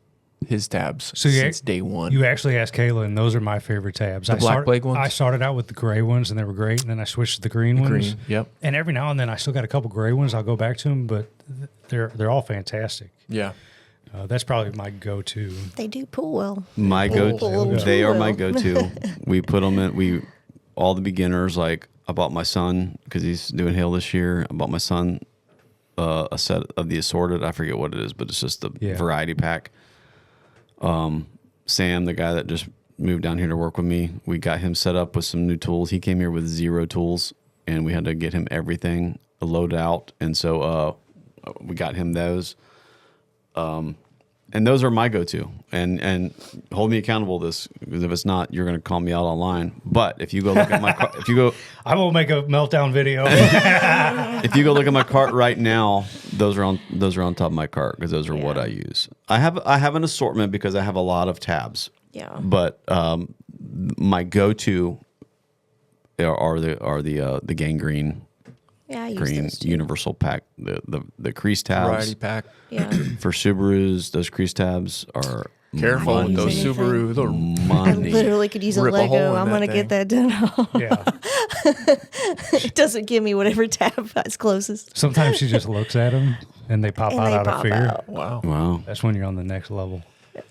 tabs since day one. You actually asked Kayla, and those are my favorite tabs. The Black Plague ones? I started out with the gray ones, and they were great, and then I switched to the green ones. Green, yep. And every now and then, I still got a couple gray ones. I'll go back to them, but they're all fantastic. Yeah. That's probably my go-to. They do pull well. My go-to. Pull They are my well. go-to. We put them in. All the beginners. Like I bought my son because he's doing hail this year. I bought my son a set of the assorted. I forget what it is, but it's just the variety pack. Sam, the guy that just moved down here to work with me, we got him set up with some new tools. He came here with 0 tools, and we had to get him everything loaded out. And so we got him those. And those are my go-to. And hold me accountable to this, because if it's not, you're going to call me out online. But if you go look at my cart, I will make a meltdown video. if you go look at my cart right now, those are on top of my cart because those are what I use. I have an assortment because I have a lot of tabs. Yeah. But my go-to are the gangrene Yeah, I use green those too. universal pack, the crease tabs. Variety pack. Yeah. For Subarus, those crease tabs are Careful with use those anything. Subaru. They're I money. literally could use a Rip a hole Lego. in I'm that going to thing. get that done. Yeah. It doesn't give me whatever tab is closest. Sometimes she just looks at them, and they pop And out they of pop fear. out. Wow. Wow. That's when you're on the next level.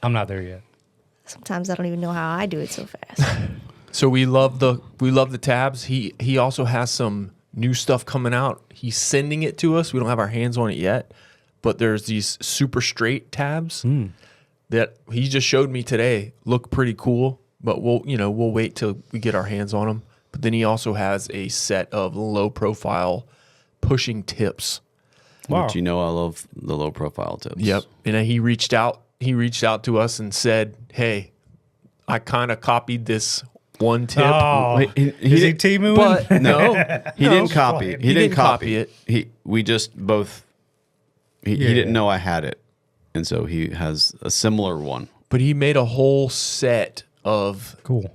I'm not there yet. Sometimes I don't even know how I do it so fast. So we love the tabs. He also has some new stuff coming out. He's sending it to us. We don't have our hands on it yet, but there's these super straight tabs that he just showed me today. Look pretty cool, but we'll wait till we get our hands on them. But then he also has a set of low profile pushing tips. Wow. But I love the low profile tips. Yep. And then he reached out to us and said, "Hey, I kind of copied this one tip." Oh, Wait, he is he did- T-mooing? But no, He didn't copy it. He didn't copy it. We just both. He didn't know I had it, and so he has a similar one. but he made a whole set of Cool.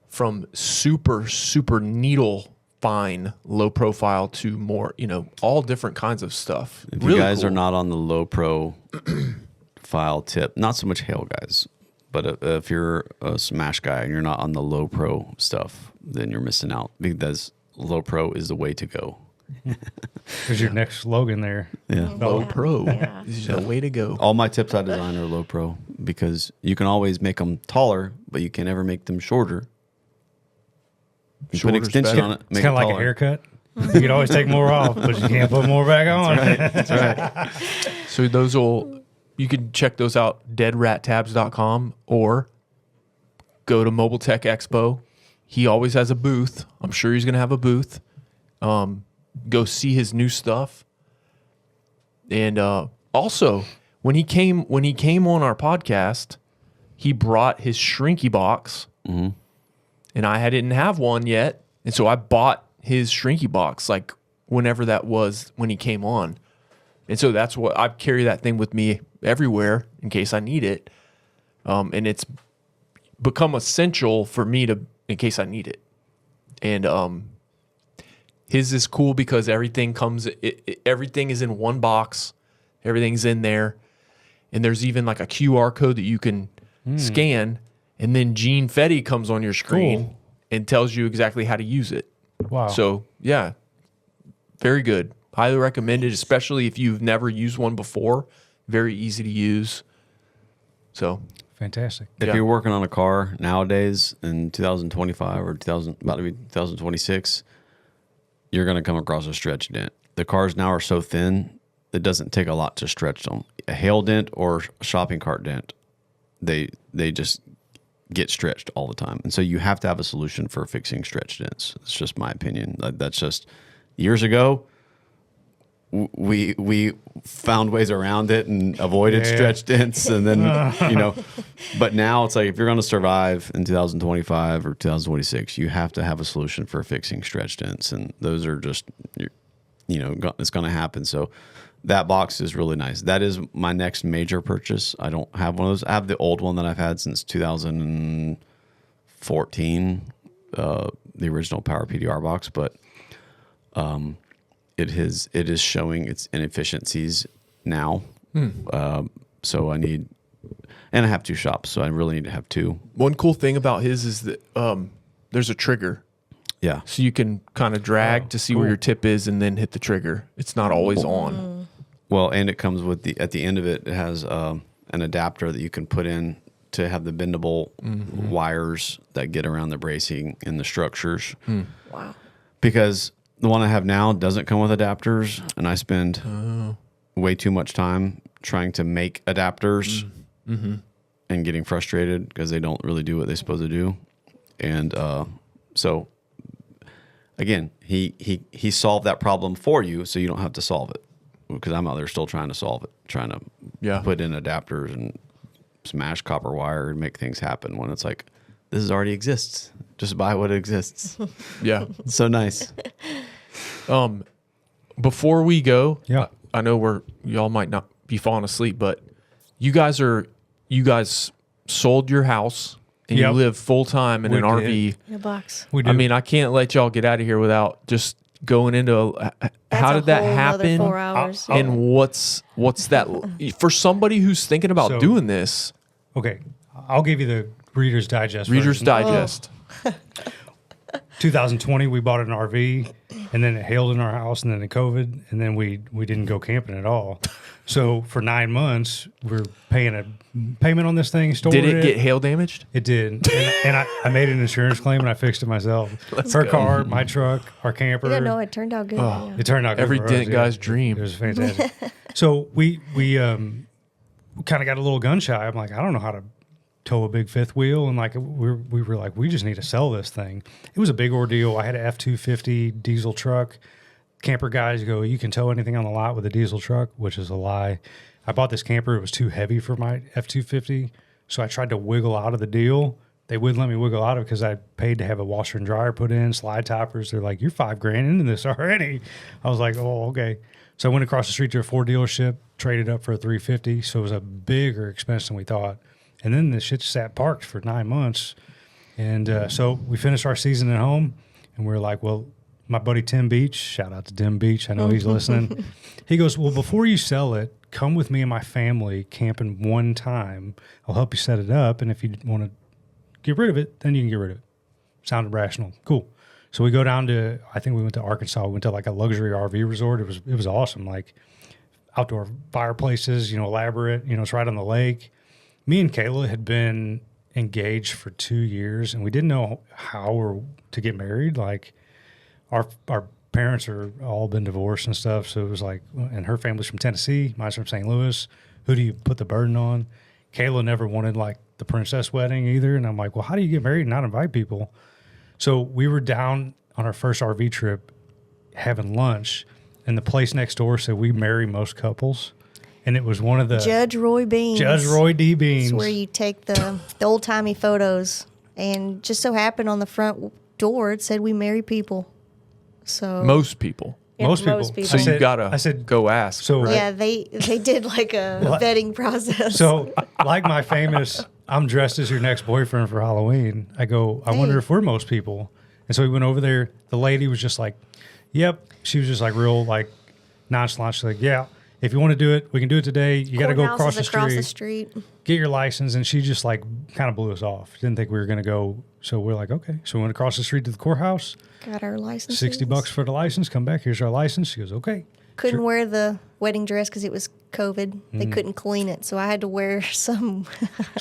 from super, super needle fine, low profile to more, all different kinds of stuff. If Really you guys cool. are not on the low pro file tip, not so much hail guys, but if you're a smash guy and you're not on the low pro stuff, then you're missing out, because low pro is the way to go. There's your next slogan there. Yeah. low pro, Yeah. this is the way to go. All my tips I design are low pro because you can always make them taller, but you can never make them shorter. You put Shorter's extension better. on it, It's make kind it of like a taller. haircut. You can always take more off, but you can't put more back on. So you can check those out, deadrattabs.com, or go to Mobile Tech Expo. He always has a booth. I'm sure he's going to have a booth. Go see his new stuff. And also, when he came on our podcast, he brought his Shrinky box, and I didn't have one yet, and so I bought his Shrinky box like whenever that was when he came on, and so that's what I carry that thing with me everywhere in case I need it, and it's become essential for me in case I need it, and his is cool because everything everything is in one box, everything's in there, and there's even like a QR code that you can scan, and then Gene Fetty comes on your screen Cool. and tells you exactly how to use it. Wow. So yeah, very good. Highly recommended, especially if you've never used one before. Very easy to use. So Fantastic. If Yeah. you're working on a car nowadays in 2025 or about to be 2026, you're going to come across a stretch dent. The cars now are so thin, it doesn't take a lot to stretch them. A hail dent or a shopping cart dent, they just get stretched all the time. And so you have to have a solution for fixing stretch dents. It's just my opinion. That's just years ago. We found ways around it and avoided Yeah. stretch dents, and then But now it's like if you're going to survive in 2025 or 2026, you have to have a solution for fixing stretch dents, and those are just it's going to happen. So that box is really nice. That is my next major purchase. I don't have one of those. I have the old one that I've had since 2014, the original Power PDR box, but it is showing its inefficiencies now. So I need, and I have 2 shops, so I really need to have 2. one cool thing about his is that there's a trigger. Yeah. So you can kind of drag to see where cool. your tip is and then hit the trigger. It's not always on. Well, and it comes with at the end of it, it has an adapter that you can put in to have the bendable wires that get around the bracing and the structures. Wow. Because the one I have now doesn't come with adapters, and I spend way too much time trying to make adapters and getting frustrated because they don't really do what they're supposed to do. And so, again, he solved that problem for you, so you don't have to solve it. Because I'm out there still trying to solve it, trying to put in adapters and smash copper wire and make things happen. When it's like, this already exists. Just buy what exists. Yeah. It's so nice. Before we go, Yeah. I know y'all might not be falling asleep, but you guys sold your house and you Yep. live full time in We an did. RV. In a box. We do. I mean, I can't let y'all get out of here without just going into how did that happen, 4 hours. and what's that for somebody who's thinking about So- doing this? Okay, I'll give you the Reader's Digest. Reader's version. Digest. 2020, we bought an RV, and then it hailed in our house, and then the COVID, and then we didn't go camping at all. So for 9 months, we're paying a payment on this thing. Did it get hail damaged? It did, and I made an insurance claim, and I fixed it myself. Her car, my truck, our camper. Yeah, no, it turned out good. Yeah. It turned out good Every for dent us, guy's It dream. was fantastic. So we kind of got a little gun shy. I'm like, I don't know how to tow a big fifth wheel, and like we were like, we just need to sell this thing. It was a big ordeal. I had an F-250 diesel truck. Camper guys go, you can tow anything on the lot with a diesel truck, which is a lie. I bought this camper. It was too heavy for my F-250, so I tried to wiggle out of the deal. They wouldn't let me wiggle out of it because I paid to have a washer and dryer put in, slide toppers. They're like, you're $5,000 into this already. I was like, oh, okay. So I went across the street to a Ford dealership, traded up for a 350. So it was a bigger expense than we thought. And then the shit sat parked for 9 months. And so we finished our season at home, and we were like, well, my buddy Tim Beach, shout out to Tim Beach. I know he's listening. He goes, well, before you sell it, come with me and my family camping one time. I'll help you set it up. And if you want to get rid of it, then you can get rid of it. Sounded rational. Cool. So we go down to, I think we went to Arkansas. We went to like a luxury RV resort. It was awesome. Like outdoor fireplaces, elaborate, it's right on the lake. Me and Kayla had been engaged for 2 years, and we didn't know how or to get married. Like our parents are all been divorced and stuff. So it was like, and her family's from Tennessee, mine's from St. Louis. Who do you put the burden on? Kayla never wanted like the princess wedding either. And I'm like, well, how do you get married and not invite people? So we were down on our first RV trip having lunch, and the place next door said we marry most couples. And it was one of the Judge Roy Beans. Judge Roy D. Beans. It's where you take the old timey photos, and just so happened on the front door it said we marry people. So Most people. Yeah, most people. So I you said- gotta I said, go ask. so right? yeah, they did like a vetting process. So, like my famous, I'm dressed as your next boyfriend for Halloween. I go, I wonder if we're most people. And so we went over there. The lady was just like, yep. She was just like real, like nonchalant. She's like, yeah. if you want to do it, we can do it today. You got to go Courthouse is across the street, get your license. And she just like kind of blew us off. Didn't think we were going to go. So we're like, okay. So we went across the street to the courthouse. Got our license. $60 for the license. Come back. Here's our license. She goes, okay. Couldn't wear the wedding dress because it was COVID. They couldn't clean it, so I had to wear some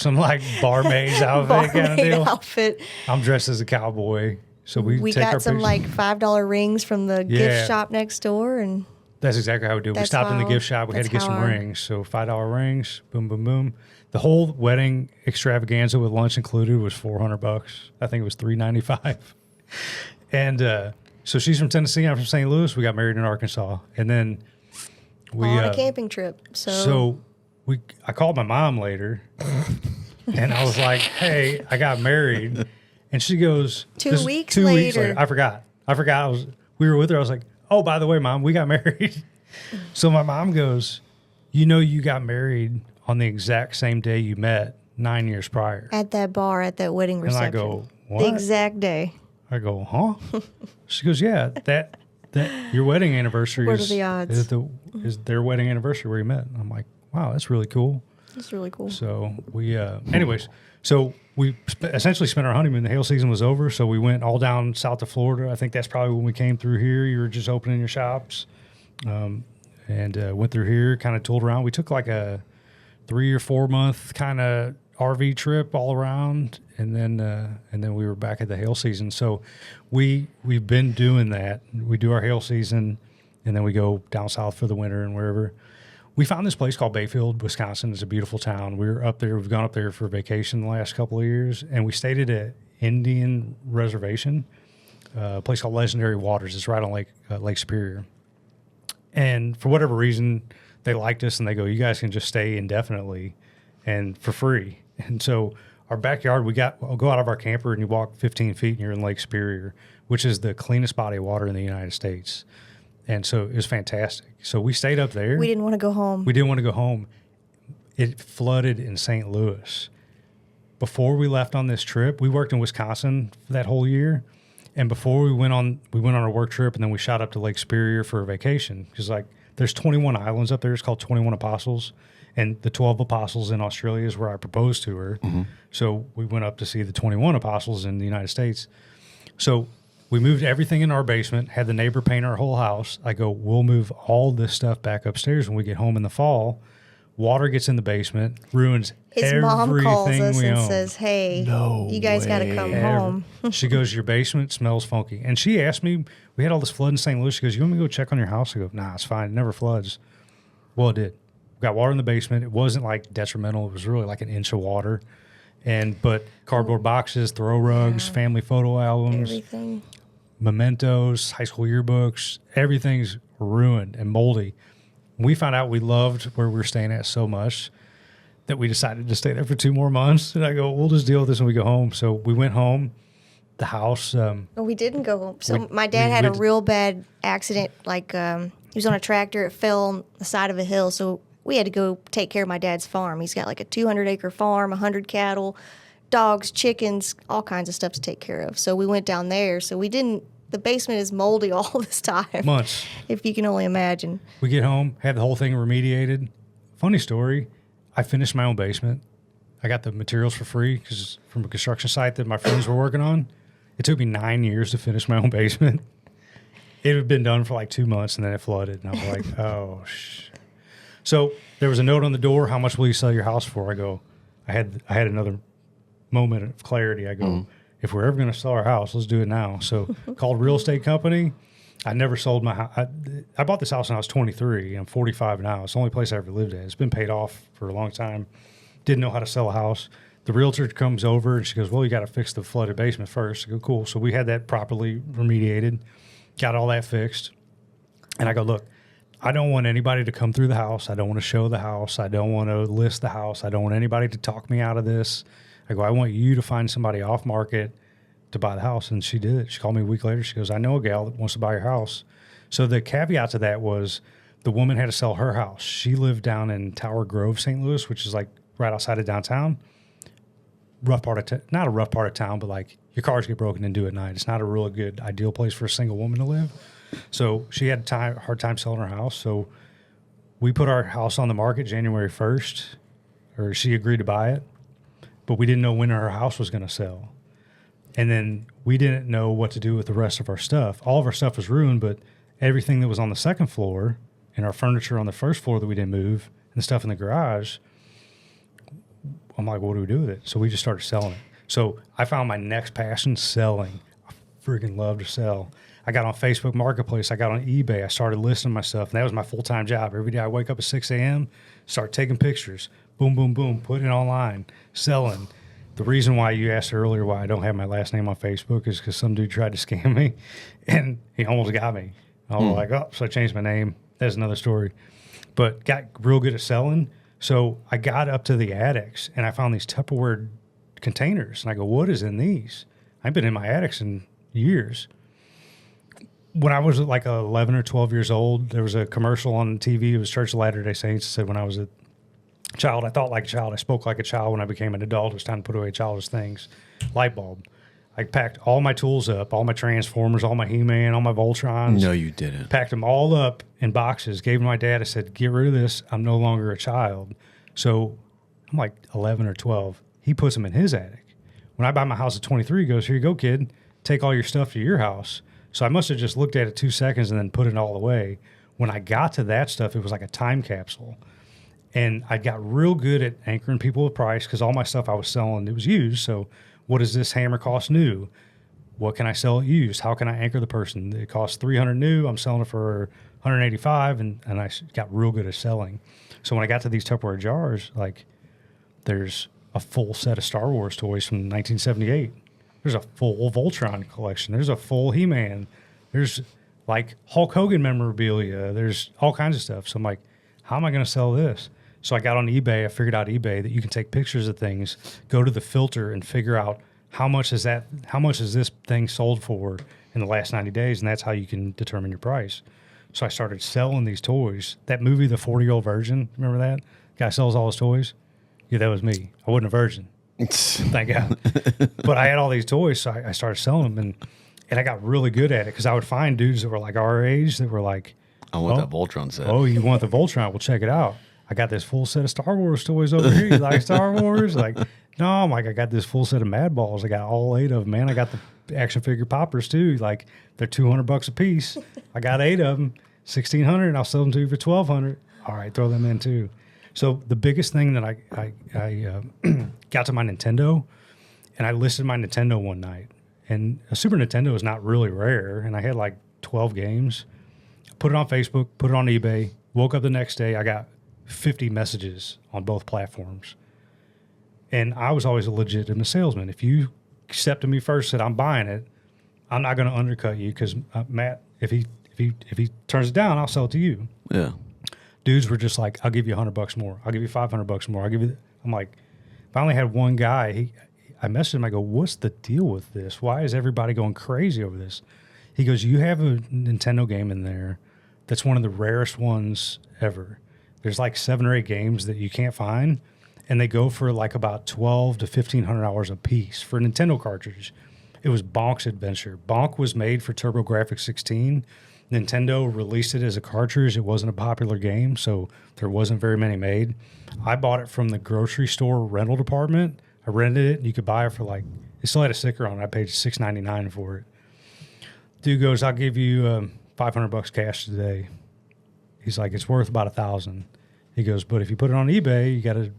like barmaid's outfit kind of deal. outfit. I'm dressed as a cowboy, so we take got our some pictures. like $5 rings from the Yeah. gift shop next door, and That's exactly how we do it. We That's stopped in the how- gift shop. We had to that's get some how our- rings. So $5 rings, boom, boom, boom. The whole wedding extravaganza with lunch included was $400. I think it was $395. And so she's from Tennessee. I'm from St. Louis. We got married in Arkansas, and then we on a camping trip. So I called my mom later, and I was like, "Hey, I got married," and she goes, Two "This is weeks 2 weeks later." later." I forgot. We were with her. I was like, "Oh, by the way, Mom, we got married." So my mom goes, you got married on the exact same day you met 9 years prior." at that bar, at that wedding And reception, I go, the "What?" exact day. I go, "Huh?" She goes, "Yeah, that your wedding anniversary What are is the odds? is their wedding anniversary where you met." And I'm like, "Wow, that's really cool." It's really cool. So we, anyways, so we essentially spent our honeymoon. The hail season was over, so we went all down south of Florida. I think that's probably when we came through here. You were just opening your shops, and went through here, kind of tooled around. We took like a 3 or 4 month kind of RV trip all around, and then we were back at the hail season. So we've been doing that. We do our hail season, and then we go down south for the winter and wherever. We found this place called Bayfield, Wisconsin. It's a beautiful town. We were up there. We've gone up there for vacation the last couple of years, and we stayed at an Indian reservation, a place called Legendary Waters. It's right on Lake Superior. And for whatever reason, they liked us, and they go, "You guys can just stay indefinitely and for free." And so our backyard, I'll go out of our camper, and you walk 15 feet, and you're in Lake Superior, which is the cleanest body of water in the United States. And so it was fantastic. So we stayed up there. We didn't want to go home. We didn't want to go home. It flooded in St. Louis. Before we left on this trip, we worked in Wisconsin for that whole year. And before we went on a work trip, and then we shot up to Lake Superior for a vacation. Because there's 21 islands up there. It's called 21 Apostles. And the 12 Apostles in Australia is where I proposed to her. Mm-hmm. So we went up to see the 21 Apostles in the United States. So we moved everything in our basement, had the neighbor paint our whole house. I go, "We'll move all this stuff back upstairs when we get home in the fall." Water gets in the basement, ruins His everything mom calls us we and own. says, "Hey, you guys got to come Every- home." She goes, "Your basement smells funky." And she asked me, we had all this flood in St. Louis. She goes, "You want me to go check on your house?" I go, "Nah, it's fine. It never floods." Well, it did. We got water in the basement. It wasn't like detrimental. It was really like an inch of water. But cardboard boxes, throw rugs, family photo albums, Everything. mementos, high school yearbooks, everything's ruined and moldy. We found out we loved where we were staying at so much that we decided to stay there for 2 more months. And I go, "We'll just deal with this when we go home." So we went home. The house, Well, we didn't go home. So my dad had a real bad accident. He was on a tractor. It fell on the side of a hill. So we had to go take care of my dad's farm. He's got like a 200-acre farm, 100 cattle, dogs, chickens, all kinds of stuff to take care of. So we went down there. So we didn't. The basement is moldy all this time. months. If you can only imagine. We get home, had the whole thing remediated. Funny story, I finished my own basement. I got the materials for free because from a construction site that my friends were working on. It took me 9 years to finish my own basement. It had been done for like 2 months, and then it flooded. And I was like, "Oh, So there was a note on the door. "How much will you sell your house for?" I go, I had another moment of clarity. I go, "If we're ever going to sell our house, let's do it now." So called a real estate company. I never sold my house. I bought this house when I was 23. I'm 45 now. It's the only place I ever lived in. It's been paid off for a long time. Didn't know how to sell a house. The realtor comes over and she goes, "Well, you got to fix the flooded basement first." I go, "Cool." So we had that properly remediated, got all that fixed. And I go, "Look, I don't want anybody to come through the house. I don't want to show the house. I don't want to list the house. I don't want anybody to talk me out of this." I go, "I want you to find somebody off market to buy the house." And she did it. She called me a week later. She goes, "I know a gal that wants to buy your house." So the caveat to that was the woman had to sell her house. She lived down in Tower Grove, St. Louis, which is like right outside of downtown. Rough part of not a rough part of town, but like your cars get broken into at night. It's not a really good, ideal place for a single woman to live. So she had a hard time selling her house. So we put our house on the market January 1st, or she agreed to buy it, but we didn't know when our house was going to sell. And then we didn't know what to do with the rest of our stuff. All of our stuff was ruined, but everything that was on the second floor and our furniture on the first floor that we didn't move and the stuff in the garage, I'm like, what do we do with it? So we just started selling it. So I found my next passion, selling. I freaking love to sell. I got on Facebook Marketplace. I got on eBay. I started listing my stuff. And that was my full-time job. Every day I wake up at 6 a.m., start taking pictures. Boom, boom, boom. Putting it online. Selling. The reason why you asked earlier why I don't have my last name on Facebook is because some dude tried to scam me, and he almost got me. I was like, oh, so I changed my name. That's another story. But got real good at selling. So I got up to the attics, and I found these Tupperware containers. And I go, what is in these? I've been in my attics in years. When I was like 11 or 12 years old, there was a commercial on TV. It was Church of Latter-day Saints. It said when I was a child, I thought like a child. I spoke like a child. When I became an adult, it was time to put away childish things. Light bulb. I packed all my tools up, all my Transformers, all my He-Man, all my Voltrons. No, you didn't. Packed them all up in boxes, gave them to my dad. I said, get rid of this. I'm no longer a child. So I'm like 11 or 12. He puts them in his attic. When I buy my house at 23, he goes, here you go, kid. Take all your stuff to your house. So I must have just looked at it 2 seconds and then put it all away. When I got to that stuff, it was like a time capsule. And I got real good at anchoring people with price because all my stuff I was selling, it was used. So what does this hammer cost new? What can I sell it used? How can I anchor the person? It costs $300 new. I'm selling it for $185, and I got real good at selling. So when I got to these Tupperware jars, like there's a full set of Star Wars toys from 1978. There's a full Voltron collection. There's a full He-Man. There's like Hulk Hogan memorabilia. There's all kinds of stuff. So I'm like, how am I going to sell this? So I got on eBay. I figured out eBay that you can take pictures of things, go to the filter, and figure out how much is this thing sold for in the last 90 days, and that's how you can determine your price. So I started selling these toys. That movie, The 40-Year-Old Virgin, remember that? Guy sells all his toys. Yeah, that was me. I wasn't a virgin. Thank God. But I had all these toys, so I started selling them, and I got really good at it because I would find dudes that were like our age that were like, I want that Voltron set. Oh, you want the Voltron? Well, check it out. I got this full set of Star Wars toys over here. You like Star Wars? Like, no, I'm like, I got this full set of Mad Balls. I got all 8 of them, man. I got the action figure poppers too. Like, they're $200 a piece. I got 8 of them, $1,600, and I'll sell them to you for $1,200. All right, throw them in too. So the biggest thing that I got to my Nintendo, and I listed my Nintendo one night, and a Super Nintendo is not really rare, and I had like 12 games. Put it on Facebook, put it on eBay. Woke up the next day, I got 50 messages on both platforms. And I was always a legitimate salesman. If you accepted me first, said I'm buying it, I'm not going to undercut you because Matt, if he turns it down, I'll sell it to you. Yeah. Dudes were just like, I'll give you $100 more. I'll give you $500 more. I'm like, if I only had one guy, I messaged him. I go, what's the deal with this? Why is everybody going crazy over this? He goes, you have a Nintendo game in there that's one of the rarest ones ever. There's like 7 or 8 games that you can't find, and they go for like about $1,200 to $1,500 a piece for a Nintendo cartridge. It was Bonk's Adventure. Bonk was made for TurboGrafx 16. Nintendo released it as a cartridge. It wasn't a popular game, so there wasn't very many made. I bought it from the grocery store rental department. I rented it, and you could buy it for like, it still had a sticker on it. I paid $6.99 for it. Dude goes, I'll give you $500 cash today. He's like, it's worth about $1,000. He goes, but if you put it on eBay, you got to,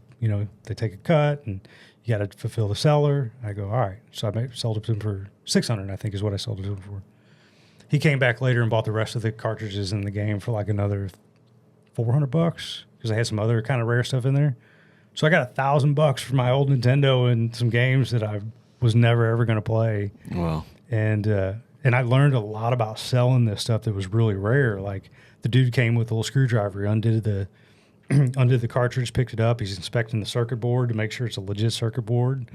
they take a cut and you got to fulfill the seller. I go, all right. So I sold it to him for $600, I think is what I sold it to him for. He came back later and bought the rest of the cartridges in the game for like another $400 because I had some other kind of rare stuff in there. So I got $1,000 for my old Nintendo and some games that I was never ever going to play. Wow. And I learned a lot about selling this stuff that was really rare. Like the dude came with a little screwdriver, he undid the cartridge, picked it up. He's inspecting the circuit board to make sure it's a legit circuit board.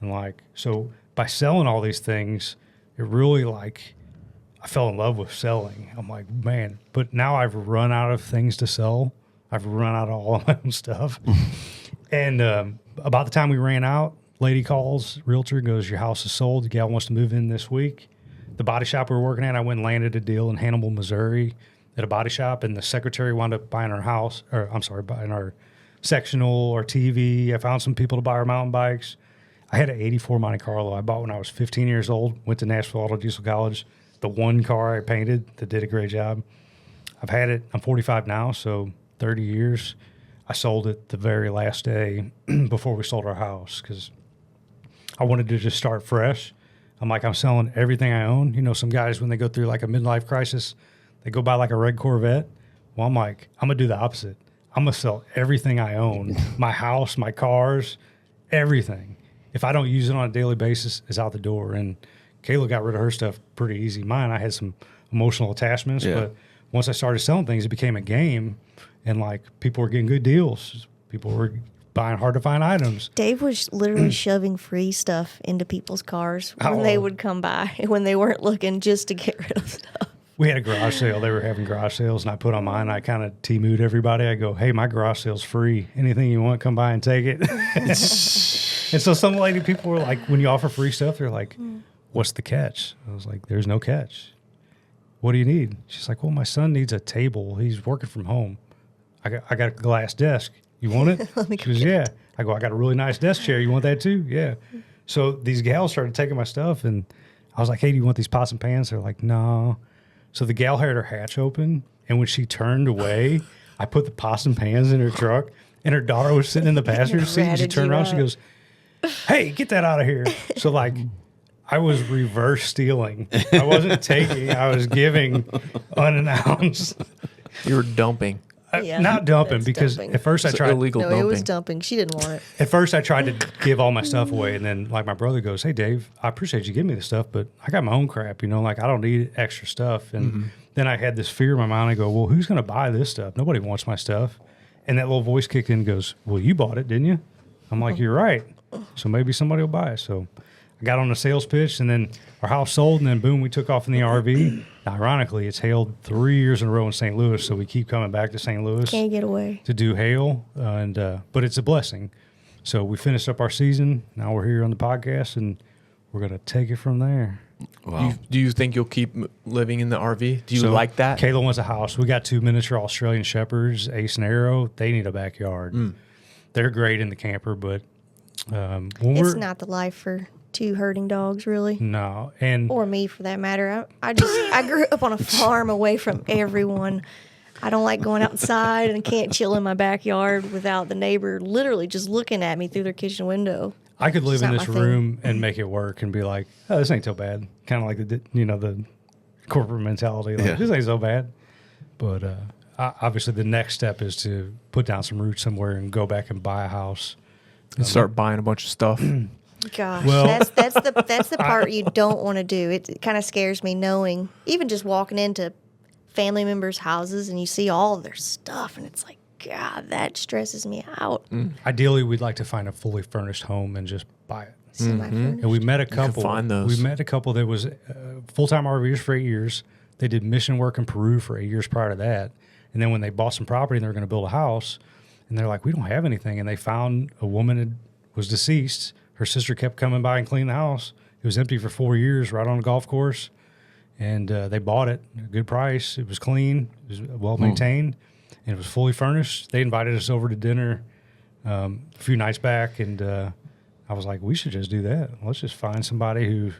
And like, so by selling all these things, it really like, I fell in love with selling. I'm like, man, but now I've run out of things to sell. I've run out of all of my own stuff. And about the time we ran out, lady calls, realtor goes, your house is sold. The gal wants to move in this week. The body shop we were working at, I went and landed a deal in Hannibal, Missouri. at a body shop, and the secretary wound up buying our house, or I'm sorry, buying our sectional, our TV. I found some people to buy our mountain bikes. I had an 84 Monte Carlo I bought when I was 15 years old, went to Nashville Auto Diesel College. The one car I painted that did a great job. I've had it. I'm 45 now, so 30 years. I sold it the very last day before we sold our house because I wanted to just start fresh. I'm like, I'm selling everything I own. You know, some guys, when they go through like a midlife crisis, they go buy like a red Corvette. Well, I'm like, I'm going to do the opposite. I'm going to sell everything I own, my house, my cars, everything. If I don't use it on a daily basis, it's out the door. And Kayla got rid of her stuff pretty easy. Mine, I had some emotional attachments, but once I started selling things, it became a game. And like people were getting good deals. People were buying hard to find items. Dave was literally shoving free stuff into people's cars when they would come by, when they weren't looking, just to get rid of stuff. We had a garage sale. They were having garage sales, and I put on mine. I kind of T-mooed everybody. I go, hey, my garage sale's free. Anything you want, come by and take it. And so some lady, people were like, when you offer free stuff, they're like, what's the catch? I was like, there's no catch. What do you need? She's like, well, my son needs a table. He's working from home. I got a glass desk. You want it? She goes, yeah. I go, I got a really nice desk chair. You want that too? Yeah. So these gals started taking my stuff, and I was like, hey, do you want these pots and pans? They're like, no. So the gal had her hatch open, and when she turned away, I put the pots and pans in her truck, and her daughter was sitting in the passenger seat, and she turned around, she goes, hey, get that out of here. So like, I was reverse stealing. I wasn't taking, I was giving unannounced. You were dumping. Not dumping, because dumping. at first I tried. Illegal dumping. It was dumping. She didn't want it. At first I tried to give all my stuff away, and then like my brother goes, hey, Dave, I appreciate you giving me the stuff, but I got my own crap, you know, like I don't need extra stuff. And then I had this fear in my mind. I go, well, who's going to buy this stuff? Nobody wants my stuff. And that little voice kicked in and goes, well, you bought it, didn't you? I'm like, you're right. So maybe somebody will buy it. So I got on the sales pitch, and then our house sold, and then boom, we took off in the RV. Ironically, it's hailed 3 years in a row in St. Louis, so we keep coming back to St. Louis. Can't get away. To do hail, but it's a blessing. So we finished up our season. Now we're here on the podcast, and we're going to take it from there. Wow. Do you think you'll keep living in the RV? Do you like that? Kayla wants a house. We got 2 miniature Australian Shepherds, Ace and Arrow. They need a backyard. They're great in the camper, but it's not the life for 2 herding dogs, really. No, and or me for that matter. I grew up on a farm away from everyone. I don't like going outside, and I can't chill in my backyard without the neighbor literally just looking at me through their kitchen window. I could live in It's this not my room and make it work and be like, oh, this ain't so bad. Kind of like the corporate mentality. Like, this ain't so bad. But obviously, the next step is to put down some roots somewhere and go back and buy a house and start buying a bunch of stuff. Gosh, Well, that's the part you don't want to do. It kind of scares me knowing, even just walking into family members' houses and you see all of their stuff, and it's like, God, that stresses me out. Ideally, we'd like to find a fully furnished home and just buy it. Semi-furnished. And we met a couple. find those. We met a couple that was full-time RVers for 8 years. They did mission work in Peru for 8 years prior to that. And then when they bought some property and they were going to build a house, and they're like, we don't have anything. And they found a woman that was deceased. Her sister kept coming by and cleaning the house. It was empty for 4 years right on a golf course. And they bought it at a good price. It was clean. It was well maintained. And it was fully furnished. They invited us over to dinner a few nights back. And I was like, we should just do that. Let's just find somebody who...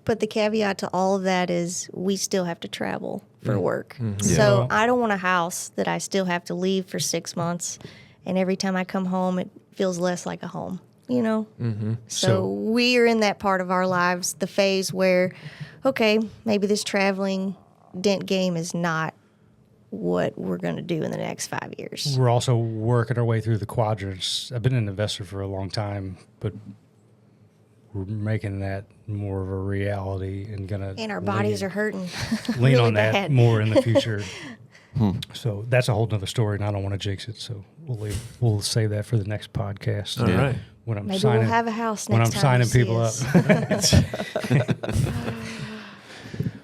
But the caveat to all of that is we still have to travel for work. Yeah. So I don't want a house that I still have to leave for 6 months. And every time I come home, it feels less like a home, you know? So we are in that part of our lives, the phase where, okay, maybe this traveling Dent game is not what we're going to do in the next 5 years. We're also working our way through the quadrants. I've been an investor for a long time, but we're making that more of a reality and gonna And our bodies are hurting. lean really on that bad. more in the future. So that's a whole nother story, and I don't want to jinx it. So we'll save that for the next podcast. All right. When I'm Maybe signing, we'll have a house when I'm next time. signing you see people up. us.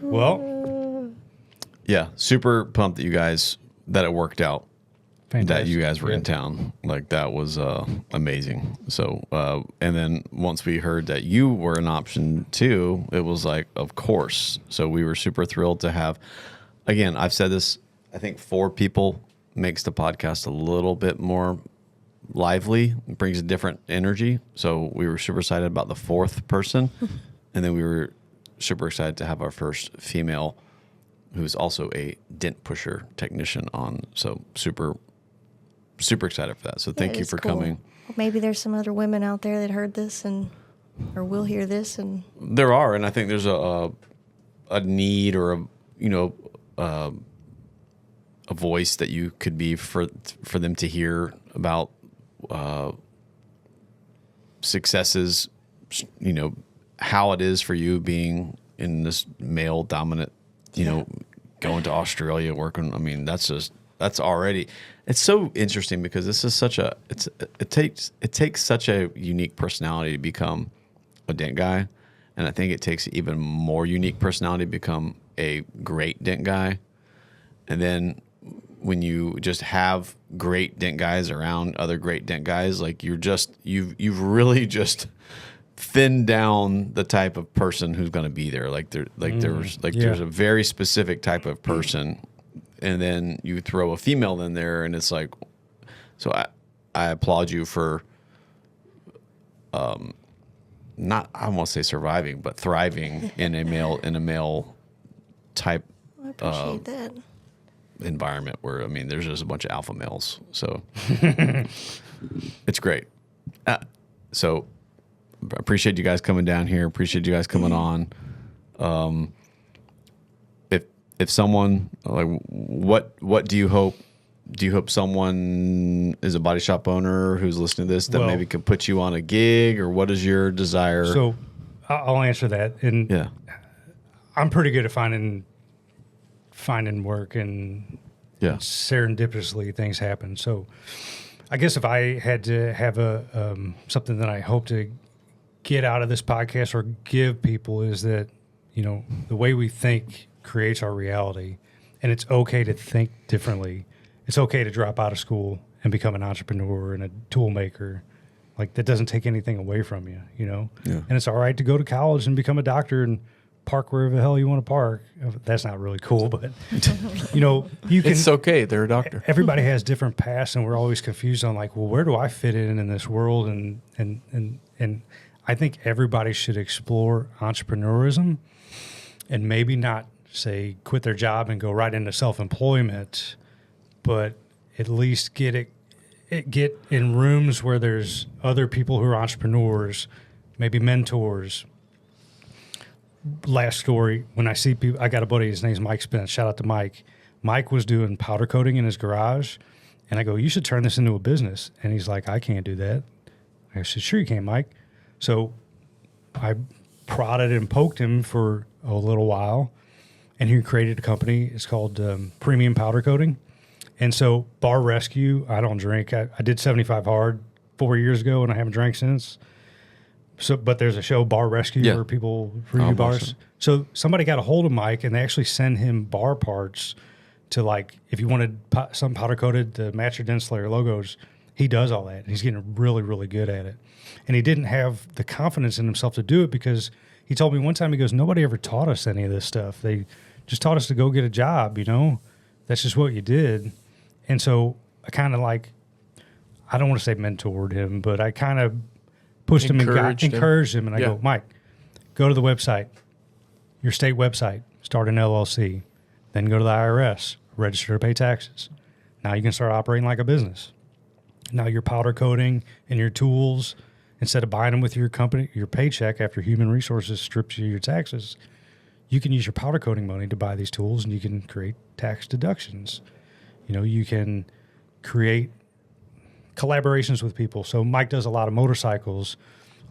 Well, Yeah, super pumped that it worked out. fantastic. That you guys were in Yeah. town. Like that was amazing. So and then once we heard that you were an option too, it was like, of course. So we were super thrilled to have again, I've said this, I think 4 people makes the podcast a little bit more lively, brings a different energy. So we were super excited about the 4th person. And then we were super excited to have our first female who's also a dent pusher technician on. So super excited for that. So thank you for coming. Well, maybe there's some other women out there that heard this or will hear this. And there are, and I think there's a need or a voice that you could be for them to hear about successes, how it is for you being in this male dominant, going to Australia, working. I mean, that's already, it's so interesting because this is it takes such a unique personality to become a dent guy. And I think it takes even more unique personality to become a great dent guy. And then when you just have great dent guys around other great dent guys, like you've really just thinned down the type of person who's going to be there. There's a very specific type of person, and then you throw a female in there, and it's like, so I applaud you for, not, I won't say surviving, but thriving in a male type. I appreciate that. Environment where, I mean, there's just a bunch of alpha males, so it's great. So appreciate you guys coming down here. Appreciate you guys coming on. If someone, like, what do you hope? Do you hope someone is a body shop owner who's listening to this that maybe could put you on a gig, or what is your desire? So I'll answer that. And yeah, I'm pretty good at finding work, and serendipitously things happen. So I guess if I had to have something that I hope to get out of this podcast or give people is that, the way we think creates our reality, and it's okay to think differently. It's okay to drop out of school and become an entrepreneur and a tool maker. Like, that doesn't take anything away from you, Yeah. And it's all right to go to college and become a doctor and park wherever the hell you want to park. That's not really cool, but you can. It's okay. They're a doctor. Everybody has different paths, and we're always confused on, like, well, where do I fit in this world? And I think everybody should explore entrepreneurism, and maybe not say quit their job and go right into self-employment, but at least get in rooms where there's other people who are entrepreneurs, maybe mentors. Last story, when I see people, I got a buddy, his name's Mike Spence. Shout out to Mike. Mike was doing powder coating in his garage, and I go, you should turn this into a business. And he's like, I can't do that. I said, sure you can, Mike. So I prodded and poked him for a little while, and he created a company. It's called Premium Powder Coating. And so Bar Rescue, I don't drink. I did 75 hard 4 years ago, and I haven't drank since. So, but there's a show, Bar Rescue, where people review bars. So somebody got a hold of Mike, and they actually send him bar parts to, like, if you wanted some powder coated to match your Dent Slayer logos, he does all that. And he's getting really, really good at it. And he didn't have the confidence in himself to do it because he told me one time, he goes, nobody ever taught us any of this stuff. They just taught us to go get a job, That's just what you did. And so I kind of, like, I don't want to say mentored him, but I kind of pushed him and encouraged him. And I go, Mike, go to the website, your state website, start an LLC, then go to the IRS, register to pay taxes. Now you can start operating like a business. Now your powder coating and your tools, instead of buying them with your company, your paycheck after Human Resources strips you your taxes, you can use your powder coating money to buy these tools, and you can create tax deductions. You can create collaborations with people. So Mike does a lot of motorcycles.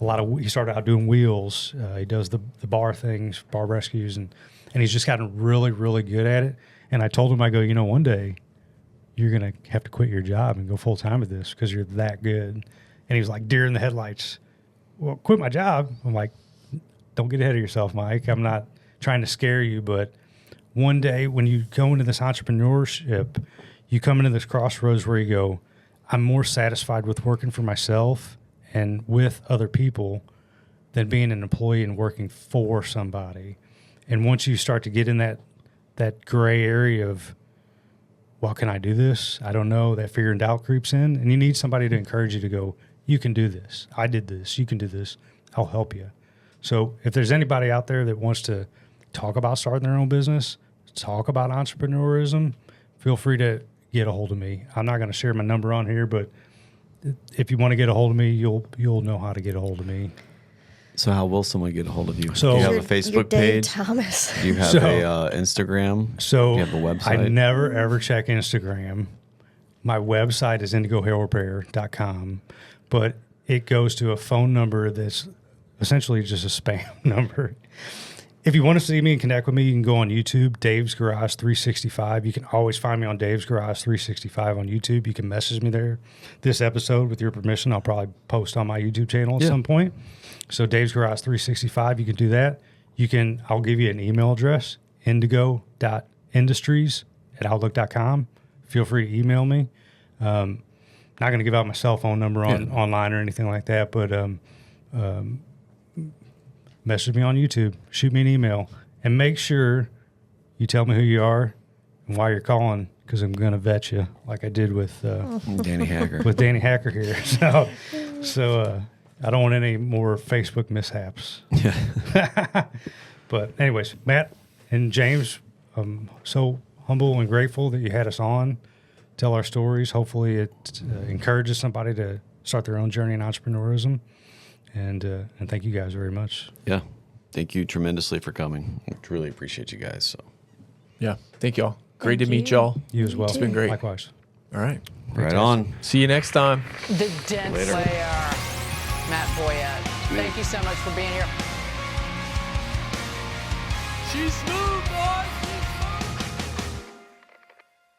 He started out doing wheels. He does the bar things, bar rescues, and he's just gotten really, really good at it. And I told him, I go, one day you're going to have to quit your job and go full time with this because you're that good. And he was like, deer in the headlights. Well, quit my job. I'm like, don't get ahead of yourself, Mike. I'm not trying to scare you, but one day when you go into this entrepreneurship, you come into this crossroads where you go, I'm more satisfied with working for myself and with other people than being an employee and working for somebody. And once you start to get in that that gray area of, well, can I do this? I don't know. That fear and doubt creeps in, and you need somebody to encourage you to go, you can do this. I did this. You can do this. I'll help you. So if there's anybody out there that wants to talk about starting their own business, talk about entrepreneurism, feel free to get a hold of me. I'm not going to share my number on here, but if you want to get a hold of me, you'll know how to get a hold of me. So how will someone get a hold of you? So- do you have a You're Facebook Dave page? Thomas. Do you have So- a Instagram? So do you have a website? I never ever check Instagram. My website is indigohairrepair.com, but it goes to a phone number that's essentially just a spam number. If you want to see me and connect with me, you can go on YouTube, Dave's Garage 365. You can always find me on Dave's Garage 365 on YouTube. You can message me there. This episode, with your permission, I'll probably post on my YouTube channel at some point. So Dave's Garage 365, you can do that. I'll give you an email address, indigo.industries@outlook.com. Feel free to email me. Not going to give out my cell phone number online or anything like that, but message me on YouTube, shoot me an email, and make sure you tell me who you are and why you're calling, because I'm going to vet you like I did with Danny Hacker. with Danny Hacker here. So I don't want any more Facebook mishaps. But anyways, Matt and James, I'm so humble and grateful that you had us on, tell our stories. Hopefully it encourages somebody to start their own journey in entrepreneurism. And thank you guys very much. Yeah. Thank you tremendously for coming. I really appreciate you guys. So Yeah. Thank y'all. Great Thank to meet you. y'all. You as well. It's been great. Likewise. All right. right on. See you next time. The Dent Slayer, Matt Boyette. Thank you so much for being here. She's smooth.